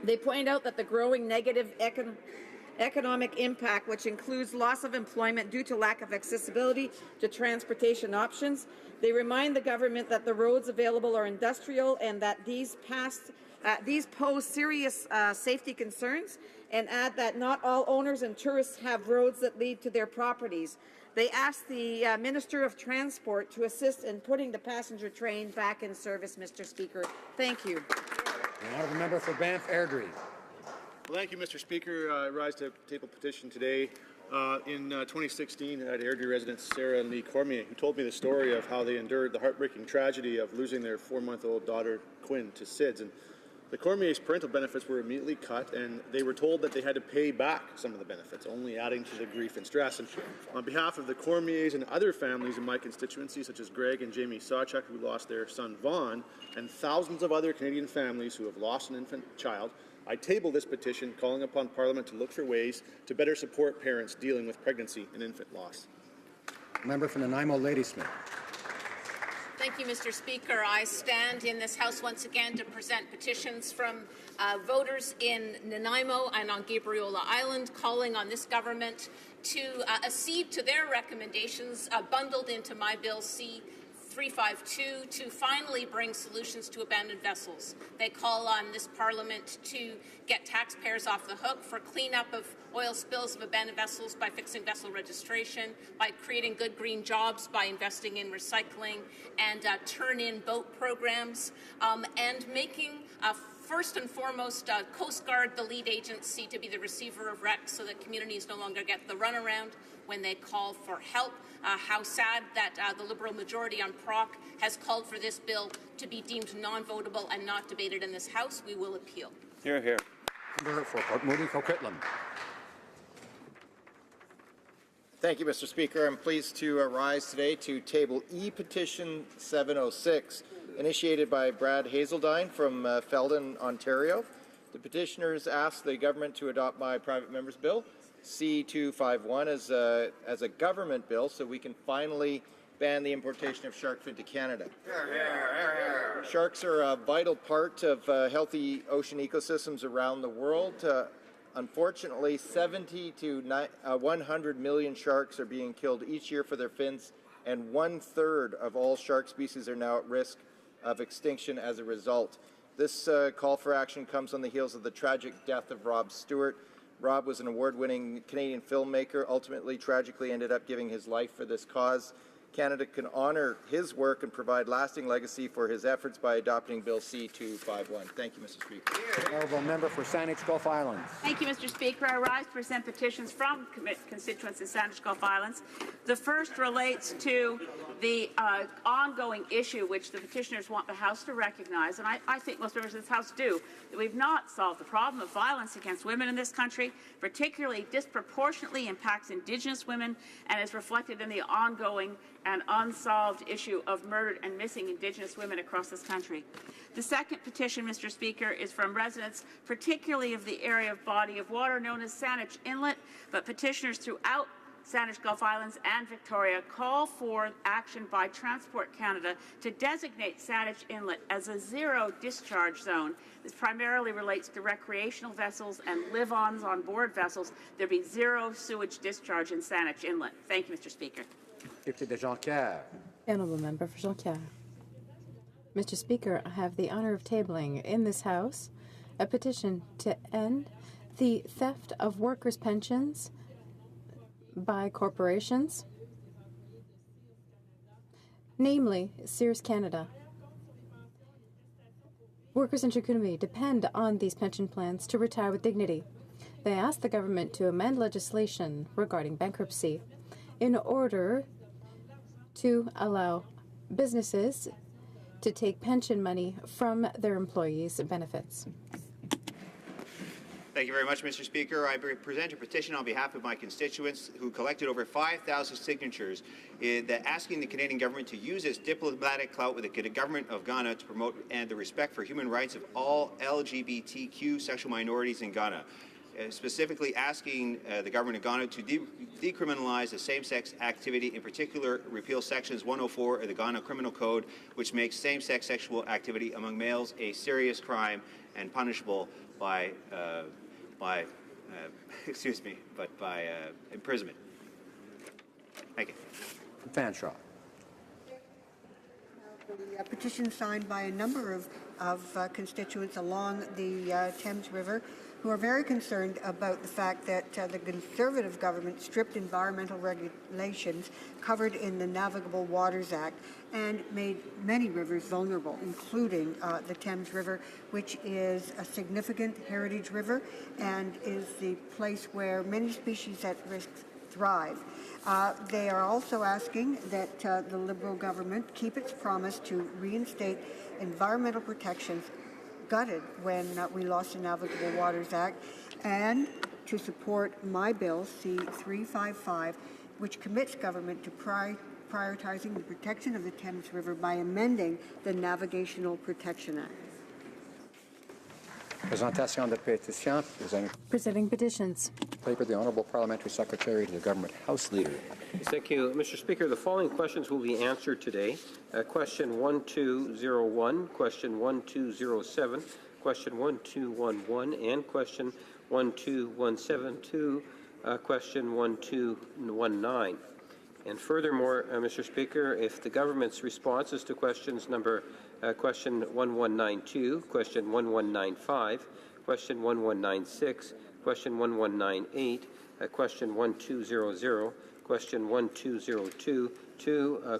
They point out that the growing negative economic impact, which includes loss of employment due to lack of accessibility to transportation options. They remind the government that the roads available are industrial and that these pose serious safety concerns, and add that not all owners and tourists have roads that lead to their properties. They ask the Minister of Transport to assist in putting the passenger train back in service, Mr. Speaker. Thank you. The honourable member for Banff Airdrie. Well, thank you, Mr. Speaker. I rise to table petition today. In 2016, I had Airdrie resident Sarah and Lee Cormier, who told me the story of how they endured the heartbreaking tragedy of losing their 4-month-old daughter, Quinn, to SIDS. And the Cormier's parental benefits were immediately cut, and they were told that they had to pay back some of the benefits, only adding to the grief and stress. And on behalf of the Cormiers and other families in my constituency, such as Greg and Jamie Sawchuk, who lost their son Vaughn, and thousands of other Canadian families who have lost an infant child, I table this petition calling upon Parliament to look for ways to better support parents dealing with pregnancy and infant loss. Member for Nanaimo Ladysmith. Thank you, Mr. Speaker. I stand in this House once again to present petitions from voters in Nanaimo and on Gabriola Island calling on this government to accede to their recommendations bundled into my Bill C-352 to finally bring solutions to abandoned vessels. They call on this Parliament to get taxpayers off the hook for cleanup of oil spills of abandoned vessels by fixing vessel registration, by creating good green jobs, by investing in recycling and turn-in boat programs, and making first and foremost, Coast Guard the lead agency to be the receiver of wrecks so that communities no longer get the runaround when they call for help. How sad that the Liberal majority on Proc has called for this bill to be deemed non-votable and not debated in this House. We will appeal. Hear, hear. Member for Port Moody, Coquitlam. Thank you, Mr. Speaker. I'm pleased to rise today to table E-Petition 706, initiated by Brad Hazeldine from Feldon, Ontario. The petitioners ask the government to adopt my private member's bill, C-251, as a government bill so we can finally ban the importation of shark fin to Canada. Sharks are a vital part of healthy ocean ecosystems around the world. Unfortunately, 70 to 100 million sharks are being killed each year for their fins, and 1/3 of all shark species are now at risk of extinction as a result. This call for action comes on the heels of the tragic death of Rob Stewart. Rob was an award-winning Canadian filmmaker, ultimately tragically ended up giving his life for this cause. Canada can honour his work and provide lasting legacy for his efforts by adopting Bill C-251. Thank you, Mr. Speaker. Honourable Member for Saanich Gulf Islands. Thank you, Mr. Speaker. I rise to present petitions from constituents in Saanich Gulf Islands. The first relates to the ongoing issue which the petitioners want the House to recognize, and I think most members of this House do, that we've not solved the problem of violence against women in this country, particularly disproportionately impacts Indigenous women, and is reflected in the ongoing and unsolved issue of murdered and missing Indigenous women across this country. The second petition, Mr. Speaker, is from residents, particularly of the area of body of water known as Saanich Inlet, but petitioners throughout Saanich Gulf Islands and Victoria call for action by Transport Canada to designate Saanich Inlet as a zero discharge zone. This primarily relates to recreational vessels and live-ons on board vessels. There be zero sewage discharge in Saanich Inlet. Thank you, Mr. Speaker. Deputy de Jonquière. Honourable Member for Jonquière. Mr. Speaker, I have the honour of tabling in this House a petition to end the theft of workers' pensions by corporations, namely Sears Canada. Workers in Chikunaby depend on these pension plans to retire with dignity. They ask the government to amend legislation regarding bankruptcy in order to allow businesses to take pension money from their employees' benefits. Thank you very much, Mr. Speaker. I present a petition on behalf of my constituents who collected over 5,000 signatures asking the Canadian government to use its diplomatic clout with the government of Ghana to promote the respect for human rights of all LGBTQ sexual minorities in Ghana. Specifically asking the government of Ghana to decriminalize the same-sex activity, in particular repeal sections 104 of the Ghana Criminal Code, which makes same-sex sexual activity among males a serious crime and punishable by imprisonment. Thank you. Fanshawe. A petition signed by a number of constituents along the Thames River who are very concerned about the fact that the Conservative government stripped environmental regulations covered in the Navigable Waters Act and made many rivers vulnerable, including the Thames River, which is a significant heritage river and is the place where many species at risk thrive. They are also asking that the Liberal government keep its promise to reinstate environmental protections gutted when we lost the Navigable Waters Act, and to support my bill, C-355, which commits government to prioritizing the protection of the Thames River by amending the Navigational Protection Act. Présentation de pétition. Presenting petitions. paper, the Honourable Parliamentary Secretary to the Government House Leader. Thank you, Mr. Speaker. The following questions will be answered today. Question 1201, question 1207, question 1211, and question 12172, question 1219. And furthermore, Mr. Speaker, if the government's responses to questions question 1192, question 1195, question 1196, question 1198, question 1200, question 1202,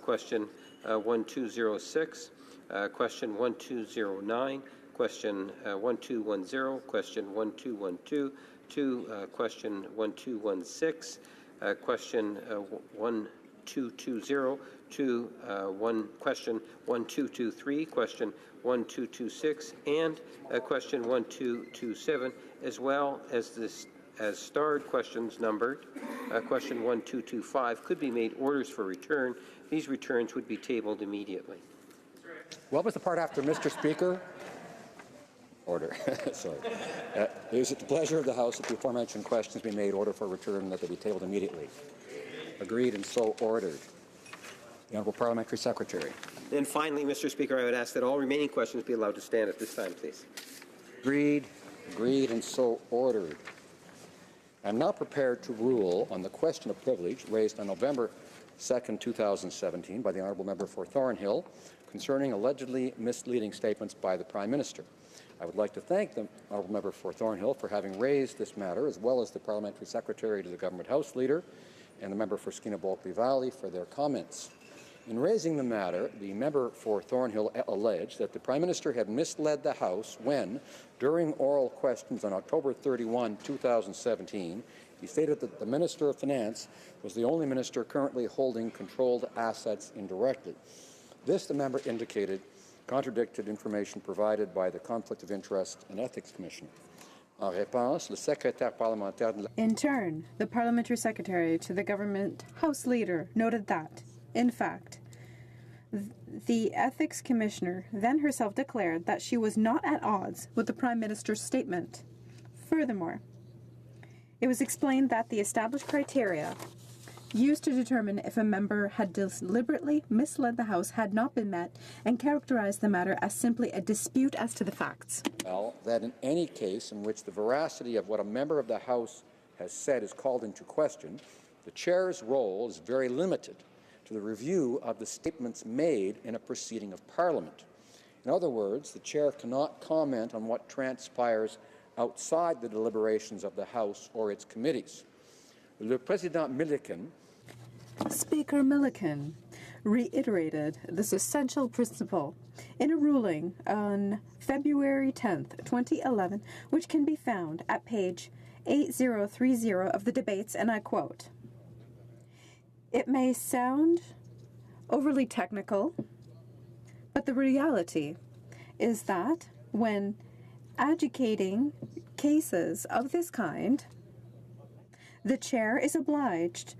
question 1206, question 1209, question 1210, question 1212, question 1216, question 1220, question 1223, question 1226, and question 1227, as well as starred questions numbered. Question 1225 could be made orders for return. These returns would be tabled immediately. What was the part after Mr. Speaker? Order. Sorry. Is it the pleasure of the House that the aforementioned questions be made order for return and that they be tabled immediately? Agreed and so ordered. The Honourable Parliamentary Secretary. And finally, Mr. Speaker, I would ask that all remaining questions be allowed to stand at this time, please. Agreed. Agreed and so ordered. I am now prepared to rule on the question of privilege raised on November 2nd, 2017 by the Honourable Member for Thornhill concerning allegedly misleading statements by the Prime Minister. I would like to thank the Honourable Member for Thornhill for having raised this matter, as well as the Parliamentary Secretary to the Government House Leader and the Member for Skeena-Bulkley Valley for their comments. In raising the matter, the member for Thornhill alleged that the Prime Minister had misled the House when, during oral questions on October 31, 2017, he stated that the Minister of Finance was the only minister currently holding controlled assets indirectly. This, the member indicated, contradicted information provided by the Conflict of Interest and Ethics Commissioner. En réponse, le secrétaire parlementaire de la... In turn, the Parliamentary Secretary to the Government House Leader noted that, in fact, the Ethics Commissioner then herself declared that she was not at odds with the Prime Minister's statement. Furthermore, it was explained that the established criteria used to determine if a member had deliberately misled the House had not been met and characterized the matter as simply a dispute as to the facts. Well, that in any case in which the veracity of what a member of the House has said is called into question, the Chair's role is very limited to the review of the statements made in a proceeding of Parliament. In other words, the Chair cannot comment on what transpires outside the deliberations of the House or its committees. Le Président Milliken, Speaker Milliken reiterated this essential principle in a ruling on February 10th, 2011, which can be found at page 8030 of the debates, and I quote, "It may sound overly technical, but the reality is that when adjudicating cases of this kind, the Chair is obliged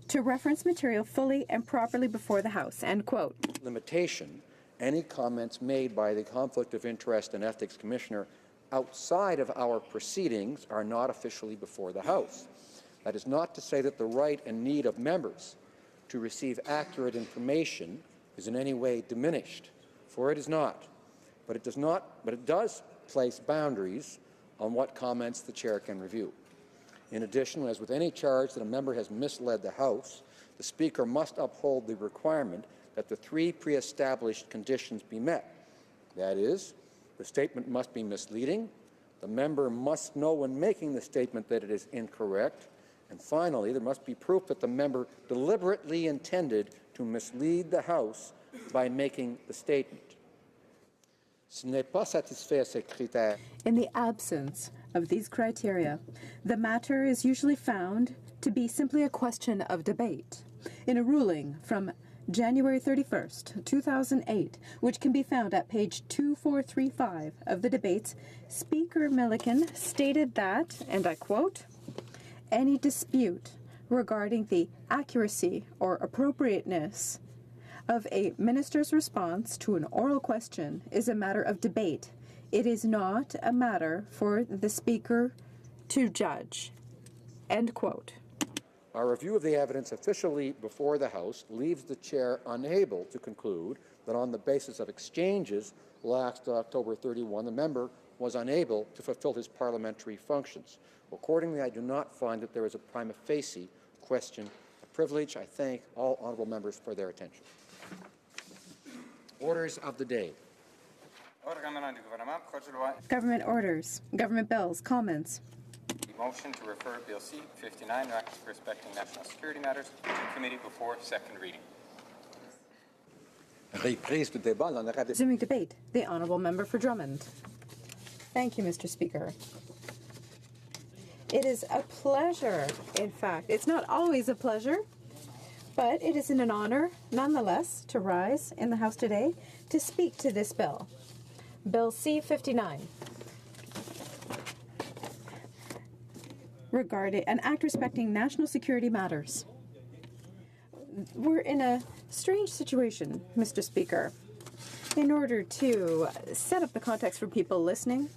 to reference material fully and properly before the House," end quote. Limitation, any comments made by the Conflict of Interest and Ethics Commissioner outside of our proceedings are not officially before the House. That is not to say that the right and need of members to receive accurate information is in any way diminished, for it is not. But it does place boundaries on what comments the Chair can review. In addition, as with any charge that a member has misled the House, the Speaker must uphold the requirement that the three pre-established conditions be met. That is, the statement must be misleading, the member must know when making the statement that it is incorrect, and finally, there must be proof that the member deliberately intended to mislead the House by making the statement. In the absence of these criteria, the matter is usually found to be simply a question of debate. In a ruling from January 31st, 2008, which can be found at page 2435 of the debates, Speaker Milliken stated that, and I quote, "Any dispute regarding the accuracy or appropriateness of a minister's response to an oral question is a matter of debate. It is not a matter for the Speaker to judge." End quote. Our review of the evidence officially before the House leaves the chair unable to conclude that on the basis of exchanges last October 31, the member was unable to fulfill his parliamentary functions. Accordingly, I do not find that there is a prima facie question of privilege. I thank all honourable members for their attention. Orders of the day. Government orders, government bills, comments. Motion to refer Bill C-59, Act respecting national security matters, to committee before second reading. Resuming debate. The honourable member for Drummond. Thank you, Mr. Speaker. It is a pleasure, in fact. It's not always a pleasure, but it is an honour, nonetheless, to rise in the House today to speak to this bill. Bill C-59. Regarding an act respecting national security matters. We're in a strange situation, Mr. Speaker. In order to set up the context for people listening,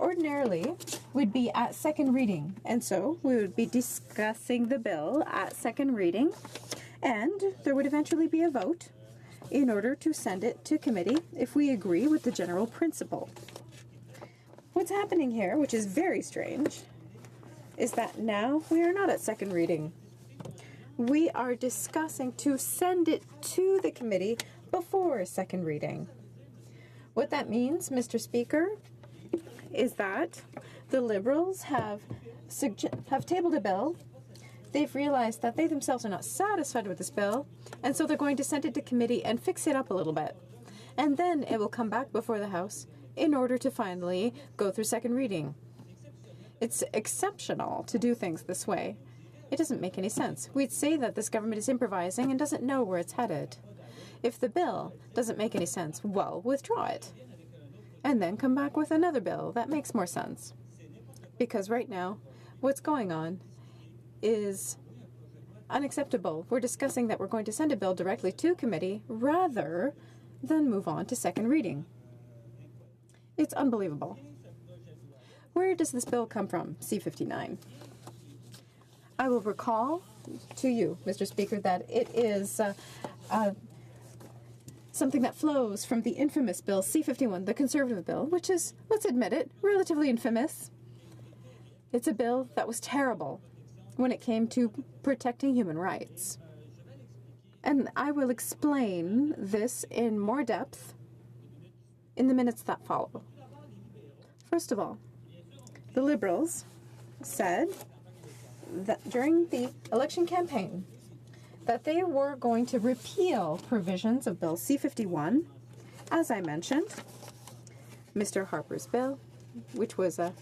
ordinarily we'd be at second reading, and so we would be discussing the bill at second reading, and there would eventually be a vote in order to send it to committee if we agree with the general principle. What's happening here, which is very strange, is that now we are not at second reading. We are discussing to send it to the committee before second reading. What that means, Mr. Speaker, is that the Liberals have tabled a bill. They've realized that they themselves are not satisfied with this bill, and so they're going to send it to committee and fix it up a little bit. And then it will come back before the House in order to finally go through second reading. It's exceptional to do things this way. It doesn't make any sense. We'd say that this government is improvising and doesn't know where it's headed. If the bill doesn't make any sense, well, withdraw it. And then come back with another bill that makes more sense. Because right now, what's going on is unacceptable. We're discussing that we're going to send a bill directly to committee rather than move on to second reading. It's unbelievable. Where does this bill come from, C-59? I will recall to you, Mr. Speaker, that it is something that flows from the infamous bill C-51, the Conservative bill, which is, let's admit it, relatively infamous. It's a bill that was terrible when it came to protecting human rights. And I will explain this in more depth in the minutes that follow. First of all, the Liberals said that during the election campaign that they were going to repeal provisions of Bill C-51, as I mentioned, Mr. Harper's bill, which was a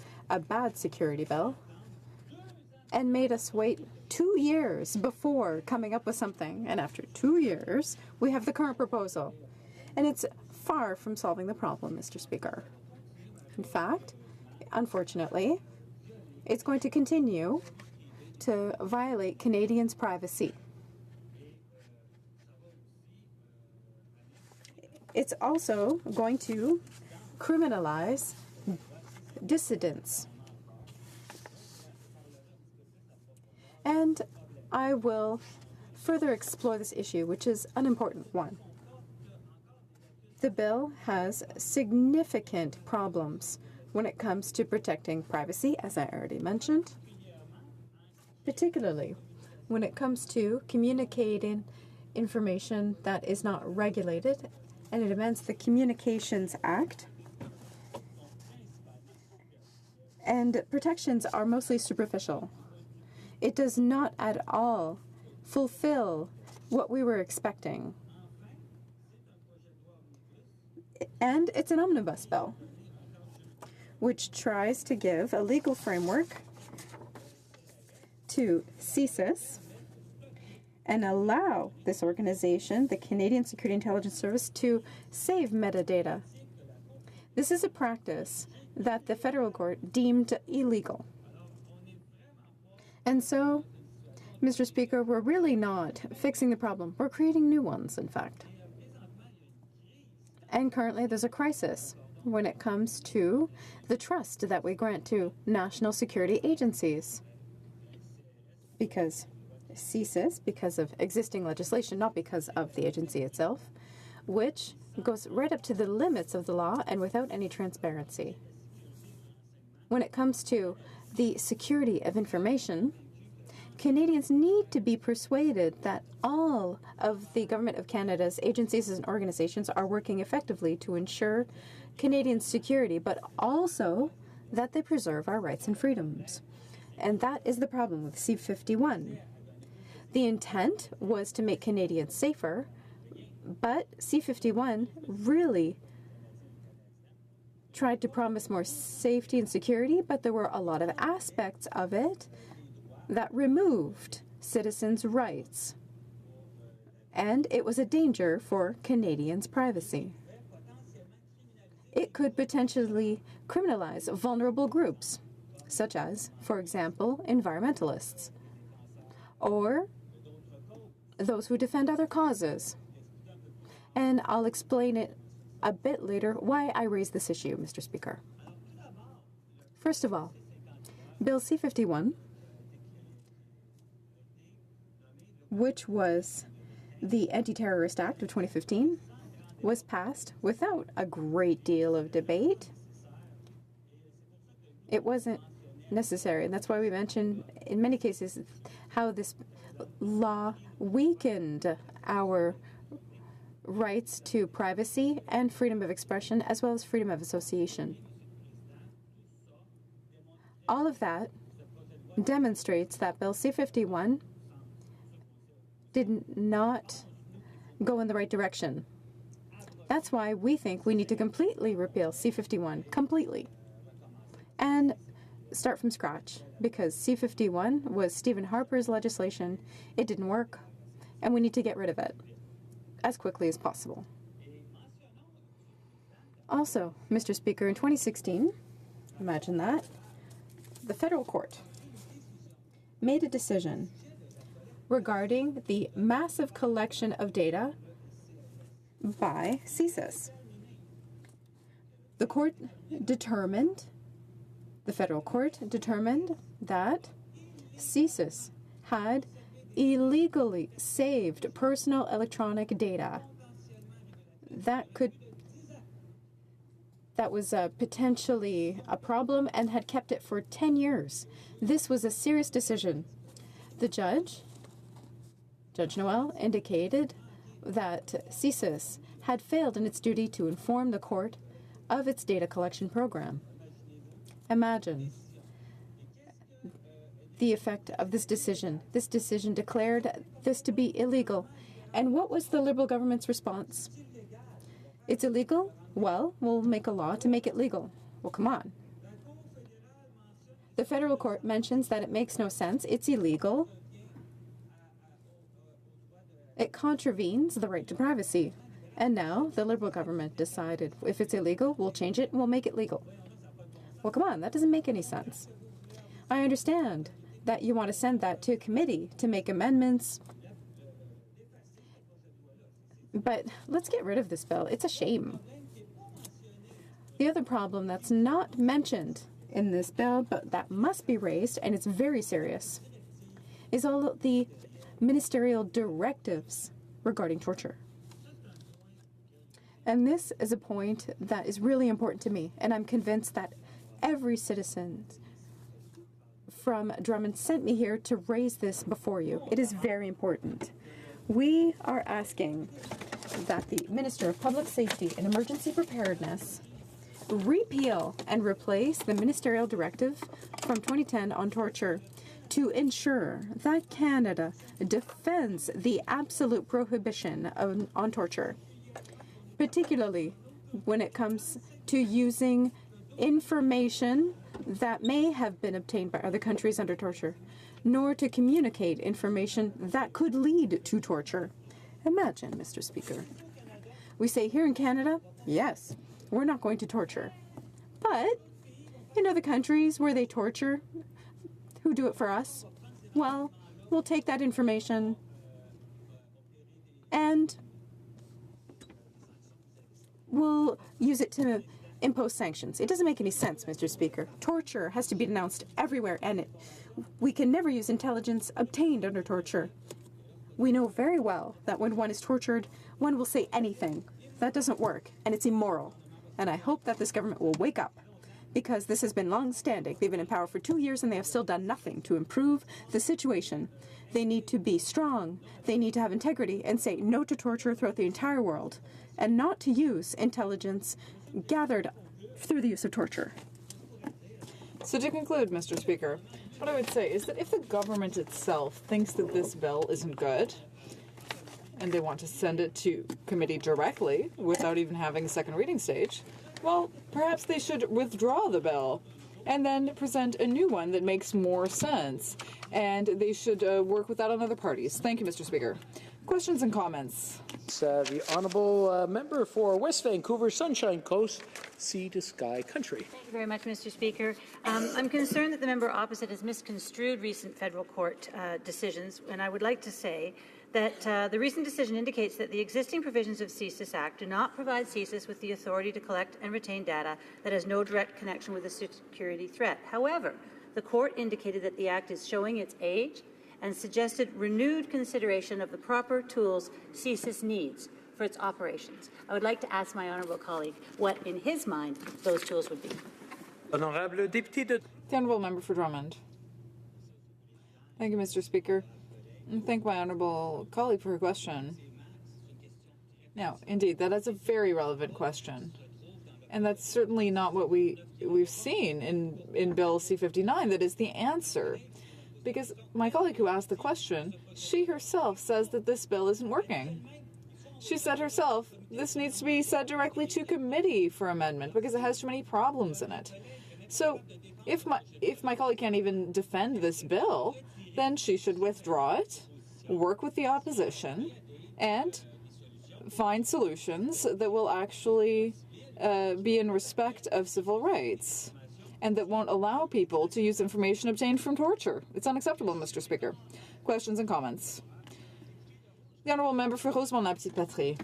bad security bill, and made us wait 2 years before coming up with something. And after 2 years, we have the current proposal. And it's far from solving the problem, Mr. Speaker. In fact, unfortunately, it's going to continue to violate Canadians' privacy. It's also going to criminalize dissidents. And I will further explore this issue, which is an important one. The bill has significant problems when it comes to protecting privacy, as I already mentioned, particularly when it comes to communicating information that is not regulated, and it amends the Communications Act. And protections are mostly superficial. It does not at all fulfill what we were expecting. And it's an omnibus bill, which tries to give a legal framework to CSIS and allow this organization, the Canadian Security Intelligence Service, to save metadata. This is a practice that the federal court deemed illegal. And so, Mr. Speaker, we're really not fixing the problem. We're creating new ones, in fact. And currently there's a crisis when it comes to the trust that we grant to national security agencies. because CSIS, because of existing legislation, not because of the agency itself, which goes right up to the limits of the law and without any transparency. When it comes to the security of information, Canadians need to be persuaded that all of the Government of Canada's agencies and organizations are working effectively to ensure Canadian security, but also that they preserve our rights and freedoms. And that is the problem with C-51. The intent was to make Canadians safer, but C-51 really tried to promise more safety and security, but there were a lot of aspects of it that removed citizens' rights. And it was a danger for Canadians' privacy. It could potentially criminalize vulnerable groups, such as, for example, environmentalists, or those who defend other causes. And I'll explain it a bit later why I raised this issue, Mr. Speaker. First of all, Bill C-51, which was the Anti-Terrorist Act of 2015, was passed without a great deal of debate. It wasn't necessary, and that's why we mentioned in many cases how this law weakened our rights to privacy and freedom of expression, as well as freedom of association. All of that demonstrates that Bill C-51 did not go in the right direction. That's why we think we need to completely repeal C-51, completely, and start from scratch, because C-51 was Stephen Harper's legislation. It didn't work, and we need to get rid of it as quickly as possible. Also, Mr. Speaker, in 2016, imagine that, the federal court made a decision regarding the massive collection of data by CSIS. The federal court determined that CSIS had illegally saved personal electronic data that was potentially a problem and had kept it for 10 years. This was a serious decision. The Judge Noel, indicated that CSIS had failed in its duty to inform the court of its data collection program. Imagine the effect of this decision. This decision declared this to be illegal. And what was the Liberal government's response? It's illegal? Well, we'll make a law to make it legal. Well, come on. The federal court mentions that it makes no sense. It's illegal. It contravenes the right to privacy. And now the Liberal government decided if it's illegal, we'll change it and we'll make it legal. Well, come on, that doesn't make any sense. I understand that you want to send that to a committee to make amendments, but let's get rid of this bill. It's a shame. The other problem that's not mentioned in this bill, but that must be raised, and it's very serious, is all of the ministerial directives regarding torture. And this is a point that is really important to me, and I'm convinced that every citizen from Drummond sent me here to raise this before you. It is very important. We are asking that the Minister of Public Safety and Emergency Preparedness repeal and replace the ministerial directive from 2010 on torture to ensure that Canada defends the absolute prohibition on torture, particularly when it comes to using information that may have been obtained by other countries under torture, nor to communicate information that could lead to torture. Imagine, Mr. Speaker, we say here in Canada, yes, we're not going to torture. But in other countries where they torture, who do it for us, well, we'll take that information and we'll use it to impose sanctions. It doesn't make any sense, Mr. Speaker. Torture has to be denounced everywhere, and we can never use intelligence obtained under torture. We know very well that when one is tortured, one will say anything. That doesn't work, and it's immoral. And I hope that this government will wake up, because this has been long-standing. They've been in power for 2 years, and they have still done nothing to improve the situation. They need to be strong. They need to have integrity and say no to torture throughout the entire world, and not to use intelligence gathered through the use of torture. So to conclude, Mr. Speaker, what I would say is that if the government itself thinks that this bill isn't good, and they want to send it to committee directly without even having a second reading stage, well, perhaps they should withdraw the bill and then present a new one that makes more sense. And they should work with that on other parties. Thank you, Mr. Speaker. Questions and comments? The Honourable Member for West Vancouver, Sunshine Coast, Sea to Sky Country. Thank you very much, Mr. Speaker. I'm concerned that the member opposite has misconstrued recent federal court decisions, and I would like to say that the recent decision indicates that the existing provisions of CSIS Act do not provide CSIS with the authority to collect and retain data that has no direct connection with a security threat. However, the court indicated that the Act is showing its age and suggested renewed consideration of the proper tools CSIS needs for its operations. I would like to ask my honourable colleague what, in his mind, those tools would be. Honourable Député de... The Honourable Member for Drummond. Thank you, Mr. Speaker. And thank my honourable colleague for her question. Now, indeed, that is a very relevant question. And that's certainly not what we've seen in Bill C-59 that is the answer. Because my colleague who asked the question, she herself says that this bill isn't working. She said herself, this needs to be sent directly to committee for amendment because it has too many problems in it. So if my colleague can't even defend this bill, then she should withdraw it, work with the opposition, and find solutions that will actually be in respect of civil rights and that won't allow people to use information obtained from torture. It's unacceptable, Mr. Speaker. Questions and comments? The Honourable Member for Rosemont-la-Petite-Patrie.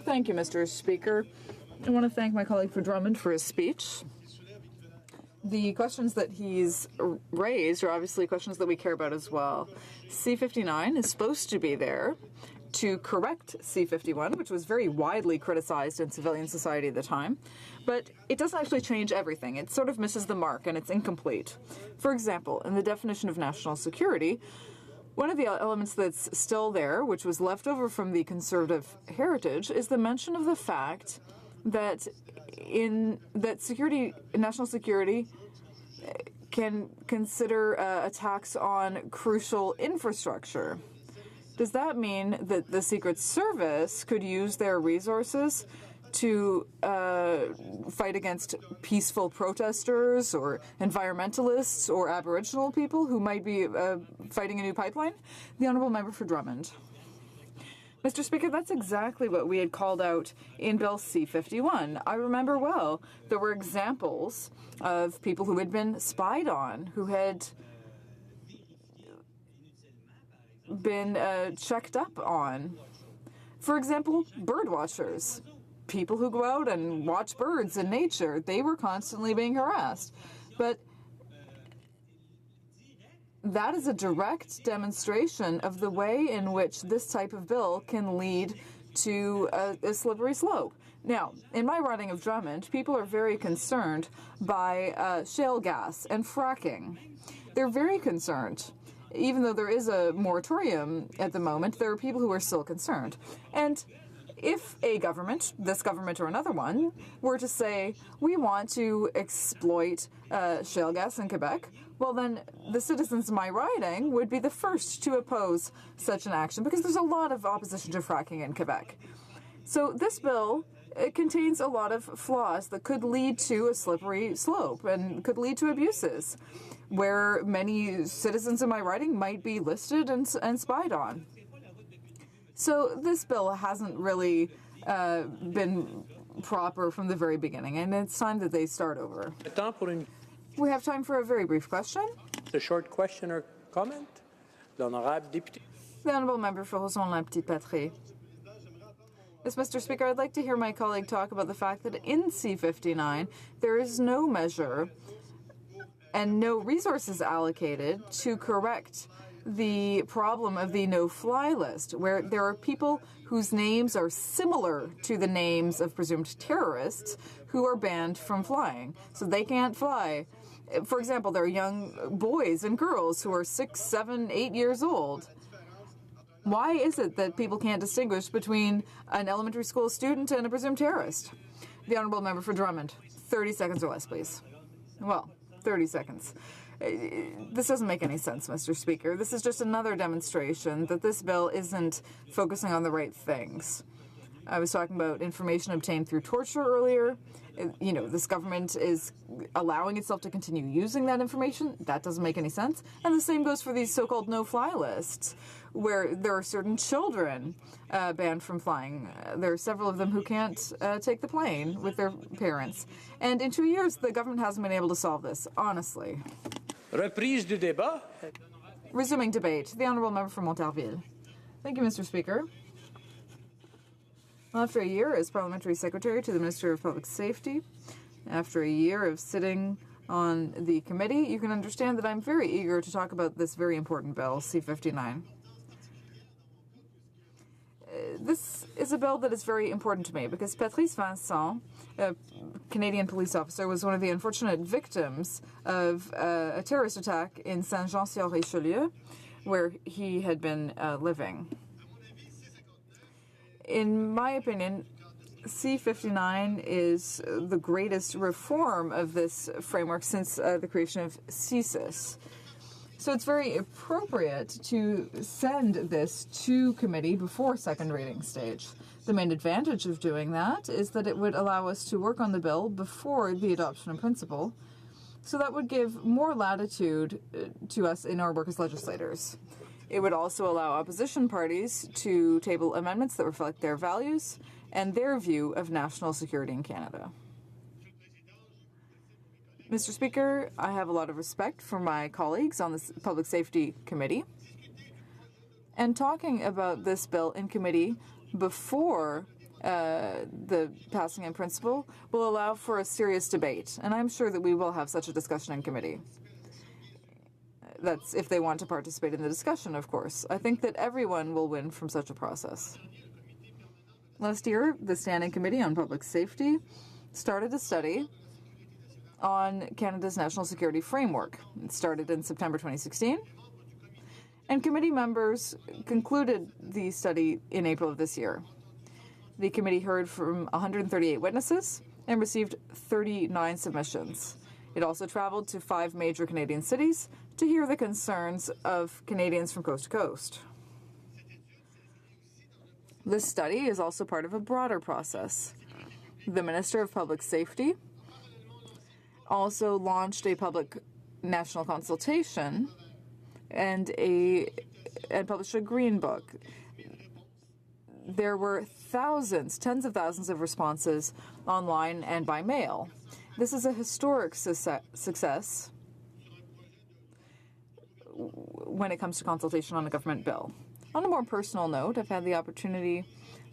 Thank you, Mr. Speaker. I want to thank my colleague for Drummond for his speech. The questions that he's raised are obviously questions that we care about as well. C-59 is supposed to be there to correct C-51, which was very widely criticized in civilian society at the time, but it doesn't actually change everything. It sort of misses the mark and it's incomplete. For example, in the definition of national security, one of the elements that's still there, which was left over from the conservative heritage, is the mention of the fact that national security can consider attacks on crucial infrastructure. Does that mean that the Secret Service could use their resources to fight against peaceful protesters or environmentalists or Aboriginal people who might be fighting a new pipeline? The Honourable Member for Drummond. Mr. Speaker, that's exactly what we had called out in Bill C-51. I remember well there were examples of people who had been spied on, who had been checked up on. For example, bird watchers. People who go out and watch birds in nature, they were constantly being harassed. But that is a direct demonstration of the way in which this type of bill can lead to a slippery slope. Now, in my riding of Drummond, people are very concerned by shale gas and fracking. They're very concerned. Even though there is a moratorium at the moment, there are people who are still concerned. And if a government, this government or another one, were to say, we want to exploit shale gas in Quebec, well then the citizens of my riding would be the first to oppose such an action because there's a lot of opposition to fracking in Quebec. So this bill, it contains a lot of flaws that could lead to a slippery slope and could lead to abuses where many citizens in my riding might be listed and spied on. So this bill hasn't really been proper from the very beginning, and it's time that they start over. We have time for a very brief question. A short question or comment? L'honorable député. The Honourable Member for Rosemont-la-Petite-Patrie. Yes, Mr. Speaker, I'd like to hear my colleague talk about the fact that in C-59 there is no measure and no resources allocated to correct the problem of the no-fly list, where there are people whose names are similar to the names of presumed terrorists who are banned from flying. So they can't fly. For example, there are young boys and girls who are 6, 7, 8 years old. Why is it that people can't distinguish between an elementary school student and a presumed terrorist? The Honourable Member for Drummond. 30 seconds or less, please. Well, 30 seconds. This doesn't make any sense, Mr. Speaker. This is just another demonstration that this bill isn't focusing on the right things. I was talking about information obtained through torture earlier. You know, this government is allowing itself to continue using that information. That doesn't make any sense. And the same goes for these so-called no-fly lists, where there are certain children banned from flying. There are several of them who can't take the plane with their parents. And in 2 years, the government hasn't been able to solve this, honestly. Reprise du débat. Resuming debate. The Honourable Member for Montarville. Thank you, Mr. Speaker. After a year as Parliamentary Secretary to the Minister of Public Safety, after a year of sitting on the committee, you can understand that I'm very eager to talk about this very important bill, C-59. This is a bill that is very important to me because Patrice Vincent, a Canadian police officer, was one of the unfortunate victims of a terrorist attack in Saint-Jean-sur-Richelieu, where he had been living. In my opinion, C-59 is the greatest reform of this framework since the creation of CSIS. So it's very appropriate to send this to committee before second reading stage. The main advantage of doing that is that it would allow us to work on the bill before the adoption in principle, so that would give more latitude to us in our work as legislators. It would also allow opposition parties to table amendments that reflect their values and their view of national security in Canada. Mr. Speaker, I have a lot of respect for my colleagues on the Public Safety Committee. And talking about this bill in committee before the passing in principle will allow for a serious debate. And I'm sure that we will have such a discussion in committee. That's if they want to participate in the discussion, of course. I think that everyone will win from such a process. Last year, the Standing Committee on Public Safety started a study on Canada's national security framework. It started in September 2016, and committee members concluded the study in April of this year. The committee heard from 138 witnesses and received 39 submissions. It also traveled to 5 major Canadian cities to hear the concerns of Canadians from coast to coast. This study is also part of a broader process. The Minister of Public Safety also launched a public national consultation and published a green book. There were thousands, tens of thousands of responses online and by mail. This is a historic success when it comes to consultation on a government bill. On a more personal note, I've had the opportunity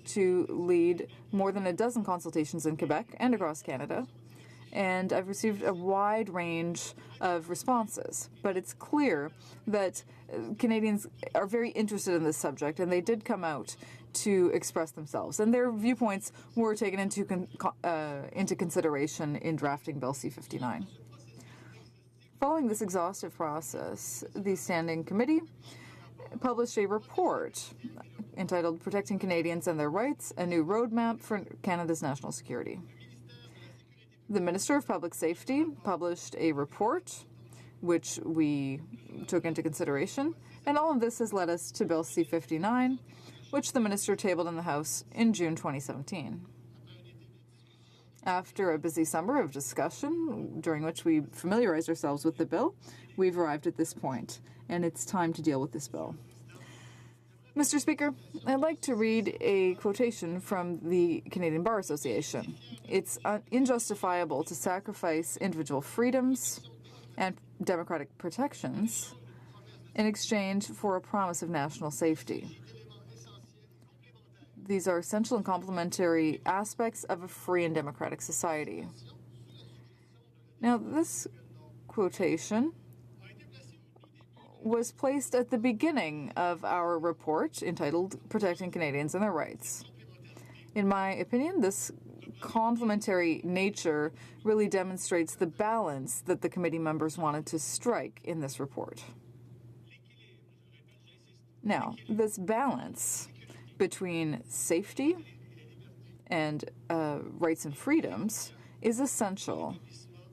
to lead more than a dozen consultations in Quebec and across Canada, and I've received a wide range of responses. But it's clear that Canadians are very interested in this subject, and they did come out to express themselves, and their viewpoints were taken into consideration in drafting Bill C-59. Following this exhaustive process, the Standing Committee published a report entitled Protecting Canadians and Their Rights, a New Roadmap for Canada's National Security. The Minister of Public Safety published a report, which we took into consideration, and all of this has led us to Bill C-59, which the Minister tabled in the House in June 2017. After a busy summer of discussion, during which we familiarized ourselves with the bill, we've arrived at this point, and it's time to deal with this bill. Mr. Speaker, I'd like to read a quotation from the Canadian Bar Association. It's injustifiable to sacrifice individual freedoms and democratic protections in exchange for a promise of national safety. These are essential and complementary aspects of a free and democratic society. Now, this quotation was placed at the beginning of our report entitled Protecting Canadians and Their Rights. In my opinion, this complementary nature really demonstrates the balance that the committee members wanted to strike in this report. Now, this balance between safety and rights and freedoms is essential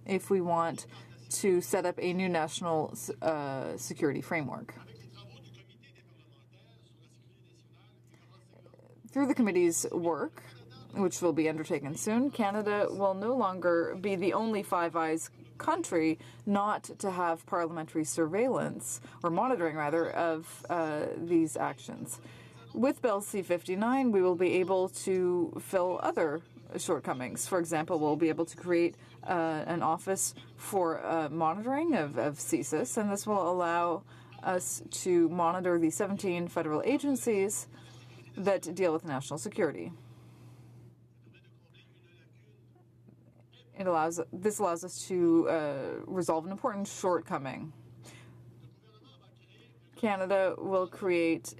if we want to set up a new national security framework. Through the committee's work, which will be undertaken soon, Canada will no longer be the only Five Eyes country not to have parliamentary surveillance, or monitoring rather, of these actions. With Bill C-59, we will be able to fill other shortcomings. For example, we'll be able to create an office for monitoring of CSIS, and this will allow us to monitor the 17 federal agencies that deal with national security. This allows us to resolve an important shortcoming. Canada will create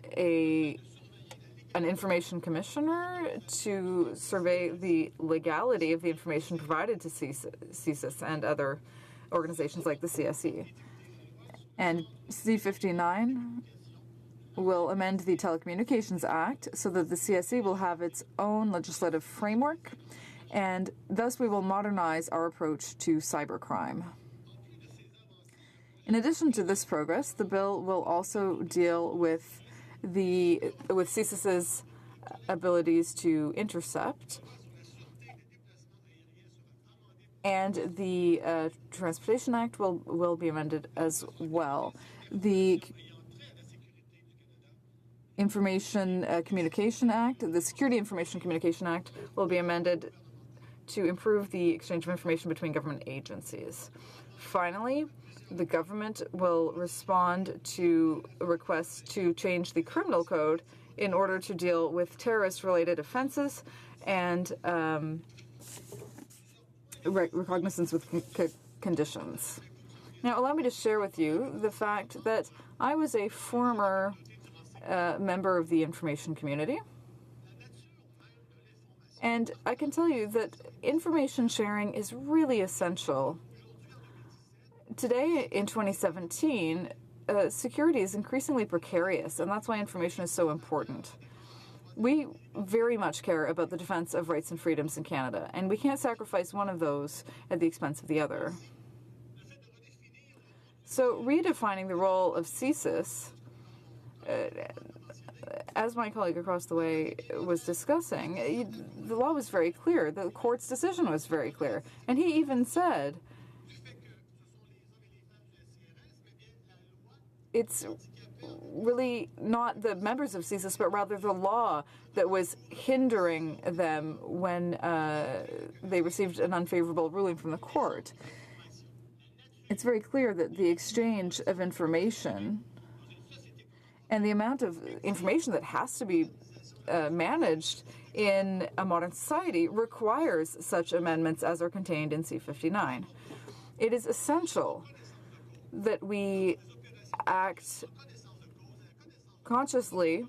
an information commissioner to survey the legality of the information provided to CSIS and other organizations like the CSE. And C-59 will amend the Telecommunications Act so that the CSE will have its own legislative framework, and thus we will modernize our approach to cybercrime. In addition to this progress, the bill will also deal with CSIS's abilities to intercept, and the Transportation Act will be amended as well. The Information Communication Act, the Security Information Communication Act, will be amended to improve the exchange of information between government agencies. Finally, the government will respond to requests to change the criminal code in order to deal with terrorist-related offenses and recognizance with conditions. Now, allow me to share with you the fact that I was a former member of the information community. And I can tell you that information sharing is really essential. Today, in 2017, security is increasingly precarious, and that's why information is so important. We very much care about the defense of rights and freedoms in Canada, and we can't sacrifice one of those at the expense of the other. So redefining the role of CSIS, as my colleague across the way was discussing, the law was very clear. The court's decision was very clear. And he even said it's really not the members of CSIS, but rather the law that was hindering them when they received an unfavorable ruling from the court. It's very clear that the exchange of information and the amount of information that has to be managed in a modern society requires such amendments as are contained in C-59. It is essential that we act consciously,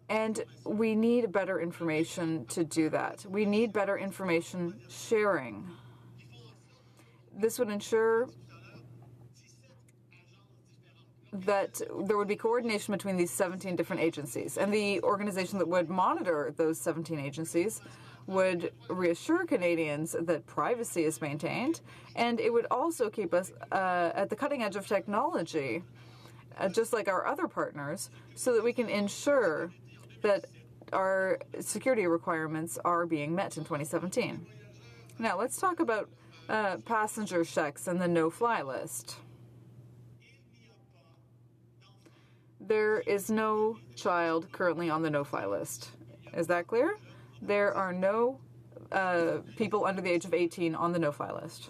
and we need better information to do that. We need better information sharing. This would ensure that there would be coordination between these 17 different agencies, and the organization that would monitor those 17 agencies would reassure Canadians that privacy is maintained, and it would also keep us at the cutting edge of technology, just like our other partners, so that we can ensure that our security requirements are being met in 2017. Now, let's talk about passenger checks and the no-fly list. There is no child currently on the no-fly list. Is that clear? There are no people under the age of 18 on the no-fly list.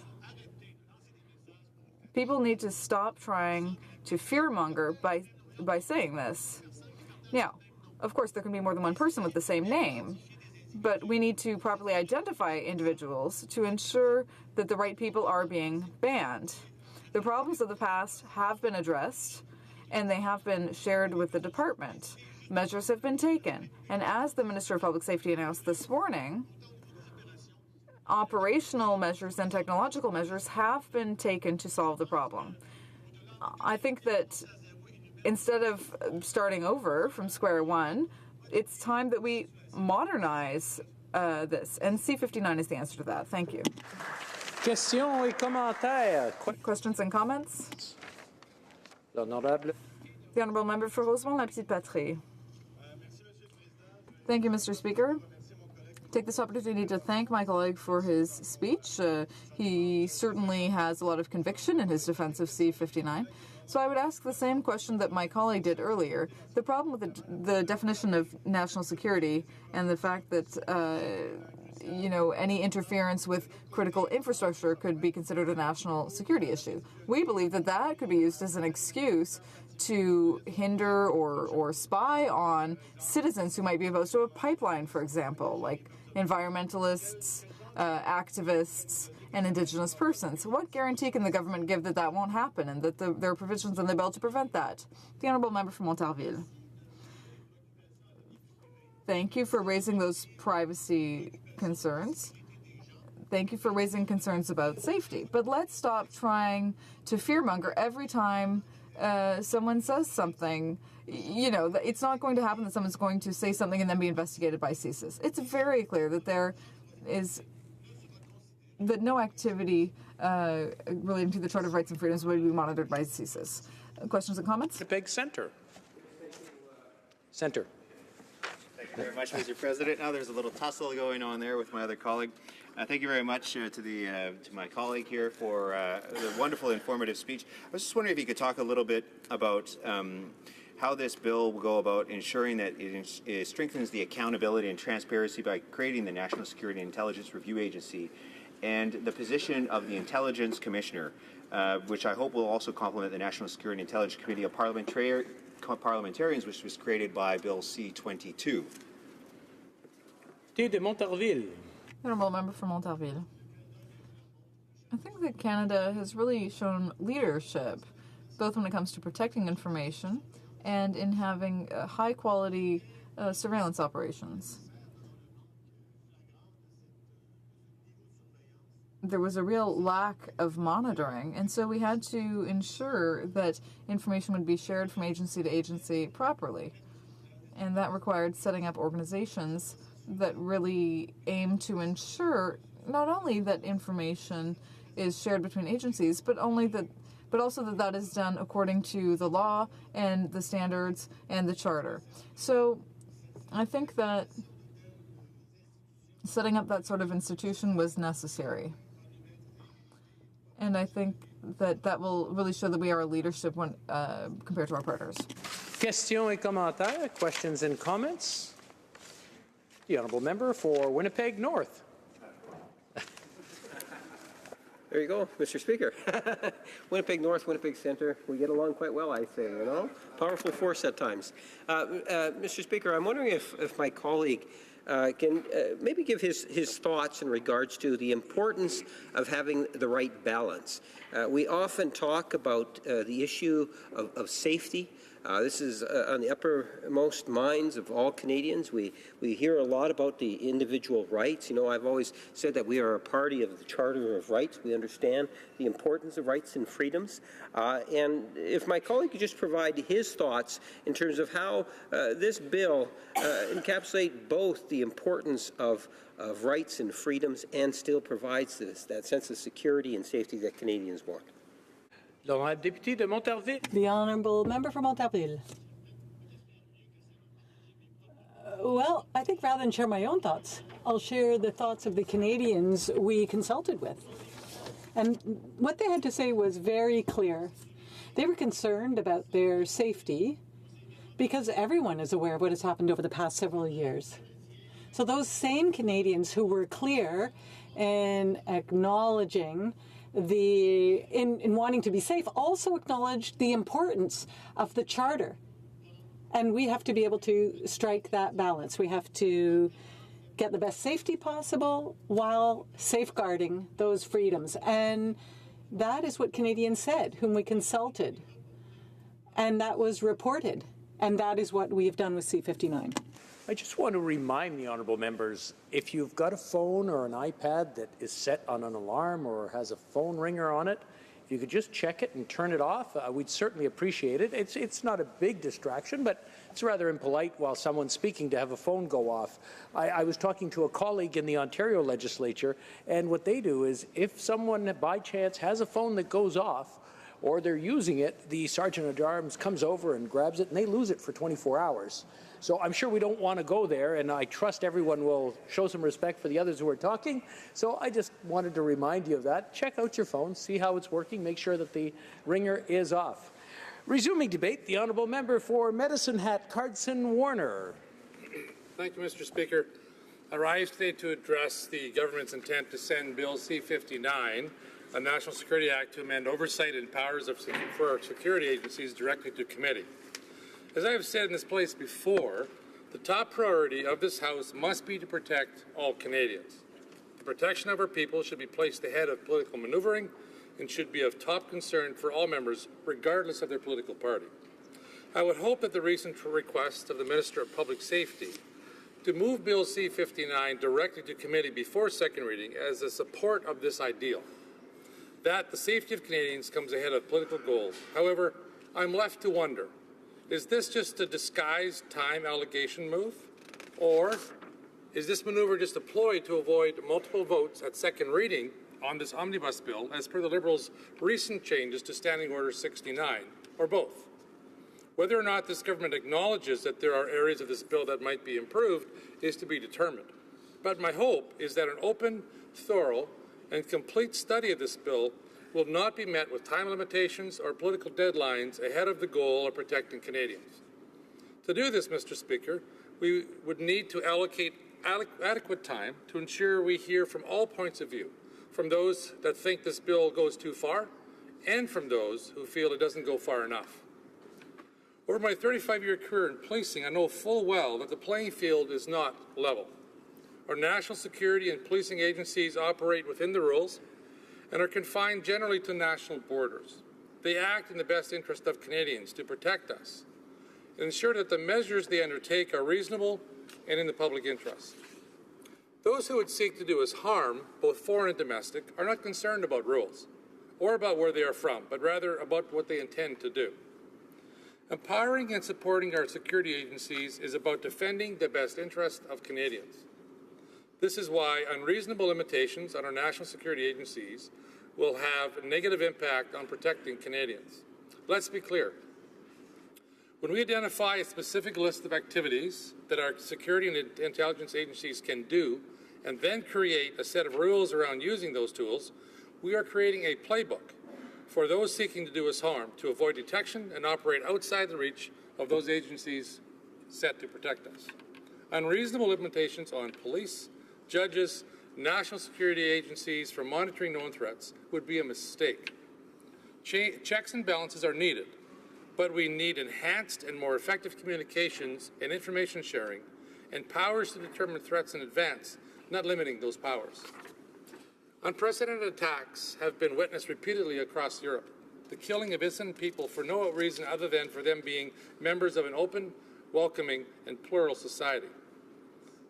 People need to stop trying to fearmonger by saying this. Now, of course, there can be more than one person with the same name, but we need to properly identify individuals to ensure that the right people are being banned. The problems of the past have been addressed, and they have been shared with the department. Measures have been taken, and as the Minister of Public Safety announced this morning, operational measures and technological measures have been taken to solve the problem. I think that instead of starting over from square one, it's time that we modernize this, and C-59 is the answer to that. Thank you. Questions et commentaires. Questions and comments? L'honorable. The Honourable Member for Rosemont-la-Petite-Patrie. Thank you, Mr. Speaker. Take this opportunity to thank my colleague for his speech. He certainly has a lot of conviction in his defense of C-59. So I would ask the same question that my colleague did earlier. The problem with the definition of national security and the fact that, any interference with critical infrastructure could be considered a national security issue. We believe that that could be used as an excuse to hinder or spy on citizens who might be opposed to a pipeline, for example, like environmentalists, activists, and Indigenous persons. What guarantee can the government give that that won't happen and that there are provisions in the bill to prevent that? The Honourable Member for Montarville. Thank you for raising those privacy concerns. Thank you for raising concerns about safety. But let's stop trying to fearmonger every time someone says something. It's not going to happen that someone's going to say something and then be investigated by CSIS. It's very clear that that no activity relating to the Charter of Rights and Freedoms would be monitored by CSIS. Questions and comments? The big center. Center. Thank you very much, Mr. President. Now there's a little tussle going on there with my other colleague. Thank you very much to my colleague here for the wonderful, informative speech. I was just wondering if you could talk a little bit about how this bill will go about ensuring that it strengthens the accountability and transparency by creating the National Security and Intelligence Review Agency and the position of the Intelligence Commissioner, which I hope will also complement the National Security and Intelligence Committee of Parliamentarians, which was created by Bill C-22. De Montarville. Honourable Member for Montarville. I think that Canada has really shown leadership, both when it comes to protecting information and in having high-quality surveillance operations. There was a real lack of monitoring, and so we had to ensure that information would be shared from agency to agency properly. And that required setting up organizations that really aim to ensure not only that information is shared between agencies, but also that that is done according to the law and the standards and the charter. So I think that setting up that sort of institution was necessary. And I think that that will really show that we are a leadership when compared to our partners. Questions et commentaires, questions and comments. The Honourable Member for Winnipeg North. There you go, Mr. Speaker. Winnipeg North, Winnipeg Centre, we get along quite well, I say, Powerful force at times. Mr. Speaker, I'm wondering if my colleague can maybe give his thoughts in regards to the importance of having the right balance. We often talk about the issue of safety. This is on the uppermost minds of all Canadians. We hear a lot about the individual rights. I've always said that we are a party of the Charter of Rights. We understand the importance of rights and freedoms. And if my colleague could just provide his thoughts in terms of how this bill encapsulates both the importance of rights and freedoms and still provides that sense of security and safety that Canadians want. L'honorable député de Montarville. The Honourable Member for Montarville. Well, I think rather than share my own thoughts, I'll share the thoughts of the Canadians we consulted with. And what they had to say was very clear. They were concerned about their safety because everyone is aware of what has happened over the past several years. So those same Canadians who were clear in acknowledging in wanting to be safe also acknowledged the importance of the Charter. And we have to be able to strike that balance. We have to get the best safety possible while safeguarding those freedoms. And that is what Canadians said, whom we consulted. And that was reported. And that is what we have done with C-59. I just want to remind the honourable members, if you've got a phone or an iPad that is set on an alarm or has a phone ringer on it, if you could just check it and turn it off, we'd certainly appreciate it. It's not a big distraction, but it's rather impolite while someone's speaking to have a phone go off. I was talking to a colleague in the Ontario legislature, and what they do is if someone by chance has a phone that goes off, or they're using it, the Sergeant at Arms comes over and grabs it, and they lose it for 24 hours. So I'm sure we don't want to go there, and I trust everyone will show some respect for the others who are talking. So I just wanted to remind you of that. Check out your phone, see how it's working, make sure that the ringer is off. Resuming debate, the honourable member for Medicine Hat, Carson Warner. Thank you, Mr. Speaker. I rise today to address the government's intent to send Bill C-59, a National Security Act to amend oversight and powers for our security agencies directly to committee. As I have said in this place before, the top priority of this House must be to protect all Canadians. The protection of our people should be placed ahead of political manoeuvring and should be of top concern for all members, regardless of their political party. I would hope that the recent request of the Minister of Public Safety to move Bill C-59 directly to committee before second reading as a support of this ideal, that the safety of Canadians comes ahead of political goals. However, I'm left to wonder, is this just a disguised time allocation move? Or is this maneuver just a ploy to avoid multiple votes at second reading on this omnibus bill as per the Liberals' recent changes to Standing Order 69, or both? Whether or not this government acknowledges that there are areas of this bill that might be improved is to be determined. But my hope is that an open, thorough, and complete study of this bill will not be met with time limitations or political deadlines ahead of the goal of protecting Canadians. To do this, Mr. Speaker, we would need to allocate adequate time to ensure we hear from all points of view, from those that think this bill goes too far and from those who feel it doesn't go far enough. Over my 35-year career in policing, I know full well that the playing field is not level. Our national security and policing agencies operate within the rules and are confined generally to national borders. They act in the best interest of Canadians to protect us and ensure that the measures they undertake are reasonable and in the public interest. Those who would seek to do us harm, both foreign and domestic, are not concerned about rules or about where they are from, but rather about what they intend to do. Empowering and supporting our security agencies is about defending the best interest of Canadians. This is why unreasonable limitations on our national security agencies will have a negative impact on protecting Canadians. Let's be clear. When we identify a specific list of activities that our security and intelligence agencies can do, and then create a set of rules around using those tools, we are creating a playbook for those seeking to do us harm to avoid detection and operate outside the reach of those agencies set to protect us. Unreasonable limitations on police, judges, national security agencies for monitoring known threats would be a mistake. Checks and balances are needed, but we need enhanced and more effective communications and information sharing and powers to determine threats in advance, not limiting those powers. Unprecedented attacks have been witnessed repeatedly across Europe. The killing of innocent people for no reason other than for them being members of an open, welcoming, and plural society.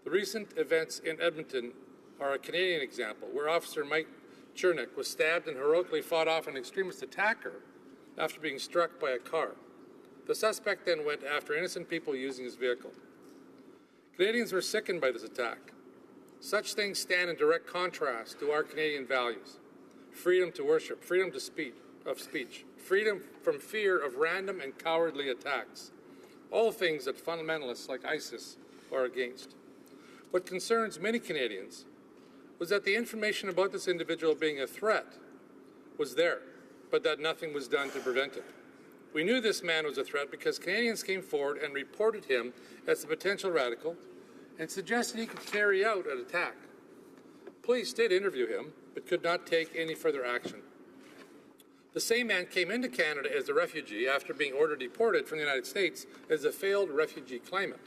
The recent events in Edmonton are a Canadian example, where Officer Mike Chernick was stabbed and heroically fought off an extremist attacker after being struck by a car. The suspect then went after innocent people using his vehicle. Canadians were sickened by this attack. Such things stand in direct contrast to our Canadian values: freedom to worship, freedom to speech, freedom from fear of random and cowardly attacks, all things that fundamentalists like ISIS are against. What concerns many Canadians was that the information about this individual being a threat was there, but that nothing was done to prevent it. We knew this man was a threat because Canadians came forward and reported him as a potential radical and suggested he could carry out an attack. Police did interview him, but could not take any further action. The same man came into Canada as a refugee after being ordered deported from the United States as a failed refugee claimant.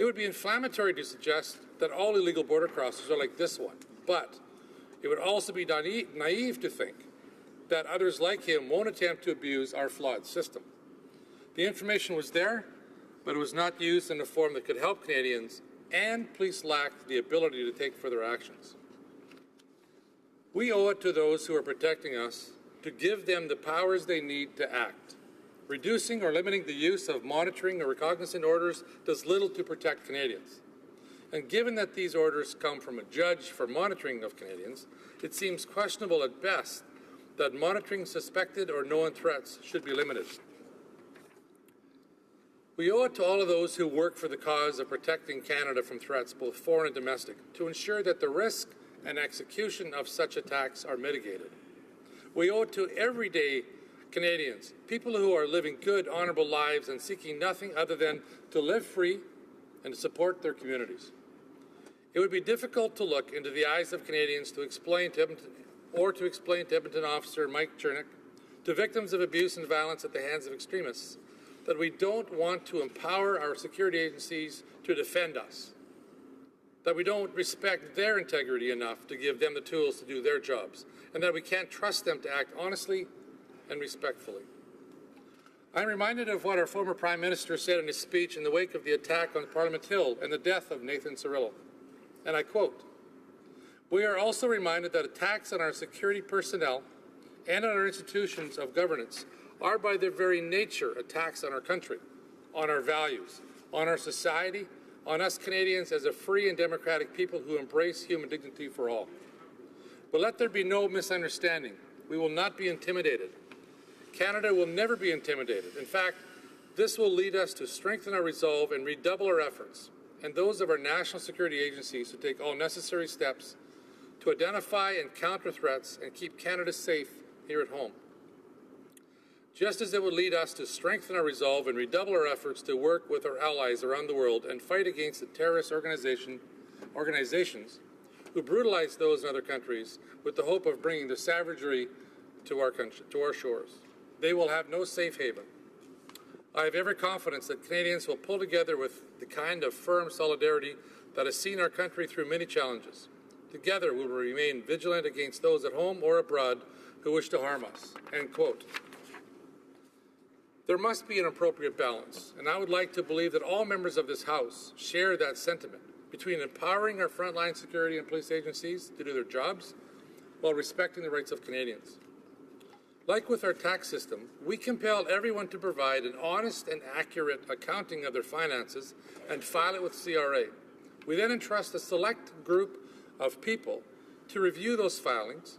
It would be inflammatory to suggest that all illegal border crossings are like this one, but it would also be naive to think that others like him won't attempt to abuse our flawed system. The information was there, but it was not used in a form that could help Canadians, and police lacked the ability to take further actions. We owe it to those who are protecting us to give them the powers they need to act. Reducing or limiting the use of monitoring or recognizant orders does little to protect Canadians. And given that these orders come from a judge for monitoring of Canadians, it seems questionable at best that monitoring suspected or known threats should be limited. We owe it to all of those who work for the cause of protecting Canada from threats, both foreign and domestic, to ensure that the risk and execution of such attacks are mitigated. We owe it to everyday Canadians, people who are living good, honourable lives and seeking nothing other than to live free and to support their communities. It would be difficult to look into the eyes of Canadians to explain to Edmonton officer Mike Chernick, to victims of abuse and violence at the hands of extremists, that we don't want to empower our security agencies to defend us, that we don't respect their integrity enough to give them the tools to do their jobs, and that we can't trust them to act honestly and respectfully. I'm reminded of what our former Prime Minister said in his speech in the wake of the attack on Parliament Hill and the death of Nathan Cirillo. And I quote, "We are also reminded that attacks on our security personnel and on our institutions of governance are by their very nature attacks on our country, on our values, on our society, on us Canadians as a free and democratic people who embrace human dignity for all. But let there be no misunderstanding. We will not be intimidated. Canada will never be intimidated. In fact, this will lead us to strengthen our resolve and redouble our efforts, and those of our national security agencies to take all necessary steps to identify and counter threats and keep Canada safe here at home. Just as it would lead us to strengthen our resolve and redouble our efforts to work with our allies around the world and fight against the terrorist organizations who brutalize those in other countries with the hope of bringing the savagery to our country, to our shores. They will have no safe haven. I have every confidence that Canadians will pull together with the kind of firm solidarity that has seen our country through many challenges. Together, we will remain vigilant against those at home or abroad who wish to harm us." End quote. There must be an appropriate balance, and I would like to believe that all members of this House share that sentiment between empowering our frontline security and police agencies to do their jobs while respecting the rights of Canadians. Like with our tax system, we compel everyone to provide an honest and accurate accounting of their finances and file it with CRA. We then entrust a select group of people to review those filings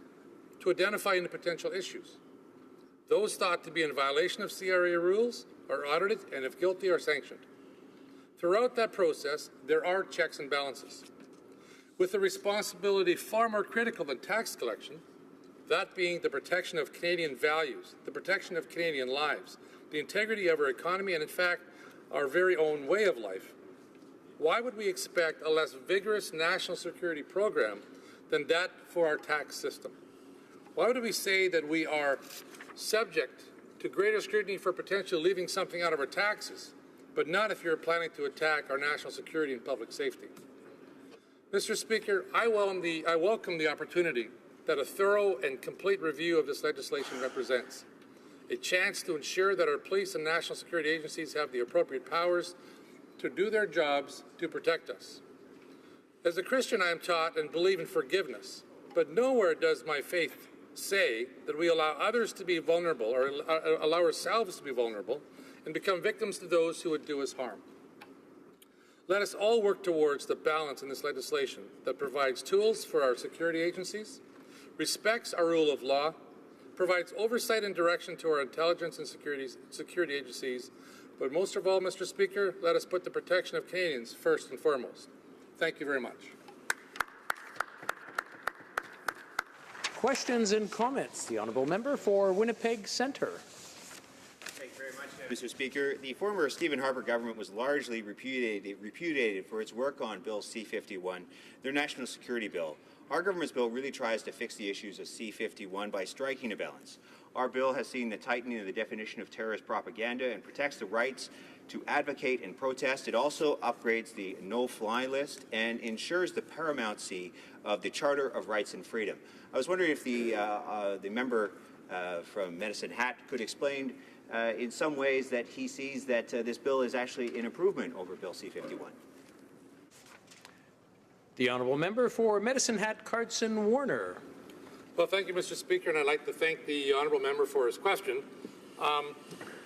to identify any potential issues. Those thought to be in violation of CRA rules are audited and, if guilty, are sanctioned. Throughout that process, there are checks and balances, with the responsibility far more critical than tax collection, that being the protection of Canadian values, the protection of Canadian lives, the integrity of our economy, and in fact, our very own way of life. Why would we expect a less vigorous national security program than that for our tax system? Why would we say that we are subject to greater scrutiny for potentially leaving something out of our taxes, but not if you're planning to attack our national security and public safety? Mr. Speaker, I welcome the opportunity that a thorough and complete review of this legislation represents, a chance to ensure that our police and national security agencies have the appropriate powers to do their jobs to protect us. As a Christian, I am taught and believe in forgiveness, but nowhere does my faith say that we allow others to be vulnerable or allow ourselves to be vulnerable and become victims to those who would do us harm. Let us all work towards the balance in this legislation that provides tools for our security agencies, respects our rule of law, provides oversight and direction to our intelligence and security agencies, but most of all, Mr. Speaker, let us put the protection of Canadians first and foremost. Thank you very much. Questions and comments? The Honourable Member for Winnipeg Centre. Thank you very much, Mr. Speaker. The former Stephen Harper government was largely repudiated for its work on Bill C-51, their national security bill. Our government's bill really tries to fix the issues of C-51 by striking a balance. Our bill has seen the tightening of the definition of terrorist propaganda and protects the rights to advocate and protest. It also upgrades the no-fly list and ensures the paramountcy of the Charter of Rights and Freedom. I was wondering if the member from Medicine Hat could explain in some ways that he sees that this bill is actually an improvement over Bill C-51. The honourable member for Medicine Hat, Carson Warner. Well, thank you, Mr. Speaker, and I'd like to thank the honourable member for his question.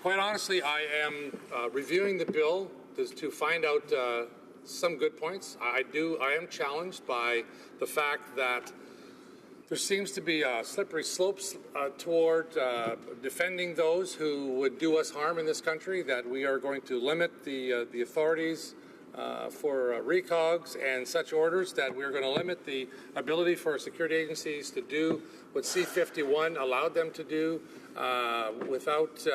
Quite honestly, I am reviewing the bill to find out some good points. I am challenged by the fact that there seems to be slippery slopes toward defending those who would do us harm in this country, that we are going to limit the authorities for recogs and such orders, that we're going to limit the ability for security agencies to do what C-51 allowed them to do without,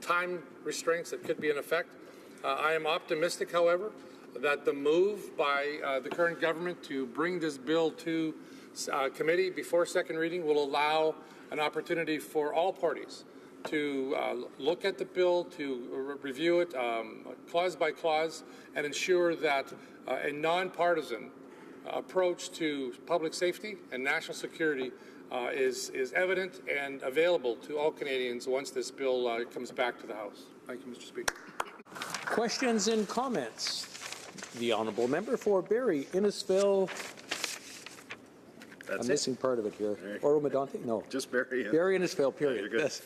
time restraints that could be in effect. I am optimistic, however, that the move by the current government to bring this bill to committee before second reading will allow an opportunity for all parties to look at the bill, to review it clause by clause, and ensure that a nonpartisan approach to public safety and national security is evident and available to all Canadians once this bill comes back to the House. Thank you, Mr. Speaker. Questions and comments? The honourable member for Barrie, Innisfil. I'm missing part of it here. Oro Medonte? No. Just Barrie. Barrie, Innisfil, period. Yeah, yes.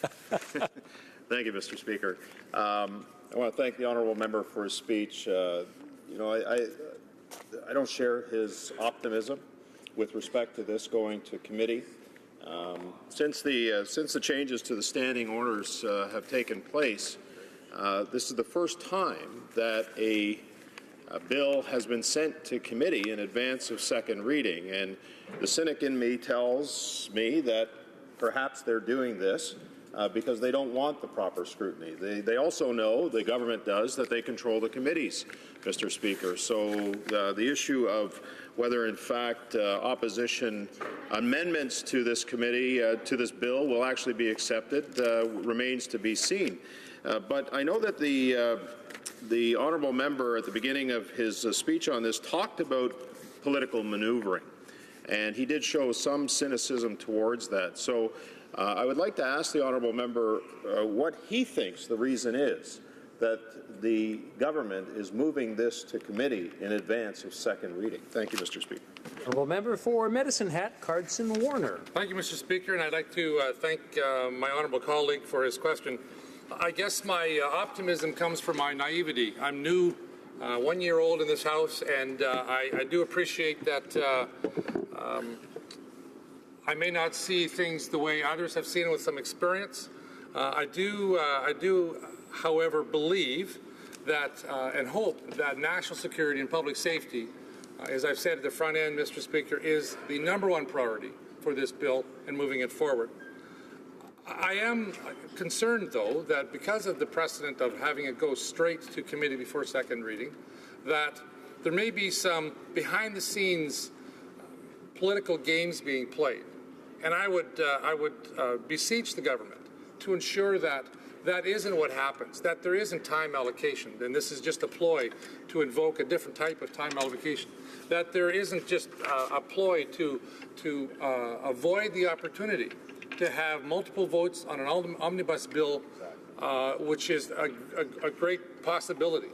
Thank you, Mr. Speaker. I want to thank the honourable member for his speech. I don't share his optimism with respect to this going to committee. Since the changes to the standing orders have taken place, this is the first time that a bill has been sent to committee in advance of second reading, and the cynic in me tells me that perhaps they're doing this because they don't want the proper scrutiny. They also know, the government does, that they control the committees, Mr. Speaker. So the issue of whether, in fact, opposition amendments to this committee, to this bill, will actually be accepted remains to be seen. But I know that the honourable member at the beginning of his speech on this talked about political maneuvering, and he did show some cynicism towards that. So I would like to ask the honourable member what he thinks the reason is that the government is moving this to committee in advance of second reading. Thank you, Mr. Speaker. Honourable member for Medicine Hat, Carson Warner. Thank you, Mr. Speaker, and I'd like to thank my honourable colleague for his question. I guess my optimism comes from my naivety. I'm new, 1 year old in this House, and I do appreciate that I may not see things the way others have seen with some experience. I do, however, believe that and hope that national security and public safety, as I've said at the front end, Mr. Speaker, is the #1 priority for this bill and moving it forward. I am concerned, though, that because of the precedent of having it go straight to committee before second reading, that there may be some behind-the-scenes political games being played. And I would beseech the government to ensure that that isn't what happens, that there isn't time allocation, and this is just a ploy to invoke a different type of time allocation, that there isn't just a ploy to avoid the opportunity to have multiple votes on an omnibus bill, which is a great possibility.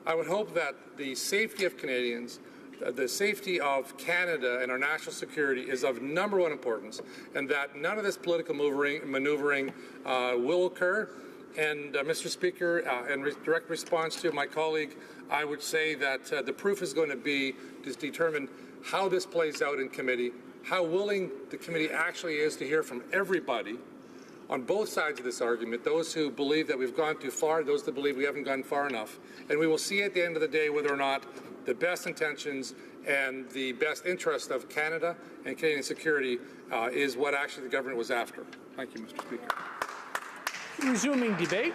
I would hope that the safety of Canadians, the safety of Canada and our national security is of #1 importance, and that none of this political maneuvering will occur. And Mr. Speaker, in direct response to my colleague, I would say that the proof is going to be to determine how this plays out in committee, how willing the committee actually is to hear from everybody on both sides of this argument, those who believe that we've gone too far, those that believe we haven't gone far enough. And we will see at the end of the day whether or not the best intentions and the best interest of Canada and Canadian security is what actually the government was after. Thank you, Mr. Speaker. Resuming debate,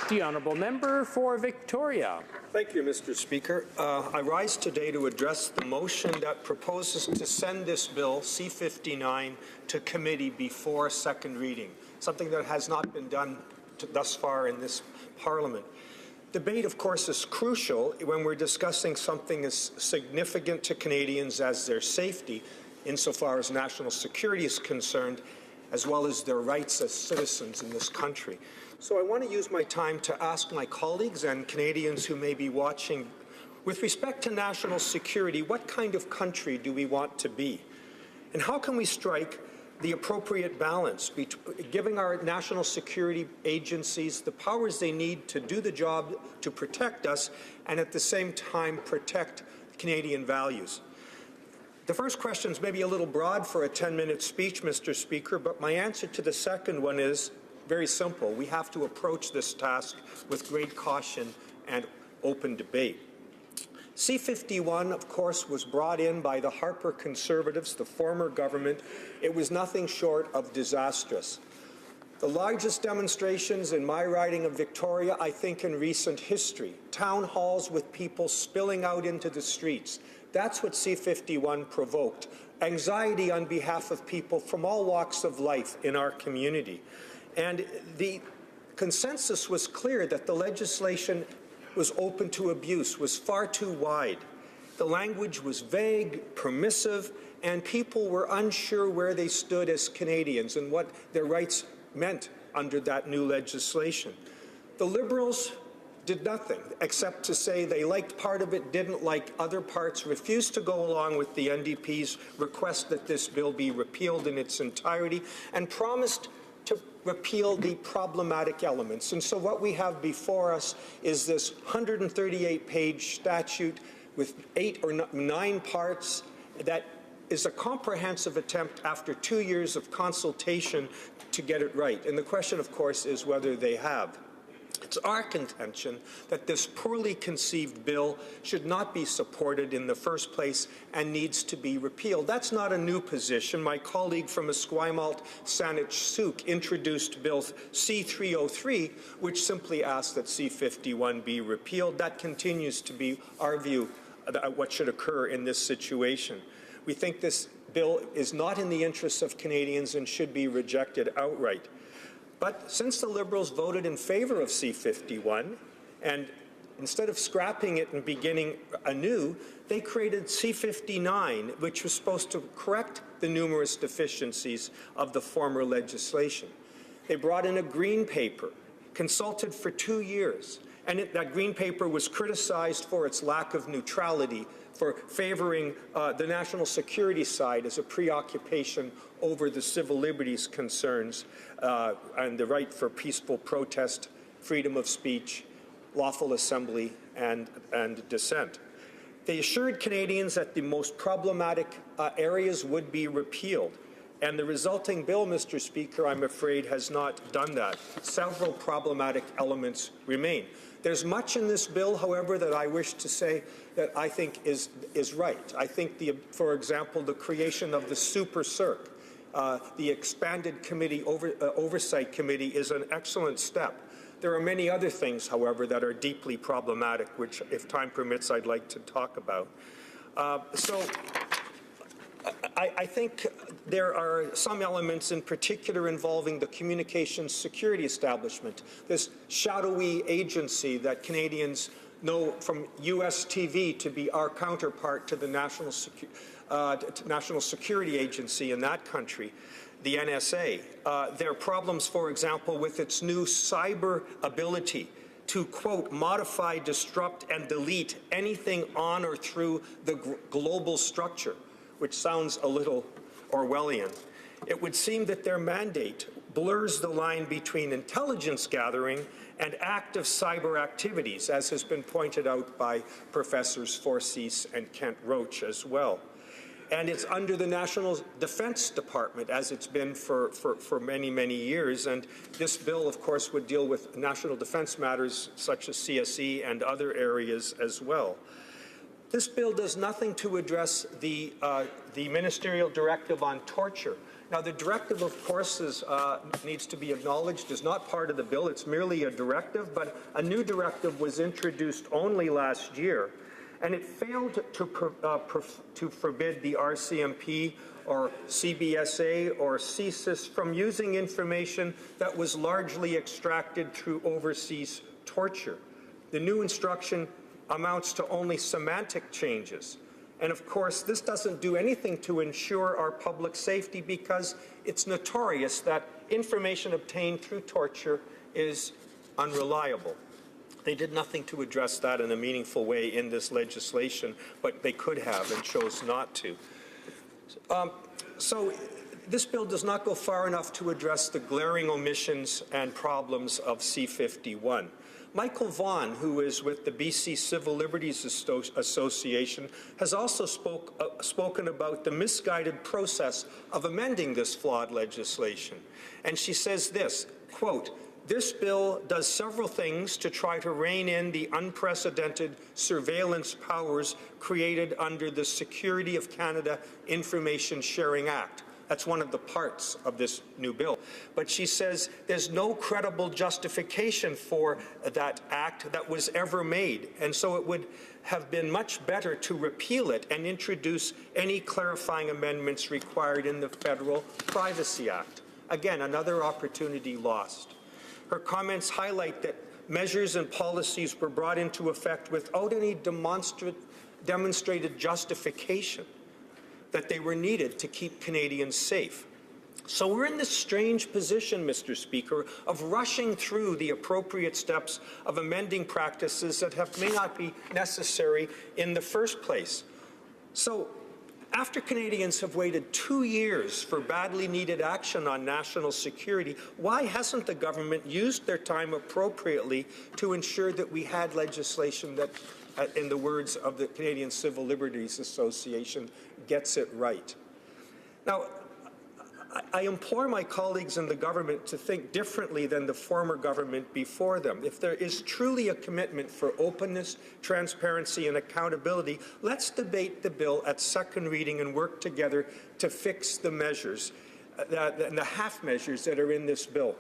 the honourable member for Victoria. Thank you, Mr. Speaker. I rise today to address the motion that proposes to send this bill, C-59, to committee before second reading, something that has not been done thus far in this Parliament. Debate, of course, is crucial when we're discussing something as significant to Canadians as their safety, insofar as national security is concerned, as well as their rights as citizens in this country. So I want to use my time to ask my colleagues and Canadians who may be watching, with respect to national security, what kind of country do we want to be? And how can we strike the appropriate balance between giving our national security agencies the powers they need to do the job to protect us and at the same time protect Canadian values? The first question is maybe a little broad for a 10-minute speech, Mr. Speaker, but my answer to the second one is very simple. We have to approach this task with great caution and open debate. C-51, of course, was brought in by the Harper Conservatives, the former government. It was nothing short of disastrous. The largest demonstrations in my riding of Victoria, I think, in recent history. Town halls with people spilling out into the streets. That's what C-51 provoked. Anxiety on behalf of people from all walks of life in our community. And the consensus was clear that the legislation was open to abuse, was far too wide. The language was vague, permissive, and people were unsure where they stood as Canadians and what their rights meant under that new legislation. The Liberals did nothing except to say they liked part of it, didn't like other parts, refused to go along with the NDP's request that this bill be repealed in its entirety, and promised to repeal the problematic elements. And so what we have before us is this 138-page statute with 8 or 9 parts that is a comprehensive attempt after 2 years of consultation to get it right. And the question, of course, is whether they have. It's our contention that this poorly conceived bill should not be supported in the first place and needs to be repealed. That's not a new position. My colleague from Esquimalt, Saanich Suk, introduced Bill C-303, which simply asks that C-51 be repealed. That continues to be our view of what should occur in this situation. We think this bill is not in the interests of Canadians and should be rejected outright. But since the Liberals voted in favor of C-51, and instead of scrapping it and beginning anew, they created C-59, which was supposed to correct the numerous deficiencies of the former legislation. They brought in a green paper, consulted for 2 years, and that green paper was criticized for its lack of neutrality, for favoring the national security side as a preoccupation over the civil liberties concerns and the right for peaceful protest, freedom of speech, lawful assembly, and dissent. They assured Canadians that the most problematic areas would be repealed. And the resulting bill, Mr. Speaker, I'm afraid, has not done that. Several problematic elements remain. There's much in this bill, however, that I wish to say that I think is right. I think, for example, the creation of the Super Circ, the expanded committee oversight committee, is an excellent step. There are many other things, however, that are deeply problematic, which, if time permits, I'd like to talk about. I think there are some elements in particular involving the Communications Security Establishment, this shadowy agency that Canadians know from U.S. TV to be our counterpart to the National Security Agency in that country, the NSA. There are problems, for example, with its new cyber ability to, quote, modify, disrupt, and delete anything on or through the global structure, which sounds a little Orwellian. It would seem that their mandate blurs the line between intelligence gathering and active cyber activities, as has been pointed out by Professors Forsyth and Kent Roach as well. And it's under the National Defense Department, as it's been for many, many years. And this bill, of course, would deal with national defense matters such as CSE and other areas as well. This bill does nothing to address the ministerial directive on torture Now, the directive, of course, needs to be acknowledged, is not part of the bill. It's merely a directive, but a new directive was introduced only last year, and it failed to forbid the RCMP or CBSA or CSIS from using information that was largely extracted through overseas torture. The new instruction amounts to only semantic changes. And of course, this doesn't do anything to ensure our public safety because it's notorious that information obtained through torture is unreliable. They did nothing to address that in a meaningful way in this legislation, but they could have and chose not to. So this bill does not go far enough to address the glaring omissions and problems of C-51. Michael Vaughan, who is with the BC Civil Liberties Association, has also spoken about the misguided process of amending this flawed legislation. And she says this, quote, "This bill does several things to try to rein in the unprecedented surveillance powers created under the Security of Canada Information Sharing Act." That's one of the parts of this new bill. But she says there's no credible justification for that act that was ever made. And so it would have been much better to repeal it and introduce any clarifying amendments required in the Federal Privacy Act. Again, another opportunity lost. Her comments highlight that measures and policies were brought into effect without any demonstrated justification that they were needed to keep Canadians safe. So we're in this strange position, Mr. Speaker, of rushing through the appropriate steps of amending practices that may not be necessary in the first place. So after Canadians have waited 2 years for badly needed action on national security, why hasn't the government used their time appropriately to ensure that we had legislation that, in the words of the Canadian Civil Liberties Association, gets it right? Now, I implore my colleagues in the government to think differently than the former government before them. If there is truly a commitment for openness, transparency, and accountability, let's debate the bill at second reading and work together to fix the measures, the half measures that are in this bill.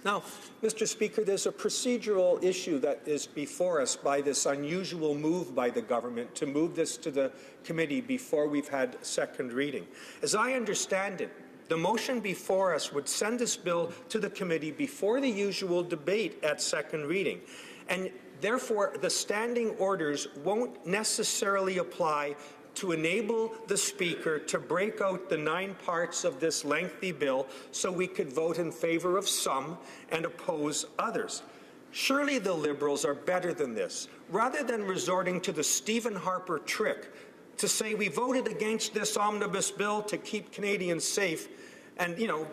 Now, Mr. Speaker, there's a procedural issue that is before us by this unusual move by the government to move this to the committee before we've had second reading. As I understand it, the motion before us would send this bill to the committee before the usual debate at second reading. And therefore, the standing orders won't necessarily apply to enable the Speaker to break out the 9 parts of this lengthy bill so we could vote in favour of some and oppose others. Surely the Liberals are better than this. Rather than resorting to the Stephen Harper trick to say we voted against this omnibus bill to keep Canadians safe, and, you know,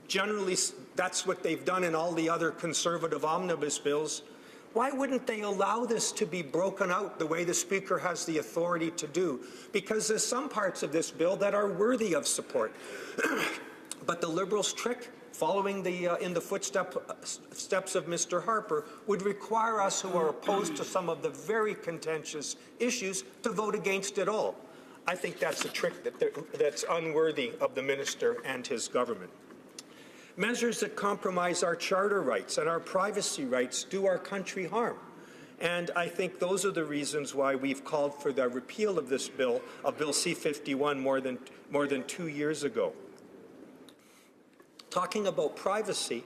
generally that's what they've done in all the other Conservative omnibus bills, why wouldn't they allow this to be broken out the way the Speaker has the authority to do? Because there's some parts of this bill that are worthy of support. But the Liberals' trick, following in the footsteps of Mr. Harper, would require us who are opposed to some of the very contentious issues to vote against it all. I think that's a trick that's unworthy of the minister and his government. Measures that compromise our charter rights and our privacy rights do our country harm. And I think those are the reasons why we've called for the repeal of this bill, of Bill C-51, more than 2 years ago. Talking about privacy,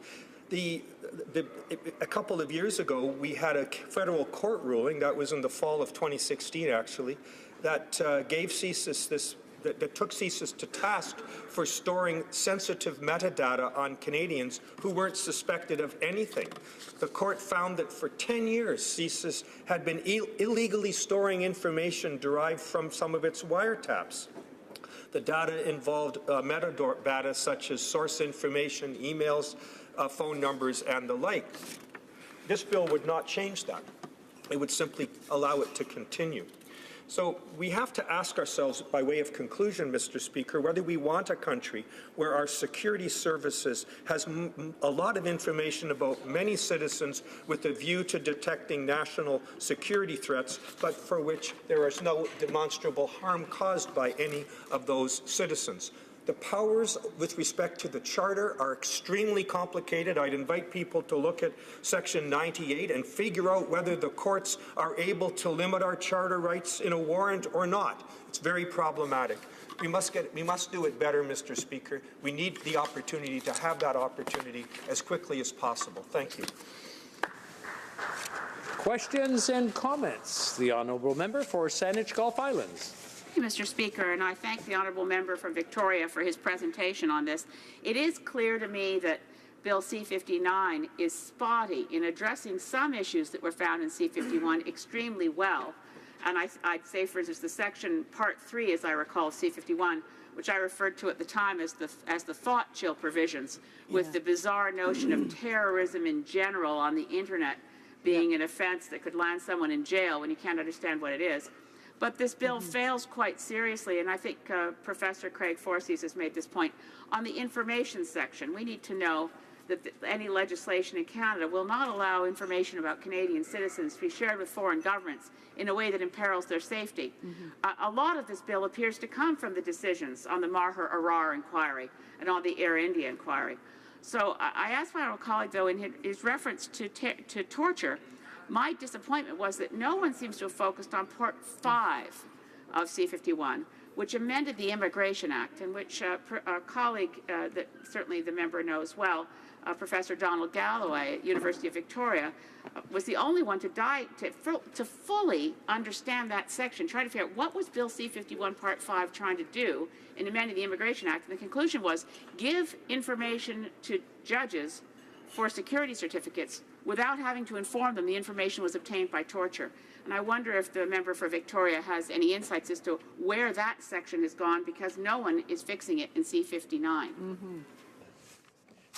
a couple of years ago, we had a federal court ruling, that was in the fall of 2016 actually, that gave CSIS that took CSIS to task for storing sensitive metadata on Canadians who weren't suspected of anything. The court found that for 10 years, CSIS had been illegally storing information derived from some of its wiretaps. The data involved metadata such as source information, emails, phone numbers, and the like. This bill would not change that. It would simply allow it to continue. So we have to ask ourselves, by way of conclusion, Mr. Speaker, whether we want a country where our security services has a lot of information about many citizens with a view to detecting national security threats, but for which there is no demonstrable harm caused by any of those citizens. The powers with respect to the Charter are extremely complicated. I'd invite people to look at Section 98 and figure out whether the courts are able to limit our Charter rights in a warrant or not. It's very problematic. We must do it better, Mr. Speaker. We need the opportunity to have that opportunity as quickly as possible. Thank you. Questions and comments? The honourable member for Saanich Gulf Islands. Thank you, Mr. Speaker, and I thank the honourable member from Victoria for his presentation on this. It is clear to me that Bill C-59 is spotty in addressing some issues that were found in C-51 extremely well. And I'd say, for instance, the section Part 3, as I recall, C-51, which I referred to at the time as the thought chill provisions, with the bizarre notion of terrorism in general on the Internet being an offense that could land someone in jail when you can't understand what it is. But this bill fails quite seriously, and I think Professor Craig Forsyth has made this point. On the information section, we need to know that any legislation in Canada will not allow information about Canadian citizens to be shared with foreign governments in a way that imperils their safety. A lot of this bill appears to come from the decisions on the Maher-Arar inquiry and on the Air India inquiry. So I asked my own colleague, though, in his reference to torture, my disappointment was that no one seems to have focused on Part 5 of C-51, which amended the Immigration Act, and which a colleague that certainly the member knows well, Professor Donald Galloway at University of Victoria, was the only one to fully understand that section, try to figure out what was Bill C-51 Part 5 trying to do in amending the Immigration Act. And the conclusion was give information to judges for security certificates without having to inform them the information was obtained by torture. And I wonder if the member for Victoria has any insights as to where that section has gone, because no one is fixing it in C-59.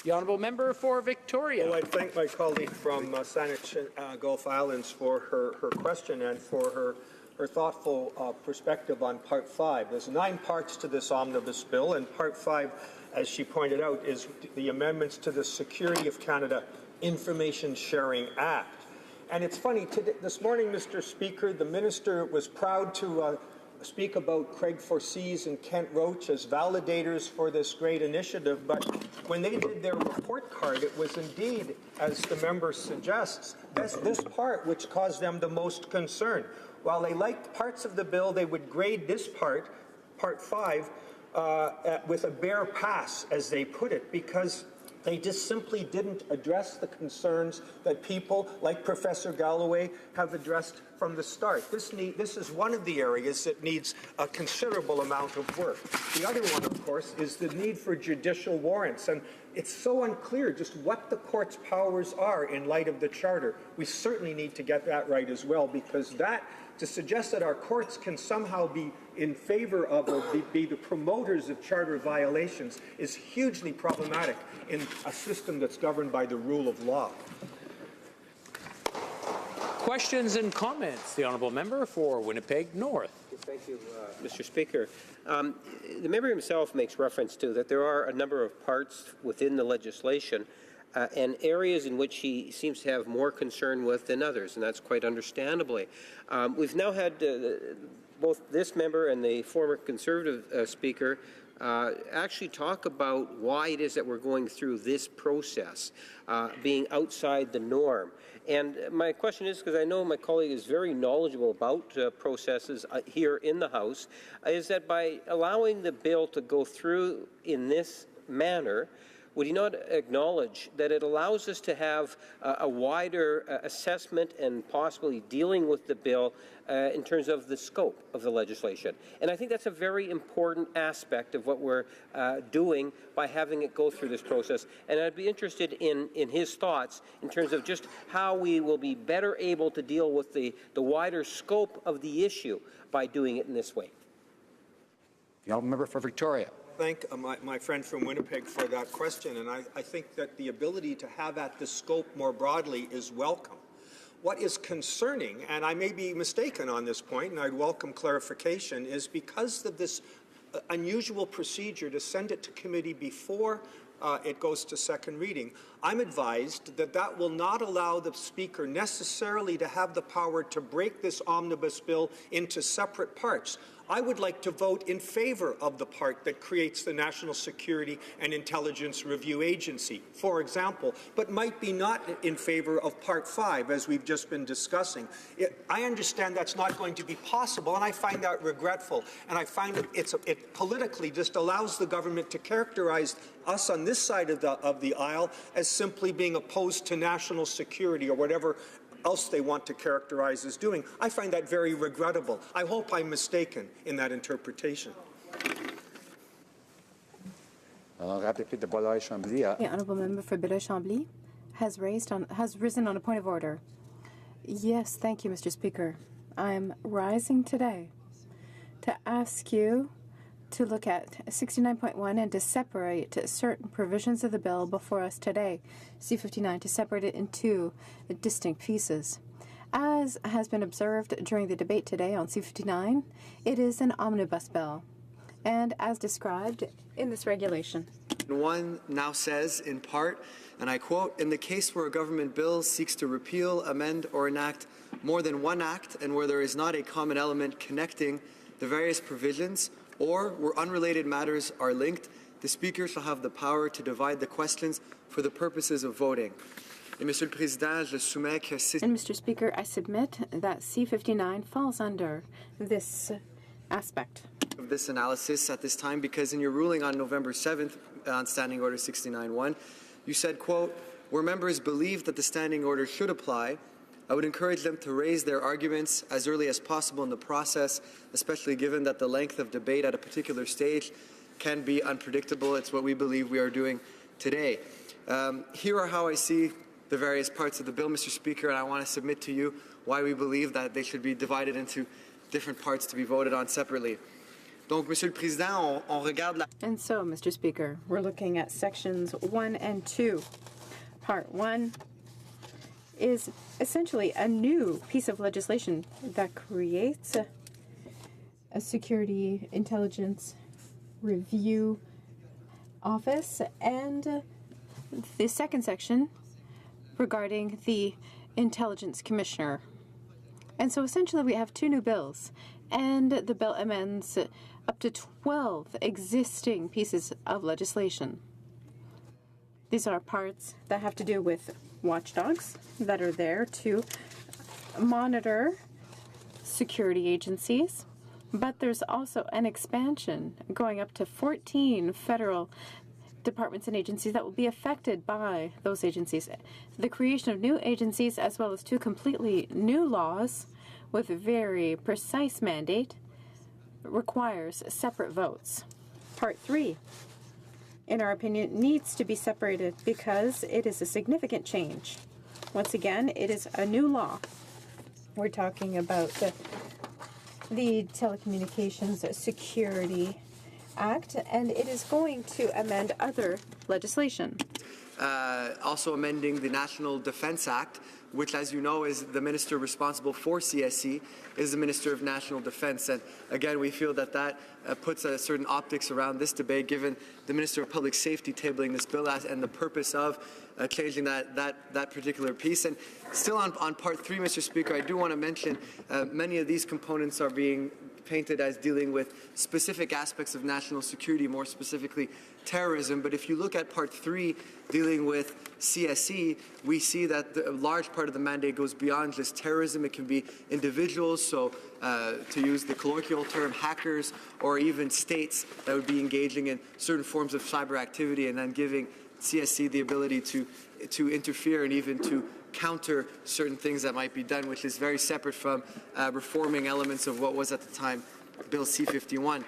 The honourable member for Victoria. Well, I thank my colleague from Saanich Gulf Islands for her question and for her thoughtful perspective on Part 5. There's 9 parts to this omnibus bill, and Part 5, as she pointed out, is the amendments to the Security of Canada Information Sharing Act. And it's funny, this morning, Mr. Speaker, the minister was proud to speak about Craig Forsyth and Kent Roach as validators for this great initiative, but when they did their report card, it was indeed, as the member suggests, this part which caused them the most concern. While they liked parts of the bill, they would grade this part, Part 5, with a bare pass, as they put it, because they just simply didn't address the concerns that people like Professor Galloway have addressed from the start. This is one of the areas that needs a considerable amount of work. The other one, of course, is the need for judicial warrants. And it's so unclear just what the court's powers are in light of the Charter. We certainly need to get that right as well, because to suggest that our courts can somehow be in favor of or be the promoters of Charter violations is hugely problematic in a system that's governed by the rule of law. Questions and comments? The honourable member for Winnipeg North. Thank you, Mr. Speaker. The member himself makes reference to that there are a number of parts within the legislation and areas in which he seems to have more concern with than others, and that's quite understandably. We've now had both this member and the former Conservative Speaker actually talk about why it is that we're going through this process, being outside the norm. And my question is, because I know my colleague is very knowledgeable about processes here in the House, is that by allowing the bill to go through in this manner, would he not acknowledge that it allows us to have a wider assessment and possibly dealing with the bill in terms of the scope of the legislation? And I think that's a very important aspect of what we're doing by having it go through this process. And I'd be interested in his thoughts in terms of just how we will be better able to deal with the wider scope of the issue by doing it in this way. The honourable member for Victoria. Thank my friend from Winnipeg for that question, and I think that the ability to have at the scope more broadly is welcome. What is concerning, and I may be mistaken on this point, and I'd welcome clarification, is because of this unusual procedure to send it to committee before it goes to second reading, I'm advised that that will not allow the Speaker necessarily to have the power to break this omnibus bill into separate parts. I would like to vote in favor of the part that creates the National Security and Intelligence Review Agency, for example, but might be not in favor of Part 5, as we've just been discussing. I understand that's not going to be possible, and I find that regretful. And I find it politically just allows the government to characterize us on this side of the aisle as simply being opposed to national security or whatever else they want to characterize as doing. I find that very regrettable. I hope I'm mistaken in that interpretation. The honourable member for Belleuil-Chambly has risen on a point of order. Yes, thank you, Mr. Speaker. I'm rising today to ask you to look at 69.1 and to separate certain provisions of the bill before us today, C-59, to separate it into distinct pieces. As has been observed during the debate today on C-59, it is an omnibus bill, and as described in this regulation. One now says, in part, and I quote, "In the case where a government bill seeks to repeal, amend, or enact more than one act, and where there is not a common element connecting the various provisions, or where unrelated matters are linked, the Speaker shall have the power to divide the questions for the purposes of voting." And Mr. Speaker, I submit that C-59 falls under this aspect of this analysis at this time because in your ruling on November 7th on Standing Order 69-1, you said, quote, "Where members believe that the standing order should apply, I would encourage them to raise their arguments as early as possible in the process, especially given that the length of debate at a particular stage can be unpredictable." It's what we believe we are doing today. Here are how I see the various parts of the bill, Mr. Speaker, and I want to submit to you why we believe that they should be divided into different parts to be voted on separately. Donc, Monsieur le Président, on regarde la... And so, Mr. Speaker, we're looking at sections 1 and 2. Part 1 is essentially a new piece of legislation that creates a Security Intelligence Review Office, and the second section regarding the Intelligence Commissioner. And so essentially we have two new bills, and the bill amends up to 12 existing pieces of legislation. These are parts that have to do with watchdogs that are there to monitor security agencies, but there's also an expansion going up to 14 federal departments and agencies that will be affected by those agencies. The creation of new agencies, as well as two completely new laws with very precise mandate, requires separate votes. Part 3, in our opinion, needs to be separated because it is a significant change. Once again, it is a new law. We're talking about the Telecommunications Security Act, and it is going to amend other legislation. Also amending the National Defense Act, which, as you know, is the minister responsible for CSE, is the Minister of National Defense. And again, we feel that that puts a certain optics around this debate, given the Minister of Public Safety tabling this bill and the purpose of changing that particular piece. And still on Part 3, Mr. Speaker, I do want to mention many of these components are being painted as dealing with specific aspects of national security, more specifically terrorism. But if you look at Part 3 dealing with CSE, we see that a large part of the mandate goes beyond just terrorism. It can be individuals, so to use the colloquial term, hackers, or even states that would be engaging in certain forms of cyber activity, and then giving CSE the ability to interfere and even to counter certain things that might be done, which is very separate from reforming elements of what was at the time Bill C-51.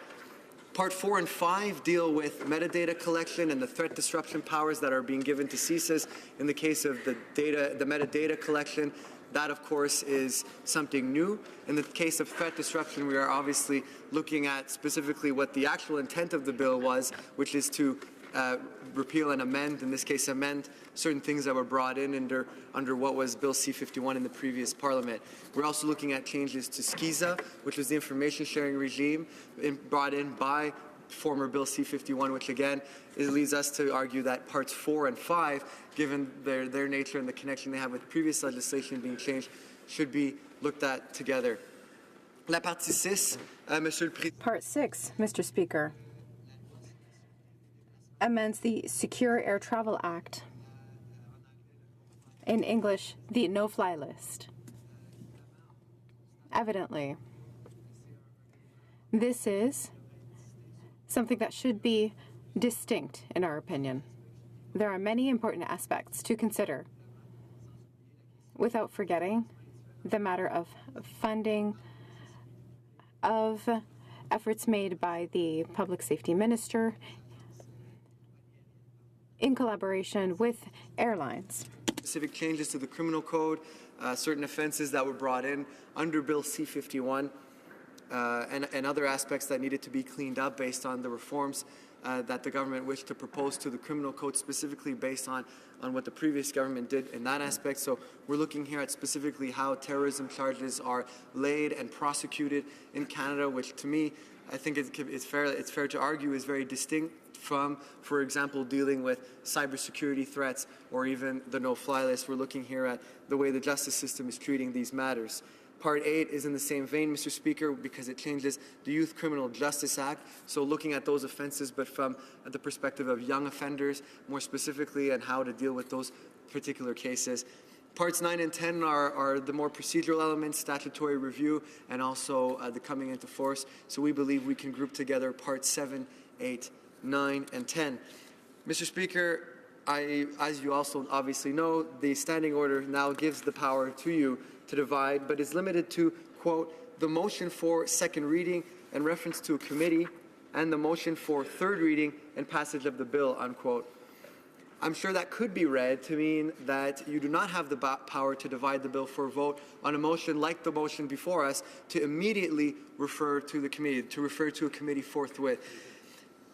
Part 4 and 5 deal with metadata collection and the threat disruption powers that are being given to CSIS in the case of the metadata collection. That, of course, is something new. In the case of threat disruption, we are obviously looking at specifically what the actual intent of the bill was, which is to repeal and amend, in this case amend, certain things that were brought in under what was Bill C-51 in the previous Parliament. We're also looking at changes to SCISA, which was the information sharing regime brought in by former Bill C-51, which again, it leads us to argue that Parts 4 and 5, given their nature and the connection they have with previous legislation being changed, should be looked at together. La partie 6, Monsieur le Président. Part 6, Mr. Speaker, amends the Secure Air Travel Act. In English, the no-fly list. Evidently, this is something that should be distinct, in our opinion. There are many important aspects to consider, without forgetting the matter of funding, of efforts made by the Public Safety Minister in collaboration with airlines. Specific changes to the criminal code, certain offenses that were brought in under Bill C-51, and other aspects that needed to be cleaned up based on the reforms that the government wished to propose to the criminal code, specifically based on what the previous government did in that aspect. So we're looking here at specifically how terrorism charges are laid and prosecuted in Canada, which to me, I think it's fair to argue is very distinct from, for example, dealing with cybersecurity threats or even the no-fly list. We're looking here at the way the justice system is treating these matters. Part 8 is in the same vein, Mr. Speaker, because it changes the Youth Criminal Justice Act, so looking at those offenses, but from the perspective of young offenders, more specifically, and how to deal with those particular cases. Parts 9 and 10 are the more procedural elements, statutory review, and also the coming into force. So we believe we can group together Parts 7, 8, 9, and 10. Mr. Speaker, as you also obviously know, the standing order now gives the power to you to divide, but is limited to, quote, the motion for second reading and reference to a committee, and the motion for third reading and passage of the bill, unquote. I'm sure that could be read to mean that you do not have the power to divide the bill for a vote on a motion like the motion before us to immediately refer to the committee, to refer to a committee forthwith.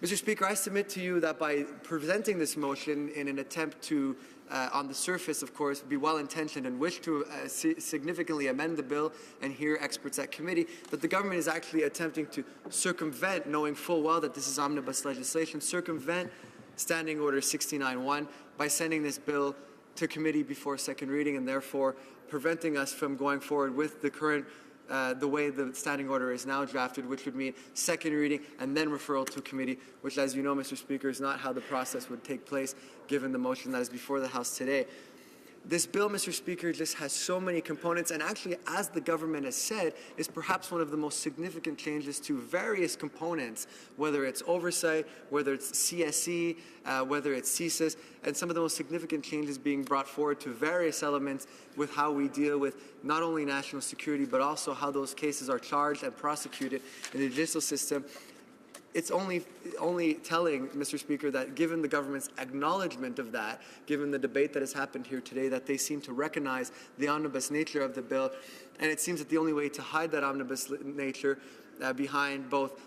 Mr. Speaker, I submit to you that by presenting this motion in an attempt to, on the surface, of course, be well-intentioned and wish to significantly amend the bill and hear experts at committee, that the government is actually attempting to circumvent, knowing full well that this is omnibus legislation, circumvent Standing Order 69-1 by sending this bill to committee before second reading and therefore preventing us from going forward with the current the way the standing order is now drafted, which would mean second reading and then referral to committee, which, as you know, Mr. Speaker, is not how the process would take place given the motion that is before the House today. This bill, Mr. Speaker, just has so many components, and actually, as the government has said, is perhaps one of the most significant changes to various components, whether it's oversight, whether it's CSE, whether it's CSIS, and some of the most significant changes being brought forward to various elements with how we deal with not only national security, but also how those cases are charged and prosecuted in the judicial system. It's only telling, Mr. Speaker, that given the government's acknowledgement of that, given the debate that has happened here today, that they seem to recognize the omnibus nature of the bill, and it seems that the only way to hide that omnibus nature behind both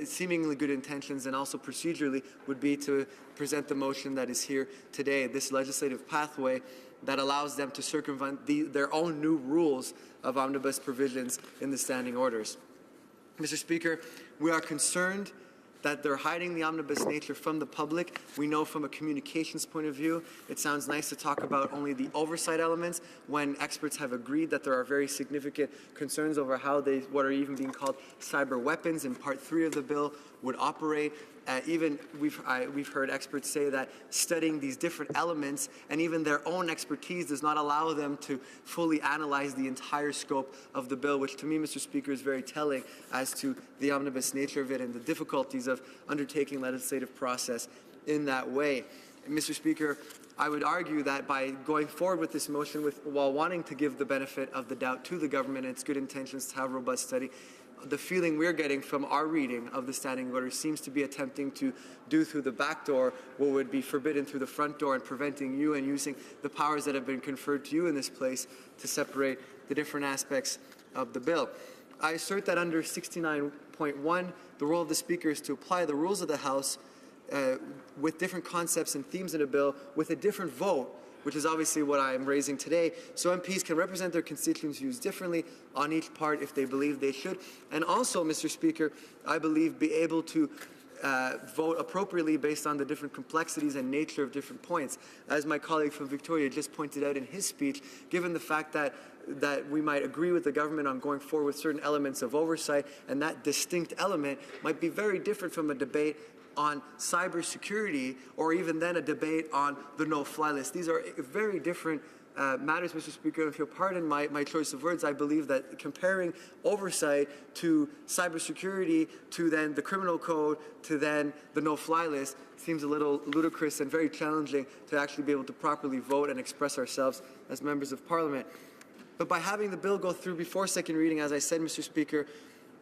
seemingly good intentions and also procedurally would be to present the motion that is here today, this legislative pathway that allows them to circumvent their own new rules of omnibus provisions in the standing orders. Mr. Speaker, we are concerned that they're hiding the omnibus nature from the public. We know from a communications point of view, it sounds nice to talk about only the oversight elements when experts have agreed that there are very significant concerns over how what are even being called cyber weapons in Part 3 of the bill would operate. Even we've heard experts say that studying these different elements and even their own expertise does not allow them to fully analyze the entire scope of the bill, which to me, Mr. Speaker, is very telling as to the omnibus nature of it and the difficulties of undertaking legislative process in that way. And Mr. Speaker, I would argue that by going forward with this motion while wanting to give the benefit of the doubt to the government and its good intentions to have robust study, the feeling we're getting from our reading of the standing order seems to be attempting to do through the back door what would be forbidden through the front door and preventing you and using the powers that have been conferred to you in this place to separate the different aspects of the bill. I assert that under 69.1, the role of the Speaker is to apply the rules of the House with different concepts and themes in a bill with a different vote, which is obviously what I am raising today, so MPs can represent their constituents' views differently on each part if they believe they should. And also, Mr. Speaker, I believe be able to vote appropriately based on the different complexities and nature of different points. As my colleague from Victoria just pointed out in his speech, given the fact that we might agree with the government on going forward with certain elements of oversight, and that distinct element might be very different from a debate on cybersecurity or even then a debate on the no-fly list. These are very different matters, Mr. Speaker. If you'll pardon my choice of words, I believe that comparing oversight to cybersecurity to then the criminal code to then the no-fly list seems a little ludicrous and very challenging to actually be able to properly vote and express ourselves as members of Parliament. But by having the bill go through before second reading, as I said, Mr. Speaker,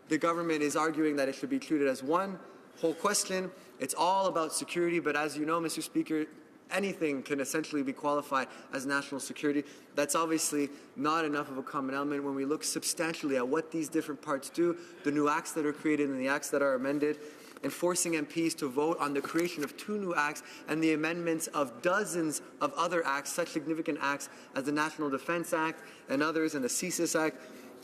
the government is arguing that it should be treated as one whole question. It's all about security, but as you know, Mr. Speaker, anything can essentially be qualified as national security. That's obviously not enough of a common element when we look substantially at what these different parts do, the new acts that are created and the acts that are amended, and forcing MPs to vote on the creation of 2 new acts and the amendments of dozens of other acts, such significant acts as the National Defence Act and others, and the CSIS Act.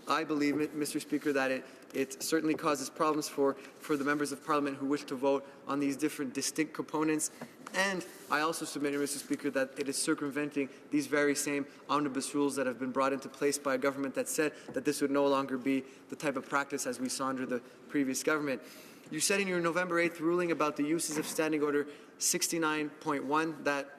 I believe, Mr. Speaker, that it certainly causes problems for the members of Parliament who wish to vote on these different distinct components. And I also submit, Mr. Speaker, that it is circumventing these very same omnibus rules that have been brought into place by a government that said that this would no longer be the type of practice as we saw under the previous government. You said in your November 8th ruling about the uses of Standing Order 69.1 that,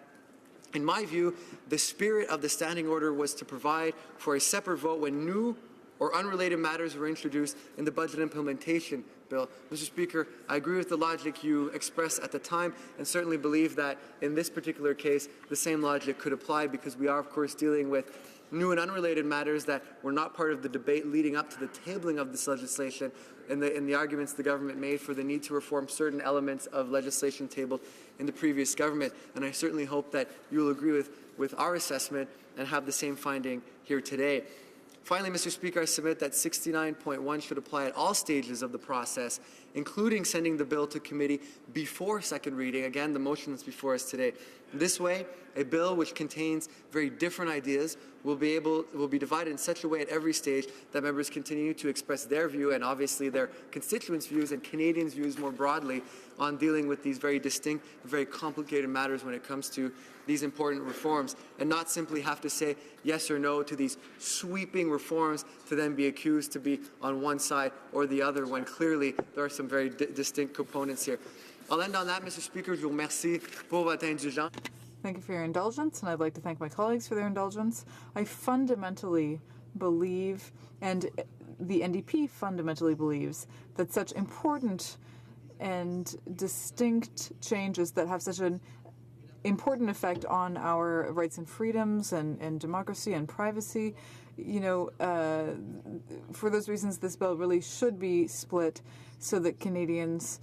in my view, the spirit of the Standing Order was to provide for a separate vote when new or unrelated matters were introduced in the budget implementation bill. Mr. Speaker, I agree with the logic you expressed at the time and certainly believe that in this particular case the same logic could apply, because we are, of course, dealing with new and unrelated matters that were not part of the debate leading up to the tabling of this legislation and the arguments the government made for the need to reform certain elements of legislation tabled in the previous government. And I certainly hope that you will agree with our assessment and have the same finding here today. Finally, Mr. Speaker, I submit that 69.1 should apply at all stages of the process, including sending the bill to committee before second reading. Again, the motion that's before us today. This way, a bill which contains very different ideas will be divided in such a way at every stage that members continue to express their view and obviously their constituents' views and Canadians' views more broadly on dealing with these very distinct, very complicated matters when it comes to these important reforms, and not simply have to say yes or no to these sweeping reforms to then be accused to be on one side or the other when clearly there are some very distinct components here. I'll end on that, Mr. Speaker. Je vous remercie pour votre indulgence. Thank you for your indulgence, and I'd like to thank my colleagues for their indulgence. I fundamentally believe, and the NDP fundamentally believes, that such important and distinct changes that have such an important effect on our rights and freedoms and democracy and privacy, for those reasons, this bill really should be split so that Canadians'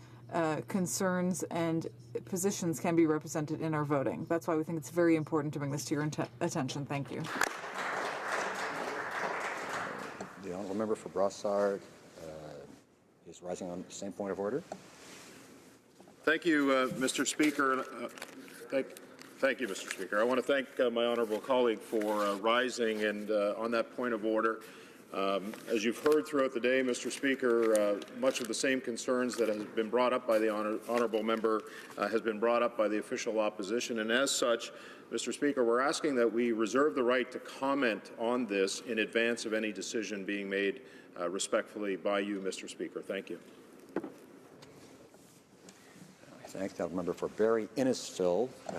concerns and positions can be represented in our voting. That's why we think it's very important to bring this to your attention. Thank you. The honourable member for Brossard is rising on the same point of order. Thank you, Mr. Speaker. Thank you, Mr. Speaker. I want to thank my honourable colleague for rising and on that point of order. As you've heard throughout the day, Mr. Speaker, much of the same concerns that has been brought up by the honourable member has been brought up by the official opposition, and as such, Mr. Speaker, we're asking that we reserve the right to comment on this in advance of any decision being made respectfully by you, Mr. Speaker. Thank you. I thank the member for Barry Innisfil. I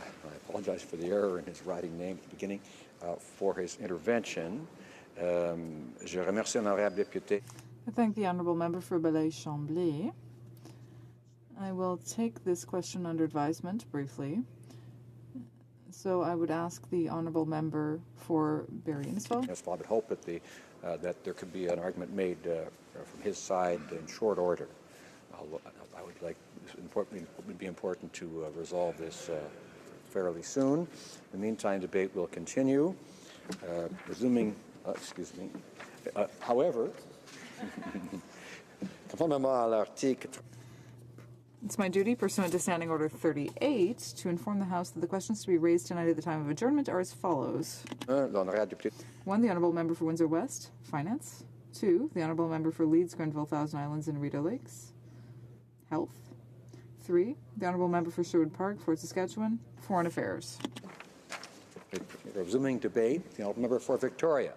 apologize for the error in his writing name at the beginning for his intervention. Je remercie l'honorable député. I thank the honourable member for Belleuil-Chambly. I will take this question under advisement briefly. So I would ask the honourable member for Barry Innisfil. Yes, I would hope that there could be an argument made from his side in short order. I would like. It would be important to resolve this fairly soon. In the meantime, debate will continue. Resuming. Excuse me. However, conformément à l'article. It's my duty, pursuant to Standing Order 38, to inform the House that the questions to be raised tonight at the time of adjournment are as follows. 1. The Honourable Member for Windsor West, Finance. 2. The Honourable Member for Leeds, Grenville, Thousand Islands, and Rideau Lakes, Health. 3, the Honourable Member for Sherwood Park, Fort Saskatchewan, Foreign Affairs. Resuming debate, the Honourable Member for Victoria.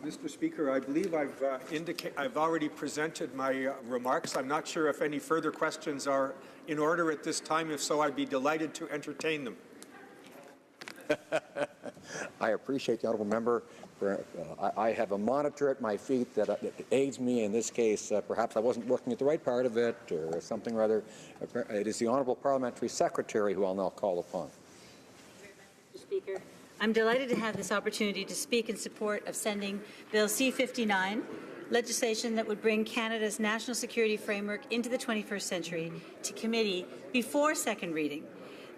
Mr. Speaker, I believe I've already presented my remarks. I'm not sure if any further questions are in order at this time. If so, I'd be delighted to entertain them. I appreciate the Honourable Member. I have a monitor at my feet that aids me in this case. Perhaps I wasn't working at the right part of it or something or other. It is the Honourable Parliamentary Secretary who I'll now call upon. Mr. Speaker, I'm delighted to have this opportunity to speak in support of sending Bill C-59, legislation that would bring Canada's national security framework into the 21st century, to committee before second reading.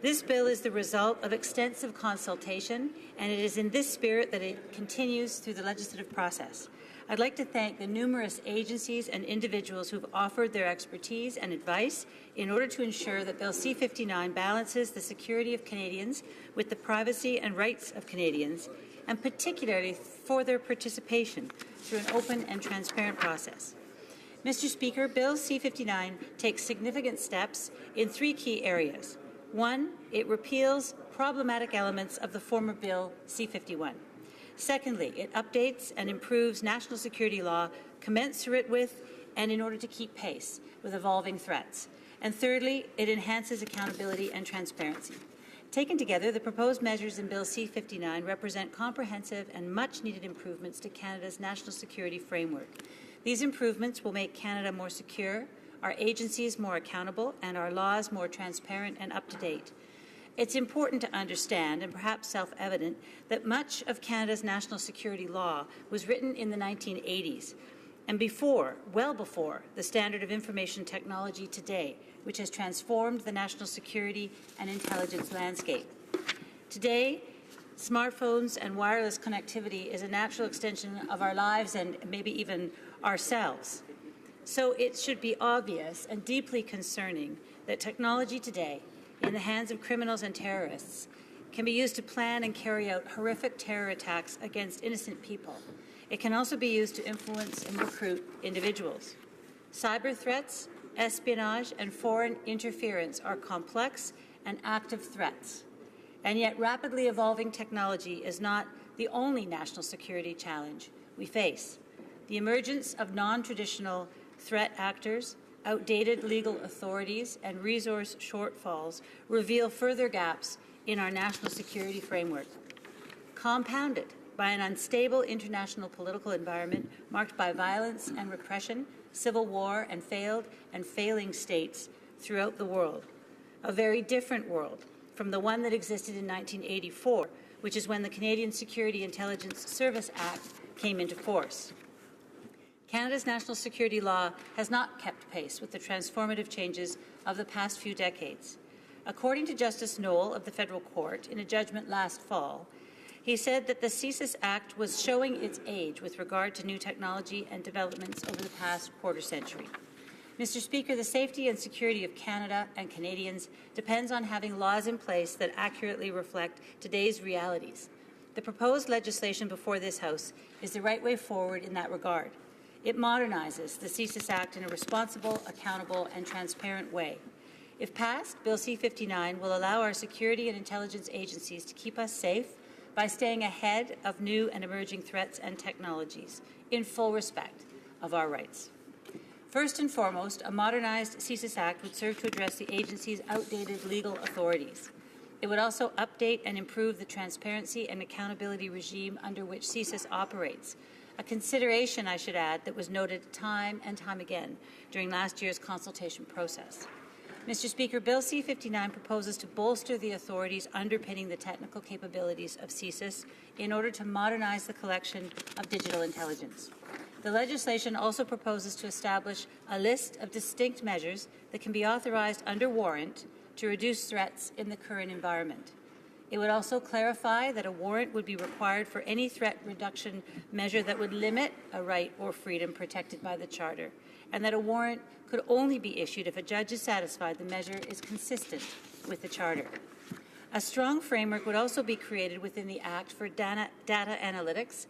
This bill is the result of extensive consultation, and it is in this spirit that it continues through the legislative process. I'd like to thank the numerous agencies and individuals who've offered their expertise and advice in order to ensure that Bill C-59 balances the security of Canadians with the privacy and rights of Canadians, and particularly for their participation through an open and transparent process. Mr. Speaker, Bill C-59 takes significant steps in 3 key areas. 1, it repeals problematic elements of the former Bill C-51. Secondly, it updates and improves national security law commensurate with and in order to keep pace with evolving threats. And thirdly, it enhances accountability and transparency. Taken together, the proposed measures in Bill C-59 represent comprehensive and much-needed improvements to Canada's national security framework. These improvements will make Canada more secure, our agencies more accountable, and our laws more transparent and up-to-date. It's important to understand, and perhaps self-evident, that much of Canada's national security law was written in the 1980s, and well before, the standard of information technology today, which has transformed the national security and intelligence landscape. Today, smartphones and wireless connectivity is a natural extension of our lives and maybe even ourselves. So it should be obvious and deeply concerning that technology today, in the hands of criminals and terrorists, can be used to plan and carry out horrific terror attacks against innocent people. It can also be used to influence and recruit individuals. Cyber threats, espionage, and foreign interference are complex and active threats. And yet rapidly evolving technology is not the only national security challenge we face. The emergence of non-traditional threat actors, outdated legal authorities, and resource shortfalls reveal further gaps in our national security framework. Compounded by an unstable international political environment marked by violence and repression, civil war, and failed and failing states throughout the world. A very different world from the one that existed in 1984, which is when the Canadian Security Intelligence Service Act came into force. Canada's national security law has not kept pace with the transformative changes of the past few decades. According to Justice Knoll of the Federal Court in a judgment last fall, he said that the CSIS Act was showing its age with regard to new technology and developments over the past quarter century. Mr. Speaker, the safety and security of Canada and Canadians depends on having laws in place that accurately reflect today's realities. The proposed legislation before this House is the right way forward in that regard. It modernizes the CSIS Act in a responsible, accountable, and transparent way. If passed, Bill C-59 will allow our security and intelligence agencies to keep us safe by staying ahead of new and emerging threats and technologies in full respect of our rights. First and foremost, a modernized CSIS Act would serve to address the agency's outdated legal authorities. It would also update and improve the transparency and accountability regime under which CSIS operates, a consideration, I should add, that was noted time and time again during last year's consultation process. Mr. Speaker, Bill C-59 proposes to bolster the authorities underpinning the technical capabilities of CSIS in order to modernize the collection of digital intelligence. The legislation also proposes to establish a list of distinct measures that can be authorized under warrant to reduce threats in the current environment. It would also clarify that a warrant would be required for any threat reduction measure that would limit a right or freedom protected by the Charter, and that a warrant could only be issued if a judge is satisfied the measure is consistent with the Charter. A strong framework would also be created within the Act for data analytics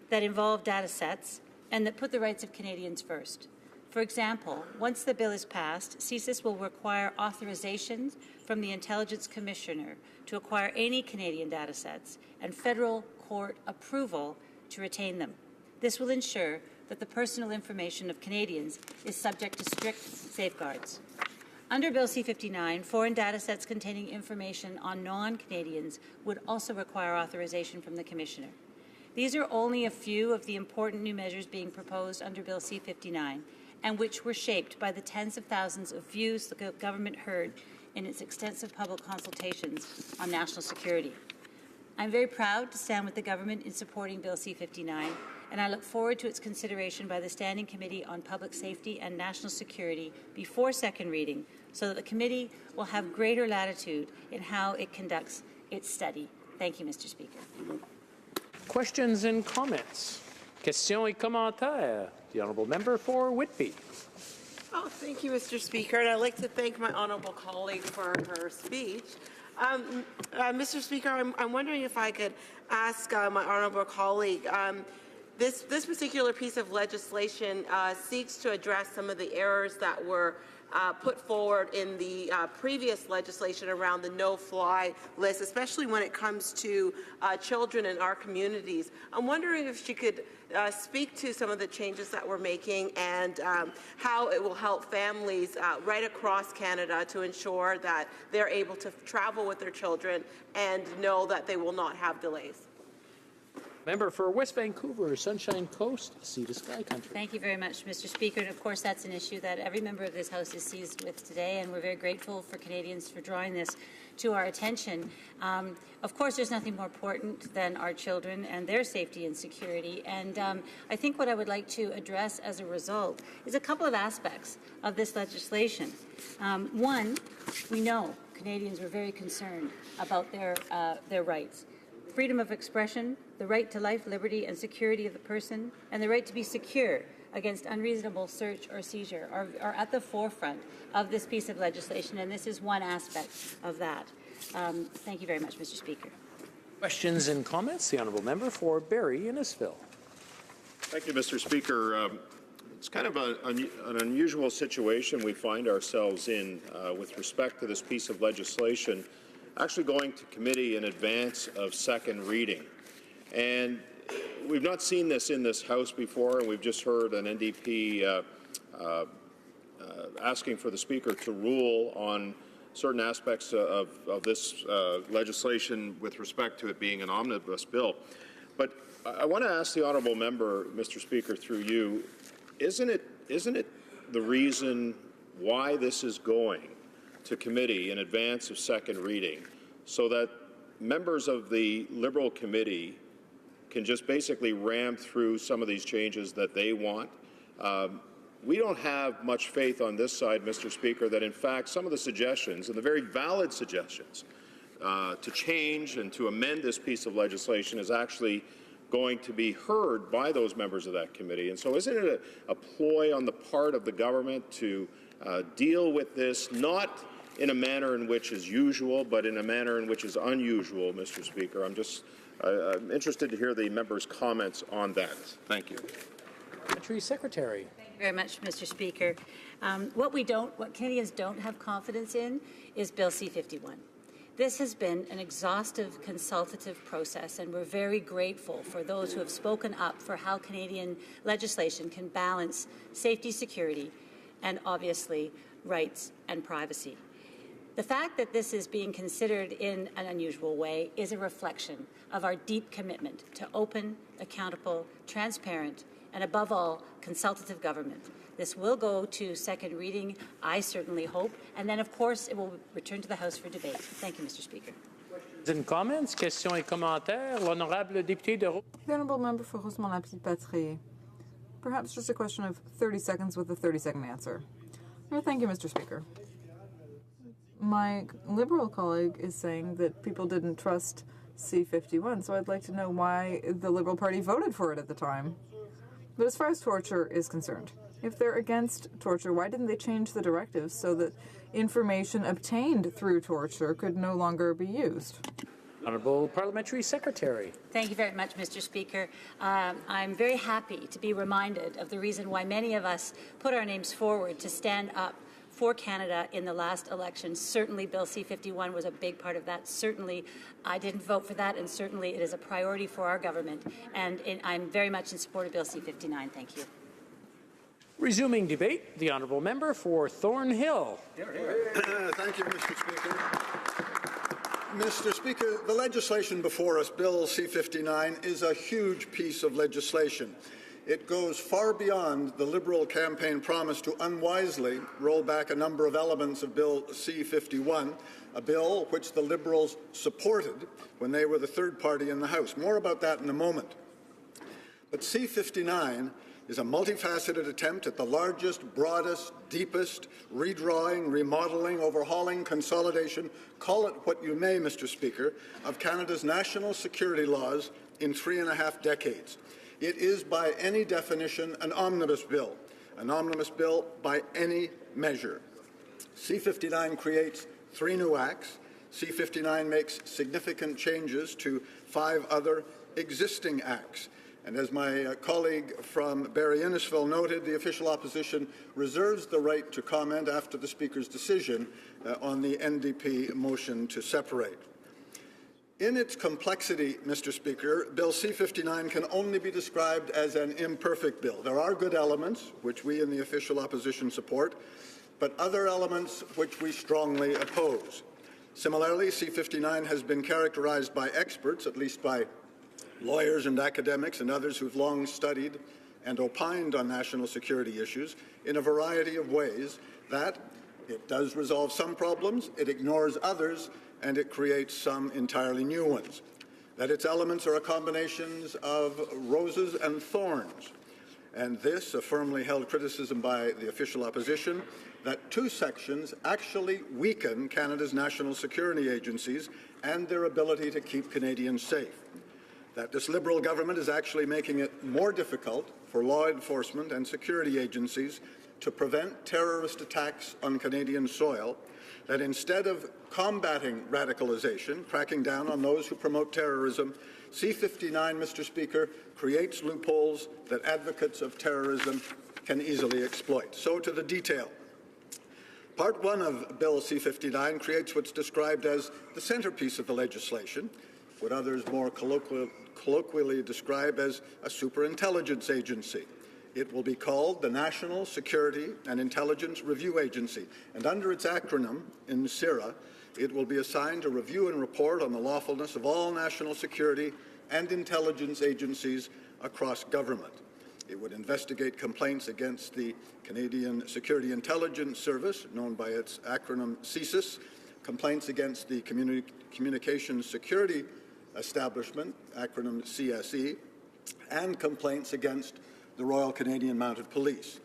that involve data sets and that put the rights of Canadians first. For example, once the bill is passed, CSIS will require authorization from the Intelligence Commissioner to acquire any Canadian data sets and federal court approval to retain them. This will ensure that the personal information of Canadians is subject to strict safeguards. Under Bill C-59, foreign data sets containing information on non-Canadians would also require authorization from the Commissioner. These are only a few of the important new measures being proposed under Bill C-59 and which were shaped by the tens of thousands of views the government heard in its extensive public consultations on national security. I'm very proud to stand with the government in supporting Bill C-59, and I look forward to its consideration by the Standing Committee on Public Safety and National Security before second reading, so that the committee will have greater latitude in how it conducts its study. Thank you, Mr. Speaker. Questions and comments? Questions et commentaires. The honourable member for Whitby. Oh, thank you, Mr. Speaker, and I'd like to thank my honourable colleague for her speech. Mr. Speaker, I'm wondering if I could ask my honourable colleague. This particular piece of legislation seeks to address some of the errors that were put forward in the previous legislation around the no-fly list, especially when it comes to children in our communities. I'm wondering if she could speak to some of the changes that we're making and how it will help families right across Canada to ensure that they're able to travel with their children and know that they will not have delays. Member for West Vancouver, Sunshine Coast, Sea to Sky Country. Thank you very much, Mr. Speaker. And of course, that's an issue that every member of this House is seized with today, and we're very grateful for Canadians for drawing this to our attention. Of course, there's nothing more important than our children and their safety and security. And I think what I would like to address as a result is a couple of aspects of this legislation. One, we know Canadians were very concerned about their rights. Freedom of expression, the right to life, liberty, and security of the person, and the right to be secure against unreasonable search or seizure are at the forefront of this piece of legislation, and this is one aspect of that. Thank you very much, Mr. Speaker. Questions and comments? The honourable member for Barrie Innisfil. Thank you, Mr. Speaker. It's kind of an unusual situation we find ourselves in with respect to this piece of legislation actually going to committee in advance of second reading. And we've not seen this in this House before, and we've just heard an NDP asking for the Speaker to rule on certain aspects of this legislation with respect to it being an omnibus bill. But I want to ask the honourable member, Mr. Speaker, through you, isn't it the reason why this is going to committee in advance of second reading so that members of the Liberal committee can just basically ram through some of these changes that they want? We don't have much faith on this side, Mr. Speaker, that in fact some of the suggestions, and the very valid suggestions, to change and to amend this piece of legislation is actually going to be heard by those members of that committee. And so isn't it a ploy on the part of the government to deal with this, not in a manner in which is usual, but in a manner in which is unusual, Mr. Speaker? I'm interested to hear the members' comments on that. Thank you. Country Secretary. Thank you very much, Mr. Speaker. What Canadians don't have confidence in is Bill C-51. This has been an exhaustive consultative process, and we're very grateful for those who have spoken up for how Canadian legislation can balance safety, security, and obviously rights and privacy. The fact that this is being considered in an unusual way is a reflection of our deep commitment to open, accountable, transparent, and above all, consultative government. This will go to second reading, I certainly hope, and then, of course, it will return to the House for debate. Thank you, Mr. Speaker. And comments, questions et commentaires. L'honorable député de... The honourable member for Rosemont-la-Petite-Patrie. Perhaps just a question of 30 seconds with a 30-second answer. Thank you, Mr. Speaker. My Liberal colleague is saying that people didn't trust C-51, so I'd like to know why the Liberal Party voted for it at the time. But as far as torture is concerned, if they're against torture, why didn't they change the directives so that information obtained through torture could no longer be used? Honourable Parliamentary Secretary. Thank you very much, Mr. Speaker. I'm very happy to be reminded of the reason why many of us put our names forward to stand up for Canada in the last election. Certainly Bill C-51 was a big part of that. Certainly I didn't vote for that, and certainly it is a priority for our government. And I'm very much in support of Bill C-59. Thank you. Resuming debate, the Honourable Member for Thornhill. Thank you, Mr. Speaker. Mr. Speaker, the legislation before us, Bill C-59, is a huge piece of legislation. It goes far beyond the Liberal campaign promise to unwisely roll back a number of elements of Bill C-51, a bill which the Liberals supported when they were the third party in the House. More about that in a moment. But C-59 is a multifaceted attempt at the largest, broadest, deepest redrawing, remodeling, overhauling, consolidation, call it what you may, Mr. Speaker, of Canada's national security laws in 3.5 decades. It is, by any definition, an omnibus bill by any measure. C-59 creates 3 new acts. C-59 makes significant changes to 5 other existing acts. And as my colleague from Barrie Innisfil noted, the official opposition reserves the right to comment after the Speaker's decision on the NDP motion to separate. In its complexity, Mr. Speaker, Bill C-59 can only be described as an imperfect bill. There are good elements, which we in the official opposition support, but other elements which we strongly oppose. Similarly, C-59 has been characterized by experts, at least by lawyers and academics and others who've long studied and opined on national security issues in a variety of ways, that it does resolve some problems, it ignores others, and it creates some entirely new ones. That its elements are a combination of roses and thorns. And this, a firmly held criticism by the official opposition, that 2 sections actually weaken Canada's national security agencies and their ability to keep Canadians safe. That this Liberal government is actually making it more difficult for law enforcement and security agencies to prevent terrorist attacks on Canadian soil, that instead of combating radicalization, cracking down on those who promote terrorism, C-59, Mr. Speaker, creates loopholes that advocates of terrorism can easily exploit. So to the detail. Part 1 of Bill C-59 creates what's described as the centerpiece of the legislation, what others more colloquially describe as a superintelligence agency. It will be called the National Security and Intelligence Review Agency, and under its acronym, NSIRA, it will be assigned to review and report on the lawfulness of all national security and intelligence agencies across government. It would investigate complaints against the Canadian Security Intelligence Service, known by its acronym CSIS, complaints against the Communications Security Establishment, acronym CSE, and complaints against the Royal Canadian Mounted Police.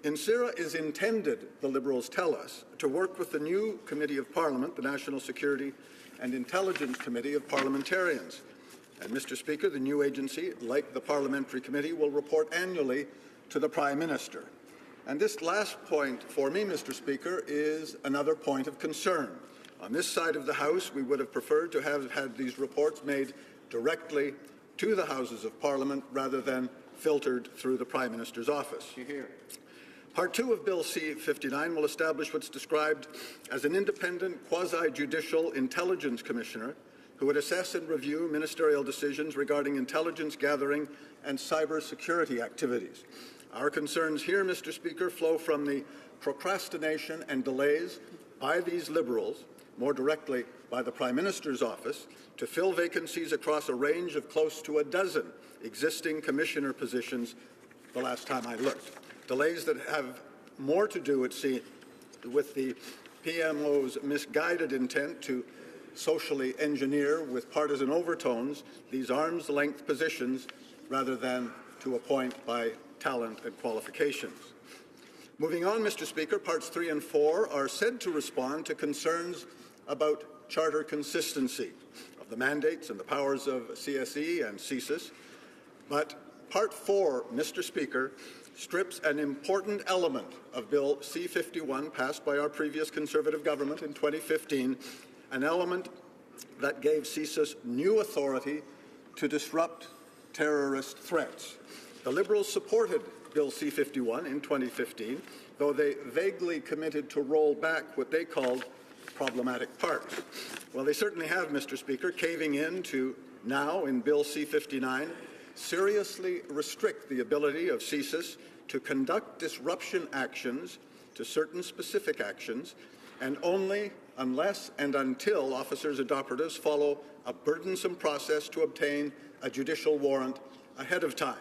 NSIRA is intended, the Liberals tell us, to work with the new Committee of Parliament, the National Security and Intelligence Committee of Parliamentarians. And, Mr. Speaker, the new agency, like the Parliamentary Committee, will report annually to the Prime Minister. And this last point for me, Mr. Speaker, is another point of concern. On this side of the House, we would have preferred to have had these reports made directly to the Houses of Parliament rather than filtered through the Prime Minister's office. Part 2 of Bill C-59 will establish what's described as an independent quasi-judicial intelligence commissioner who would assess and review ministerial decisions regarding intelligence gathering and cybersecurity activities. Our concerns here, Mr. Speaker, flow from the procrastination and delays by these Liberals, more directly by the Prime Minister's office, to fill vacancies across a range of close to a dozen existing commissioner positions the last time I looked. Delays that have more to do, it seems, with the PMO's misguided intent to socially engineer with partisan overtones these arm's-length positions rather than to appoint by talent and qualifications. Moving on, Mr. Speaker, Parts 3 and 4 are said to respond to concerns about charter consistency of the mandates and the powers of CSE and CSIS, but Part 4, Mr. Speaker, strips an important element of Bill C-51, passed by our previous Conservative government in 2015, an element that gave CSIS new authority to disrupt terrorist threats. The Liberals supported Bill C-51 in 2015, though they vaguely committed to roll back what they called problematic parts. Well, they certainly have, Mr. Speaker, caving in to now, in Bill C-59, seriously restrict the ability of CSIS to conduct disruption actions to certain specific actions, and only unless and until officers and operatives follow a burdensome process to obtain a judicial warrant ahead of time.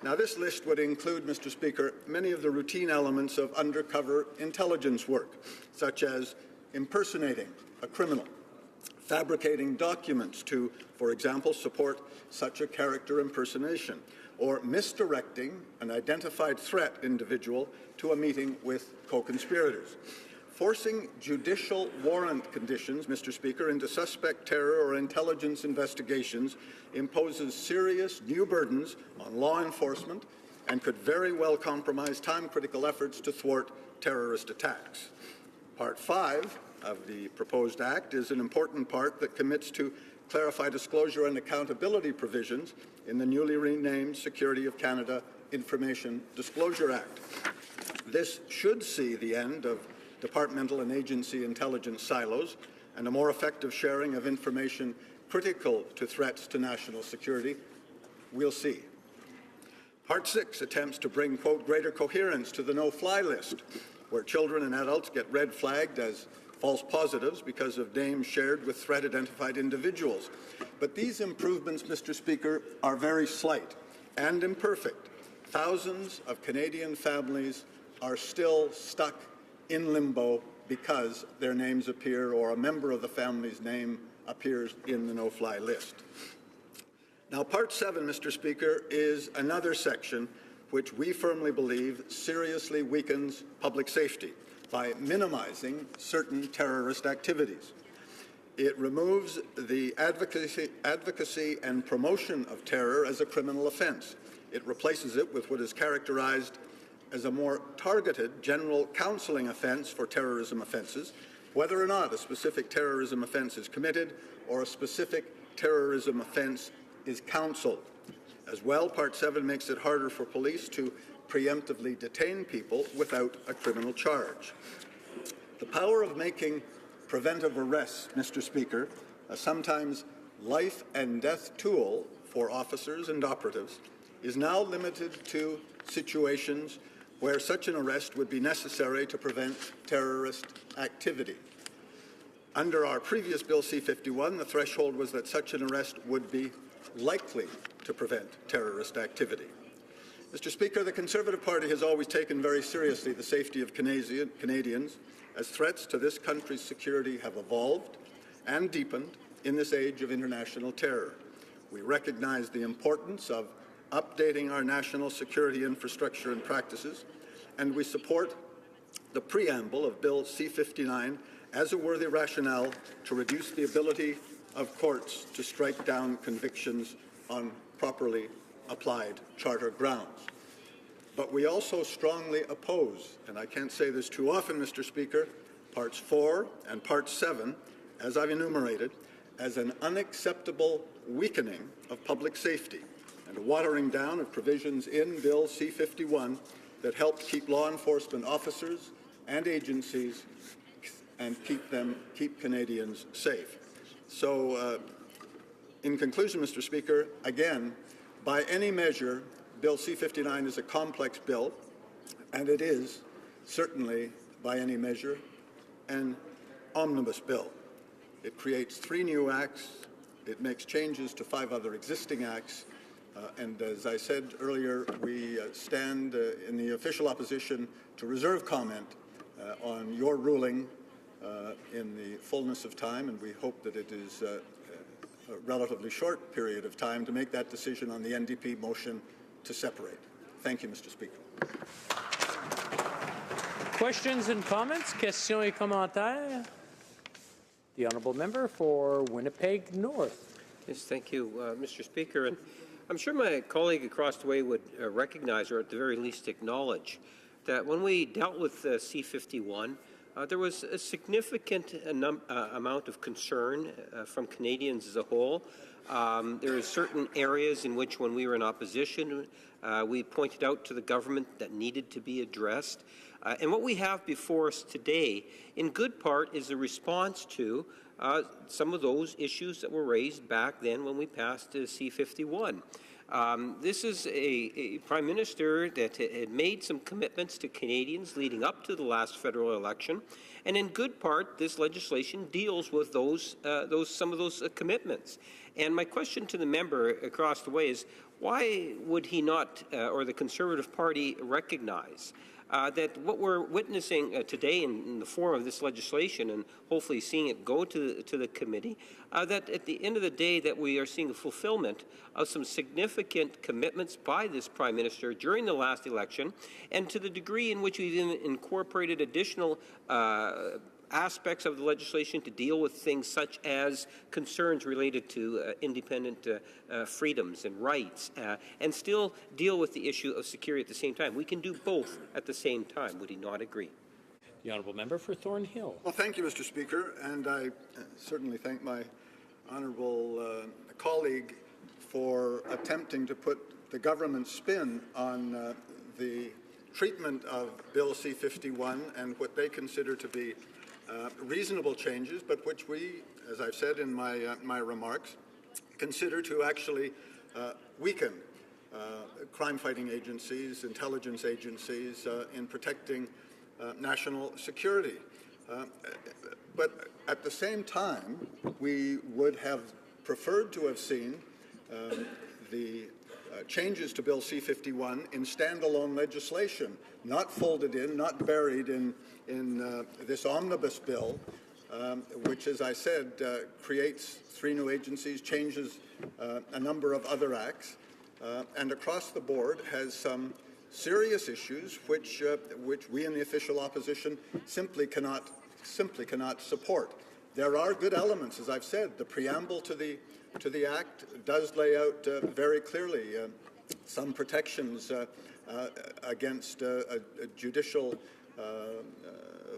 Now, this list would include, Mr. Speaker, many of the routine elements of undercover intelligence work, such as impersonating a criminal, fabricating documents to, for example, support such a character impersonation, or misdirecting an identified threat individual to a meeting with co-conspirators. Forcing judicial warrant conditions, Mr. Speaker, into suspect terror or intelligence investigations imposes serious new burdens on law enforcement and could very well compromise time-critical efforts to thwart terrorist attacks. Part 5 of the proposed act is an important part that commits to clarify disclosure and accountability provisions in the newly renamed Security of Canada Information Disclosure Act. This should see the end of departmental and agency intelligence silos and a more effective sharing of information critical to threats to national security. We'll see. Part 6 attempts to bring, quote, greater coherence to the no-fly list, where children and adults get red flagged as false positives because of names shared with threat-identified individuals. But these improvements, Mr. Speaker, are very slight and imperfect. Thousands of Canadian families are still stuck in limbo because their names appear or a member of the family's name appears in the no-fly list. Now, Part 7, Mr. Speaker, is another section which we firmly believe seriously weakens public safety by minimizing certain terrorist activities. It removes the advocacy and promotion of terror as a criminal offense. It replaces it with what is characterized as a more targeted general counseling offense for terrorism offenses, whether or not a specific terrorism offense is committed or a specific terrorism offense is counseled. As well, Part 7 makes it harder for police to preemptively detain people without a criminal charge. The power of making preventive arrests, Mr. Speaker, a sometimes life and death tool for officers and operatives, is now limited to situations where such an arrest would be necessary to prevent terrorist activity. Under our previous Bill C-51, the threshold was that such an arrest would be likely to prevent terrorist activity. Mr. Speaker, the Conservative Party has always taken very seriously the safety of Canadians as threats to this country's security have evolved and deepened in this age of international terror. We recognize the importance of updating our national security infrastructure and practices, and we support the preamble of Bill C-59 as a worthy rationale to reduce the ability of courts to strike down convictions on properly applied charter grounds. But we also strongly oppose, and I can't say this too often, Mr. Speaker, Parts 4 and Part 7, as I've enumerated, as an unacceptable weakening of public safety and a watering down of provisions in Bill C-51 that help keep law enforcement officers and agencies and keep Canadians safe. So, in conclusion, Mr. Speaker, again, by any measure, Bill C-59 is a complex bill, and it is certainly, by any measure, an omnibus bill. It creates 3 new acts, it makes changes to 5 other existing acts, and as I said earlier, we stand in the official opposition to reserve comment on your ruling in the fullness of time, and we hope that it is a relatively short period of time to make that decision on the NDP motion to separate. Thank you, Mr. Speaker. Questions and comments? Questions et commentaires? The honourable member for Winnipeg North. Yes, thank you, Mr. Speaker. And I'm sure my colleague across the way would recognize, or at the very least acknowledge, that when we dealt with C-51, there was a significant amount of concern from Canadians as a whole. There are certain areas in which, when we were in opposition, we pointed out to the government that needed to be addressed. And what we have before us today, in good part, is a response to some of those issues that were raised back then when we passed C-51. This is a Prime Minister that had made some commitments to Canadians leading up to the last federal election, and in good part, this legislation deals with some of those commitments. And my question to the member across the way is, why would he not, or the Conservative Party, recognize that what we're witnessing today in the form of this legislation, and hopefully seeing it go to the committee, that at the end of the day that we are seeing a fulfillment of some significant commitments by this Prime Minister during the last election, and to the degree in which we've incorporated additional aspects of the legislation to deal with things such as concerns related to independent freedoms and rights, and still deal with the issue of security at the same time. We can do both at the same time. Would he not agree? The honourable member for Thornhill. Well, thank you, Mr. Speaker, and I certainly thank my honourable colleague for attempting to put the government's spin on the treatment of Bill C-51 and what they consider to be reasonable changes, but which we, as I've said in my remarks, consider to actually weaken crime-fighting agencies, intelligence agencies in protecting national security. But at the same time, we would have preferred to have seen the changes to Bill C-51 in standalone legislation, not folded in, not buried in this omnibus bill, which, as I said, creates 3 new agencies, changes a number of other acts, and across the board has some serious issues which we in the official opposition simply cannot support. There are good elements, as I've said. The preamble to the Act does lay out very clearly some protections against a judicial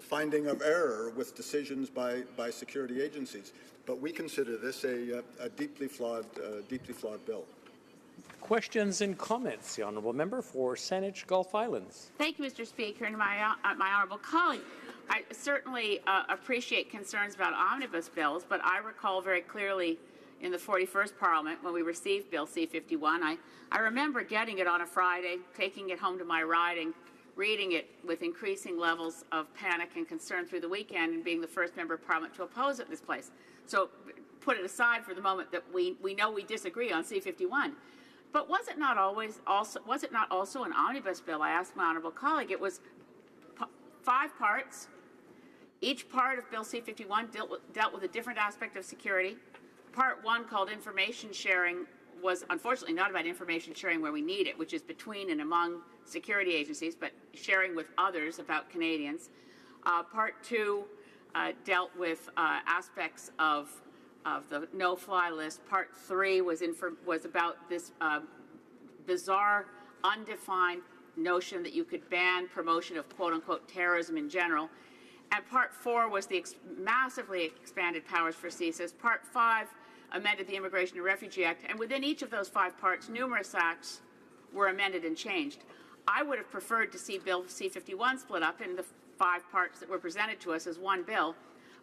finding of error with decisions by security agencies. But we consider this a deeply flawed bill. Questions and comments. The honourable member for Saanich Gulf Islands. Thank you, Mr. Speaker, and my honourable colleague. I certainly appreciate concerns about omnibus bills, but I recall very clearly in the 41st Parliament when we received Bill C-51, I remember getting it on a Friday, taking it home to my riding, reading it with increasing levels of panic and concern through the weekend, and being the first member of Parliament to oppose it in this place. So put it aside for the moment that we know we disagree on C-51. But was it not also an omnibus bill? I asked my honourable colleague. It was 5 parts. Each part of Bill C-51 dealt with a different aspect of security. Part 1, called information sharing, was unfortunately not about information sharing where we need it, which is between and among security agencies, but sharing with others about Canadians. Part 2 dealt with aspects of the no-fly list. Part 3 was about this bizarre, undefined notion that you could ban promotion of quote-unquote terrorism in general. And Part 4 was the massively expanded powers for CSIS. Part 5 amended the Immigration and Refugee Act, and within each of those 5 parts, numerous acts were amended and changed. I would have preferred to see Bill C-51 split up in the 5 parts that were presented to us as one bill,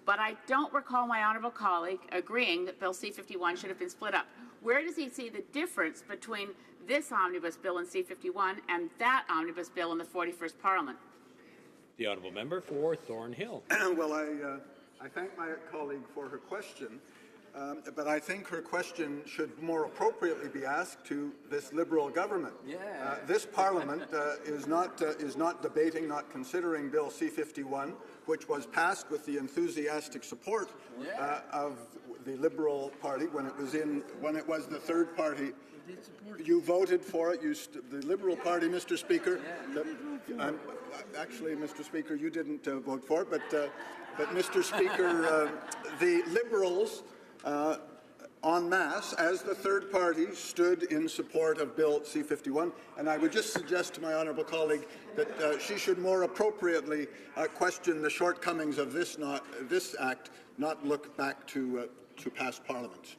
but I don't recall my honourable colleague agreeing that Bill C-51 should have been split up. Where does he see the difference between this omnibus bill in C-51 and that omnibus bill in the 41st Parliament? The honourable member for Thornhill. Well, I thank my colleague for her question, but I think her question should more appropriately be asked to this Liberal government. This Parliament is not debating, not considering Bill C-51, which was passed with the enthusiastic support of the Liberal Party when it was the third party. You voted for it. The Liberal Party, Mr. Speaker. Actually, Mr. Speaker, you didn't vote for it, but Mr. Speaker, the Liberals en masse, as the third party, stood in support of Bill C-51, and I would just suggest to my honourable colleague that she should more appropriately question the shortcomings of this act, not look back to past parliaments.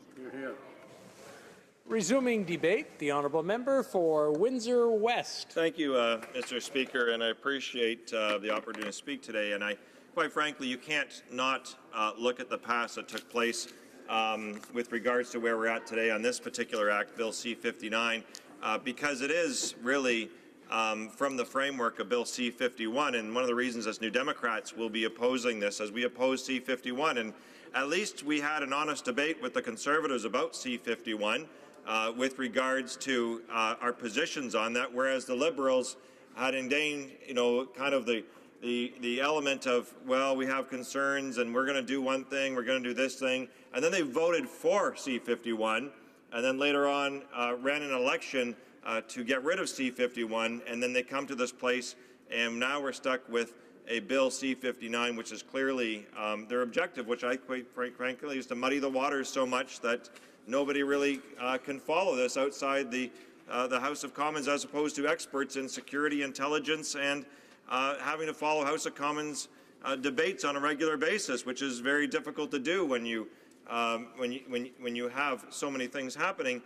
Resuming debate, the honourable member for Windsor West. Thank you, Mr. Speaker, and I appreciate the opportunity to speak today. And quite frankly, you can't not look at the past that took place with regards to where we're at today on this particular act, Bill C-59, because it is really from the framework of Bill C-51, and one of the reasons as New Democrats will be opposing this, as we oppose C-51, and at least we had an honest debate with the Conservatives about C-51 with regards to our positions on that, whereas the Liberals had ordained, kind of the element of, well, we have concerns and we're going to do one thing, we're going to do this thing, and then they voted for C-51, and then later on ran an election to get rid of C-51, and then they come to this place, and now we're stuck with a Bill C-59, which is clearly their objective, which I quite frankly is to muddy the waters so much that nobody really can follow this outside the House of Commons, as opposed to experts in security intelligence and having to follow House of Commons debates on a regular basis, which is very difficult to do when you have so many things happening.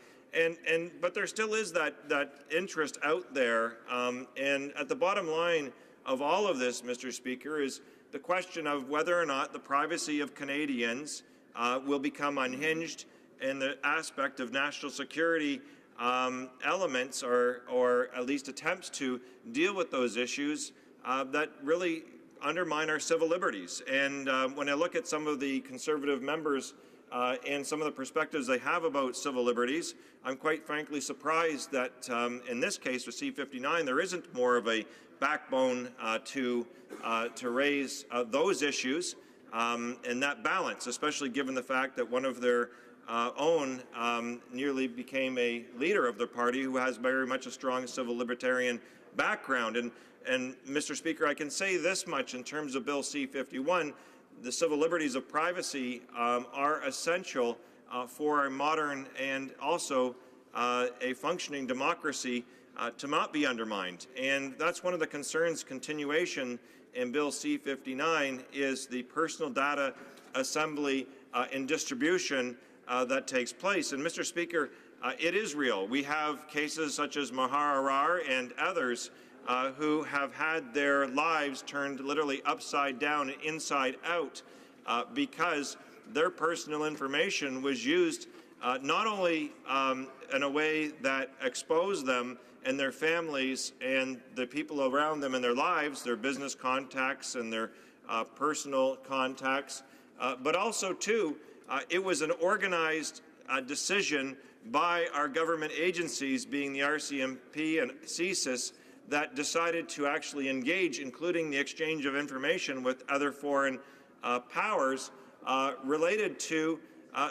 But there still is that interest out there, and at the bottom line of all of this, Mr. Speaker, is the question of whether or not the privacy of Canadians will become unhinged, and the aspect of national security elements, or at least attempts to deal with those issues that really undermine our civil liberties. And when I look at some of the Conservative members and some of the perspectives they have about civil liberties, I'm quite frankly surprised that in this case with C-59 there isn't more of a backbone to raise those issues and that balance, especially given the fact that one of their own nearly became a leader of the party who has very much a strong civil libertarian background. And Mr. Speaker, I can say this much in terms of Bill C-51, the civil liberties of privacy are essential for our modern and also a functioning democracy to not be undermined. And that's one of the concerns continuation in Bill C-59 is the personal data assembly and distribution that takes place. And Mr. Speaker, it is real. We have cases such as Mahar Arar and others who have had their lives turned literally upside down and inside out because their personal information was used not only in a way that exposed them and their families and the people around them in their lives, their business contacts and their personal contacts, but also, too, it was an organized decision by our government agencies, being the RCMP and CSIS, that decided to actually engage, including the exchange of information with other foreign powers related to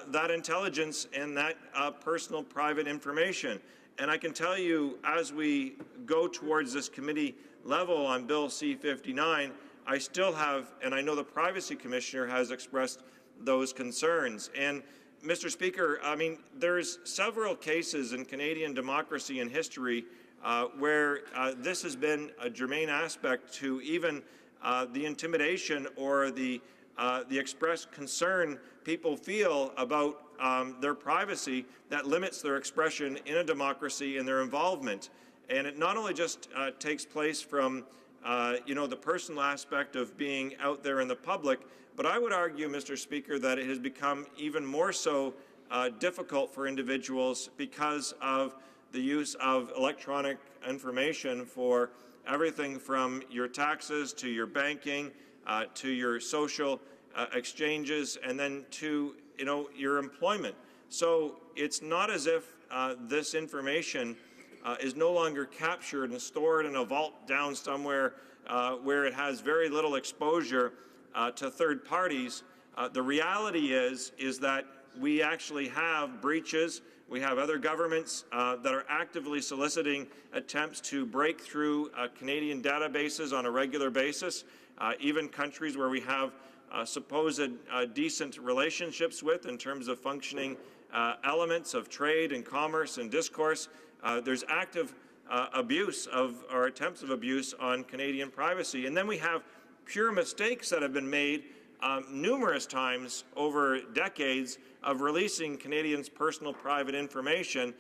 that intelligence and that personal private information. And I can tell you, as we go towards this committee level on Bill C-59, I still have, and I know the Privacy Commissioner has expressed those concerns. And Mr. Speaker, I mean, there's several cases in Canadian democracy and history where this has been a germane aspect to even the intimidation or the expressed concern people feel about their privacy that limits their expression in a democracy and their involvement. And it not only just takes place from the personal aspect of being out there in the public, but I would argue, Mr. Speaker, that it has become even more so difficult for individuals because of the use of electronic information for everything from your taxes to your banking to your social exchanges and then to your employment. So it's not as if this information is no longer captured and stored in a vault down somewhere where it has very little exposure to third parties. The reality is that we actually have breaches. We have other governments that are actively soliciting attempts to break through Canadian databases on a regular basis, even countries where we have supposed decent relationships with in terms of functioning elements of trade and commerce and discourse. There's active abuse of, or attempts of abuse on Canadian privacy. And then we have pure mistakes that have been made numerous times over decades of releasing Canadians' personal private information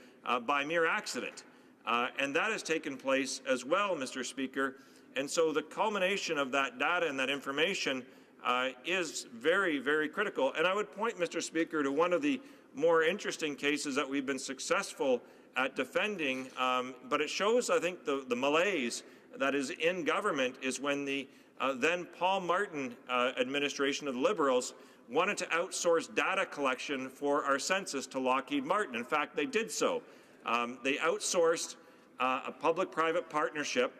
by mere accident. And that has taken place as well, Mr. Speaker. And so the culmination of that data and that information is very, very critical. And I would point, Mr. Speaker, to one of the more interesting cases that we've been successful at defending, but it shows, I think, the malaise that is in government is when the then Paul Martin administration of the Liberals wanted to outsource data collection for our census to Lockheed Martin. In fact, they did so. They outsourced a public-private partnership,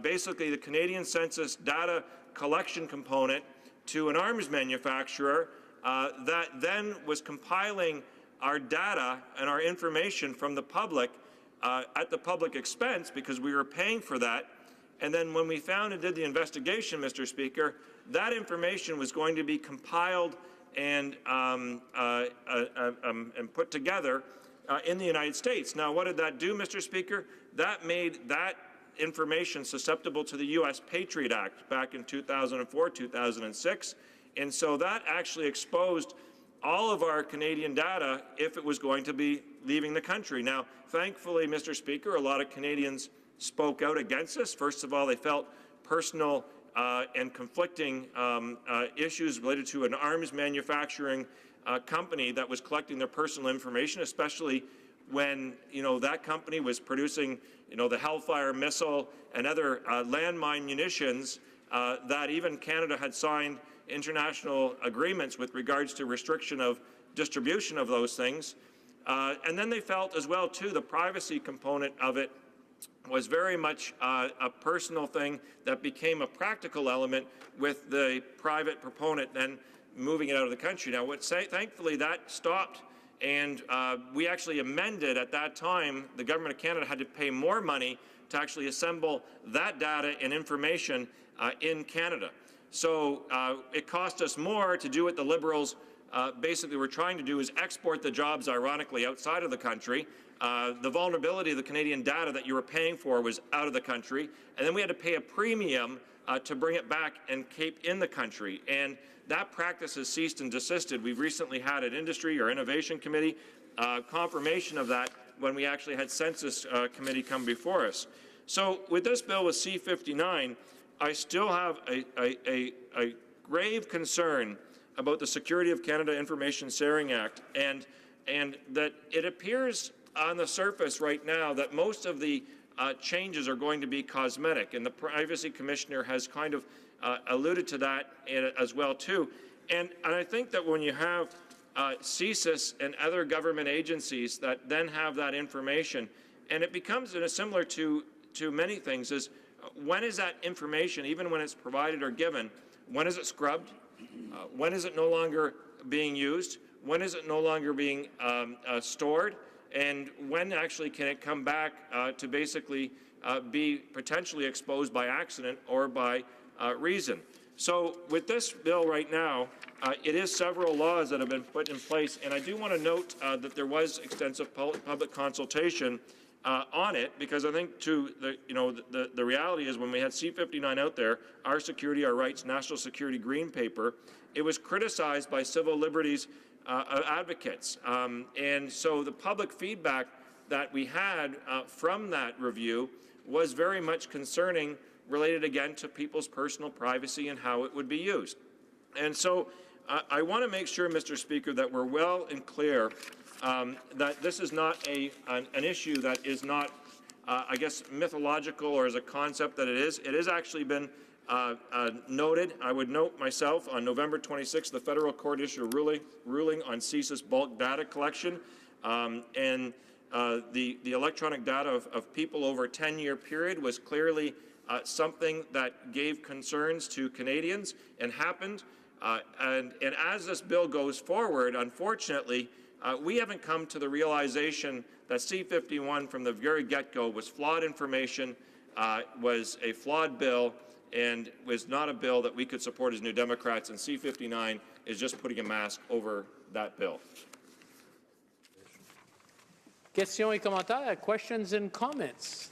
basically the Canadian Census data collection component, to an arms manufacturer that then was compiling our data and our information from the public at the public expense because we were paying for that. And then when we found and did the investigation, Mr. Speaker, that information was going to be compiled and put together in the United States. Now, what did that do, Mr. Speaker? That made that information susceptible to the U.S. Patriot Act back in 2004, 2006. And so that actually exposed all of our Canadian data if it was going to be leaving the country. Now, thankfully, Mr. Speaker, a lot of Canadians spoke out against this. First of all, they felt personal and conflicting issues related to an arms manufacturing company that was collecting their personal information, especially when, that company was producing, the Hellfire missile and other landmine munitions that even Canada had signed international agreements with regards to restriction of distribution of those things. And then they felt as well, too, the privacy component of it was very much a personal thing that became a practical element with the private proponent then moving it out of the country. Now, thankfully, that stopped, and we actually amended at that time. The Government of Canada had to pay more money to actually assemble that data and information in Canada. So it cost us more to do what the Liberals basically were trying to do, is export the jobs, ironically, outside of the country. The vulnerability of the Canadian data that you were paying for was out of the country, and then we had to pay a premium to bring it back and keep in the country. And that practice has ceased and desisted. We've recently had an Industry or Innovation Committee confirmation of that when we actually had Census Committee come before us. So with this bill with C-59, I still have a grave concern about the Security of Canada Information Sharing Act, and that it appears on the surface right now that most of the changes are going to be cosmetic, and the Privacy Commissioner has kind of alluded to that as well too. And I think that when you have CSIS and other government agencies that then have that information, and it becomes similar to many things, is when is that information, even when it's provided or given, when is it scrubbed? When is it no longer being used? When is it no longer being stored? And when actually can it come back to basically be potentially exposed by accident or by reason? So with this bill right now, it is several laws that have been put in place, and I do want to note that there was extensive public consultation on it, because I think the reality is when we had C-59 out there, Our Security, Our Rights, National Security Green Paper, it was criticized by civil liberties advocates. And so the public feedback that we had from that review was very much concerning, related again to people's personal privacy and how it would be used. And so I want to make sure, Mr. Speaker, that we're well and clear that this is not an issue that is not, I guess, mythological or as a concept that it is. It has actually been noted. I would note myself on November 26th, the federal court issued a ruling on CSIS bulk data collection, and the electronic data of people over a 10-year period was clearly something that gave concerns to Canadians and happened. And as this bill goes forward, unfortunately, we haven't come to the realization that C-51 from the very get-go was flawed information, was a flawed bill, and was not a bill that we could support as New Democrats, and C-59 is just putting a mask over that bill. Questions et commentaires, questions and comments.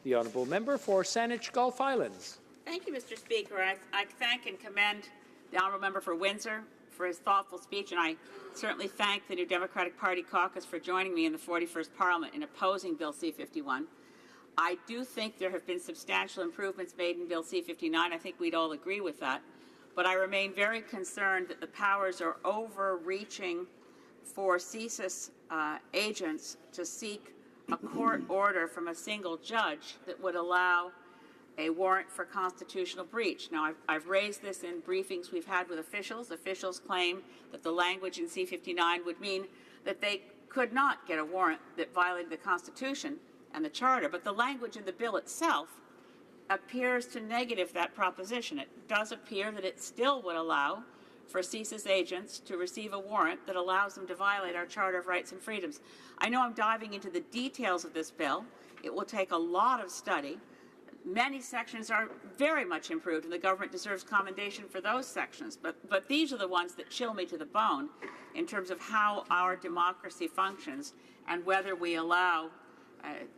The honourable member for Saanich Gulf Islands. Thank you, Mr. Speaker. I thank and commend the honourable member for Windsor for his thoughtful speech, and I certainly thank the New Democratic Party caucus for joining me in the 41st Parliament in opposing Bill C-51. I do think there have been substantial improvements made in Bill C-59. I think we'd all agree with that. But I remain very concerned that the powers are overreaching for CSIS agents to seek a court order from a single judge that would allow a warrant for constitutional breach. Now, I've raised this in briefings we've had with officials. Officials claim that the language in C-59 would mean that they could not get a warrant that violated the Constitution and the Charter, but the language in the bill itself appears to negative that proposition. It does appear that it still would allow for CSIS agents to receive a warrant that allows them to violate our Charter of Rights and Freedoms. I know I'm diving into the details of this bill. It will take a lot of study. Many sections are very much improved, and the government deserves commendation for those sections. But these are the ones that chill me to the bone in terms of how our democracy functions and whether we allow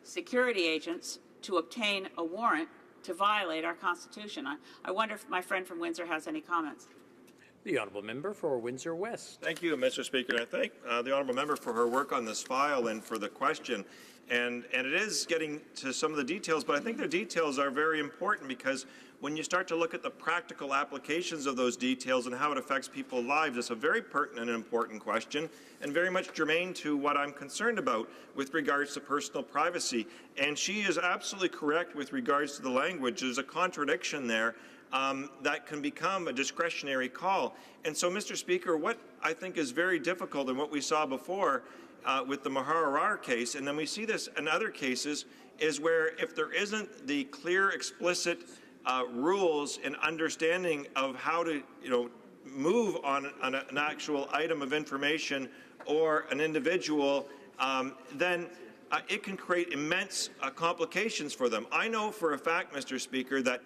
security agents to obtain a warrant to violate our Constitution. I wonder if my friend from Windsor has any comments. The honourable member for Windsor West. Thank you, Mr. Speaker. I thank the honourable member for her work on this file and for the question. And it is getting to some of the details, but I think the details are very important because when you start to look at the practical applications of those details and how it affects people's lives, it's a very pertinent and important question and very much germane to what I'm concerned about with regards to personal privacy. And she is absolutely correct with regards to the language. There's a contradiction there that can become a discretionary call. And so, Mr. Speaker, what I think is very difficult and what we saw before with the Maharar case, and then we see this in other cases, is where if there isn't the clear, explicit rules and understanding of how to, move on an actual item of information or an individual, then it can create immense complications for them. I know for a fact, Mr. Speaker, that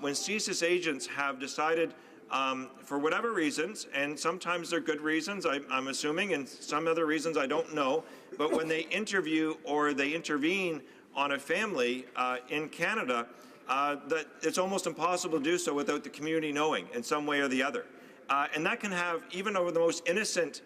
when CSIS agents have decided for whatever reasons, and sometimes they're good reasons, I'm assuming, and some other reasons I don't know, but when they interview or they intervene on a family in Canada, that it's almost impossible to do so without the community knowing in some way or the other. And that can have, even over the most innocent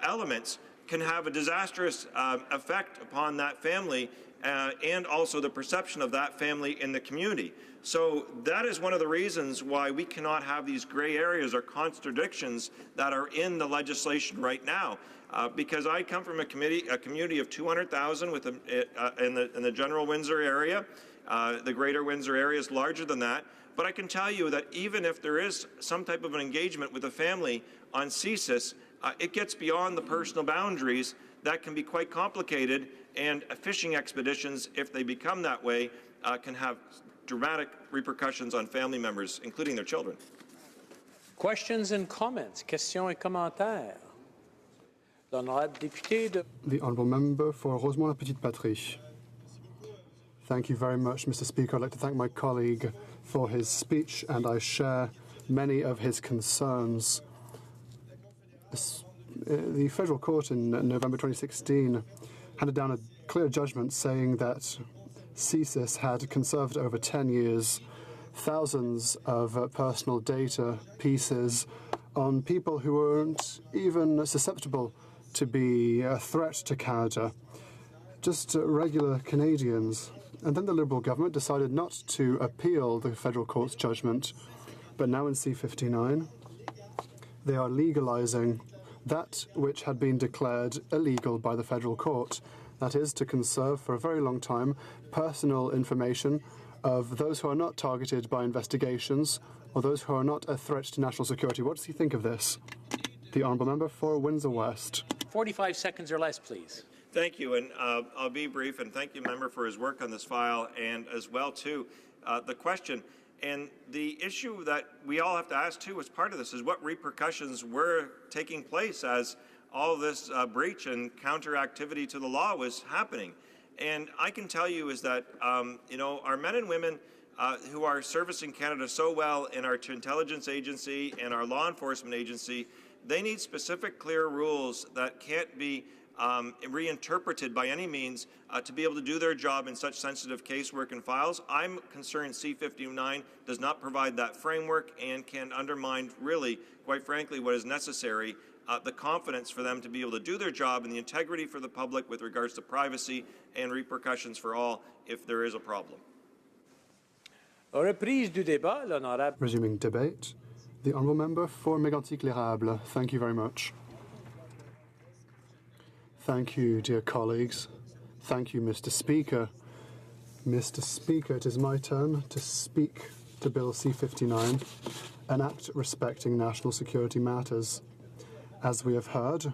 elements, can have a disastrous effect upon that family and also the perception of that family in the community. So that is one of the reasons why we cannot have these gray areas or contradictions that are in the legislation right now. Because I come from a community of 200,000 in the general Windsor area. The greater Windsor area is larger than that. But I can tell you that even if there is some type of an engagement with a family on CSIS, it gets beyond the personal boundaries. That can be quite complicated, and fishing expeditions, if they become that way, can have dramatic repercussions on family members, including their children. Questions and comments. Questions et commentaires. L'honorable député de... The honourable member for Rosemont-la-Petite-Patrie. Thank you very much, Mr. Speaker. I'd like to thank my colleague for his speech, and I share many of his concerns. The federal court in November 2016 handed down a clear judgment saying that CSIS had conserved over 10 years thousands of personal data pieces on people who weren't even susceptible to be a threat to Canada, just regular Canadians. And then the Liberal government decided not to appeal the federal court's judgment, but now in C-59 they are legalizing that which had been declared illegal by the federal court. That is, to conserve for a very long time personal information of those who are not targeted by investigations or those who are not a threat to national security. What does he think of this? The honourable member for Windsor West. 45 seconds or less, please. Thank you, and I'll be brief, and thank you, member, for his work on this file, and as well, too, the question. And the issue that we all have to ask, too, as part of this is what repercussions were taking place as all this breach and counter activity to the law was happening. And I can tell you is that, our men and women who are servicing Canada so well in our intelligence agency and our law enforcement agency, they need specific, clear rules that can't be reinterpreted by any means to be able to do their job in such sensitive casework and files. I'm concerned C-59 does not provide that framework and can undermine, really, quite frankly, what is necessary, the confidence for them to be able to do their job and the integrity for the public with regards to privacy and repercussions for all if there is a problem. Resuming debate, the honourable member for Mégantic-l'Érable. Thank you very much. Thank you, dear colleagues. Thank you, Mr. Speaker. Mr. Speaker, it is my turn to speak to Bill C-59, an act respecting national security matters. As we have heard,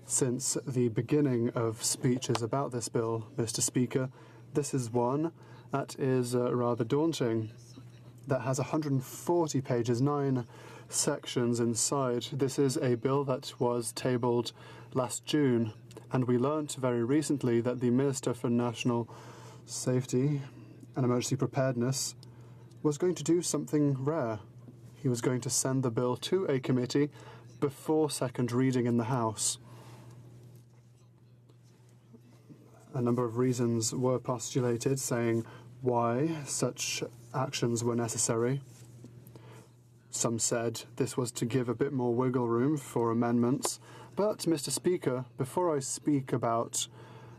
since the beginning of speeches about this bill, Mr. Speaker, this is one that is rather daunting, that has 140 pages, 9 sections inside. This is a bill that was tabled last June, and we learnt very recently that the Minister for National Safety and Emergency Preparedness was going to do something rare. He was going to send the bill to a committee before second reading in the House. A number of reasons were postulated saying why such actions were necessary. Some said this was to give a bit more wiggle room for amendments. But, Mr. Speaker, before I speak about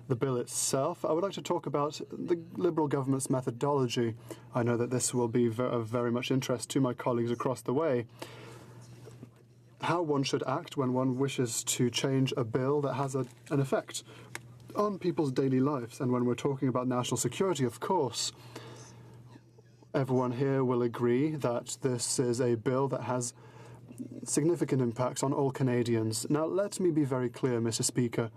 the bill itself, I would like to talk about the Liberal government's methodology. I know that this will be of very much interest to my colleagues across the way. How one should act when one wishes to change a bill that has an effect on people's daily lives. And when we're talking about national security, of course, everyone here will agree that this is a bill that has significant impacts on all Canadians. Now, let me be very clear, Mr. Speaker.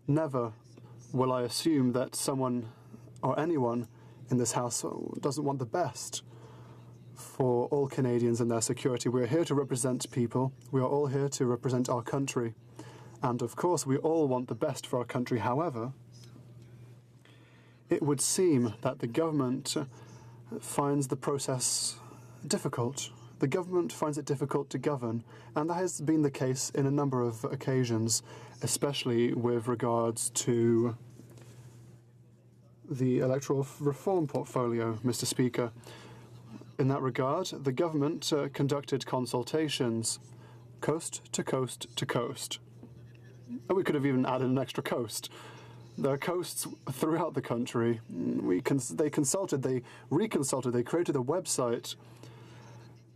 Never will I assume that someone or anyone in this House doesn't want the best for all Canadians and their security. We're here to represent people. We are all here to represent our country. And, of course, we all want the best for our country. However, it would seem that the government finds the process difficult. The government finds it difficult to govern, and that has been the case in a number of occasions, especially with regards to the electoral reform portfolio, Mr. Speaker. In that regard, the government conducted consultations coast to coast to coast. And we could have even added an extra coast. There are coasts throughout the country. They consulted, they reconsulted, they created a website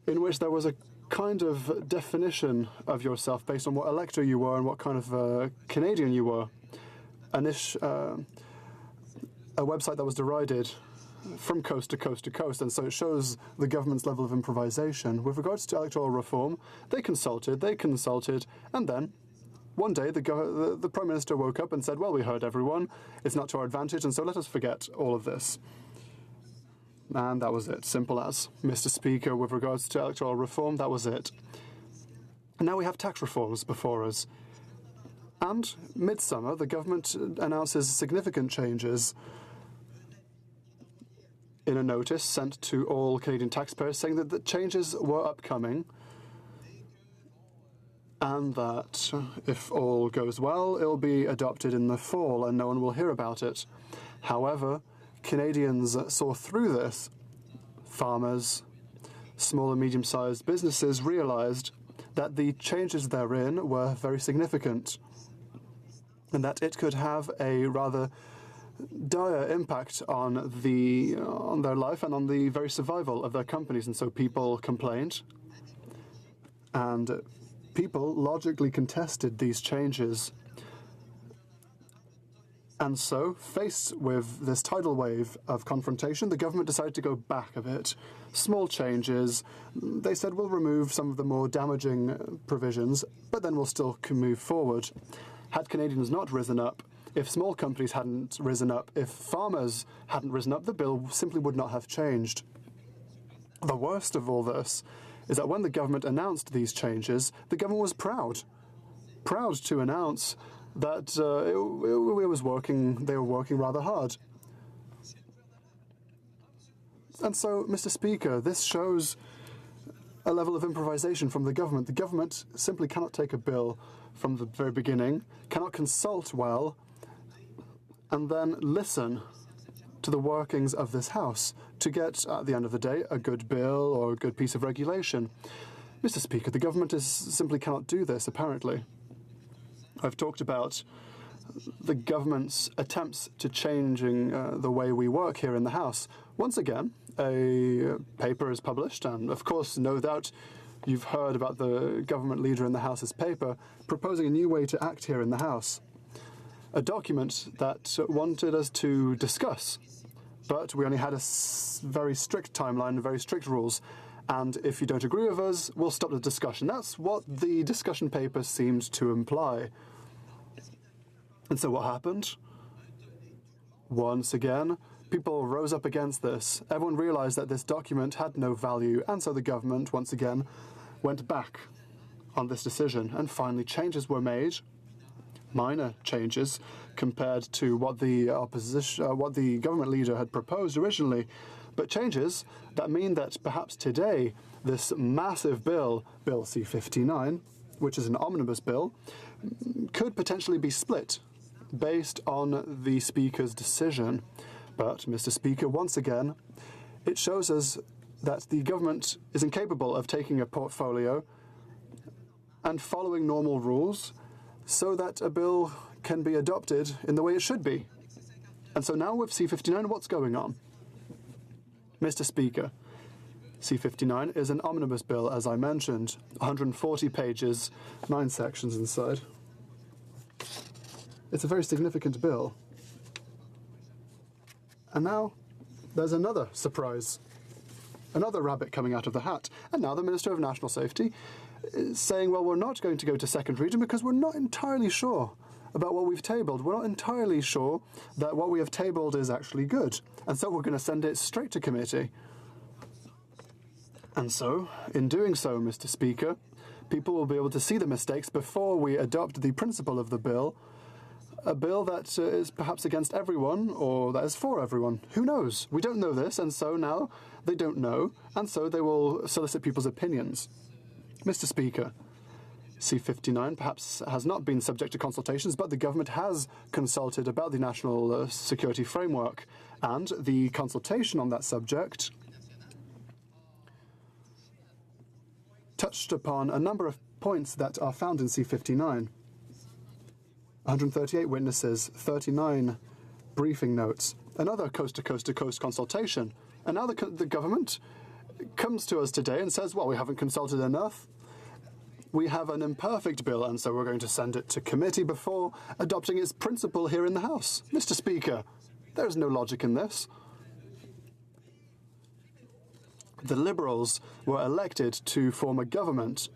in which there was a kind of definition of yourself based on what elector you were and what kind of Canadian you were. A website that was derided from coast to coast to coast, and so it shows the government's level of improvisation. With regards to electoral reform, they consulted, and then one day the Prime Minister woke up and said, well, we heard everyone, it's not to our advantage, and so let us forget all of this. And that was it, simple as. Mr. Speaker, with regards to electoral reform, that was it. And now we have tax reforms before us. And midsummer, the government announces significant changes in a notice sent to all Canadian taxpayers saying that the changes were upcoming and that if all goes well, it'll be adopted in the fall and no one will hear about it. However, Canadians saw through this. Farmers, small and medium-sized businesses realized that the changes therein were very significant and that it could have a rather dire impact on their life and on the very survival of their companies. And so people complained, and people logically contested these changes. And so, faced with this tidal wave of confrontation, the government decided to go back a bit. Small changes. They said, we'll remove some of the more damaging provisions, but then we'll still move forward. Had Canadians not risen up, if small companies hadn't risen up, if farmers hadn't risen up, the bill simply would not have changed. The worst of all this is that when the government announced these changes, the government was proud to announce that they were working rather hard. And so, Mr. Speaker, this shows a level of improvisation from the government. The government simply cannot take a bill from the very beginning, cannot consult well, and then listen to the workings of this House to get, at the end of the day, a good bill or a good piece of regulation. Mr. Speaker, the government simply cannot do this, apparently. I've talked about the government's attempts to changing the way we work here in the House. Once again, a paper is published, and of course, no doubt, you've heard about the government leader in the House's paper proposing a new way to act here in the House. A document that wanted us to discuss, but we only had a very strict timeline, very strict rules, and if you don't agree with us, we'll stop the discussion. That's what the discussion paper seemed to imply. And so what happened? Once again, people rose up against this. Everyone realized that this document had no value, and so the government, once again, went back on this decision, and finally changes were made, minor changes, compared to what the government leader had proposed originally, but changes that mean that perhaps today this massive bill, Bill C-59, which is an omnibus bill, could potentially be split based on the Speaker's decision. But, Mr. Speaker, once again, it shows us that the government is incapable of taking a portfolio and following normal rules so that a bill can be adopted in the way it should be. And so now with C-59, what's going on? Mr. Speaker, C-59 is an omnibus bill, as I mentioned, 140 pages, 9 sections inside. It's a very significant bill. And now there's another surprise, another rabbit coming out of the hat. And now the Minister of National Safety is saying, well, we're not going to go to second reading because we're not entirely sure about what we've tabled. We're not entirely sure that what we have tabled is actually good. And so we're going to send it straight to committee. And so, in doing so, Mr. Speaker, people will be able to see the mistakes before we adopt the principle of the bill, a bill that is perhaps against everyone or that is for everyone. Who knows? We don't know this, and so now they don't know, and so they will solicit people's opinions. Mr. Speaker, C-59 perhaps has not been subject to consultations, but the government has consulted about the national security framework, and the consultation on that subject touched upon a number of points that are found in C-59. 138 witnesses, 39 briefing notes, another coast-to-coast-to-coast consultation. And now the government comes to us today and says, well, we haven't consulted enough. We have an imperfect bill, and so we're going to send it to committee before adopting its principle here in the House. Mr. Speaker, there is no logic in this. The Liberals were elected to form a government.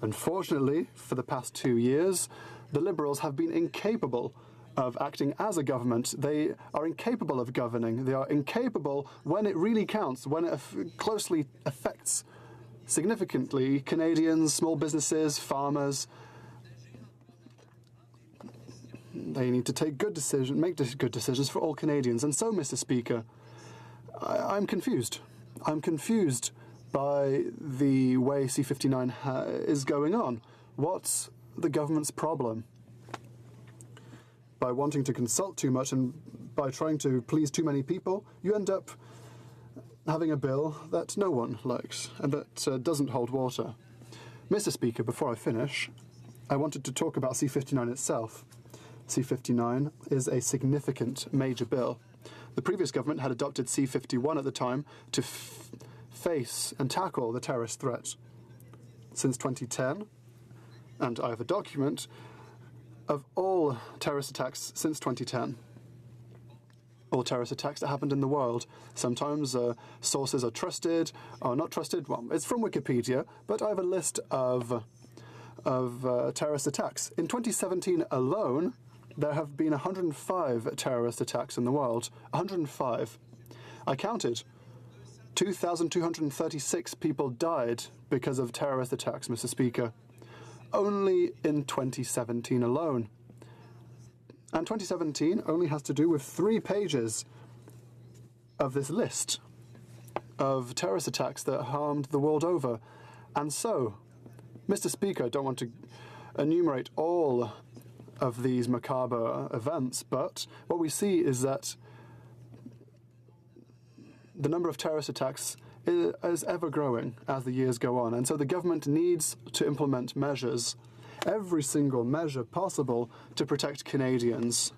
Unfortunately, for the past 2 years, the Liberals have been incapable of acting as a government. They are incapable of governing. They are incapable when it really counts, when it closely affects significantly Canadians, small businesses, farmers. They need to take good decisions, make good decisions for all Canadians. And so, Mr. Speaker, I'm confused. I'm confused by the way C-59 is going on. What's the government's problem? By wanting to consult too much and by trying to please too many people, you end up having a bill that no one likes and that doesn't hold water. Mr. Speaker, before I finish, I wanted to talk about C-59 itself. C-59 is a significant major bill. The previous government had adopted C-51 at the time to face and tackle the terrorist threat. Since 2010, and I have a document of all terrorist attacks since 2010. All terrorist attacks that happened in the world. Sometimes sources are trusted or not trusted. Well, it's from Wikipedia, but I have a list of terrorist attacks. In 2017 alone, there have been 105 terrorist attacks in the world. 105. I counted. 2,236 people died because of terrorist attacks, Mr. Speaker. Only in 2017 alone. And 2017 only has to do with 3 pages of this list of terrorist attacks that harmed the world over. And so, Mr. Speaker, I don't want to enumerate all of these macabre events, but what we see is that the number of terrorist attacks is ever growing as the years go on, and so the government needs to implement measures, every single measure possible, to protect Canadians,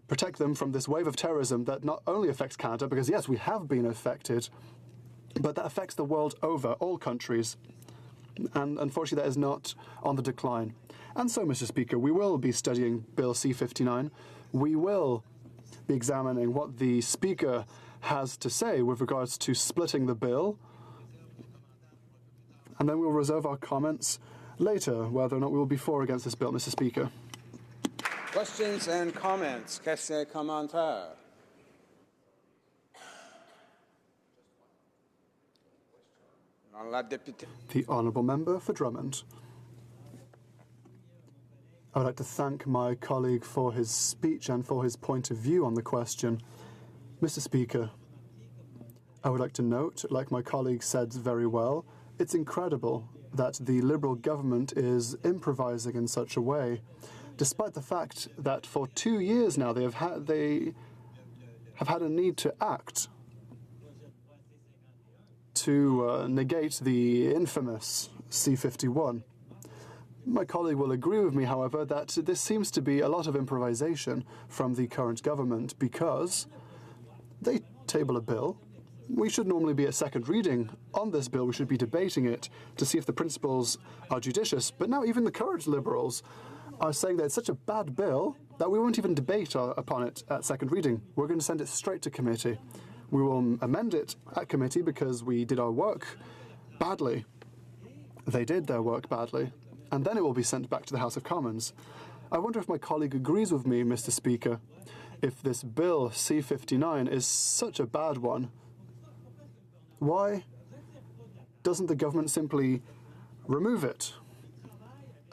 protect them from this wave of terrorism that not only affects Canada, because yes, we have been affected, but that affects the world over, all countries. And unfortunately, that is not on the decline. And so, Mr. Speaker, we will be studying Bill C-59. We will be examining what the Speaker has to say with regards to splitting the bill. And then we'll reserve our comments later, whether or not we will be for or against this bill, Mr. Speaker. Questions and comments. Questions et commentaires. The Honourable Member for Drummond. I would like to thank my colleague for his speech and for his point of view on the question. Mr. Speaker, I would like to note, like my colleague said very well, it's incredible that the Liberal government is improvising in such a way, despite the fact that for 2 years now they have had a need to act to negate the infamous C-51. My colleague will agree with me, however, that this seems to be a lot of improvisation from the current government because they table a bill. We should normally be at second reading on this bill. We should be debating it to see if the principles are judicious. But now even the current Liberals are saying that it's such a bad bill that we won't even debate upon it at second reading. We're going to send it straight to committee. We will amend it at committee because we did our work badly. They did their work badly. And then it will be sent back to the House of Commons. I wonder if my colleague agrees with me, Mr. Speaker, if this bill C-59 is such a bad one. Why doesn't the government simply remove it?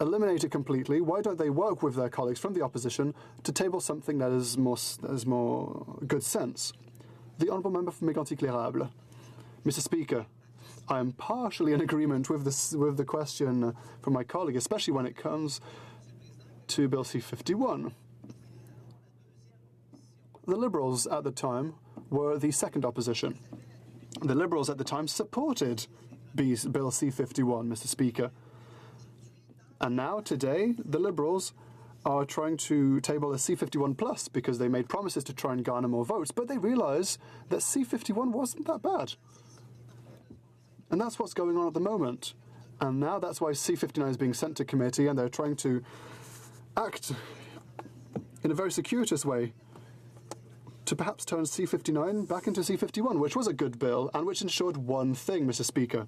Eliminate it completely? Why don't they work with their colleagues from the opposition to table something that is more good sense? The Honourable Member for Mégantic-L'Érable. Mr. Speaker, I am partially in agreement with the question from my colleague, especially when it comes to Bill C-51. The Liberals at the time were the second opposition. The Liberals at the time supported Bill C-51, Mr. Speaker. And now, today, the Liberals are trying to table a C-51 plus because they made promises to try and garner more votes, but they realise that C-51 wasn't that bad. And that's what's going on at the moment. And now that's why C-59 is being sent to committee, and they're trying to act in a very circuitous way to perhaps turn C-59 back into C-51, which was a good bill and which ensured one thing, Mr. Speaker.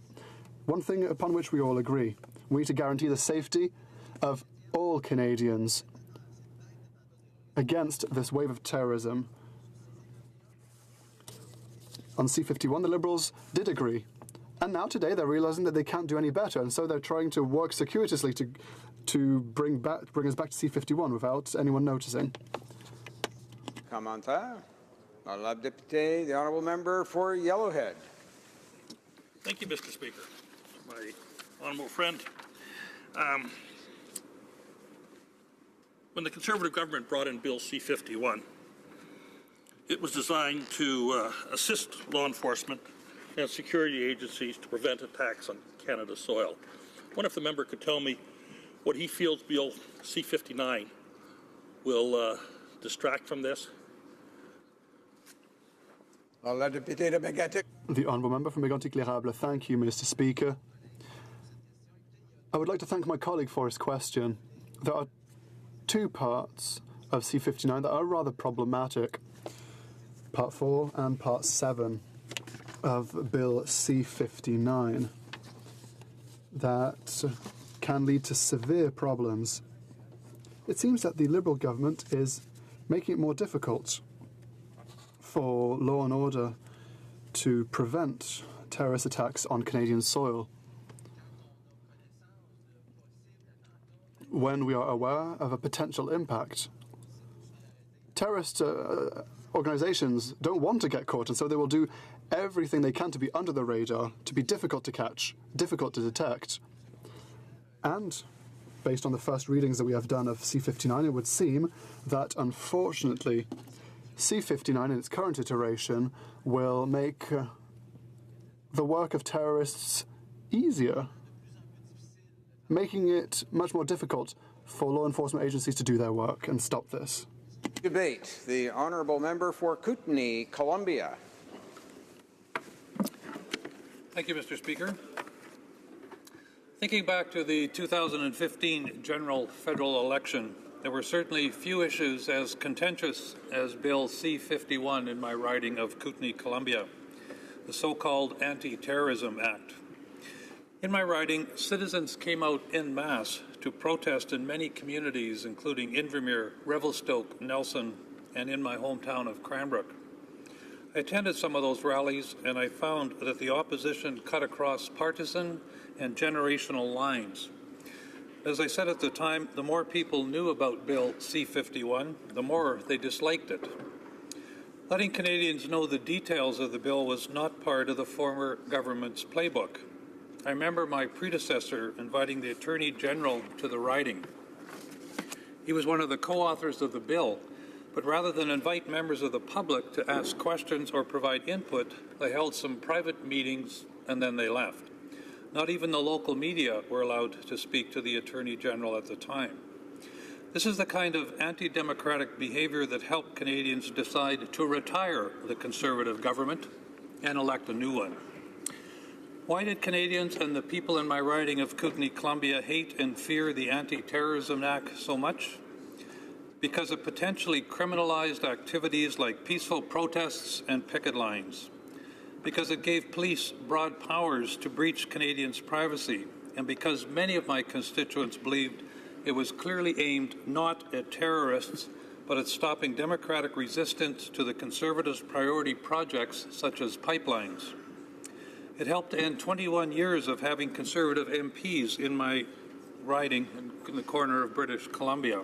One thing upon which we all agree. We need to guarantee the safety of all Canadians against this wave of terrorism. On C-51, the Liberals did agree. And now today they're realising that they can't do any better, and so they're trying to work circuitously to bring us back to C-51 without anyone noticing. Commentaire. La Députée, the Honourable Member for Yellowhead. Thank you, Mr. Speaker. My honourable friend. When the Conservative government brought in Bill C-51, it was designed to assist law enforcement and security agencies to prevent attacks on Canada's soil. I wonder if the member could tell me what he feels Bill C-59 will distract from this. The Honourable Member for Mégantic-L'Érable. Thank you, Mr. Speaker. I would like to thank my colleague for his question. There are two parts of C-59 that are rather problematic. Part 4 and Part 7 of Bill C-59 that can lead to severe problems. It seems that the Liberal government is making it more difficult for law and order to prevent terrorist attacks on Canadian soil. When we are aware of a potential impact, terrorist organizations don't want to get caught, and so they will do everything they can to be under the radar, to be difficult to catch, difficult to detect. And based on the first readings that we have done of C-59, it would seem that, unfortunately, C-59 in its current iteration will make the work of terrorists easier, making it much more difficult for law enforcement agencies to do their work and stop this. Debate. The honourable member for Kootenay, Columbia. Thank you, Mr. Speaker. Thinking back to the 2015 general federal election, there were certainly few issues as contentious as Bill C-51 in my riding of Kootenay, Columbia, the so-called Anti-Terrorism Act. In my riding, citizens came out en masse to protest in many communities, including Invermere, Revelstoke, Nelson, and in my hometown of Cranbrook. I attended some of those rallies, and I found that the opposition cut across partisan and generational lines. As I said at the time, the more people knew about Bill C-51, the more they disliked it. Letting Canadians know the details of the bill was not part of the former government's playbook. I remember my predecessor inviting the Attorney General to the riding. He was one of the co-authors of the bill, but rather than invite members of the public to ask questions or provide input, they held some private meetings and then they left. Not even the local media were allowed to speak to the Attorney General at the time. This is the kind of anti-democratic behavior that helped Canadians decide to retire the Conservative government and elect a new one. Why did Canadians and the people in my riding of Kootenay, Columbia hate and fear the Anti-Terrorism Act so much? Because it potentially criminalized activities like peaceful protests and picket lines. Because it gave police broad powers to breach Canadians' privacy, and because many of my constituents believed it was clearly aimed not at terrorists, but at stopping democratic resistance to the Conservatives' priority projects such as pipelines. It helped to end 21 years of having Conservative MPs in my riding in the corner of British Columbia.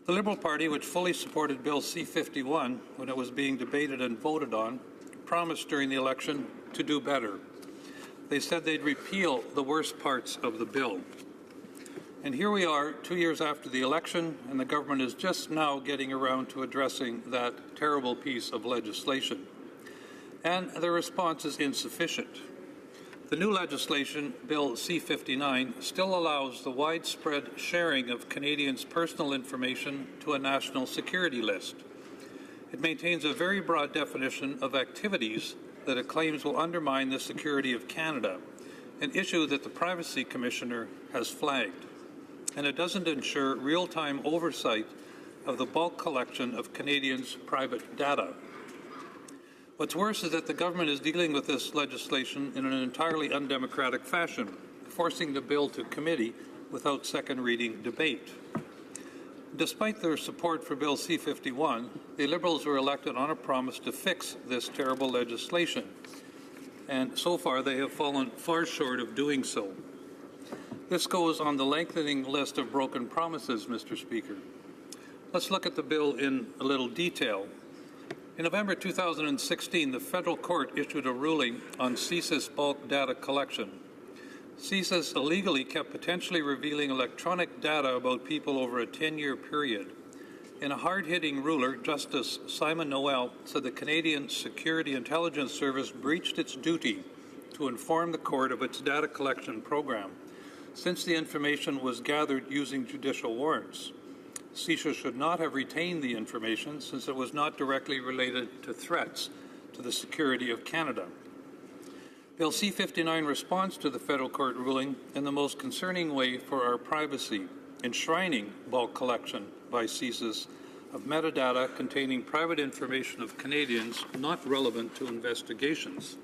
The Liberal Party, which fully supported Bill C-51 when it was being debated and voted on, promised during the election to do better. They said they'd repeal the worst parts of the bill. And here we are, 2 years after the election, and the government is just now getting around to addressing that terrible piece of legislation. And the response is insufficient. The new legislation, Bill C-59, still allows the widespread sharing of Canadians' personal information to a national security list. It maintains a very broad definition of activities that it claims will undermine the security of Canada, an issue that the Privacy Commissioner has flagged. And it doesn't ensure real-time oversight of the bulk collection of Canadians' private data. What's worse is that the government is dealing with this legislation in an entirely undemocratic fashion, forcing the bill to committee without second reading debate. Despite their support for Bill C-51, the Liberals were elected on a promise to fix this terrible legislation, and so far they have fallen far short of doing so. This goes on the lengthening list of broken promises, Mr. Speaker. Let's look at the bill in a little detail. In November 2016, the federal court issued a ruling on CSIS bulk data collection. CSIS illegally kept potentially revealing electronic data about people over a 10-year period. In a hard-hitting ruler, Justice Simon Noel said the Canadian Security Intelligence Service breached its duty to inform the court of its data collection program, since the information was gathered using judicial warrants. CSIS should not have retained the information since it was not directly related to threats to the security of Canada. Bill C-59 responds to the federal court ruling in the most concerning way for our privacy, enshrining bulk collection by CSIS of metadata containing private information of Canadians not relevant to investigations.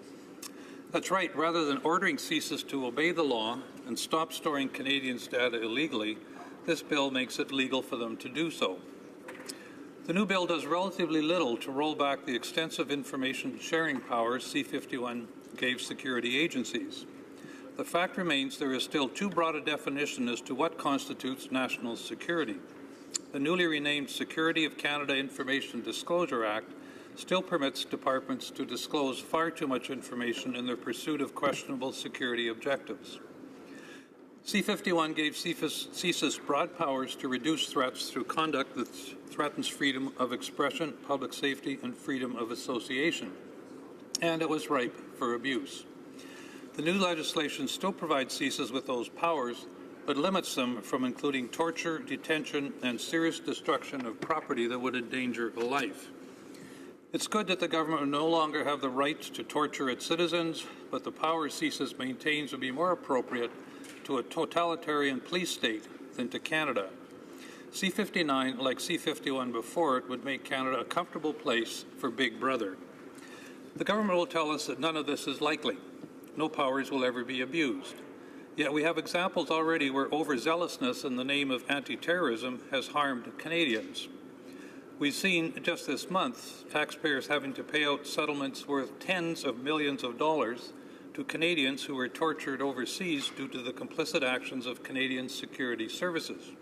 That's right, rather than ordering CSIS to obey the law and stop storing Canadians' data illegally, this bill makes it legal for them to do so. The new bill does relatively little to roll back the extensive information sharing powers C-51 gave security agencies. The fact remains there is still too broad a definition as to what constitutes national security. The newly renamed Security of Canada Information Disclosure Act still permits departments to disclose far too much information in their pursuit of questionable security objectives. C-51 gave CSIS broad powers to reduce threats through conduct that threatens freedom of expression, public safety, and freedom of association, and it was ripe for abuse. The new legislation still provides CSIS with those powers, but limits them from including torture, detention, and serious destruction of property that would endanger a life. It's good that the government will no longer have the right to torture its citizens, but the power CSIS maintains would be more appropriate to a totalitarian police state than to Canada. C-59, like C-51 before it, would make Canada a comfortable place for Big Brother. The government will tell us that none of this is likely. No powers will ever be abused. Yet we have examples already where overzealousness in the name of anti-terrorism has harmed Canadians. We've seen just this month taxpayers having to pay out settlements worth tens of millions of dollars to Canadians who were tortured overseas due to the complicit actions of Canadian security services.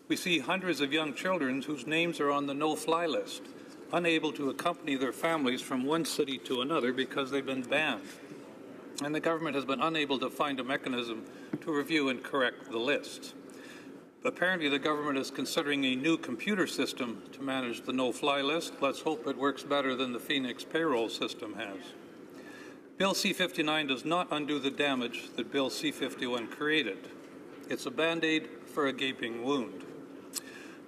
We see hundreds of young children whose names are on the no-fly list, unable to accompany their families from one city to another because they've been banned. And the government has been unable to find a mechanism to review and correct the list. Apparently, the government is considering a new computer system to manage the no-fly list. Let's hope it works better than the Phoenix payroll system has. Bill C-59 does not undo the damage that Bill C-51 created. It's a Band-Aid for a gaping wound.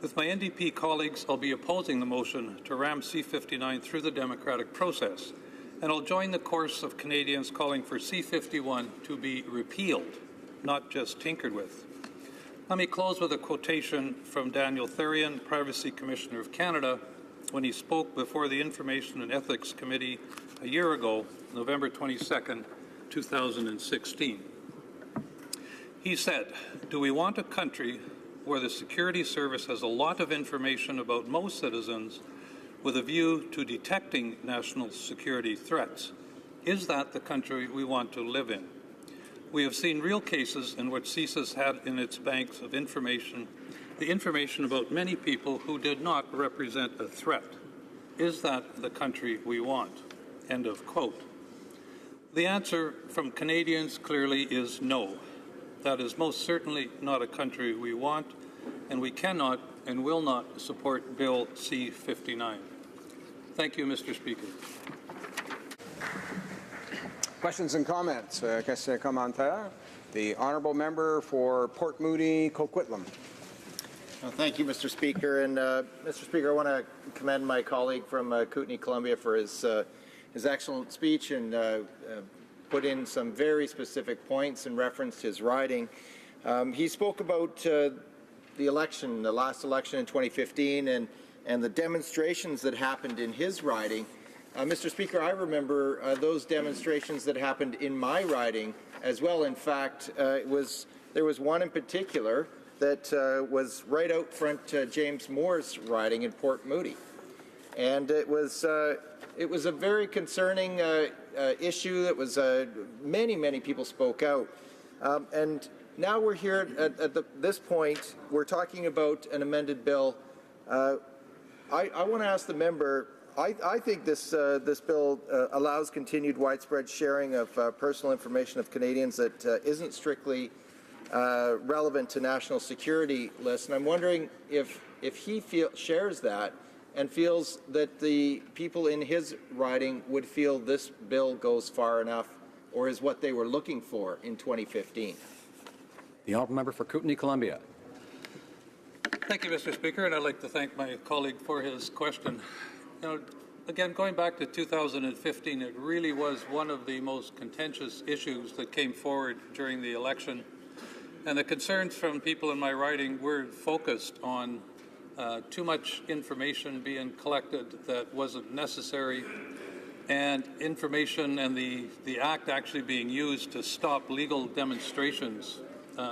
With my NDP colleagues, I'll be opposing the motion to ram C-59 through the democratic process, and I'll join the chorus of Canadians calling for C-51 to be repealed, not just tinkered with. Let me close with a quotation from Daniel Therian, Privacy Commissioner of Canada, when he spoke before the Information and Ethics Committee a year ago, November 22nd, 2016. He said, "Do we want a country where the security service has a lot of information about most citizens with a view to detecting national security threats? Is that the country we want to live in? We have seen real cases in which CSIS had in its banks of information the information about many people who did not represent a threat. Is that the country we want?" End of quote. The answer from Canadians clearly is no. That is most certainly not a country we want, and we cannot and will not support Bill C-59. Thank you, Mr. Speaker. Questions and comments? Questions et commentaires? The honourable member for Port Moody, Coquitlam. Thank you, Mr. Speaker. And Mr. Speaker, I want to commend my colleague from Kootenay, Columbia, for his excellent speech and put in some very specific points and referenced his riding. He spoke about the election, the last election in 2015, and the demonstrations that happened in his riding. Mr. Speaker, I remember those demonstrations that happened in my riding as well. In fact, there was one in particular that was right out front James Moore's riding in Port Moody, and it was a very concerning issue. That was many people spoke out, and now we're here at this point. We're talking about an amended bill. I want to ask the member. I think this bill allows continued widespread sharing of personal information of Canadians that isn't strictly relevant to national security lists, and I'm wondering if he shares that and feels that the people in his riding would feel this bill goes far enough, or is what they were looking for in 2015. The honourable member for Kootenay, Columbia. Thank you, Mr. Speaker, and I'd like to thank my colleague for his question. You know, again, going back to 2015, it really was one of the most contentious issues that came forward during the election. And the concerns from people in my riding were focused on too much information being collected that wasn't necessary, and information and the act actually being used to stop legal demonstrations.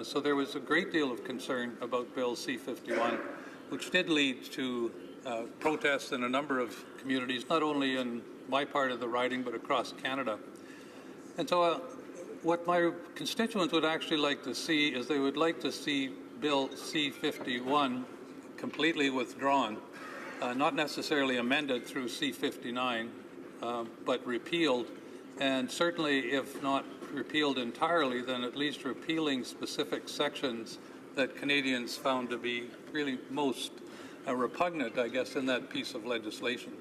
So there was a great deal of concern about Bill C-51, which did lead to protests in a number of communities, not only in my part of the riding, but across Canada. And so what my constituents would actually like to see is they would like to see Bill C-51 completely withdrawn, not necessarily amended through C-59, but repealed, and certainly, if not repealed entirely than at least repealing specific sections that Canadians found to be really most repugnant, I guess, in that piece of legislation.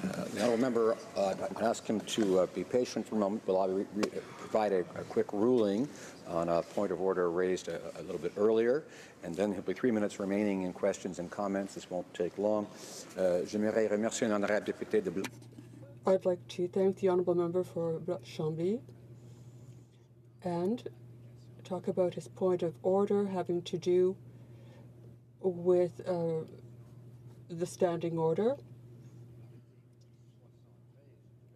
The honourable member, I'd ask him to be patient for a moment while I provide a quick ruling on a point of order raised a little bit earlier, and then there'll be 3 minutes remaining in questions and comments. This won't take long. J'aimerais remercier l'honorable député de Blanc. I'd like to thank the honourable member for Chambly and talk about his point of order having to do with the standing order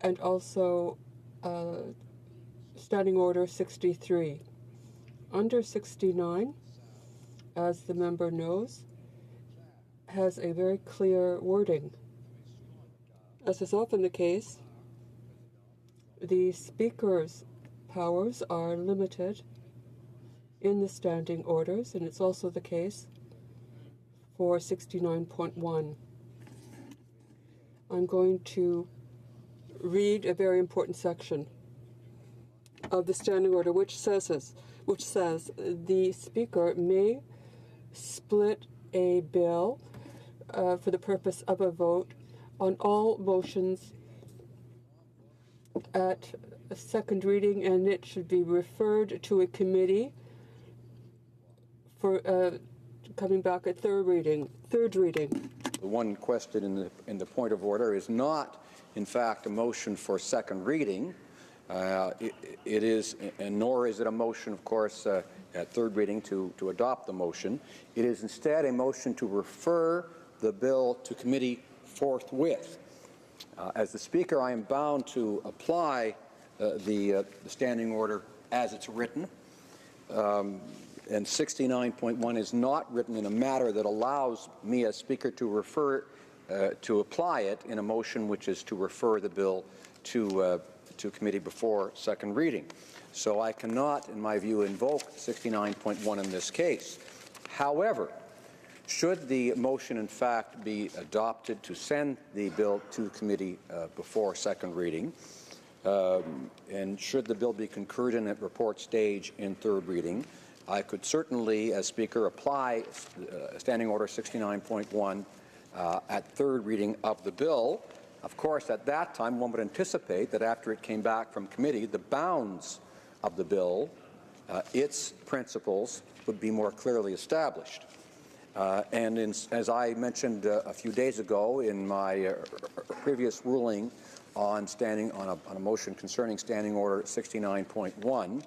and also Standing Order 63. Under 69, as the member knows, has a very clear wording. As is often the case, the Speaker's powers are limited in the standing orders, and it's also the case for 69.1. I'm going to read a very important section of the standing order, which says the Speaker may split a bill for the purpose of a vote on all motions at a second reading, and it should be referred to a committee for coming back at third reading. The one question in the point of order is not, in fact, a motion for second reading. It is, and nor is it a motion, of course, at third reading to adopt the motion. It is instead a motion to refer the bill to committee forthwith. As the Speaker, I am bound to apply the standing order as it's written. And 69.1 is not written in a manner that allows me as Speaker to apply it in a motion which is to refer the bill to committee before second reading. So I cannot, in my view, invoke 69.1 in this case. However, should the motion in fact be adopted to send the bill to committee before second reading, and should the bill be concurred in at report stage in third reading, I could certainly, as Speaker, apply Standing Order 69.1 at third reading of the bill. Of course, at that time, one would anticipate that after it came back from committee, the bounds of the bill, its principles, would be more clearly established. As I mentioned a few days ago in my previous ruling on a motion concerning Standing Order 69.1,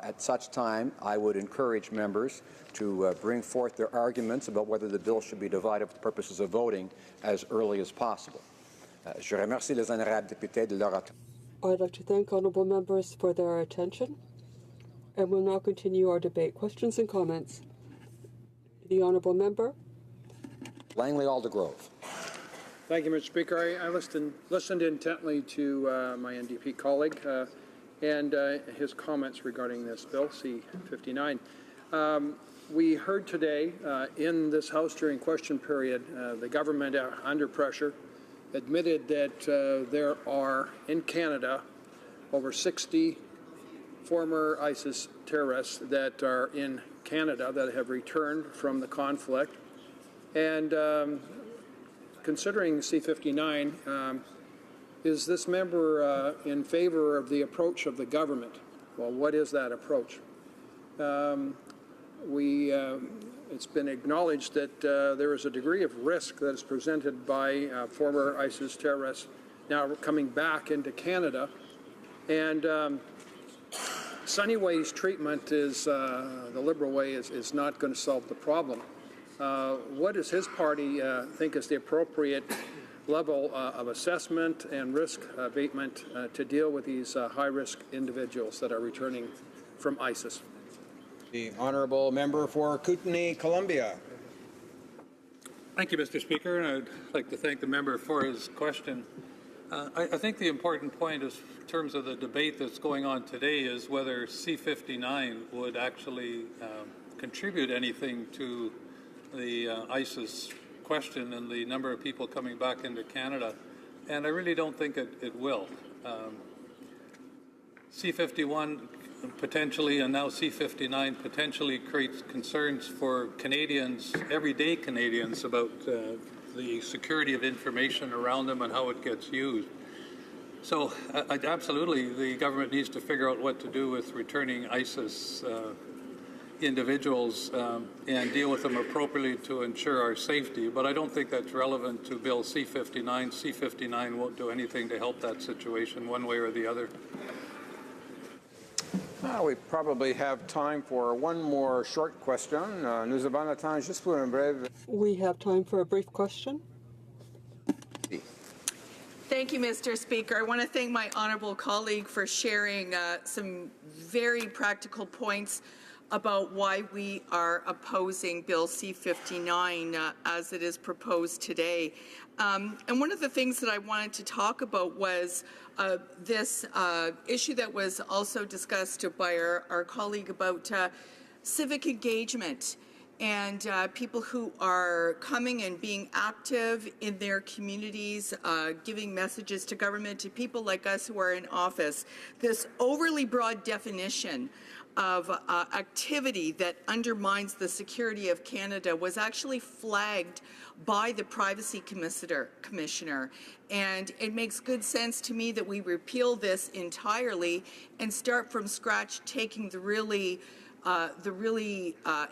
at such time I would encourage members to bring forth their arguments about whether the bill should be divided for the purposes of voting as early as possible. Je remercie les honorables députés de leur attention. I'd like to thank honourable members for their attention, and we'll now continue our debate. Questions and comments? The honourable member. Langley Aldergrove. Thank you, Mr. Speaker. I listened intently to my NDP colleague and his comments regarding this bill, C-59. We heard today in this House during question period the government, under pressure, admitted that there are, in Canada, over 60 former ISIS terrorists that are in Canada that have returned from the conflict. And considering C-59, is this member in favor of the approach of the government? Well, what is that approach? It's been acknowledged that there is a degree of risk that is presented by former ISIS terrorists now coming back into Canada. And Sunny Way's treatment is, the Liberal way, is not going to solve the problem. What does his party think is the appropriate level of assessment and risk abatement to deal with these high-risk individuals that are returning from ISIS? The honourable member for Kootenay, Columbia. Thank you, Mr. Speaker, and I'd like to thank the member for his question. I think the important point is, in terms of the debate that's going on today, is whether C-59 would actually contribute anything to the ISIS question and the number of people coming back into Canada. And I really don't think it will. C-51 potentially, and now C-59 potentially creates concerns for Canadians, everyday Canadians, about the security of information around them and how it gets used. So absolutely, the government needs to figure out what to do with returning ISIS individuals and deal with them appropriately to ensure our safety. But I don't think that's relevant to Bill C-59. C-59 won't do anything to help that situation one way or the other. We probably have time for one more short question. Nous avons le temps juste pour un bref. We have time for a brief question. Thank you, Mr. Speaker. I want to thank my honourable colleague for sharing some very practical points about why we are opposing Bill C-59 as it is proposed today. And one of the things that I wanted to talk about was this issue that was also discussed by our colleague about civic engagement and people who are coming and being active in their communities, giving messages to government, to people like us who are in office. This overly broad definition of activity that undermines the security of Canada was actually flagged by the Privacy Commissioner. And it makes good sense to me that we repeal this entirely and start from scratch, taking the really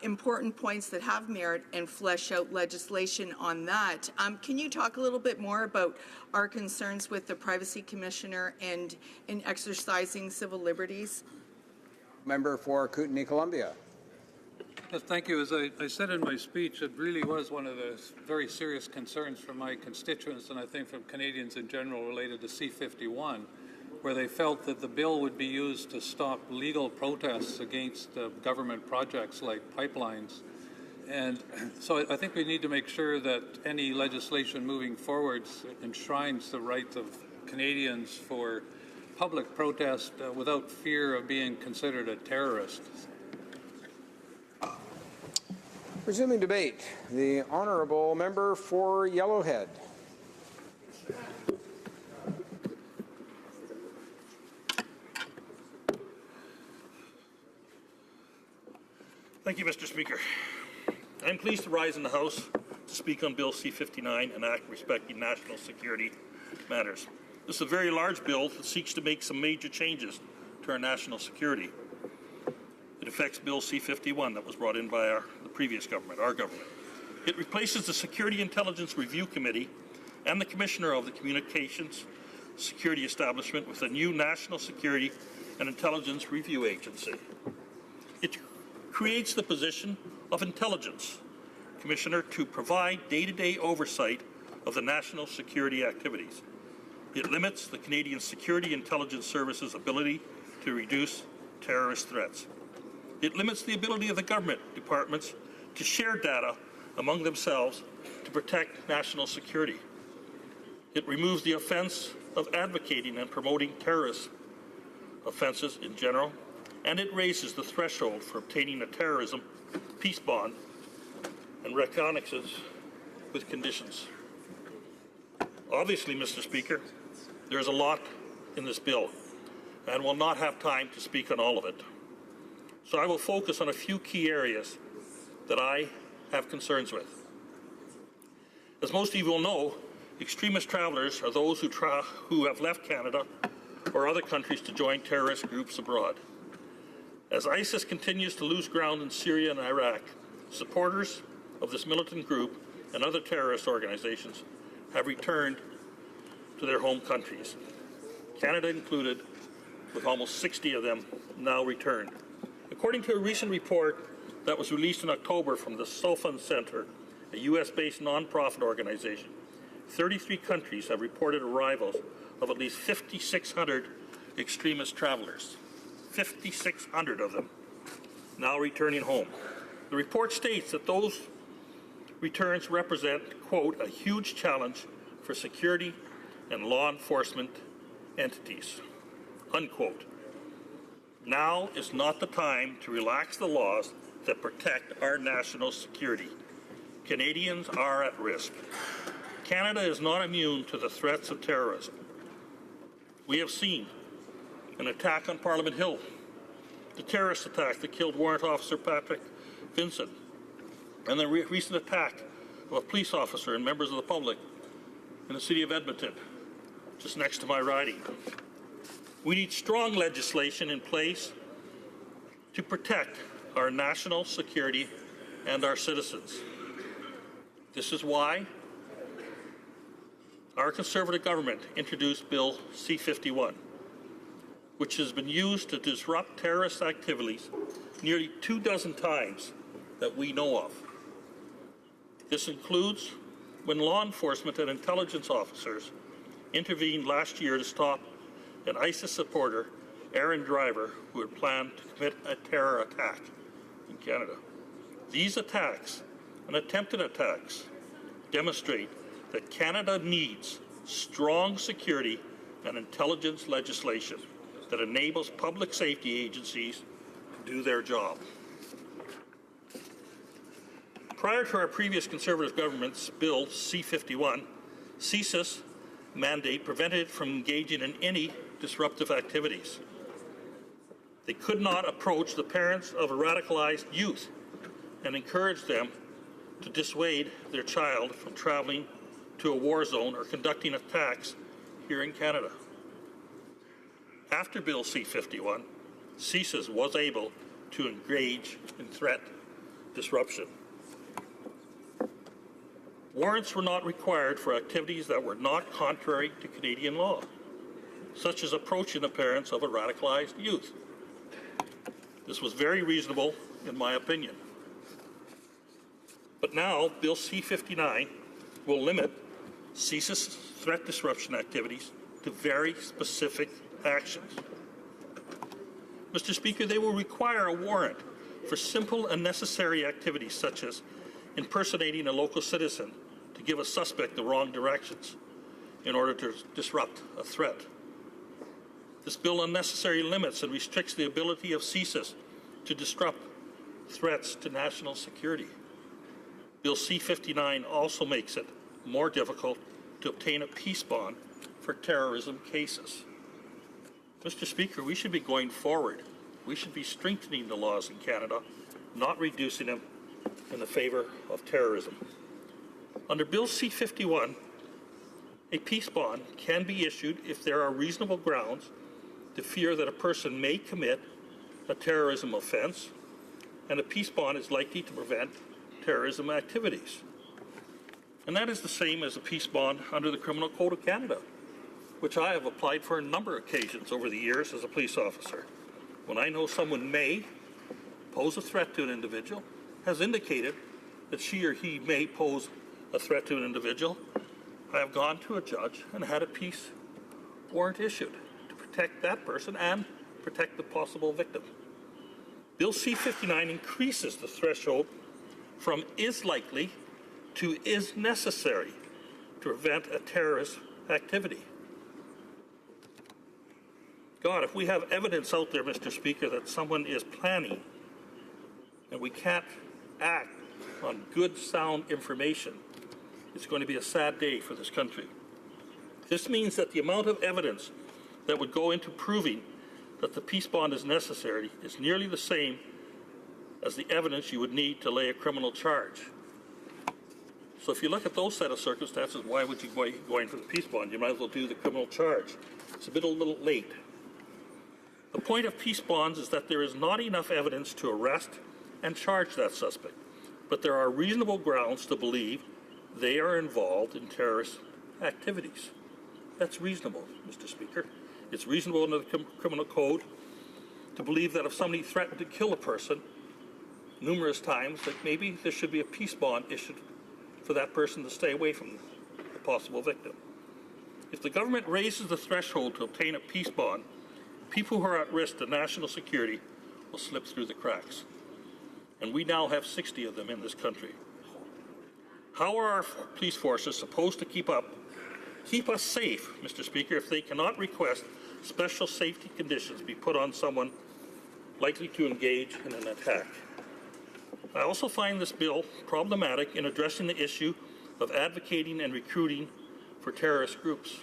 important points that have merit and flesh out legislation on that. Can you talk a little bit more about our concerns with the Privacy Commissioner and in exercising civil liberties? Member for Kootenay, Columbia. Yes, thank you. As I said in my speech, it really was one of the very serious concerns from my constituents and I think from Canadians in general related to C-51, where they felt that the bill would be used to stop legal protests against government projects like pipelines. And so I think we need to make sure that any legislation moving forwards enshrines the rights of Canadians for public protest without fear of being considered a terrorist. Resuming debate, the honourable member for Yellowhead. Thank you, Mr. Speaker. I'm pleased to rise in the House to speak on Bill C-59, an act respecting national security matters. This is a very large bill that seeks to make some major changes to our national security. It affects Bill C-51 that was brought in by the previous government, our government. It replaces the Security Intelligence Review Committee and the Commissioner of the Communications Security Establishment with a new National Security and Intelligence Review Agency. It creates the position of Intelligence Commissioner to provide day-to-day oversight of the national security activities. It limits the Canadian Security Intelligence Service's ability to reduce terrorist threats. It limits the ability of the government departments to share data among themselves to protect national security. It removes the offense of advocating and promoting terrorist offenses in general, and it raises the threshold for obtaining a terrorism peace bond and reconnaissance with conditions. Obviously, Mr. Speaker, there is a lot in this bill, and will not have time to speak on all of it. So I will focus on a few key areas that I have concerns with. As most of you will know, extremist travelers are those who have left Canada or other countries to join terrorist groups abroad. As ISIS continues to lose ground in Syria and Iraq, supporters of this militant group and other terrorist organizations have returned to their home countries, Canada included, with almost 60 of them now returned. According to a recent report that was released in October from the Sofan Center, a U.S.-based nonprofit organization, 33 countries have reported arrivals of at least 5,600 extremist travelers. 5,600 of them now returning home. The report states that those returns represent, quote, a huge challenge for security and law enforcement entities, unquote. Now is not the time to relax the laws that protect our national security. Canadians are at risk. Canada is not immune to the threats of terrorism. We have seen an attack on Parliament Hill, the terrorist attack that killed Warrant Officer Patrick Vincent, and the recent attack of a police officer and members of the public in the city of Edmonton, just next to my riding. We need strong legislation in place to protect our national security and our citizens. This is why our Conservative government introduced Bill C-51, which has been used to disrupt terrorist activities nearly 24 times that we know of. This includes when law enforcement and intelligence officers intervened last year to stop an ISIS supporter, Aaron Driver, who had planned to commit a terror attack in Canada. These attacks and attempted attacks demonstrate that Canada needs strong security and intelligence legislation that enables public safety agencies to do their job. Prior to our previous Conservative government's Bill C-51, CSIS mandate prevented it from engaging in any disruptive activities. They could not approach the parents of radicalized youth and encourage them to dissuade their child from traveling to a war zone or conducting attacks here in Canada. After Bill C-51, CSIS was able to engage in threat disruption. Warrants were not required for activities that were not contrary to Canadian law, such as approaching the parents of a radicalized youth. This was very reasonable, in my opinion. But now, Bill C-59 will limit CSIS threat disruption activities to very specific actions. Mr. Speaker, they will require a warrant for simple and necessary activities such as impersonating a local citizen to give a suspect the wrong directions in order to disrupt a threat. This bill unnecessarily limits and restricts the ability of CSIS to disrupt threats to national security. Bill C-59 also makes it more difficult to obtain a peace bond for terrorism cases. Mr. Speaker, we should be going forward. We should be strengthening the laws in Canada, not reducing them in the favor of terrorism. Under Bill C-51, a peace bond can be issued if there are reasonable grounds to fear that a person may commit a terrorism offense, and a peace bond is likely to prevent terrorism activities. And that is the same as a peace bond under the Criminal Code of Canada, which I have applied for a number of occasions over the years as a police officer. When I know someone may pose a threat to an individual, has indicated that she or he may pose a threat to an individual, I have gone to a judge and had a peace warrant issued to protect that person and protect the possible victim. Bill C-59 increases the threshold from is likely to is necessary to prevent a terrorist activity. God, if we have evidence out there, Mr. Speaker, that someone is planning and we can't act on good, sound information, it's going to be a sad day for this country. This means that the amount of evidence that would go into proving that the peace bond is necessary is nearly the same as the evidence you would need to lay a criminal charge. So if you look at those set of circumstances, why would you go in for the peace bond? You might as well do the criminal charge. It's a little late. The point of peace bonds is that there is not enough evidence to arrest and charge that suspect, but there are reasonable grounds to believe they are involved in terrorist activities. That's reasonable, Mr. Speaker. It's reasonable under the Criminal Code to believe that if somebody threatened to kill a person numerous times, that maybe there should be a peace bond issued for that person to stay away from the possible victim. If the government raises the threshold to obtain a peace bond, people who are at risk to national security will slip through the cracks. And we now have 60 of them in this country. How are our police forces supposed to keep us safe, Mr. Speaker, if they cannot request special safety conditions be put on someone likely to engage in an attack? I also find this bill problematic in addressing the issue of advocating and recruiting for terrorist groups.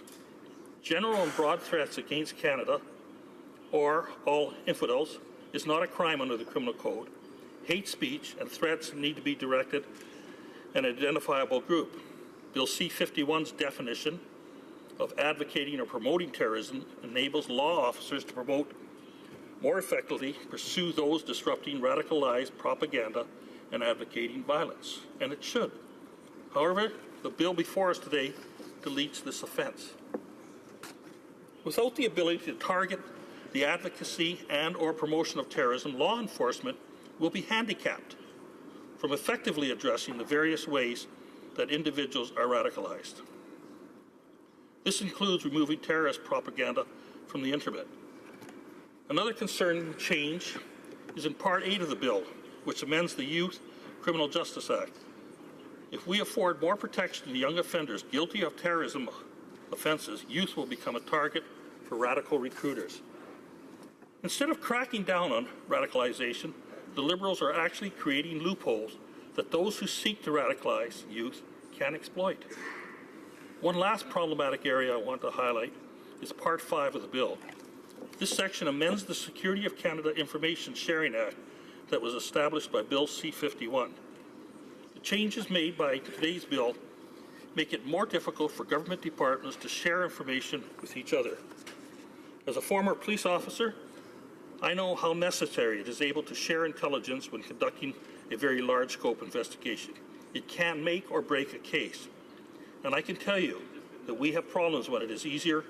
General and broad threats against Canada or all infidels is not a crime under the criminal code. Hate speech and threats need to be directed at an identifiable group. Bill C-51's definition of advocating or promoting terrorism enables law officers to promote more effectively pursue those disrupting radicalized propaganda and advocating violence, and it should. However, the bill before us today deletes this offense. Without the ability to target the advocacy and or promotion of terrorism, law enforcement will be handicapped from effectively addressing the various ways that individuals are radicalized. This includes removing terrorist propaganda from the internet. Another concerning change is in Part 8 of the bill, which amends the Youth Criminal Justice Act. If we afford more protection to young offenders guilty of terrorism offenses, youth will become a target for radical recruiters. Instead of cracking down on radicalization, the Liberals are actually creating loopholes that those who seek to radicalize youth can exploit. One last problematic area I want to highlight is Part 5 of the bill. This section amends the Security of Canada Information Sharing Act that was established by Bill C-51. The changes made by today's bill make it more difficult for government departments to share information with each other. As a former police officer, I know how necessary it is able to share intelligence when conducting a very large-scope investigation. It can make or break a case. And I can tell you that we have problems when it is easier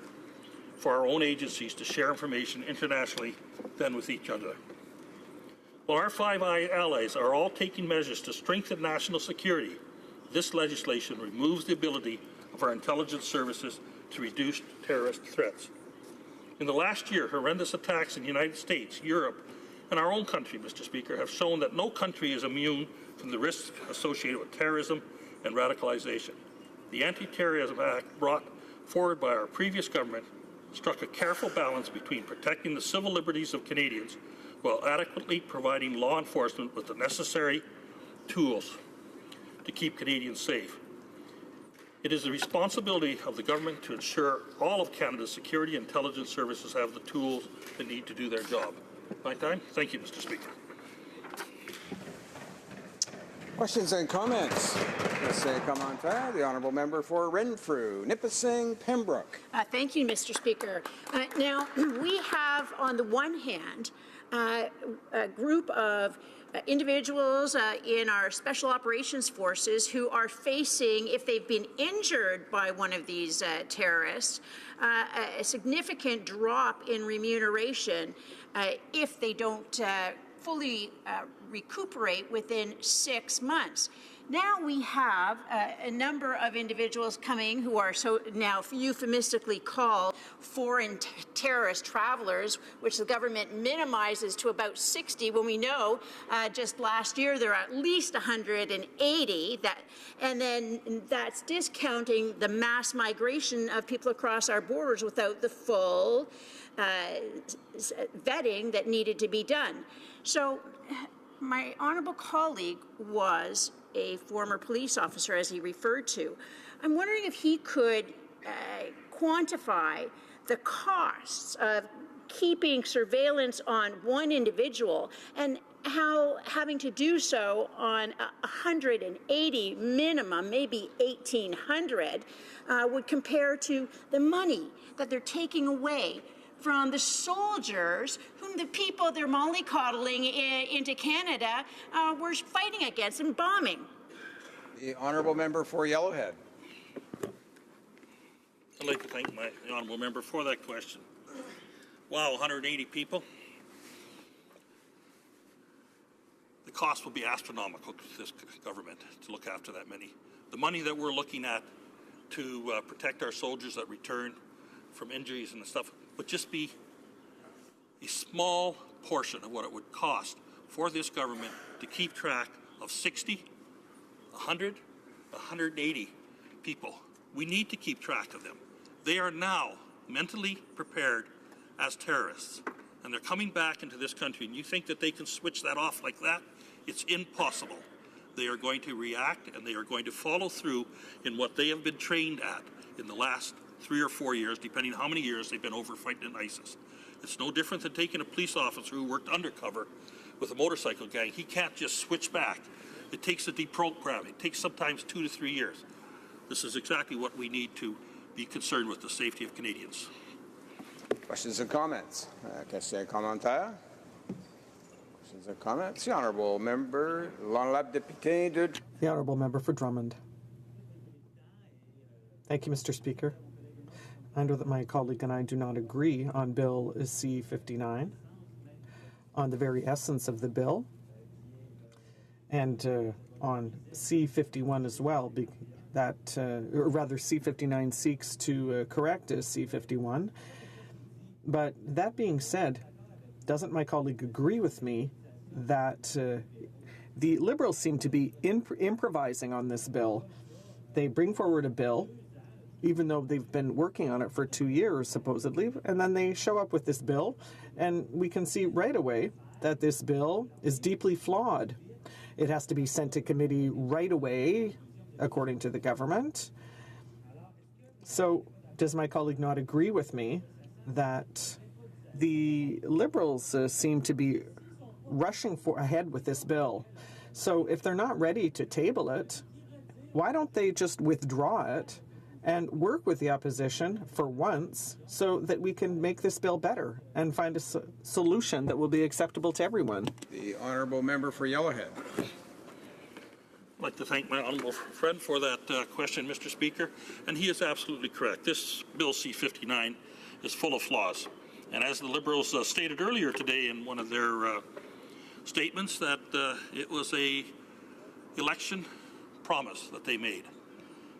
for our own agencies to share information internationally than with each other. While our Five Allies are all taking measures to strengthen national security, this legislation removes the ability of our intelligence services to reduce terrorist threats. In the last year, horrendous attacks in the United States, Europe, and our own country, Mr. Speaker, have shown that no country is immune from the risks associated with terrorism and radicalization. The Anti-Terrorism Act brought forward by our previous government struck a careful balance between protecting the civil liberties of Canadians while adequately providing law enforcement with the necessary tools to keep Canadians safe. It is the responsibility of the government to ensure all of Canada's security and intelligence services have the tools they need to do their job. My time? Thank you, Mr. Speaker. Questions and comments? The Honourable Member for Renfrew, Nipissing, Pembroke. Thank you, Mr. Speaker. Now, we have, on the one hand, a group of individuals in our special operations forces who are facing, if they've been injured by one of these terrorists, a significant drop in remuneration if they don't fully recuperate within 6 months. Now we have a number of individuals coming who are so now euphemistically called foreign terrorist travelers, which the government minimizes to about 60, when we know just last year there are at least 180. And then that's discounting the mass migration of people across our borders without the full vetting that needed to be done. So my honourable colleague was a former police officer, as he referred to. I'm wondering if he could quantify the costs of keeping surveillance on one individual and how having to do so on 180 minimum, maybe 1,800, would compare to the money that they're taking away from the soldiers whom the people they're mollycoddling into Canada were fighting against and bombing. The Honourable Member for Yellowhead. I'd like to thank the Honourable Member for that question. Wow, 180 people? The cost will be astronomical to this government to look after that many. The money that we're looking at to protect our soldiers that return from injuries and stuff would just be a small portion of what it would cost for this government to keep track of 60, 100, 180 people. We need to keep track of them. They are now mentally prepared as terrorists, and they're coming back into this country, and you think that they can switch that off like that? It's impossible. They are going to react, and they are going to follow through in what they have been trained at in the last 3 or 4 years, depending on how many years they've been over fighting ISIS. It's no different than taking a police officer who worked undercover with a motorcycle gang. He can't just switch back. It takes a deprogramming. It takes sometimes 2 to 3 years. This is exactly what we need to be concerned with, the safety of Canadians. Questions and comments? Questions et commentaires? Questions and comments? The Honourable Member, l'Honourable Député de... The Honourable Member for Drummond. Thank you, Mr. Speaker. I know that my colleague and I do not agree on Bill C-59, on the very essence of the bill, and on C-51 as well, or rather C-59 seeks to correct C-51. But that being said, doesn't my colleague agree with me that the Liberals seem to be improvising on this bill? They bring forward a bill, even though they've been working on it for 2 years, supposedly, and then they show up with this bill, and we can see right away that this bill is deeply flawed. It has to be sent to committee right away, according to the government. So, does my colleague not agree with me that the Liberals seem to be rushing ahead with this bill? So, if they're not ready to table it, why don't they just withdraw it and work with the opposition for once so that we can make this bill better and find a solution that will be acceptable to everyone? The Honourable Member for Yellowhead. I'd like to thank my honourable friend for that question, Mr. Speaker, and he is absolutely correct. This Bill C-59 is full of flaws, and as the Liberals stated earlier today in one of their statements, that it was a election promise that they made.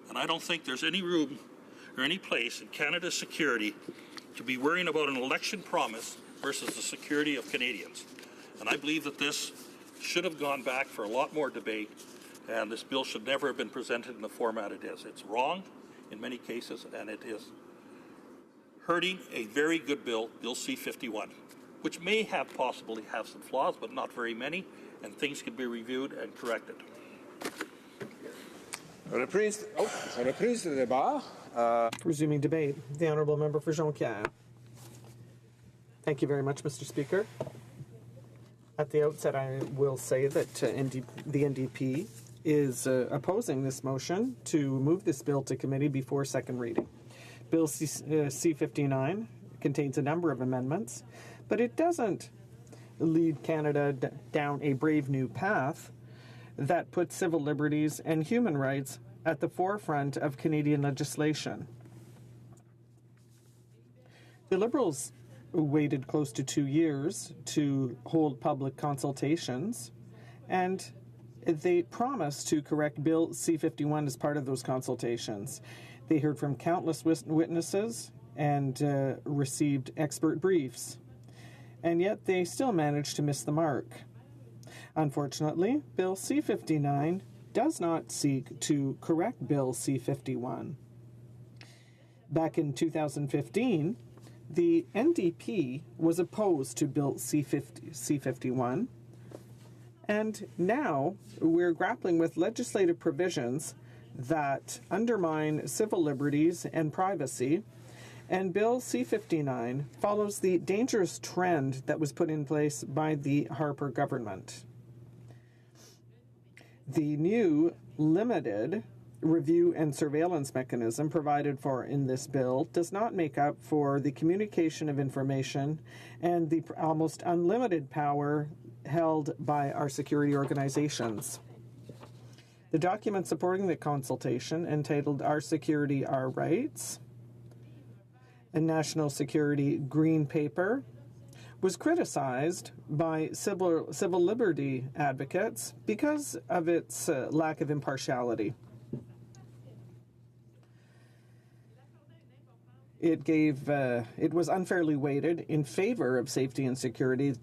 And I don't think there's any room or any place in Canada's security to be worrying about an election promise versus the security of Canadians. And I believe that this should have gone back for a lot more debate, and this bill should never have been presented in the format it is. It's wrong in many cases, and it is hurting a very good bill, Bill C-51, which may possibly have some flaws, but not very many, and things can be reviewed and corrected. Resuming debate. The Honourable Member for Jonquière. Thank you very much, Mr. Speaker. At the outset, I will say that the NDP is opposing this motion to move this bill to committee before second reading. Bill C-59 contains a number of amendments, but it doesn't lead Canada down a brave new path that puts civil liberties and human rights at the forefront of Canadian legislation. The Liberals waited close to 2 years to hold public consultations, and they promised to correct Bill C-51 as part of those consultations. They heard from countless witnesses and received expert briefs, and yet they still managed to miss the mark. Unfortunately, Bill C-59 does not seek to correct Bill C-51. Back in 2015, the NDP was opposed to Bill C-51, and now we're grappling with legislative provisions that undermine civil liberties and privacy, and Bill C-59 follows the dangerous trend that was put in place by the Harper government. The new limited review and surveillance mechanism provided for in this bill does not make up for the communication of information and the almost unlimited power held by our security organizations. The document supporting the consultation, entitled Our Security, Our Rights, a National Security Green Paper, was criticized by civil liberty advocates because of its lack of impartiality. It was unfairly weighted in favor of safety and security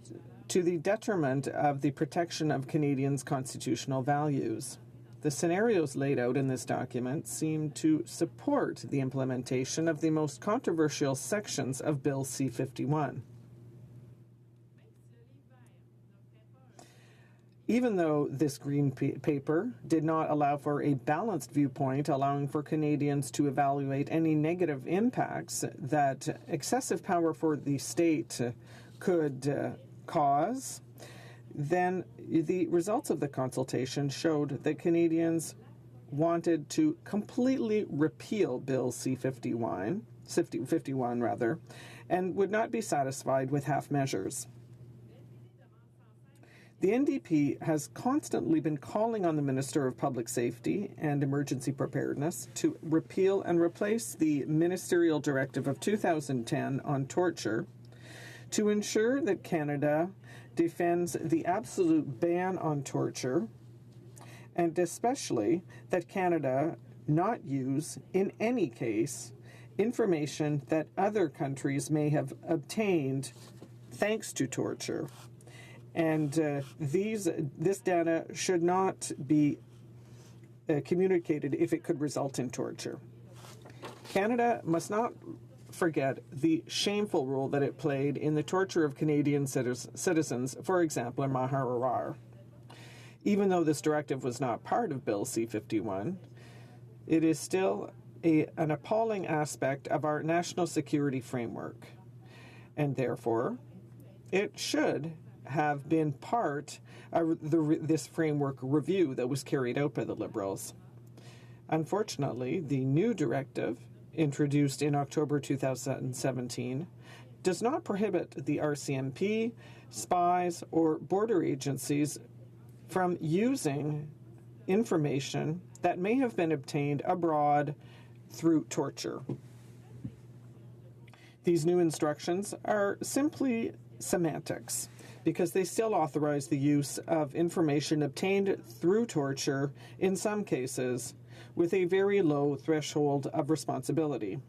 to the detriment of the protection of Canadians' constitutional values. The scenarios laid out in this document seem to support the implementation of the most controversial sections of Bill C-51. Even though this green paper did not allow for a balanced viewpoint, allowing for Canadians to evaluate any negative impacts that excessive power for the state could cause, then the results of the consultation showed that Canadians wanted to completely repeal Bill C-51, and would not be satisfied with half measures. The NDP has constantly been calling on the Minister of Public Safety and Emergency Preparedness to repeal and replace the Ministerial Directive of 2010 on torture to ensure that Canada defends the absolute ban on torture, and especially that Canada not use, in any case, information that other countries may have obtained thanks to torture. And this data should not be communicated if it could result in torture. Canada must not forget the shameful role that it played in the torture of Canadian citizens, for example, in Maharrar. Even though this directive was not part of Bill C-51, it is still an appalling aspect of our national security framework, and therefore it should have been part of this framework review that was carried out by the Liberals. Unfortunately, the new directive, introduced in October 2017, does not prohibit the RCMP, spies, or border agencies from using information that may have been obtained abroad through torture. These new instructions are simply semantics, because they still authorize the use of information obtained through torture in some cases with a very low threshold of responsibility.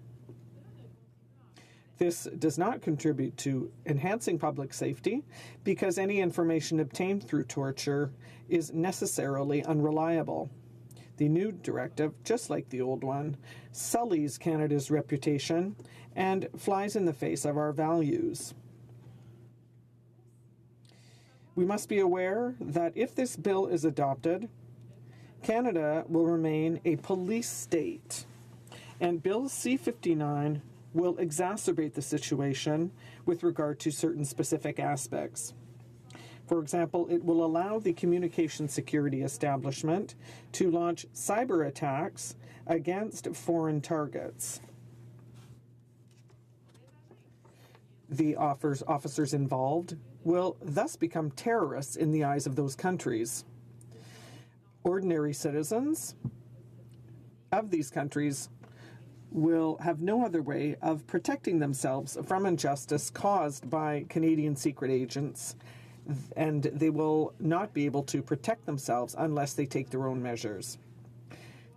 This does not contribute to enhancing public safety because any information obtained through torture is necessarily unreliable. The new directive, just like the old one, sullies Canada's reputation and flies in the face of our values. We must be aware that if this bill is adopted, Canada will remain a police state, and Bill C-59 will exacerbate the situation with regard to certain specific aspects. For example, it will allow the Communication Security Establishment to launch cyber attacks against foreign targets. The officers involved will thus become terrorists in the eyes of those countries. Ordinary citizens of these countries will have no other way of protecting themselves from injustice caused by Canadian secret agents, and they will not be able to protect themselves unless they take their own measures.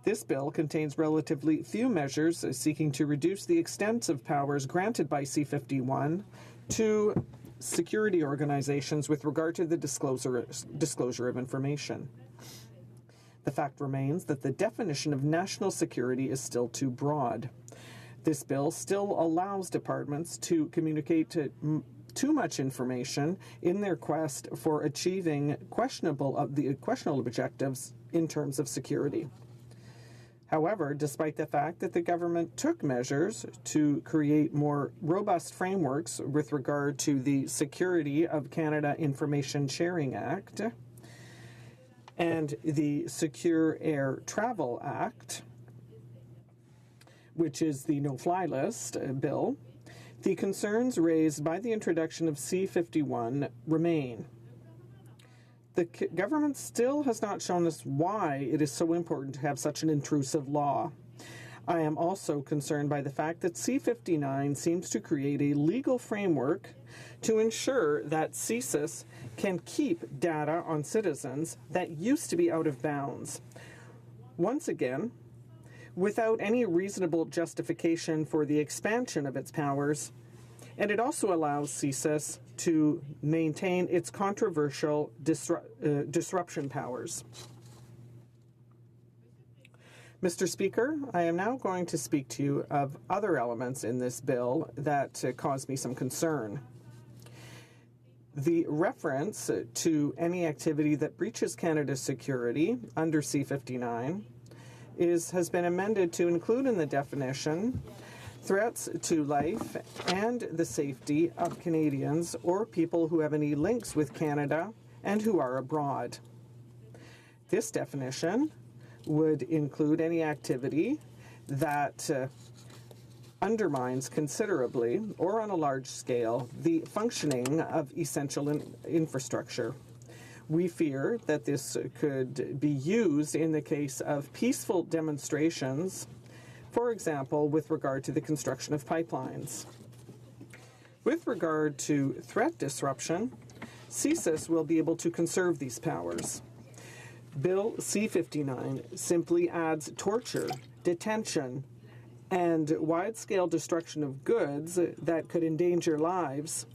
This bill contains relatively few measures seeking to reduce the extent of powers granted by C-51 to security organizations with regard to the disclosure of information. The fact remains that the definition of national security is still too broad. This bill still allows departments to communicate too much information in their quest for achieving questionable objectives in terms of security. However, despite the fact that the government took measures to create more robust frameworks with regard to the Security of Canada Information Sharing Act and the Secure Air Travel Act, which is the no-fly list bill, the concerns raised by the introduction of C-51 remain. The government still has not shown us why it is so important to have such an intrusive law. I am also concerned by the fact that C-59 seems to create a legal framework to ensure that CSIS can keep data on citizens that used to be out of bounds. Once again, without any reasonable justification for the expansion of its powers, and it also allows CSIS to maintain its controversial disruption powers. Mr. Speaker, I am now going to speak to you of other elements in this bill that cause me some concern. The reference to any activity that breaches Canada's security under C-59 has been amended to include in the definition threats to life and the safety of Canadians or people who have any links with Canada and who are abroad. This definition would include any activity that undermines considerably or on a large scale the functioning of essential infrastructure. We fear that this could be used in the case of peaceful demonstrations, for example, with regard to the construction of pipelines. With regard to threat disruption, CSIS will be able to conserve these powers. Bill C-59 simply adds torture, detention, and wide-scale destruction of goods that could endanger lives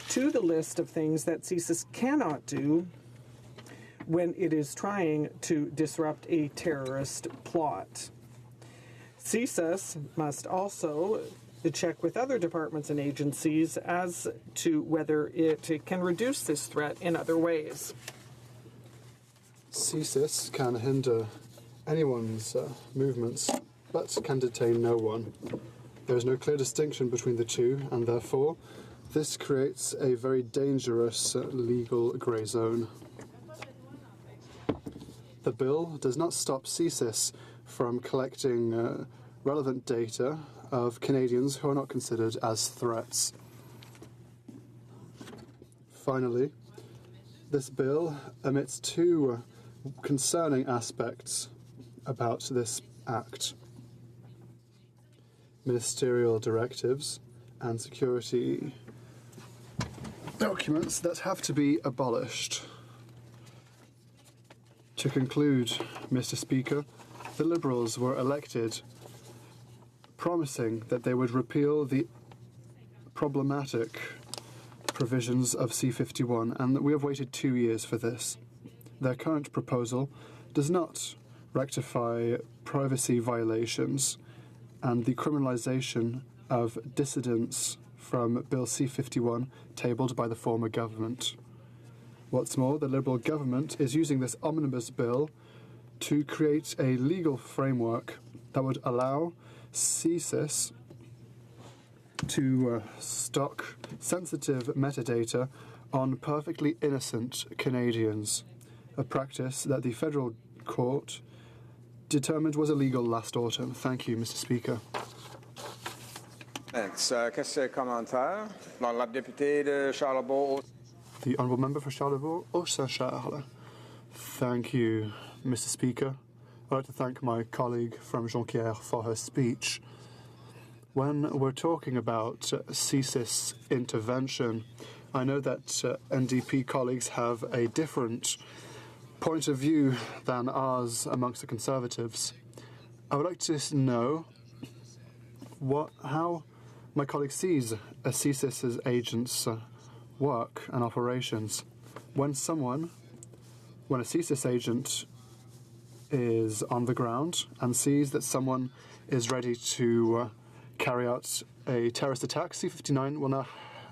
to the list of things that CSIS cannot do when it is trying to disrupt a terrorist plot. CSIS must also check with other departments and agencies as to whether it can reduce this threat in other ways. CSIS can hinder anyone's movements, but can detain no one. There is no clear distinction between the two, and therefore, this creates a very dangerous legal grey zone. The bill does not stop CSIS from collecting relevant data of Canadians who are not considered as threats. Finally, this bill omits two concerning aspects about this act: ministerial directives and security documents that have to be abolished. To conclude, Mr. Speaker, the Liberals were elected promising that they would repeal the problematic provisions of C-51, and that we have waited 2 years for this. Their current proposal does not rectify privacy violations and the criminalisation of dissidents from Bill C-51 tabled by the former government. What's more, the Liberal government is using this omnibus bill to create a legal framework that would allow CSIS to stock sensitive metadata on perfectly innocent Canadians, a practice that the Federal Court determined was illegal last autumn. Thank you, Mr. Speaker. Thanks. Question commentaire. L'honorable député de Charlebourg. The Honourable Member for Charlebourg-Haut-Saint-Charles. Thank you, Mr. Speaker. I'd like to thank my colleague from Jonquière for her speech. When we're talking about CSIS intervention, I know that NDP colleagues have a different point of view than ours amongst the Conservatives. I would like to know how my colleague sees a CSIS's agents' work and operations. When a CSIS agent is on the ground and sees that someone is ready to carry out a terrorist attack, C-59 will not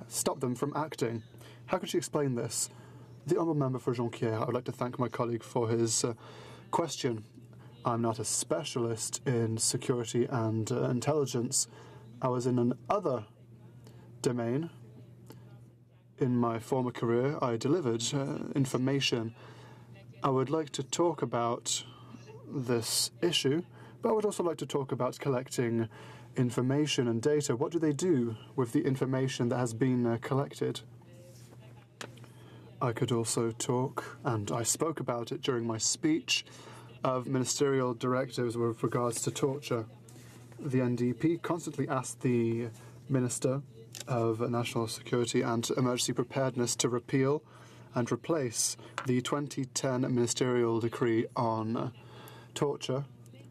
stop them from acting. How could she explain this? The Honourable Member for Jonquière, I would like to thank my colleague for his question. I'm not a specialist in security and intelligence. I was in another domain. In my former career, I delivered information. I would like to talk about this issue, but I would also like to talk about collecting information and data. What do they do with the information that has been collected? I could also talk, and I spoke about it during my speech, of ministerial directives with regards to torture. The NDP constantly asked the Minister of National Security and Emergency Preparedness to repeal and replace the 2010 ministerial decree on torture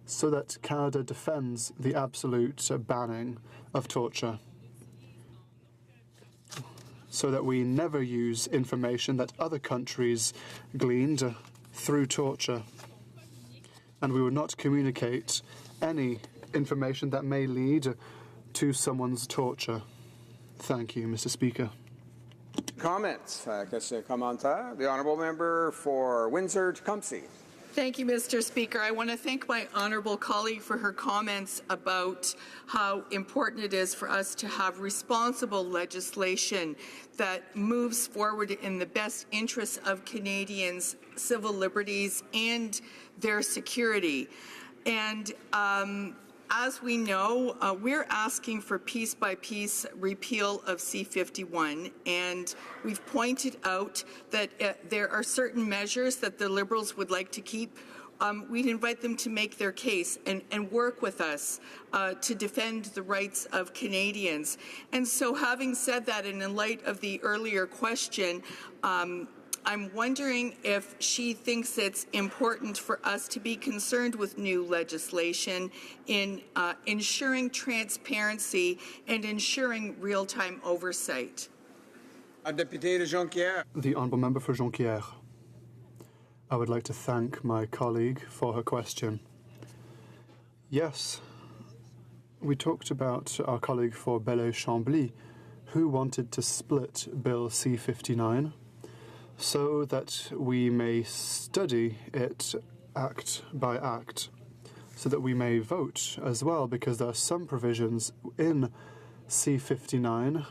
so that Canada defends the absolute banning of torture, so that we never use information that other countries gleaned through torture, and we would not communicate any information that may lead to someone's torture. Thank you, Mr. Speaker. Comments? Question commentaire. The honourable member for Windsor-Tecumseh. Thank you, Mr. Speaker. I want to thank my honourable colleague for her comments about how important it is for us to have responsible legislation that moves forward in the best interests of Canadians' civil liberties and their security. And as we know, we're asking for piece-by-piece repeal of C-51, and we've pointed out that there are certain measures that the Liberals would like to keep. We'd invite them to make their case and work with us to defend the rights of Canadians. And so having said that, and in light of the earlier question, I'm wondering if she thinks it's important for us to be concerned with new legislation in ensuring transparency and ensuring real-time oversight. The honourable member for Jonquière. I would like to thank my colleague for her question. Yes, we talked about our colleague for Belleuil-Chambly, who wanted to split Bill C-59 so that we may study it act by act, so that we may vote as well, because there are some provisions in C-59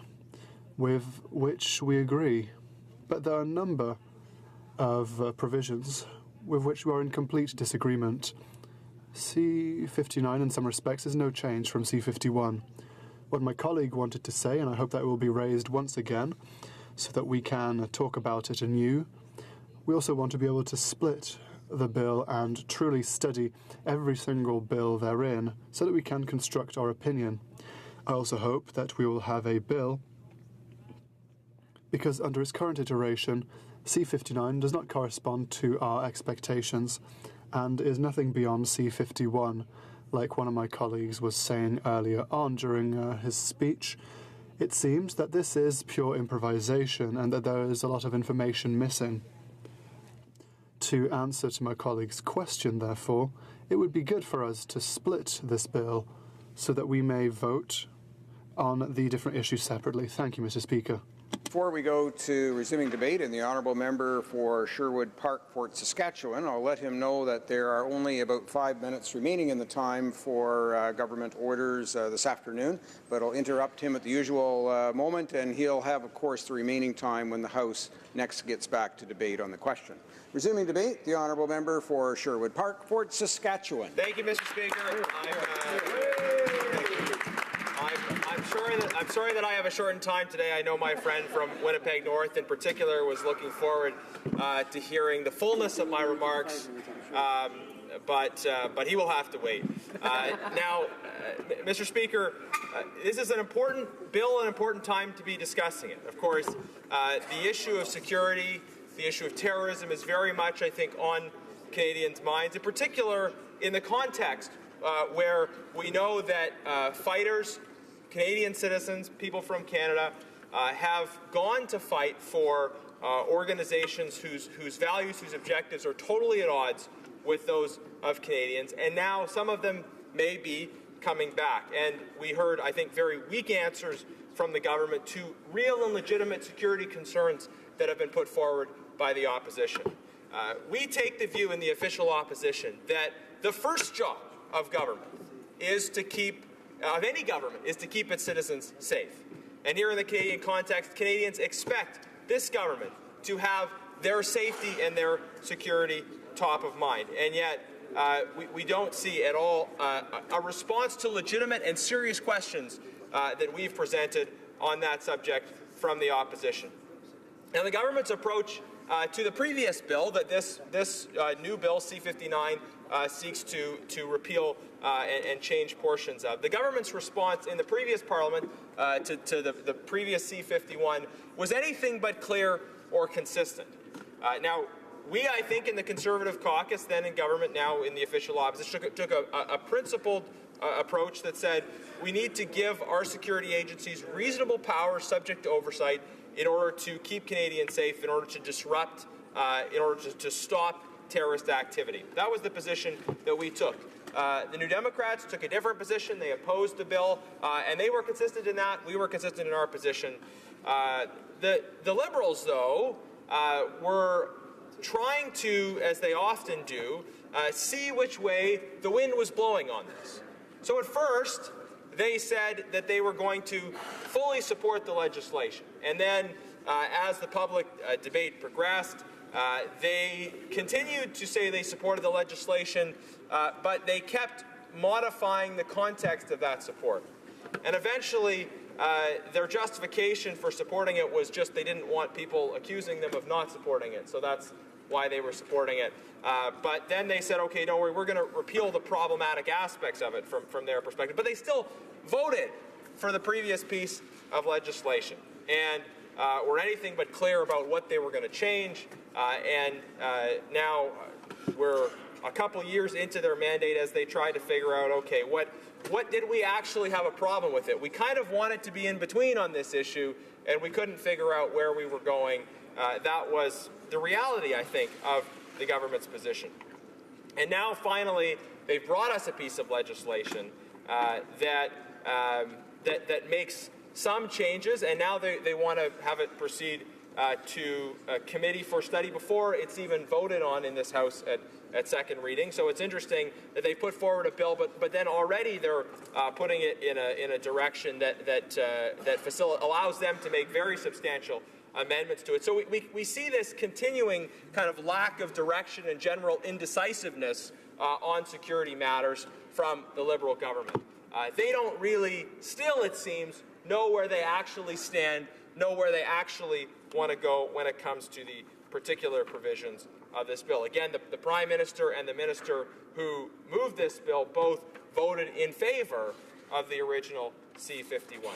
with which we agree, but there are a number of provisions with which we are in complete disagreement. C-59 in some respects is no change from C-51. What my colleague wanted to say, and I hope that will be raised once again, so that we can talk about it anew. We also want to be able to split the bill and truly study every single bill therein so that we can construct our opinion. I also hope that we will have a bill because under its current iteration, C-59 does not correspond to our expectations and is nothing beyond C-51, like one of my colleagues was saying earlier on during his speech. It seems that this is pure improvisation and that there is a lot of information missing. To answer to my colleague's question, therefore, it would be good for us to split this bill so that we may vote on the different issues separately. Thank you, Mr. Speaker. Before we go to resuming debate and the honourable member for Sherwood Park, Fort Saskatchewan, I'll let him know that there are only about 5 minutes remaining in the time for government orders this afternoon, but I'll interrupt him at the usual moment, and he'll have, of course, the remaining time when the House next gets back to debate on the question. Resuming debate, the honourable member for Sherwood Park, Fort Saskatchewan. Thank you, Mr. Speaker. I'm sorry that I have a shortened time today. I know my friend from Winnipeg North in particular was looking forward to hearing the fullness of my remarks, but he will have to wait. Now, Mr. Speaker, this is an important bill, an important time to be discussing it. Of course, the issue of security, the issue of terrorism is very much, I think, on Canadians' minds, in particular in the context where we know that fighters, Canadian citizens, people from Canada, have gone to fight for organizations whose values, whose objectives are totally at odds with those of Canadians, and now some of them may be coming back. And we heard, I think, very weak answers from the government to real and legitimate security concerns that have been put forward by the opposition. We take the view in the official opposition that the first job of government is to keep any government is to keep its citizens safe. And here in the Canadian context, Canadians expect this government to have their safety and their security top of mind. And yet, we don't see at all a response to legitimate and serious questions that we've presented on that subject from the opposition. Now, the government's approach to the previous bill that this new bill, C-59, seeks to repeal and change portions of. The government's response in the previous Parliament to the previous C-51 was anything but clear or consistent. Now, we, I think, in the Conservative caucus, then in government, now in the official opposition, took a principled approach that said we need to give our security agencies reasonable powers subject to oversight in order to keep Canadians safe, in order to disrupt, in order to stop terrorist activity. That was the position that we took. The New Democrats took a different position. They opposed the bill, and they were consistent in that. We were consistent in our position. The Liberals, though, were trying to, as they often do, see which way the wind was blowing on this. So at first, they said that they were going to fully support the legislation. And then, as the public debate progressed, they continued to say they supported the legislation, but they kept modifying the context of that support. And eventually, their justification for supporting it was just they didn't want people accusing them of not supporting it. So that's why they were supporting it. But then they said, okay, don't worry, we're going to repeal the problematic aspects of it from their perspective. But they still voted for the previous piece of legislation and were anything but clear about what they were going to change. Now we're a couple years into their mandate as they try to figure out, okay, what did we actually have a problem with it? We kind of wanted to be in between on this issue, and we couldn't figure out where we were going. That was the reality, I think, of the government's position. And now, finally, they've brought us a piece of legislation that makes some changes, and now they want to have it proceed to a committee for study before it's even voted on in this House at second reading. So it's interesting that they put forward a bill, but then already they're putting it in a direction that allows them to make very substantial amendments to it. So we see this continuing kind of lack of direction and general indecisiveness on security matters from the Liberal government. They don't really, still it seems, know where they actually stand, know where they actually want to go when it comes to the particular provisions of this bill. Again, the Prime Minister and the Minister who moved this bill both voted in favor of the original C-51.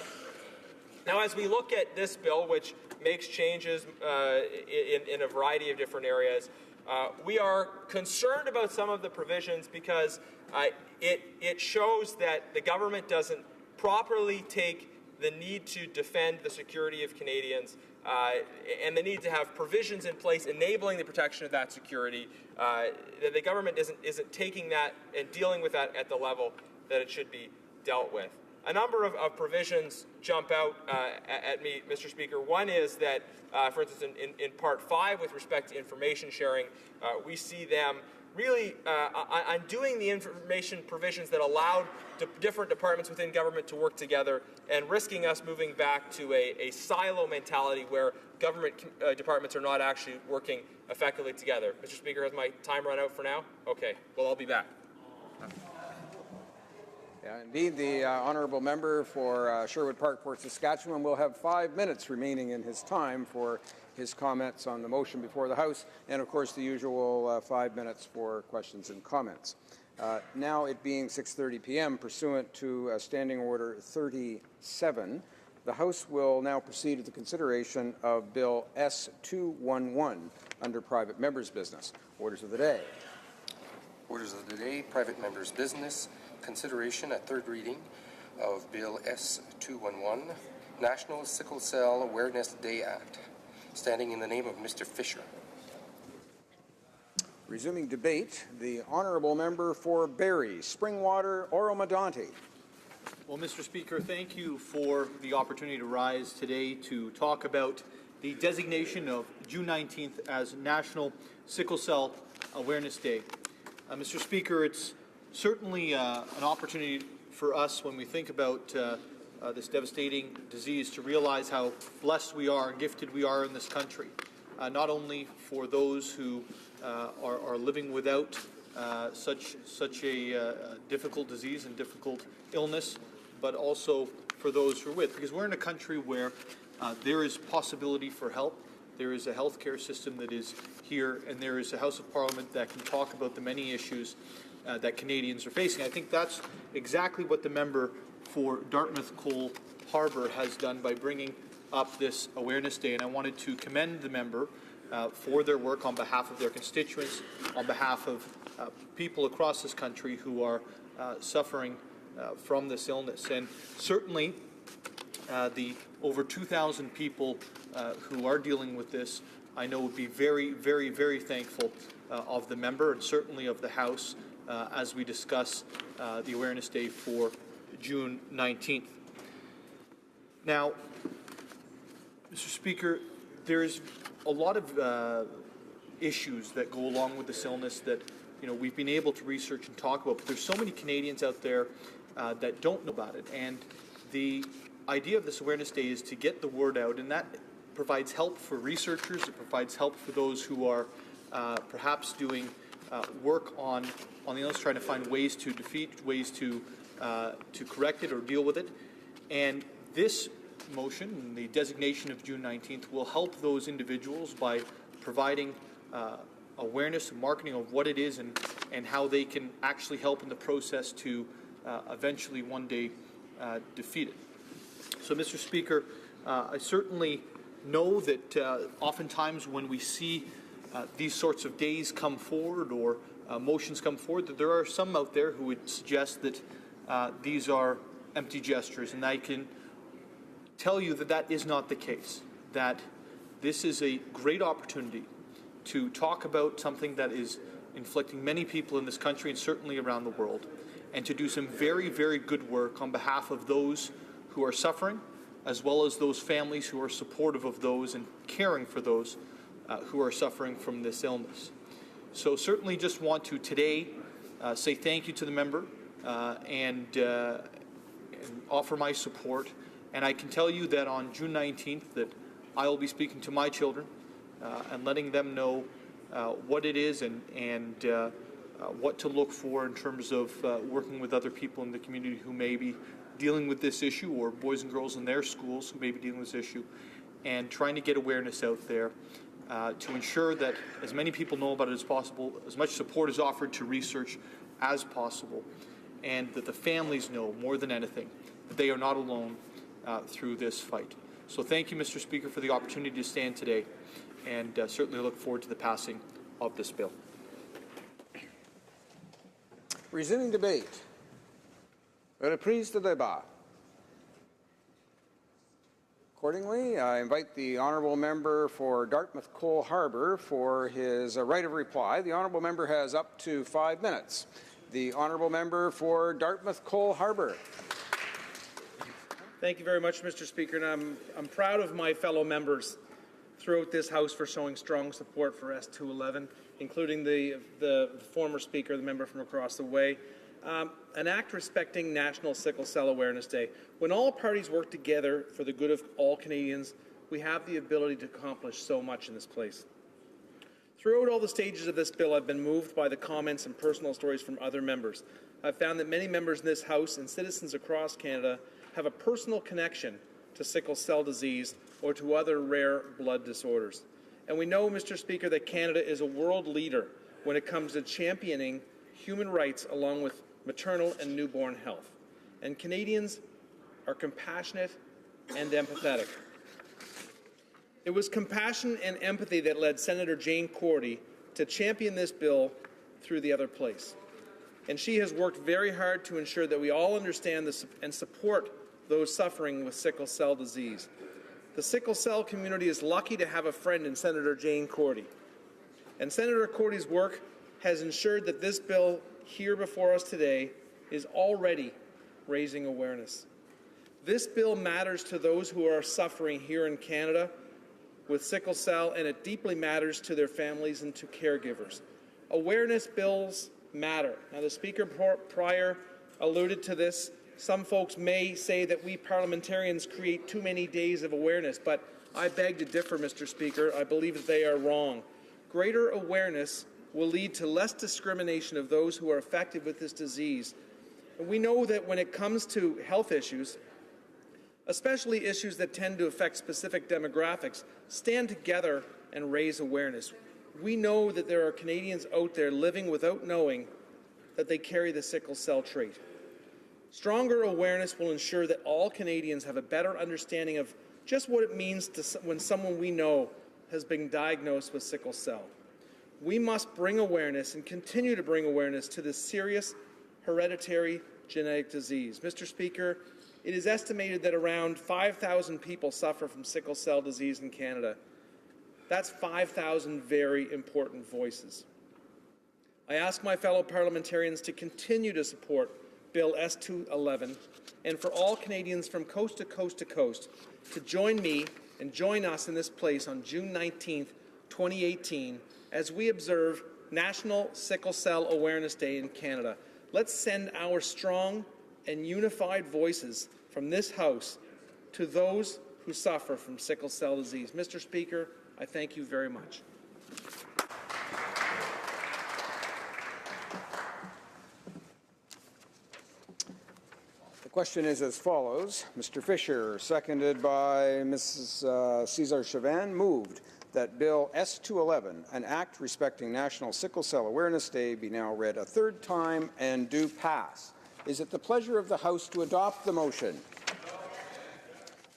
Now, as we look at this bill, which makes changes in a variety of different areas, we are concerned about some of the provisions because it shows that the government doesn't properly take the need to defend the security of Canadians and the need to have provisions in place enabling the protection of that security. The government isn't taking that and dealing with that at the level that it should be dealt with. A number of provisions jump out at me, Mr. Speaker. One is that, for instance, in Part 5, with respect to information sharing, we see them really undoing the information provisions that allowed different departments within government to work together and risking us moving back to a silo mentality where government departments are not actually working effectively together. Mr. Speaker, has my time run out for now? Okay, well, I'll be back. Yeah, indeed, the honourable member for Sherwood Park, Fort Saskatchewan will have 5 minutes remaining in his time for his comments on the motion before the House, and of course the usual 5 minutes for questions and comments. Now, it being 6:30 p.m., pursuant to Standing Order 37, the House will now proceed to the consideration of Bill S-211 under private members' business. Orders of the day. Orders of the day, private members' business. Consideration at third reading of Bill S-211, National Sickle Cell Awareness Day Act. Standing in the name of Mr. Fisher. Resuming debate, the honourable member for Barrie, Springwater, Oro-Medonte. Well, Mr. Speaker, thank you for the opportunity to rise today to talk about the designation of June 19th as National Sickle Cell Awareness Day. Mr. Speaker, it's certainly an opportunity for us when we think about this devastating disease to realize how blessed we are and gifted we are in this country, not only for those who are living without such a difficult disease and difficult illness, but also for those who are with. Because we're in a country where there is possibility for help. There is a healthcare system that is here, and there is a House of Parliament that can talk about the many issues that Canadians are facing. I think that's exactly what the member for Dartmouth Cole Harbour has done by bringing up this Awareness Day, and I wanted to commend the member for their work on behalf of their constituents, on behalf of people across this country who are suffering from this illness. And certainly the over 2,000 people who are dealing with this, I know would be very, very, very thankful of the member and certainly of the House as we discuss the Awareness Day for June 19th. Now, Mr. Speaker, there's a lot of issues that go along with this illness that we've been able to research and talk about, but there's so many Canadians out there that don't know about it. And the idea of this Awareness Day is to get the word out, and that provides help for researchers. It provides help for those who are perhaps doing work on the illness, trying to find ways to defeat, ways to correct it or deal with it. And this motion, the designation of June 19th, will help those individuals by providing awareness and marketing of what it is and how they can actually help in the process to eventually one day defeat it. So, Mr. Speaker, I certainly know that oftentimes when we see these sorts of days come forward or motions come forward, that there are some out there who would suggest that these are empty gestures, and I can tell you that that is not the case, that this is a great opportunity to talk about something that is inflicting many people in this country and certainly around the world, and to do some very, very good work on behalf of those who are suffering, as well as those families who are supportive of those and caring for those who are suffering from this illness. So certainly just want to today say thank you to the member and offer my support. And I can tell you that on June 19th that I will be speaking to my children and letting them know what it is and what to look for in terms of working with other people in the community who may be dealing with this issue, or boys and girls in their schools who may be dealing with this issue, and trying to get awareness out there to ensure that as many people know about it as possible, as much support is offered to research as possible, and that the families know more than anything that they are not alone through this fight. So thank you, Mr. Speaker, for the opportunity to stand today, and certainly look forward to the passing of this bill. Resuming debate. Reprise de débat. Accordingly, I invite the honourable member for Dartmouth Cole Harbour for his right of reply. The honourable member has up to 5 minutes. The honourable member for Dartmouth Cole Harbour. Thank you very much, Mr. Speaker, and I'm proud of my fellow members throughout this House for showing strong support for S211, including the former Speaker, the member from across the way. An act respecting National Sickle Cell Awareness Day. When all parties work together for the good of all Canadians, we have the ability to accomplish so much in this place. Throughout all the stages of this bill, I've been moved by the comments and personal stories from other members. I've found that many members in this House and citizens across Canada have a personal connection to sickle cell disease or to other rare blood disorders. And we know, Mr. Speaker, that Canada is a world leader when it comes to championing human rights along with maternal and newborn health. And Canadians are compassionate and empathetic. It was compassion and empathy that led Senator Jane Cordy to champion this bill through the other place. And she has worked very hard to ensure that we all understand this and support those suffering with sickle cell disease. The sickle cell community is lucky to have a friend in Senator Jane Cordy. And Senator Cordy's work has ensured that this bill here before us today is already raising awareness. This bill matters to those who are suffering here in Canada with sickle cell, and it deeply matters to their families and to caregivers. Awareness bills matter. Now, the Speaker prior alluded to this. Some folks may say that we parliamentarians create too many days of awareness, but I beg to differ, Mr. Speaker. I believe that they are wrong. Greater awareness will lead to less discrimination of those who are affected with this disease. And we know that when it comes to health issues, especially issues that tend to affect specific demographics, stand together and raise awareness. We know that there are Canadians out there living without knowing that they carry the sickle cell trait. Stronger awareness will ensure that all Canadians have a better understanding of just what it means when someone we know has been diagnosed with sickle cell. We must bring awareness and continue to bring awareness to this serious hereditary genetic disease. Mr. Speaker, it is estimated that around 5,000 people suffer from sickle cell disease in Canada. That's 5,000 very important voices. I ask my fellow parliamentarians to continue to support Bill S211 and for all Canadians from coast to coast to coast to join me and join us in this place on June 19th, 2018, as we observe National Sickle Cell Awareness Day in Canada. Let's send our strong and unified voices from this House to those who suffer from sickle cell disease. Mr. Speaker, I thank you very much. The question is as follows. Mr. Fisher, seconded by Mrs. Cesar-Chavin, moved that Bill S211, an act respecting National Sickle Cell Awareness Day, be now read a third time and do pass. Is it the pleasure of the House to adopt the motion?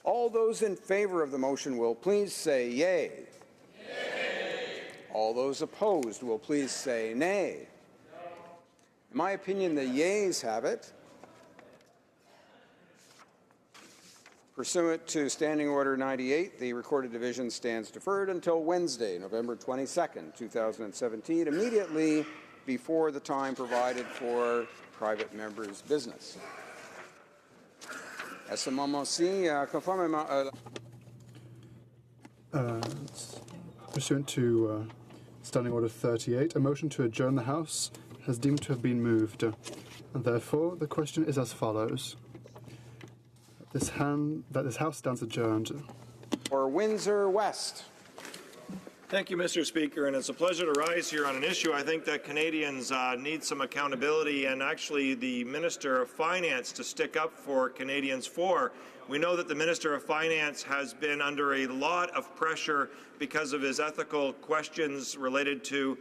All those in favour of the motion will please say yea. Yea. All those opposed will please say nay. In my opinion, the yeas have it. Pursuant to Standing Order 98, the Recorded Division stands deferred until Wednesday, November 22nd, 2017, immediately before the time provided for private members' business. À ce moment-ci, conformément pursuant to Standing Order 38, a motion to adjourn the House has deemed to have been moved. And therefore, the question is as follows. That this House stands adjourned. For Windsor West. Thank you, Mr. Speaker, and it's a pleasure to rise here on an issue I think that Canadians need some accountability and actually the Minister of Finance to stick up for Canadians for. We know that the Minister of Finance has been under a lot of pressure because of his ethical questions related to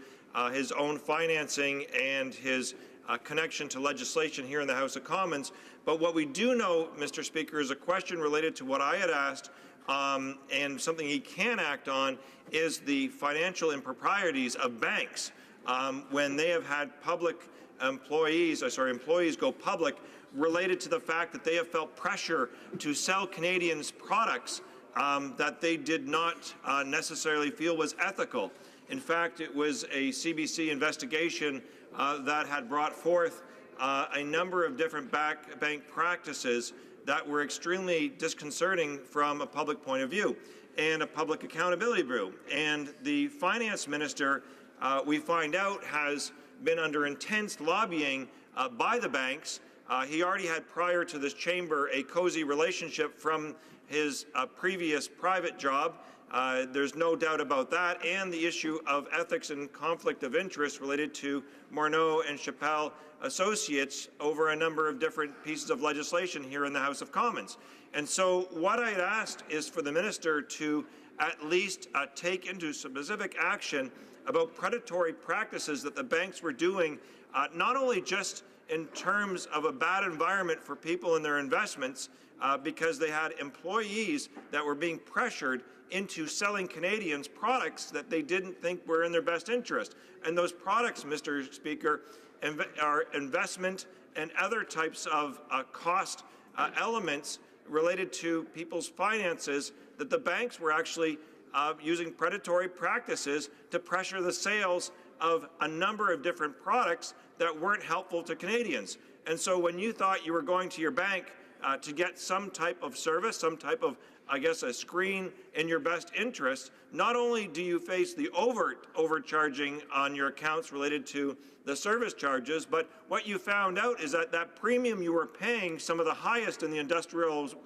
his own financing and his connection to legislation here in the House of Commons. But what we do know, Mr. Speaker, is a question related to what I had asked and something he can act on is the financial improprieties of banks when they have had employees go public related to the fact that they have felt pressure to sell Canadians products that they did not necessarily feel was ethical. In fact, it was a CBC investigation that had brought forth a number of different bank practices that were extremely disconcerting from a public point of view and a public accountability view. And the finance minister, we find out, has been under intense lobbying by the banks. He already had, prior to this chamber, a cozy relationship from his previous private job. There's no doubt about that, and the issue of ethics and conflict of interest related to Morneau and Chappelle Associates over a number of different pieces of legislation here in the House of Commons. And so what I had asked is for the minister to at least take into specific action about predatory practices that the banks were doing, not only just in terms of a bad environment for people in their investments, because they had employees that were being pressured into selling Canadians products that they didn't think were in their best interest. And those products, Mr. Speaker, are investment and other types of cost elements related to people's finances that the banks were actually using predatory practices to pressure the sales of a number of different products that weren't helpful to Canadians. And so when you thought you were going to your bank to get some type of service, some type of, I guess, a screen in your best interest, not only do you face the overcharging on your accounts related to the service charges, but what you found out is that that premium you were paying, some of the highest in the industrialized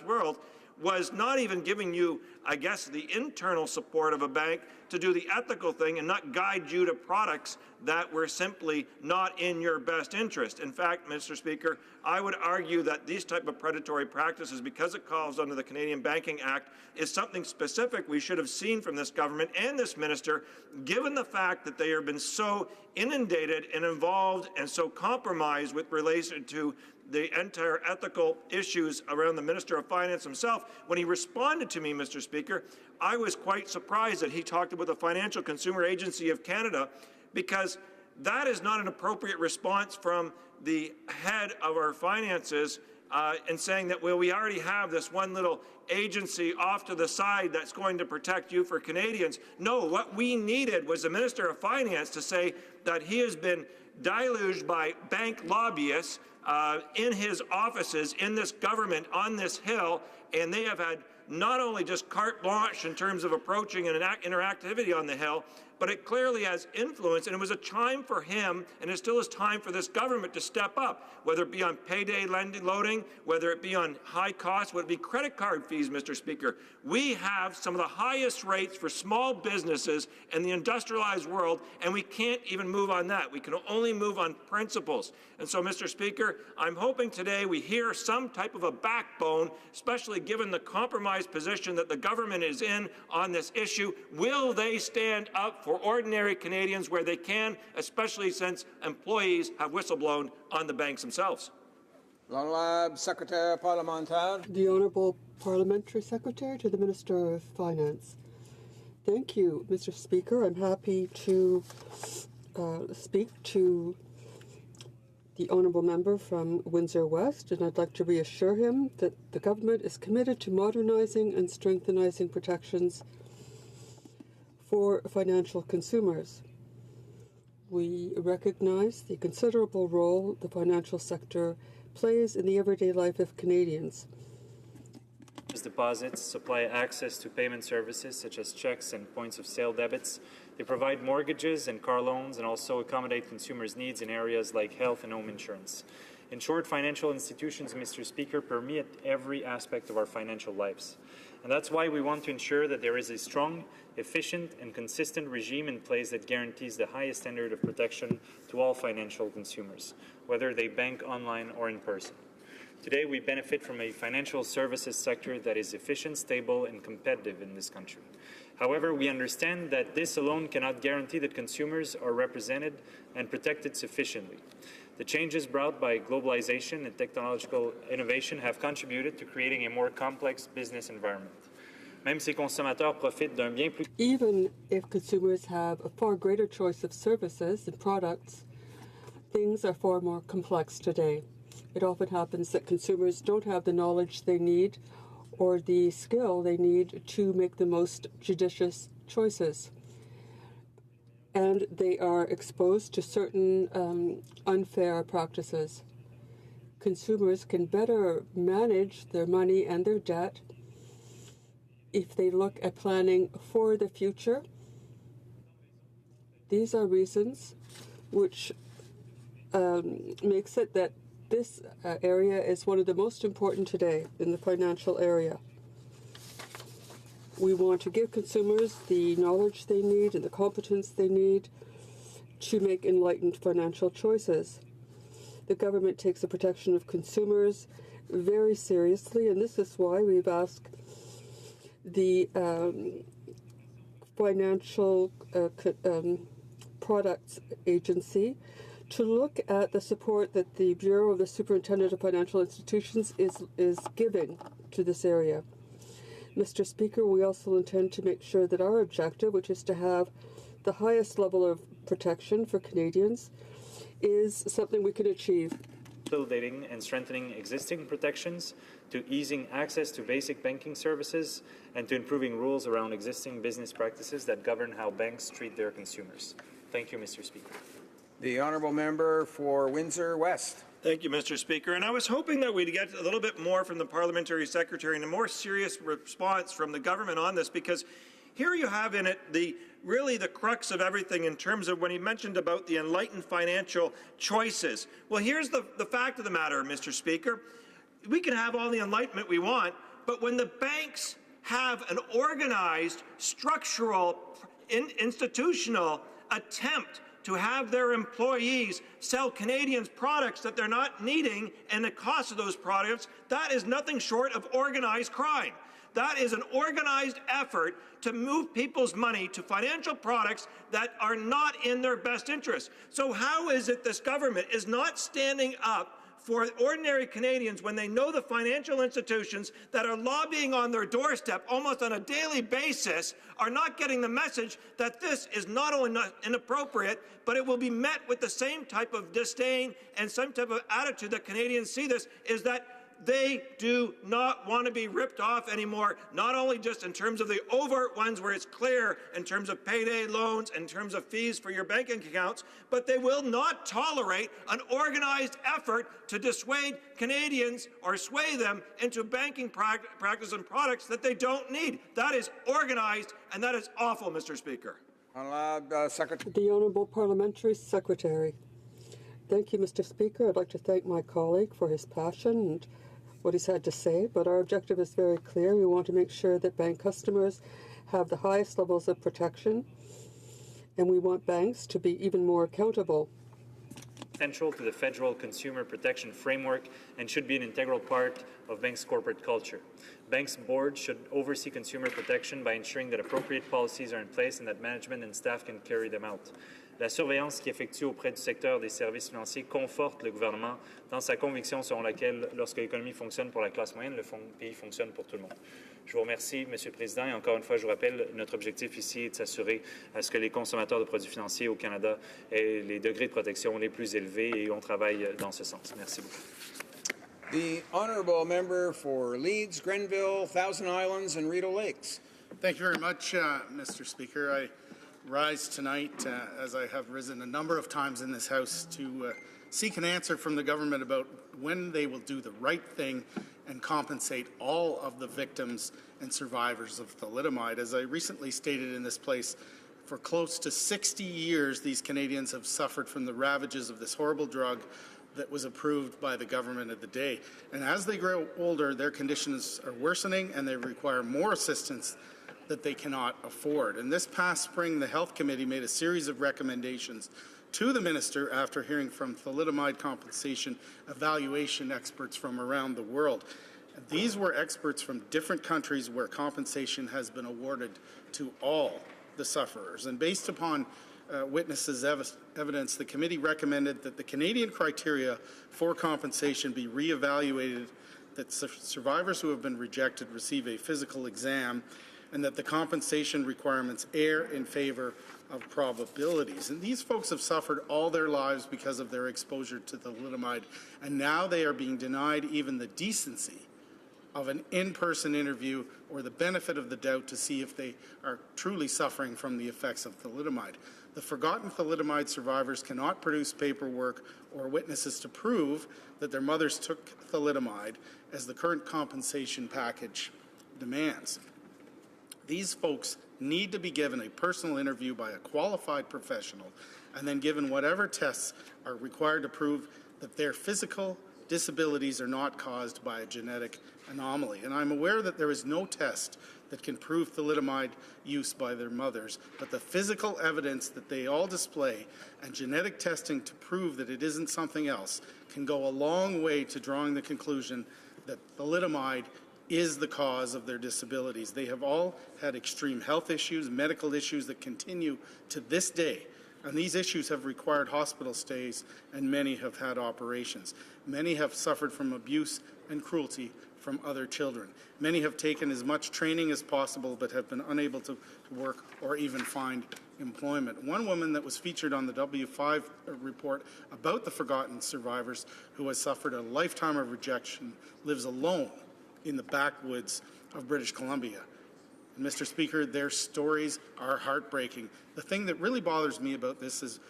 world, was not even giving you, I guess, the internal support of a bank to do the ethical thing and not guide you to products that were simply not in your best interest. In fact, Mr. Speaker, I would argue that these type of predatory practices, because it calls under the Canadian Banking Act, is something specific we should have seen from this government and this minister, given the fact that they have been so inundated and involved and so compromised with relation to the entire ethical issues around the Minister of Finance himself. When he responded to me, Mr. Speaker, I was quite surprised that he talked about the Financial Consumer Agency of Canada, because that is not an appropriate response from the head of our finances and saying that, well, we already have this one little agency off to the side that's going to protect you for Canadians. No, what we needed was the Minister of Finance to say that he has been deluged by bank lobbyists in his offices in this government on this Hill, and they have had not only just carte blanche in terms of approaching an interactivity on the Hill, but it clearly has influence, and it was a time for him, and it still is time for this government to step up, whether it be on payday lending loading, whether it be on high costs, whether it be credit card fees, Mr. Speaker. We have some of the highest rates for small businesses in the industrialized world, and we can't even move on that. We can only move on principles. And so, Mr. Speaker, I'm hoping today we hear some type of a backbone, especially given the compromised position that the government is in on this issue. Will they stand up for ordinary Canadians where they can, especially since employees have whistleblown on the banks themselves? Long Lab Secretary Parliamentary. The Honourable Parliamentary Secretary to the Minister of Finance. Thank you, Mr. Speaker. I'm happy to speak to the Honourable Member from Windsor West, and I'd like to reassure him that the government is committed to modernising and strengthening protections for financial consumers. We recognize the considerable role the financial sector plays in the everyday life of Canadians. Deposits supply access to payment services such as checks and points of sale debits. They provide mortgages and car loans and also accommodate consumers' needs in areas like health and home insurance. In short, financial institutions, Mr. Speaker, permeate every aspect of our financial lives. And that's why we want to ensure that there is a strong, efficient, and consistent regime in place that guarantees the highest standard of protection to all financial consumers, whether they bank online or in person. Today, we benefit from a financial services sector that is efficient, stable, and competitive in this country. However, we understand that this alone cannot guarantee that consumers are represented and protected sufficiently. The changes brought by globalization and technological innovation have contributed to creating a more complex business environment. Même si consommateurs profitent d'un bien plus... Even if consumers have a far greater choice of services and products, things are far more complex today. It often happens that consumers don't have the knowledge they need or the skill they need to make the most judicious choices. And they are exposed to certain unfair practices. Consumers can better manage their money and their debt if they look at planning for the future. These are reasons which makes it that this area is one of the most important today in the financial area. We want to give consumers the knowledge they need and the competence they need to make enlightened financial choices. The government takes the protection of consumers very seriously, and this is why we've asked the Financial Products Agency to look at the support that the Bureau of the Superintendent of Financial Institutions is giving to this area. Mr. Speaker, we also intend to make sure that our objective, which is to have the highest level of protection for Canadians, is something we can achieve. Consolidating and strengthening existing protections, to easing access to basic banking services, and to improving rules around existing business practices that govern how banks treat their consumers. Thank you, Mr. Speaker. The Honourable Member for Windsor West. Thank you, Mr. Speaker. And I was hoping that we'd get a little bit more from the Parliamentary Secretary and a more serious response from the government on this, because here you have in it really the crux of everything in terms of when he mentioned about the enlightened financial choices. Well, here's the fact of the matter, Mr. Speaker. We can have all the enlightenment we want, but when the banks have an organized, structural, institutional attempt to have their employees sell Canadians products that they're not needing and the cost of those products, that is nothing short of organized crime. That is an organized effort to move people's money to financial products that are not in their best interest. So how is it this government is not standing up for ordinary Canadians when they know the financial institutions that are lobbying on their doorstep almost on a daily basis are not getting the message that this is not only not inappropriate, but it will be met with the same type of disdain and some type of attitude that Canadians see this, is that they do not want to be ripped off anymore, not only just in terms of the overt ones where it's clear in terms of payday loans, in terms of fees for your banking accounts, but they will not tolerate an organized effort to dissuade Canadians or sway them into banking practices and products that they don't need. That is organized, and that is awful, Mr. Speaker. The Honourable Parliamentary Secretary. Thank you, Mr. Speaker. I'd like to thank my colleague for his passion and what he's had to say, but our objective is very clear. We want to make sure that bank customers have the highest levels of protection, and we want banks to be even more accountable. Central to the federal consumer protection framework and should be an integral part of banks' corporate culture. Banks' board should oversee consumer protection by ensuring that appropriate policies are in place and that management and staff can carry them out. La surveillance qui est effectuée auprès du secteur des services financiers conforte le gouvernement dans sa conviction selon laquelle, lorsque l'économie fonctionne pour la classe moyenne, le pays fonctionne pour tout le monde. Je vous remercie, Monsieur le Président, et encore une fois, je vous rappelle, notre objectif ici est de s'assurer à ce que les consommateurs de produits financiers au Canada aient les degrés de protection les plus élevés, et on travaille dans ce sens. Merci beaucoup. The Honourable Member for Leeds, Grenville, Thousand Islands and Rideau Lakes. Thank you very much, Mr. Speaker. I rise tonight, as I have risen a number of times in this House, to seek an answer from the government about when they will do the right thing and compensate all of the victims and survivors of thalidomide. As I recently stated in this place, for close to 60 years, these Canadians have suffered from the ravages of this horrible drug that was approved by the government of the day. And as they grow older, their conditions are worsening and they require more assistance that they cannot afford. And this past spring, the Health Committee made a series of recommendations to the Minister after hearing from thalidomide compensation evaluation experts from around the world. And these were experts from different countries where compensation has been awarded to all the sufferers. And based upon witnesses' evidence, the committee recommended that the Canadian criteria for compensation be reevaluated, that survivors who have been rejected receive a physical exam, and that the compensation requirements err in favor of probabilities. And these folks have suffered all their lives because of their exposure to thalidomide, and now they are being denied even the decency of an in-person interview or the benefit of the doubt to see if they are truly suffering from the effects of thalidomide. The forgotten thalidomide survivors cannot produce paperwork or witnesses to prove that their mothers took thalidomide, as the current compensation package demands. These folks need to be given a personal interview by a qualified professional and then given whatever tests are required to prove that their physical disabilities are not caused by a genetic anomaly. And I'm aware that there is no test that can prove thalidomide use by their mothers, but the physical evidence that they all display and genetic testing to prove that it isn't something else can go a long way to drawing the conclusion that thalidomide is the cause of their disabilities. They have all had extreme health issues, medical issues that continue to this day. And these issues have required hospital stays, and many have had operations. Many have suffered from abuse and cruelty from other children. Many have taken as much training as possible but have been unable to work or even find employment. One woman that was featured on the W5 report about the forgotten survivors, who has suffered a lifetime of rejection, lives alone in the backwoods of British Columbia. And Mr. Speaker, their stories are heartbreaking. The thing that really bothers me about this is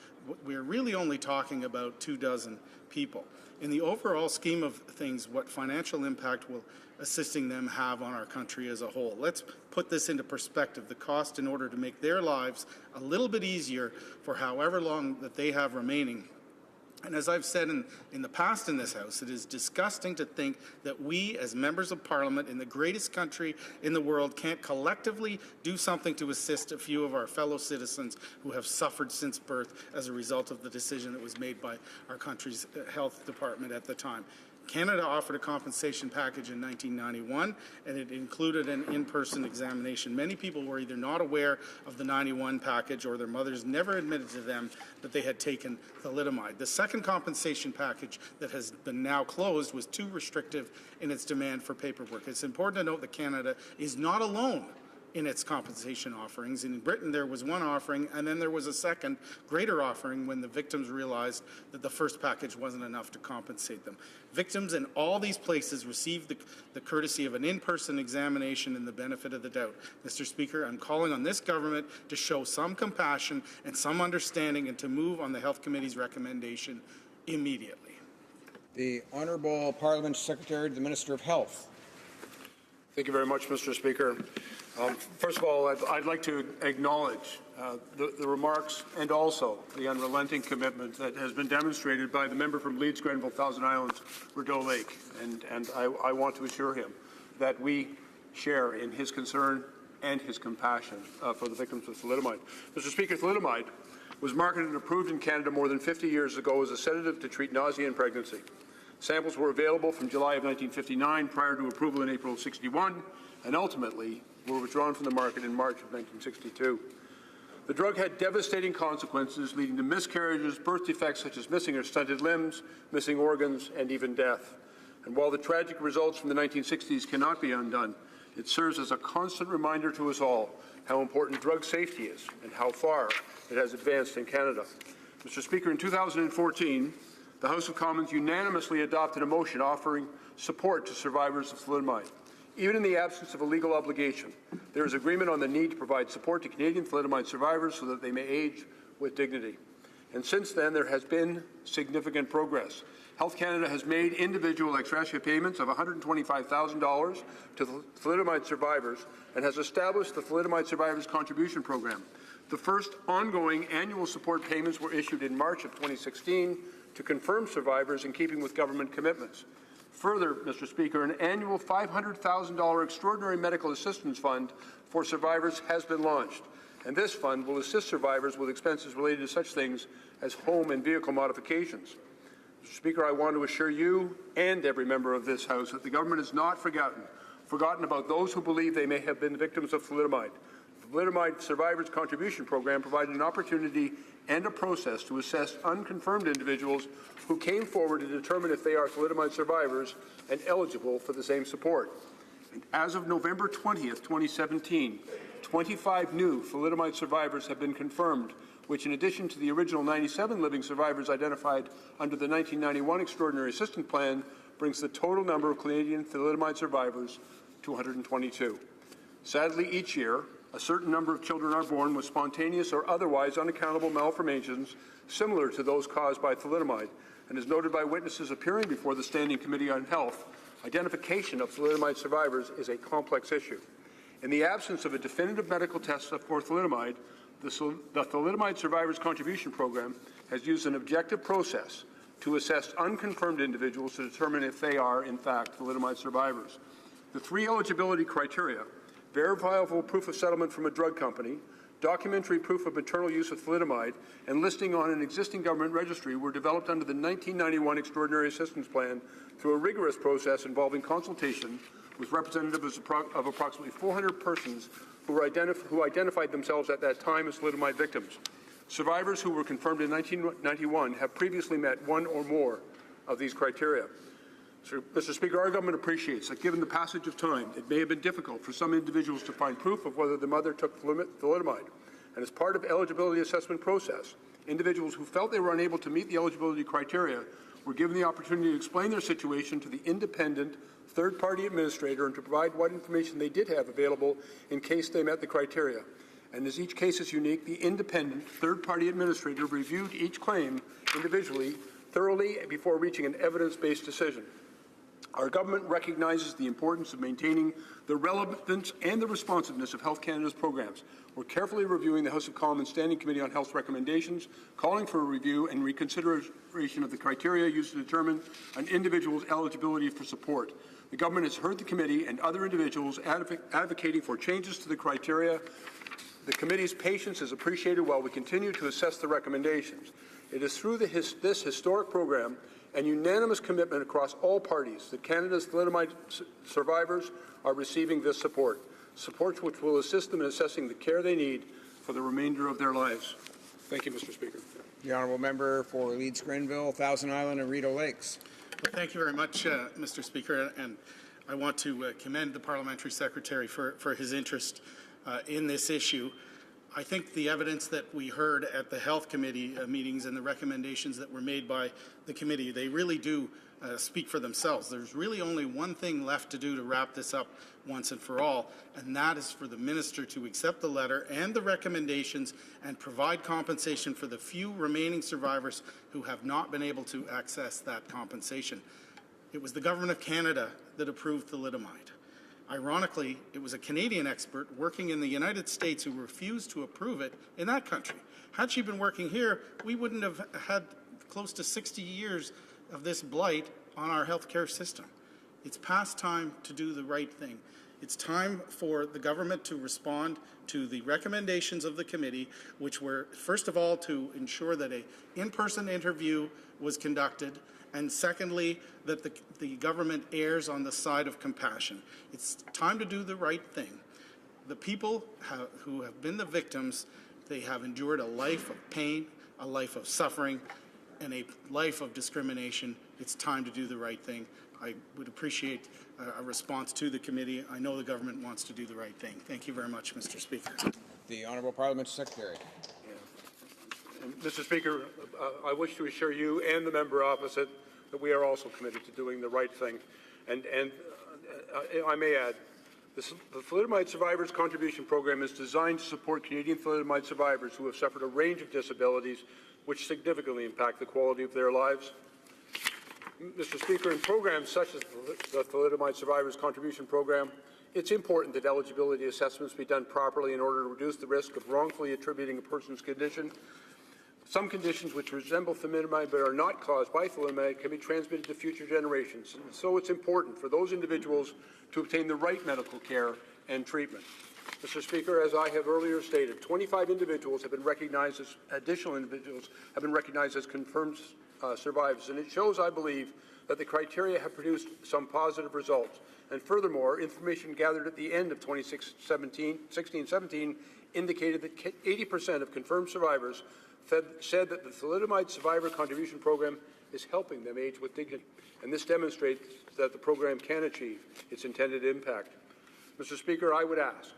we're really only talking about 24 people. In the overall scheme of things, what financial impact will assisting them have on our country as a whole? Let's put this into perspective, the cost in order to make their lives a little bit easier for however long that they have remaining. And as I've said in the past in this House, it is disgusting to think that we, as members of Parliament in the greatest country in the world, can't collectively do something to assist a few of our fellow citizens who have suffered since birth as a result of the decision that was made by our country's health department at the time. Canada offered a compensation package in 1991, and it included an in-person examination. Many people were either not aware of the 91 package or their mothers never admitted to them that they had taken thalidomide. The second compensation package that has been now closed was too restrictive in its demand for paperwork. It's important to note that Canada is not alone in its compensation offerings. In Britain, there was one offering, and then there was a second, greater offering when the victims realized that the first package wasn't enough to compensate them. Victims in all these places received the courtesy of an in-person examination and the benefit of the doubt. Mr. Speaker, I'm calling on this government to show some compassion and some understanding and to move on the Health Committee's recommendation immediately. The Honourable Parliamentary Secretary to the Minister of Health. Thank you very much, Mr. Speaker. First of all, I'd like to acknowledge the remarks and also the unrelenting commitment that has been demonstrated by the member from Leeds, Grenville, Thousand Islands, Rideau Lake. And I want to assure him that we share in his concern and his compassion for the victims of thalidomide. Mr. Speaker, thalidomide was marketed and approved in Canada more than 50 years ago as a sedative to treat nausea in pregnancy. Samples were available from July of 1959 prior to approval in April of 61 and ultimately were withdrawn from the market in March of 1962. The drug had devastating consequences leading to miscarriages, birth defects such as missing or stunted limbs, missing organs, and even death. And while the tragic results from the 1960s cannot be undone, it serves as a constant reminder to us all how important drug safety is and how far it has advanced in Canada. Mr. Speaker, in 2014, the House of Commons unanimously adopted a motion offering support to survivors of thalidomide. Even in the absence of a legal obligation, there is agreement on the need to provide support to Canadian thalidomide survivors so that they may age with dignity. And since then, there has been significant progress. Health Canada has made individual ex gratia payments of $125,000 to thalidomide survivors and has established the Thalidomide Survivors Contribution Program. The first ongoing annual support payments were issued in March of 2016 to confirm survivors in keeping with government commitments. Further, Mr. Speaker, an annual $500,000 Extraordinary Medical Assistance Fund for survivors has been launched, and this fund will assist survivors with expenses related to such things as home and vehicle modifications. Mr. Speaker, I want to assure you and every member of this House that the government has not forgotten about those who believe they may have been victims of thalidomide. The Thalidomide Survivors Contribution Program provided an opportunity and a process to assess unconfirmed individuals who came forward to determine if they are thalidomide survivors and eligible for the same support. And as of November 20th, 2017, 25 new thalidomide survivors have been confirmed, which, in addition to the original 97 living survivors identified under the 1991 Extraordinary Assistance Plan, brings the total number of Canadian thalidomide survivors to 122. Sadly, each year, a certain number of children are born with spontaneous or otherwise unaccountable malformations similar to those caused by thalidomide, and as noted by witnesses appearing before the Standing Committee on Health, identification of thalidomide survivors is a complex issue. In the absence of a definitive medical test for thalidomide, the Thalidomide Survivors Contribution Program has used an objective process to assess unconfirmed individuals to determine if they are, in fact, thalidomide survivors. The three eligibility criteria, verifiable proof of settlement from a drug company, documentary proof of maternal use of thalidomide, and listing on an existing government registry were developed under the 1991 Extraordinary Assistance Plan through a rigorous process involving consultation with representatives of approximately 400 persons who identified themselves at that time as thalidomide victims. Survivors who were confirmed in 1991 have previously met one or more of these criteria. Mr. Speaker, our government appreciates that given the passage of time, it may have been difficult for some individuals to find proof of whether the mother took thalidomide. And as part of the eligibility assessment process, individuals who felt they were unable to meet the eligibility criteria were given the opportunity to explain their situation to the independent third-party administrator and to provide what information they did have available in case they met the criteria. And as each case is unique, the independent third-party administrator reviewed each claim individually, thoroughly, before reaching an evidence-based decision. Our government recognizes the importance of maintaining the relevance and the responsiveness of Health Canada's programs. We're carefully reviewing the House of Commons Standing Committee on Health recommendations, calling for a review and reconsideration of the criteria used to determine an individual's eligibility for support. The government has heard the committee and other individuals advocating for changes to the criteria. The committee's patience is appreciated while we continue to assess the recommendations. It is through this historic program and unanimous commitment across all parties that Canada's thalidomide survivors are receiving this support which will assist them in assessing the care they need for the remainder of their lives. Thank you, Mr. Speaker. The Honourable Member for Leeds Grenville, Thousand Island and Rideau Lakes. Well, thank you very much, Mr. Speaker, and I want to commend the Parliamentary Secretary for his interest in this issue. I think the evidence that we heard at the Health Committee meetings and the recommendations that were made by the committee, they really do speak for themselves. There's really only one thing left to do to wrap this up once and for all, and that is for the minister to accept the letter and the recommendations and provide compensation for the few remaining survivors who have not been able to access that compensation. It was the Government of Canada that approved thalidomide. Ironically, it was a Canadian expert working in the United States who refused to approve it in that country. Had she been working here, we wouldn't have had close to 60 years of this blight on our healthcare system. It's past time to do the right thing. It's time for the government to respond to the recommendations of the committee, which were, first of all, to ensure that an in-person interview was conducted, and secondly, that the government errs on the side of compassion. It's time to do the right thing. The people who have been the victims, they have endured a life of pain, a life of suffering, and a life of discrimination. It's time to do the right thing. I would appreciate a response to the committee. I know the government wants to do the right thing. Thank you very much, Mr. Speaker. The Honourable Parliamentary Secretary. Mr. Speaker, I wish to assure you and the member opposite that we are also committed to doing the right thing. And I may add, the Thalidomide Survivors Contribution Program is designed to support Canadian thalidomide survivors who have suffered a range of disabilities which significantly impact the quality of their lives. Mr. Speaker, in programs such as the Thalidomide Survivors Contribution Program, it's important that eligibility assessments be done properly in order to reduce the risk of wrongfully attributing a person's condition. Some conditions which resemble thalidomide but are not caused by thalidomide can be transmitted to future generations, and so it's important for those individuals to obtain the right medical care and treatment. Mr. Speaker, as I have earlier stated, 25 individuals have been recognized as additional individuals have been recognized as confirmed survivors, and it shows, I believe, that the criteria have produced some positive results. And furthermore, information gathered at the end of 2016-17 indicated that 80% of confirmed survivors said that the Thalidomide Survivor Contribution Program is helping them age with dignity, and this demonstrates that the program can achieve its intended impact. Mr. Speaker, I would ask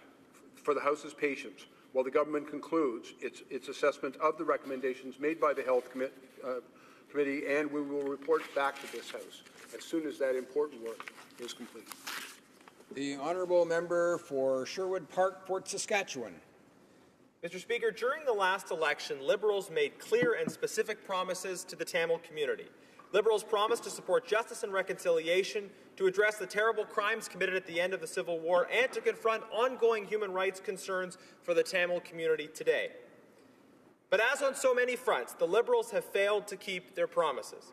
for the House's patience while the government concludes its assessment of the recommendations made by the Health Committee, and we will report back to this House as soon as that important work is complete. The Honourable Member for Sherwood Park, Fort Saskatchewan. Mr. Speaker, during the last election, Liberals made clear and specific promises to the Tamil community. Liberals promised to support justice and reconciliation, to address the terrible crimes committed at the end of the Civil War, and to confront ongoing human rights concerns for the Tamil community today. But as on so many fronts, the Liberals have failed to keep their promises.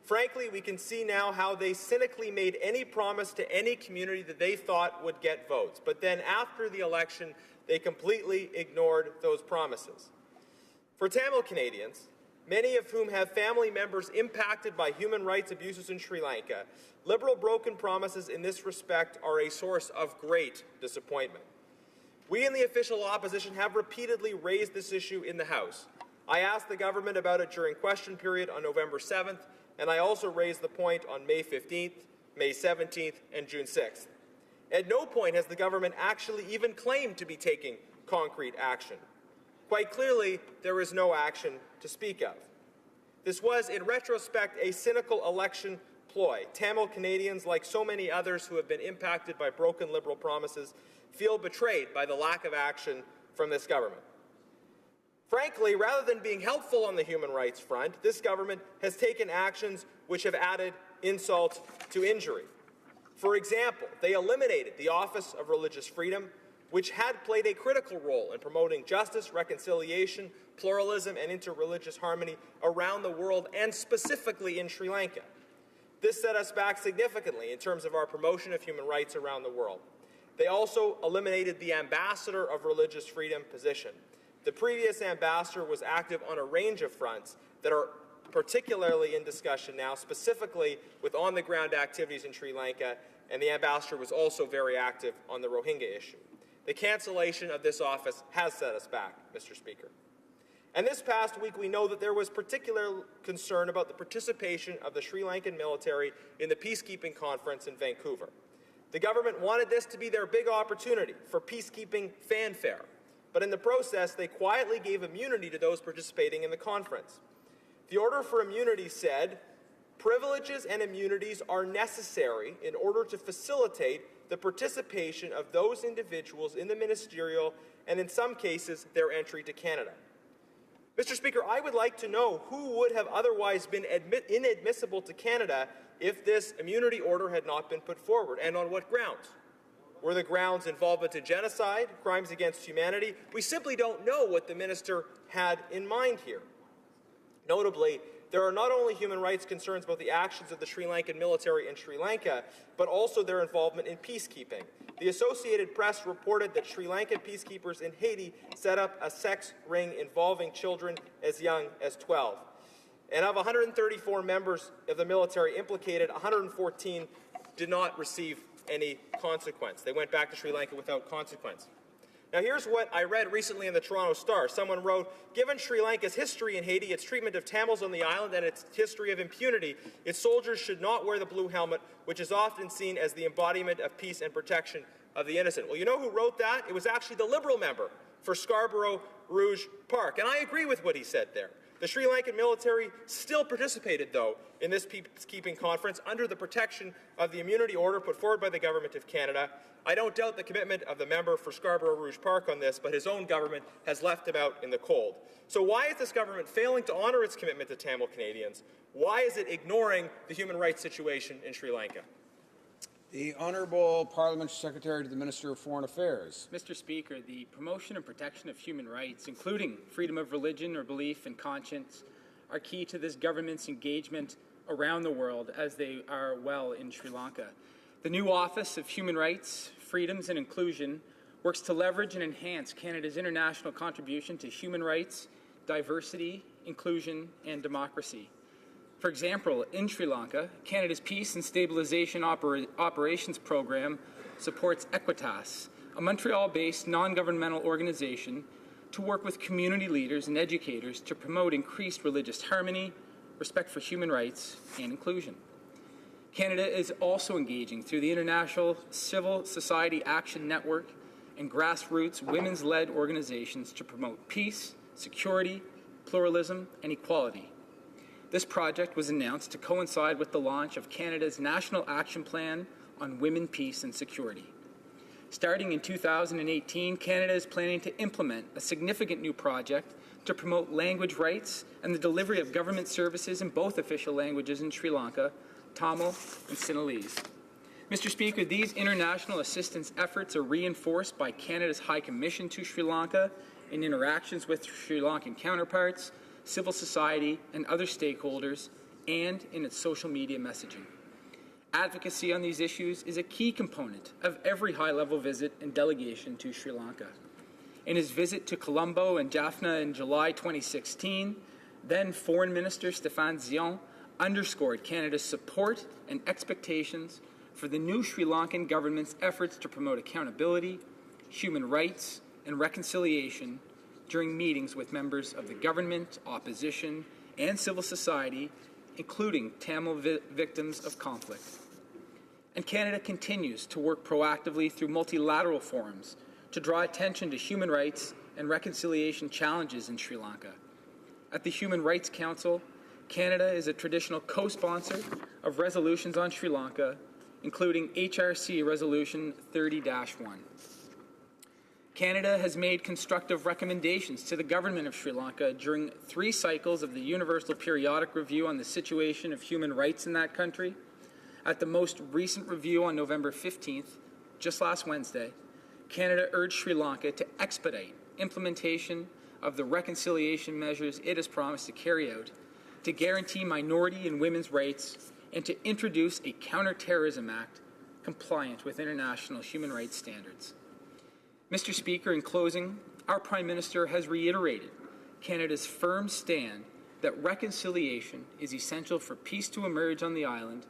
Frankly, we can see now how they cynically made any promise to any community that they thought would get votes. But then after the election, they completely ignored those promises. For Tamil Canadians, many of whom have family members impacted by human rights abuses in Sri Lanka, Liberal broken promises in this respect are a source of great disappointment. We in the official opposition have repeatedly raised this issue in the House. I asked the government about it during question period on November 7th, and I also raised the point on May 15th, May 17th, and June 6th. At no point has the government actually even claimed to be taking concrete action. Quite clearly, there is no action to speak of. This was, in retrospect, a cynical election ploy. Tamil Canadians, like so many others who have been impacted by broken Liberal promises, feel betrayed by the lack of action from this government. Frankly, rather than being helpful on the human rights front, this government has taken actions which have added insult to injury. For example, they eliminated the Office of Religious Freedom, which had played a critical role in promoting justice, reconciliation, pluralism, and interreligious harmony around the world, and specifically in Sri Lanka. This set us back significantly in terms of our promotion of human rights around the world. They also eliminated the Ambassador of Religious Freedom position. The previous ambassador was active on a range of fronts that are particularly in discussion now, specifically with on-the-ground activities in Sri Lanka, and the ambassador was also very active on the Rohingya issue. The cancellation of this office has set us back, Mr. Speaker. And this past week, we know that there was particular concern about the participation of the Sri Lankan military in the peacekeeping conference in Vancouver. The government wanted this to be their big opportunity for peacekeeping fanfare, but in the process, they quietly gave immunity to those participating in the conference. The order for immunity said, privileges and immunities are necessary in order to facilitate the participation of those individuals in the ministerial and, in some cases, their entry to Canada. Mr. Speaker, I would like to know who would have otherwise been inadmissible to Canada if this immunity order had not been put forward, and on what grounds? Were the grounds involvement in genocide, crimes against humanity? We simply don't know what the minister had in mind here. Notably, there are not only human rights concerns about the actions of the Sri Lankan military in Sri Lanka, but also their involvement in peacekeeping. The Associated Press reported that Sri Lankan peacekeepers in Haiti set up a sex ring involving children as young as 12. And of 134 members of the military implicated, 114 did not receive any consequence. They went back to Sri Lanka without consequence. Now here's what I read recently in the Toronto Star. Someone wrote, given Sri Lanka's history in Haiti, its treatment of Tamils on the island, and its history of impunity, its soldiers should not wear the blue helmet, which is often seen as the embodiment of peace and protection of the innocent. Well, you know who wrote that? It was actually the Liberal member for Scarborough Rouge Park, and I agree with what he said there. The Sri Lankan military still participated, though, in this peacekeeping conference under the protection of the immunity order put forward by the Government of Canada. I don't doubt the commitment of the member for Scarborough Rouge Park on this, but his own government has left him out in the cold. So why is this government failing to honour its commitment to Tamil Canadians? Why is it ignoring the human rights situation in Sri Lanka? The Honourable Parliamentary Secretary to the Minister of Foreign Affairs. Mr. Speaker, the promotion and protection of human rights, including freedom of religion or belief and conscience, are key to this government's engagement around the world, as they are well in Sri Lanka. The new Office of Human Rights, Freedoms and Inclusion works to leverage and enhance Canada's international contribution to human rights, diversity, inclusion, and democracy. For example, in Sri Lanka, Canada's Peace and Stabilization Operations Program supports Equitas, a Montreal-based non-governmental organization, to work with community leaders and educators to promote increased religious harmony, respect for human rights, and inclusion. Canada is also engaging through the International Civil Society Action Network and grassroots women's-led organizations to promote peace, security, pluralism, and equality. This project was announced to coincide with the launch of Canada's National Action Plan on Women, Peace and Security. Starting in 2018, Canada is planning to implement a significant new project to promote language rights and the delivery of government services in both official languages in Sri Lanka, Tamil and Sinhalese. Mr. Speaker, these international assistance efforts are reinforced by Canada's High Commission to Sri Lanka in interactions with Sri Lankan counterparts, civil society, and other stakeholders, and in its social media messaging. Advocacy on these issues is a key component of every high-level visit and delegation to Sri Lanka. In his visit to Colombo and Jaffna in July 2016, then Foreign Minister Stéphane Dion underscored Canada's support and expectations for the new Sri Lankan government's efforts to promote accountability, human rights, and reconciliation during meetings with members of the government, opposition, and civil society, including Tamil victims of conflict. And Canada continues to work proactively through multilateral forums to draw attention to human rights and reconciliation challenges in Sri Lanka. At the Human Rights Council, Canada is a traditional co-sponsor of resolutions on Sri Lanka, including HRC Resolution 30-1. Canada has made constructive recommendations to the government of Sri Lanka during 3 cycles of the Universal Periodic Review on the situation of human rights in that country. At the most recent review on November 15th, just last Wednesday, Canada urged Sri Lanka to expedite implementation of the reconciliation measures it has promised to carry out to guarantee minority and women's rights and to introduce a counter-terrorism act compliant with international human rights standards. Mr. Speaker, in closing, our Prime Minister has reiterated Canada's firm stand that reconciliation is essential for peace to emerge on the island,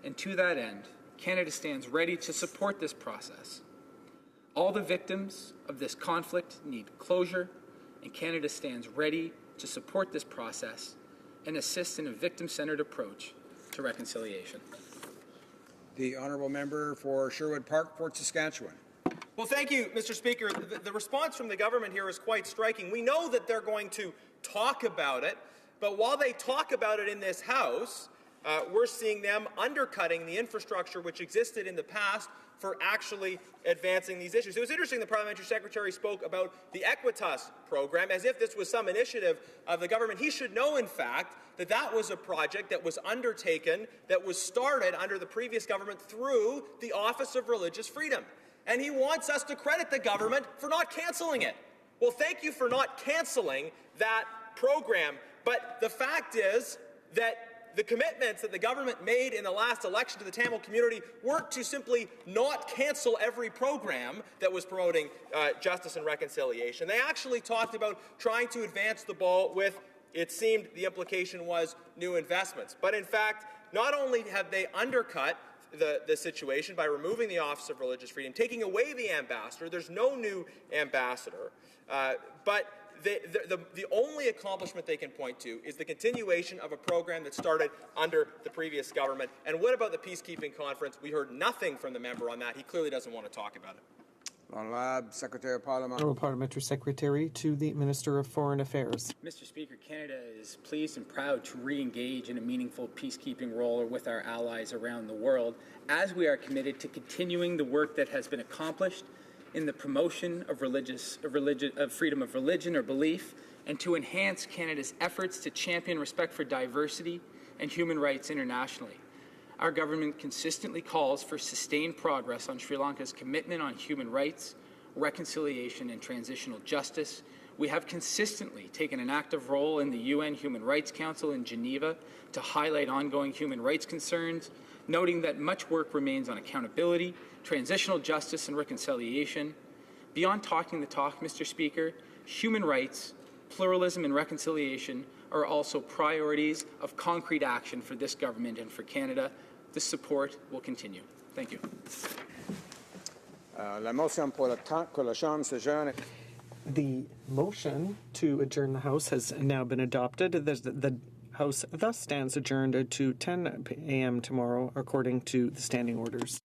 and to that end, Canada stands ready to support this process. All the victims of this conflict need closure, and Canada stands ready to support this process and assist in a victim-centered approach to reconciliation. The honourable member for Sherwood Park, Fort Saskatchewan. Well, thank you, Mr. Speaker. The response from the government here is quite striking. We know that they're going to talk about it, but while they talk about it in this House, we're seeing them undercutting the infrastructure which existed in the past for actually advancing these issues. It was interesting the Parliamentary Secretary spoke about the Equitas program as if this was some initiative of the government. He should know, in fact, that that was a project that was undertaken, that was started under the previous government through the Office of Religious Freedom. And he wants us to credit the government for not cancelling it. Well, thank you for not cancelling that program. But the fact is that the commitments that the government made in the last election to the Tamil community weren't to simply not cancel every program that was promoting justice and reconciliation. They actually talked about trying to advance the ball with, it seemed the implication was, new investments. But in fact, not only have they undercut the situation by removing the Office of Religious Freedom, taking away the ambassador, there's no new ambassador, but the only accomplishment they can point to is the continuation of a program that started under the previous government. And what about the peacekeeping conference? We heard nothing from the member on that. He clearly doesn't want to talk about it. Secretary of Parliament. Parliamentary Secretary to the Minister of Foreign Affairs. Mr. Speaker, Canada is pleased and proud to re-engage in a meaningful peacekeeping role with our allies around the world, as we are committed to continuing the work that has been accomplished in the promotion of freedom of religion or belief, and to enhance Canada's efforts to champion respect for diversity and human rights internationally. Our government consistently calls for sustained progress on Sri Lanka's commitment on human rights, reconciliation, and transitional justice. We have consistently taken an active role in the UN Human Rights Council in Geneva to highlight ongoing human rights concerns, noting that much work remains on accountability, transitional justice, and reconciliation. Beyond talking the talk, Mr. Speaker, human rights, pluralism, and reconciliation are also priorities of concrete action for this government and for Canada. This support will continue. Thank you. La motion pour que la Chambre s'adjourne. The motion to adjourn the House has now been adopted. The House thus stands adjourned to 10 a.m. tomorrow, according to the standing orders.